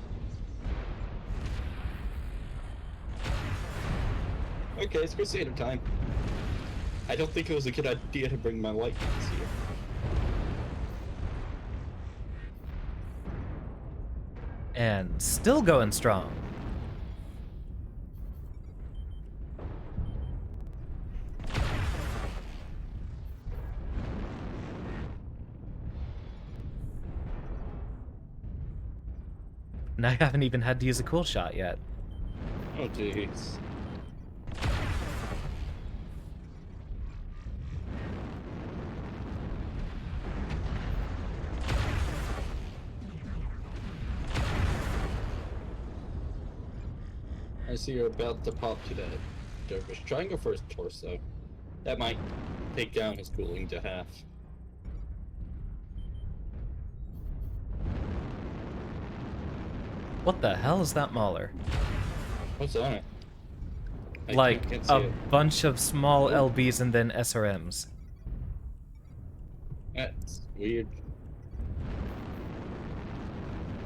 Okay, it's Crusader time. I don't think it was a good idea to bring my light guns here. And still going strong. And I haven't even had to use a cool shot yet. Oh jeez. I see you're about to pop to that dervish. Try and go for his torso. That might take down his cooling to half. What the hell is that Mauler? What's on it? I Like can't see a it. bunch of small Oh. LBs and then SRMs. That's weird.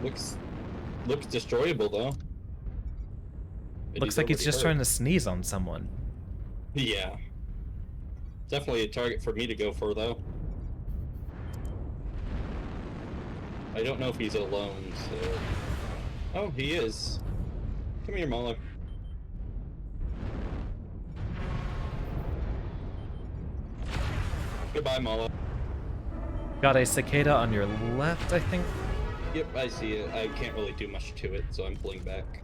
Looks destroyable though. But Looks like he's already just hurt. trying to sneeze on someone. Yeah. Definitely a target for me to go for though. I don't know if he's alone, so. Oh, he is. Come here, Mauler. Goodbye, Mauler. Got a cicada on your left, I think. Yep, I see it. I can't really do much to it, so I'm pulling back.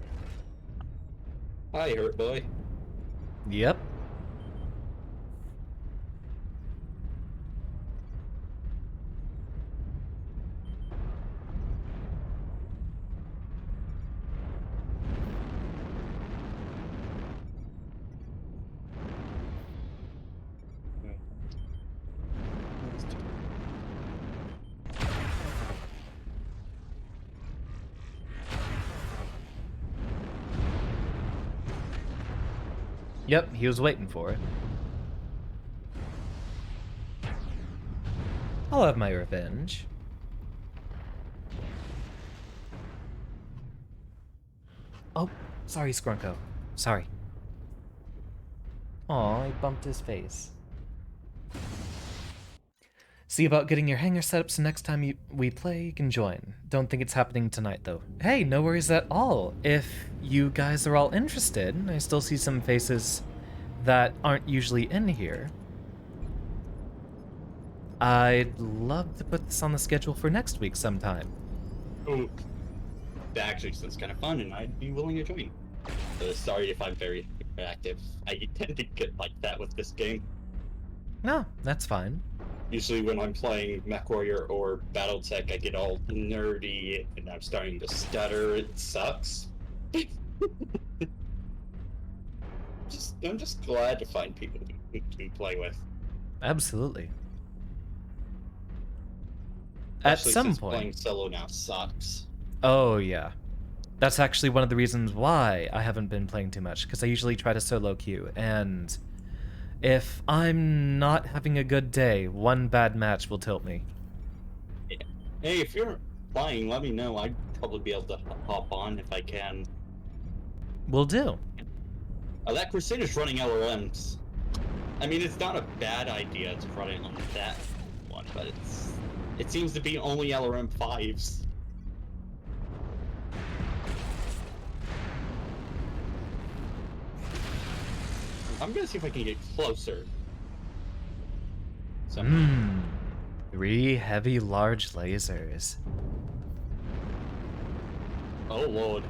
Hi, hurt boy. Yep. Yep, he was waiting for it. I'll have my revenge. Oh, sorry, Skrunko. Sorry. Aw, I bumped his face. See about getting your hangar set up so next time we play, you can join. Don't think it's happening tonight, though. Hey, no worries at all. If you guys are all interested, I still see some faces that aren't usually in here. I'd love to put this on the schedule for next week sometime. Oh, that actually sounds kind of fun, and I'd be willing to join. Sorry if I'm very active. I tend to get like that with this game. No, that's fine. Usually when I'm playing MechWarrior or BattleTech, I get all nerdy and I'm starting to stutter. It sucks. I'm just glad to find people to play with. Absolutely. At Especially some since point. playing solo now sucks. Oh, yeah. That's actually one of the reasons why I haven't been playing too much, because I usually try to solo queue, and if I'm not having a good day, one bad match will tilt me. Yeah. Hey, if you're playing, let me know. I'd probably be able to hop on if I can. Will do. That Crusader's running LRMs. I mean, it's not a bad idea to run it on that one, but it seems to be only LRM 5s. I'm gonna see if I can get closer. Hmm. 3 heavy large lasers. Oh lord.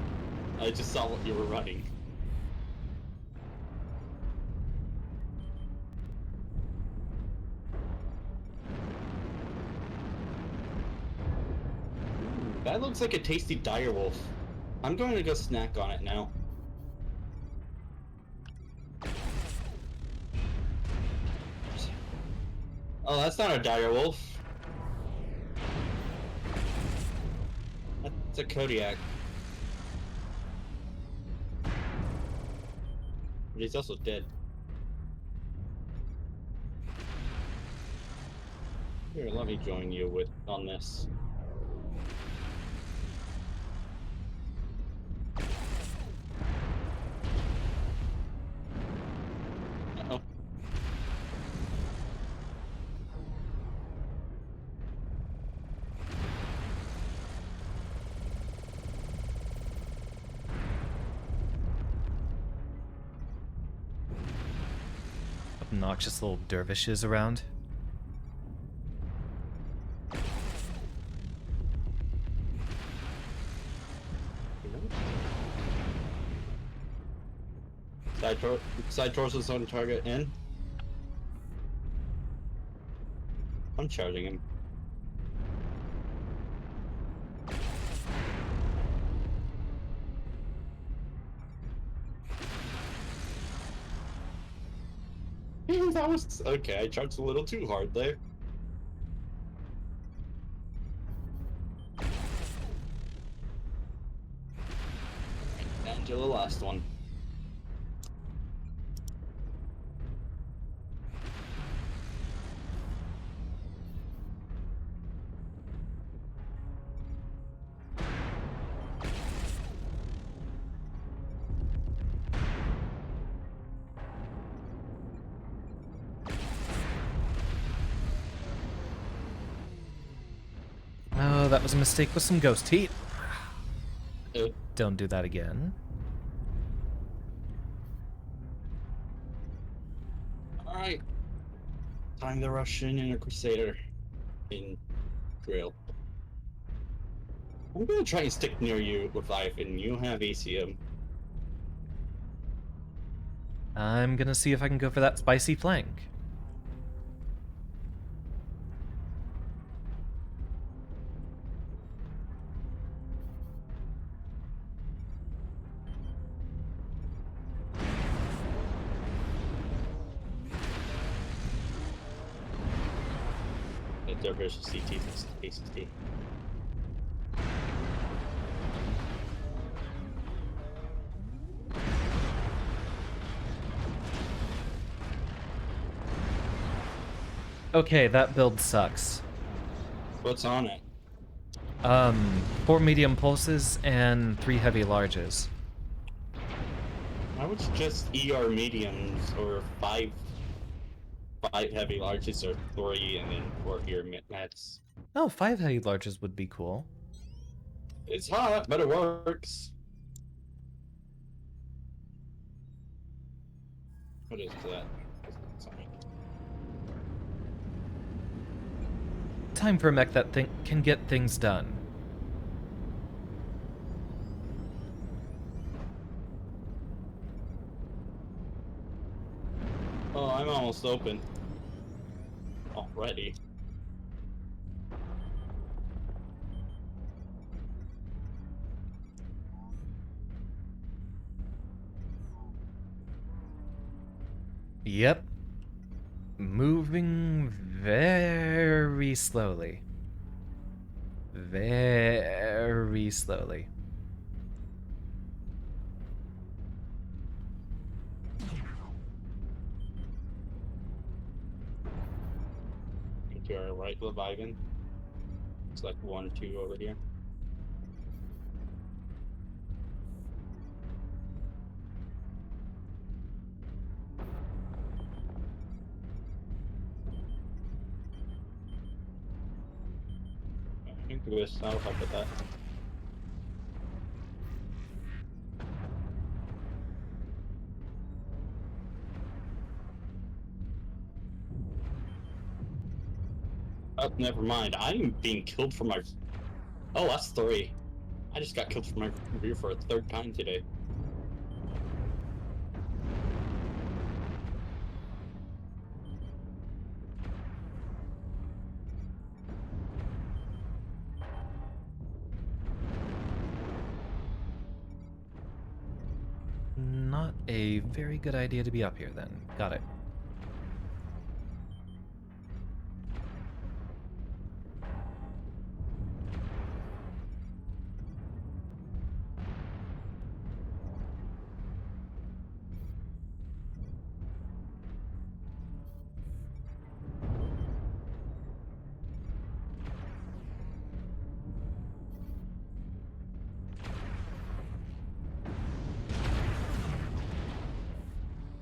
I just saw what you were running. Ooh, that looks like a tasty direwolf. I'm going to go snack on it now. Oh, that's not a direwolf. That's a Kodiak. But he's also dead. Here, let me join you on this. obnoxious little dervishes around. Side torsos on target in. I'm charging him. That was okay. I charged a little too hard there. And to the last one. Oh, that was a mistake with some ghost heat. Uh, Don't do that again. Alright. Time to rush in a Crusader in Drill. I'm gonna try and stick near you with Ivan. You have ACM. I'm gonna see if I can go for that spicy flank. Their versus CT ACT. Okay, that build sucks. What's on it? 4 medium pulses and 3 heavy larges. I would suggest ER mediums or five heavy larges or 3 and then 4 ear mets. Oh, 5 heavy larges would be cool. It's hot, but it works. What is that? Sorry. Time for a mech that can get things done. Oh, I'm almost open. Already. Yep. Moving very slowly. Very slowly. To our right, Leviathan. It's like 1 or 2 over here. I think I'll help with that. Oh, never mind. I'm being killed from my... Oh, that's 3. I just got killed from my rear for a 3rd time today. Not a very good idea to be up here then. Got it.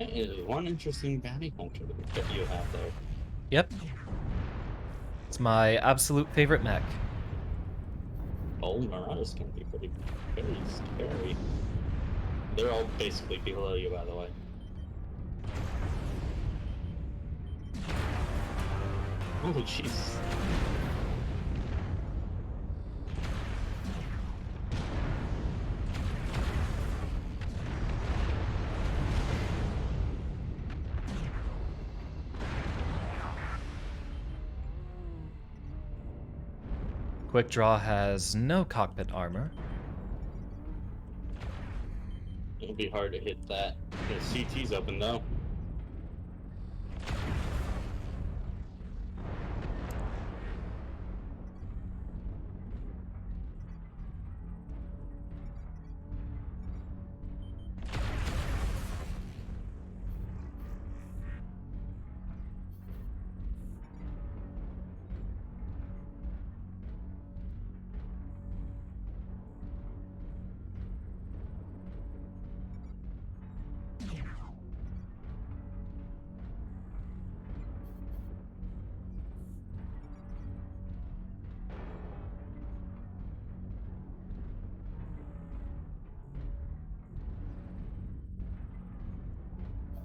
That is one interesting bounty hunter that you have there. Yep. It's my absolute favorite mech. Oh, Marauders can be pretty very scary. They're all basically below you, by the way. Oh, jeez. Quick Draw has no cockpit armor. It'll be hard to hit that. The CT's open though.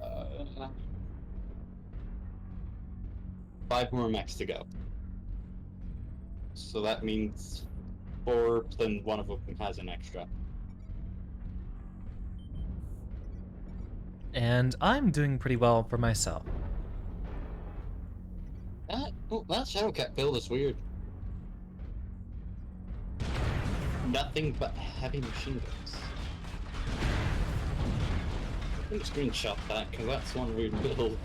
Uh, 5 more mechs to go. So that means 4, then one of them has an extra. And I'm doing pretty well for myself. That Shadowcat build is weird. Nothing but heavy machine guns. I'm gonna screenshot that, because that's one weird build.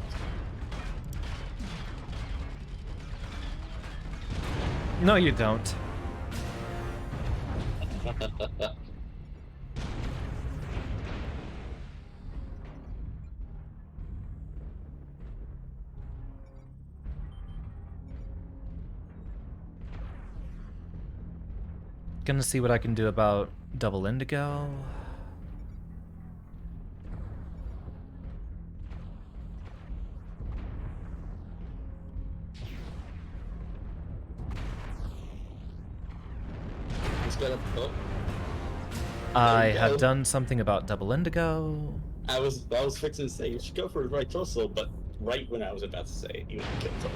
No, you don't. Gonna see what I can do about double indigo. Let's get up. Oh, I you have go. done something about double indigo. I was fixing to say you should go for right torso, but right when I was about to say it, you killed him.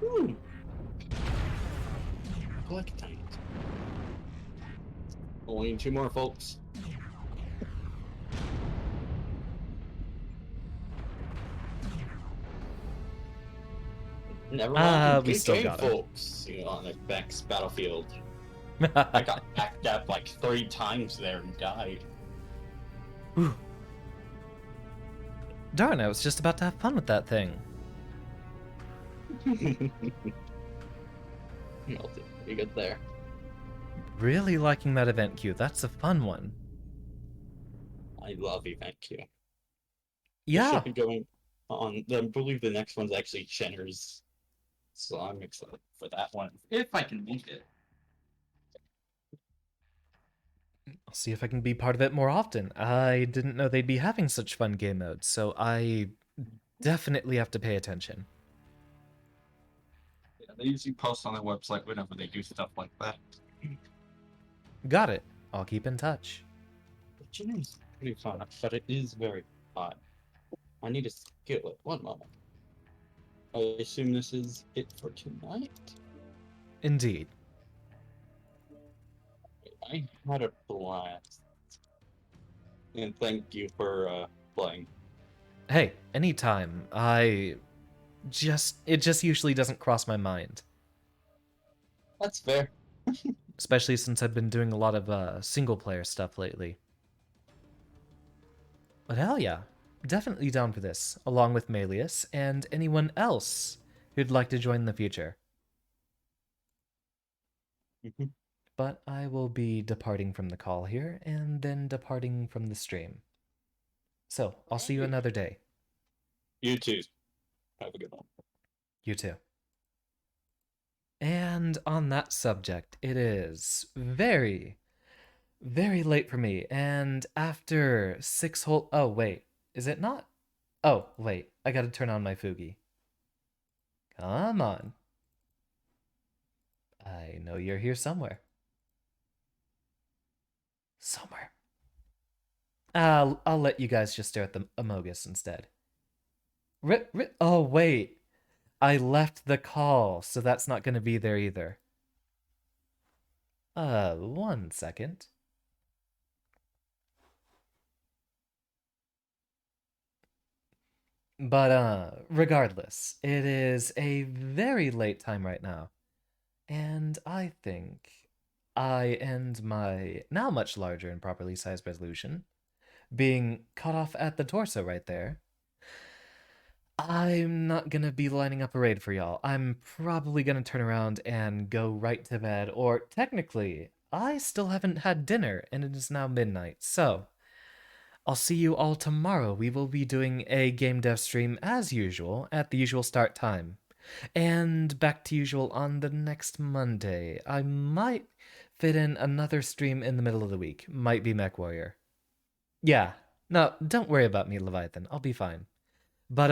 Woo! Collectite. Only 2 more, folks. Never mind. We Good still game, got him. folks. You know, on the next battlefield. I got backed up like 3 times there and died. Darn, I was just about to have fun with that thing. Melted pretty good there. Really liking that event queue. That's a fun one. I love event queue. It Yeah. should be going on. I believe the next one's actually Chenner's. So I'm excited for that one. If I can make it. I'll see if I can be part of it more often. I didn't know they'd be having such fun game modes, so I definitely have to pay attention. Yeah, they usually post on their website whenever they do stuff like that. Got it. I'll keep in touch. Chenner's pretty fun, but it is very hot. I need to skill it. One moment. I assume this is it for tonight? Indeed. I had a blast. And thank you for playing. Hey, anytime. It just usually doesn't cross my mind. That's fair. Especially since I've been doing a lot of single player stuff lately. But hell yeah, definitely down for this, along with Melius and anyone else who'd like to join in the future. But I will be departing from the call here, and then departing from the stream. So, I'll see you another day. You too. Have a good one. You too. And on that subject, it is very, very late for me, and after 6 whole... Oh, wait. Is it not? Oh, wait. I gotta turn on my Fugi. Come on. I know you're here somewhere. Somewhere. I'll let you guys just stare at the Amogus instead. Oh, wait. I left the call, so that's not going to be there either. 1 second. But, regardless, it is a very late time right now. And I think I and my now much larger and properly sized resolution, being cut off at the torso right there, I'm not gonna be lining up a raid for y'all. I'm probably gonna turn around and go right to bed, or technically, I still haven't had dinner and it is now midnight, so I'll see you all tomorrow. We will be doing a game dev stream as usual at the usual start time. And back to usual on the next Monday. I might fit in another stream in the middle of the week. Might be MechWarrior. Yeah. No, don't worry about me, Leviathan. I'll be fine. But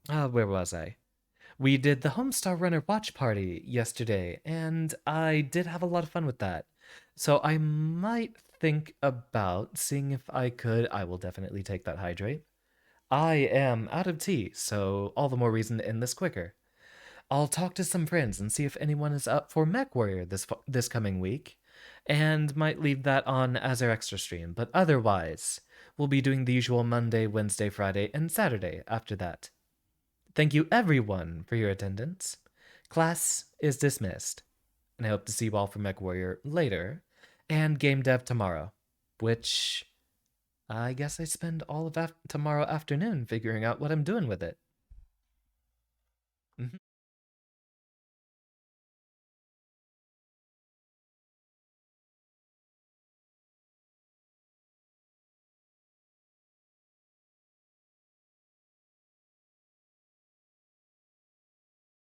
where was I? We did the Homestar Runner watch party yesterday, and I did have a lot of fun with that. So I might think about seeing if I will definitely take that hydrate. I am out of tea, so all the more reason to end this quicker. I'll talk to some friends and see if anyone is up for MechWarrior this coming week, and might leave that on as our extra stream. But otherwise, we'll be doing the usual Monday, Wednesday, Friday, and Saturday after that. Thank you everyone for your attendance. Class is dismissed, and I hope to see you all for MechWarrior later, and Game Dev tomorrow, which I guess I spend all of tomorrow afternoon figuring out what I'm doing with it.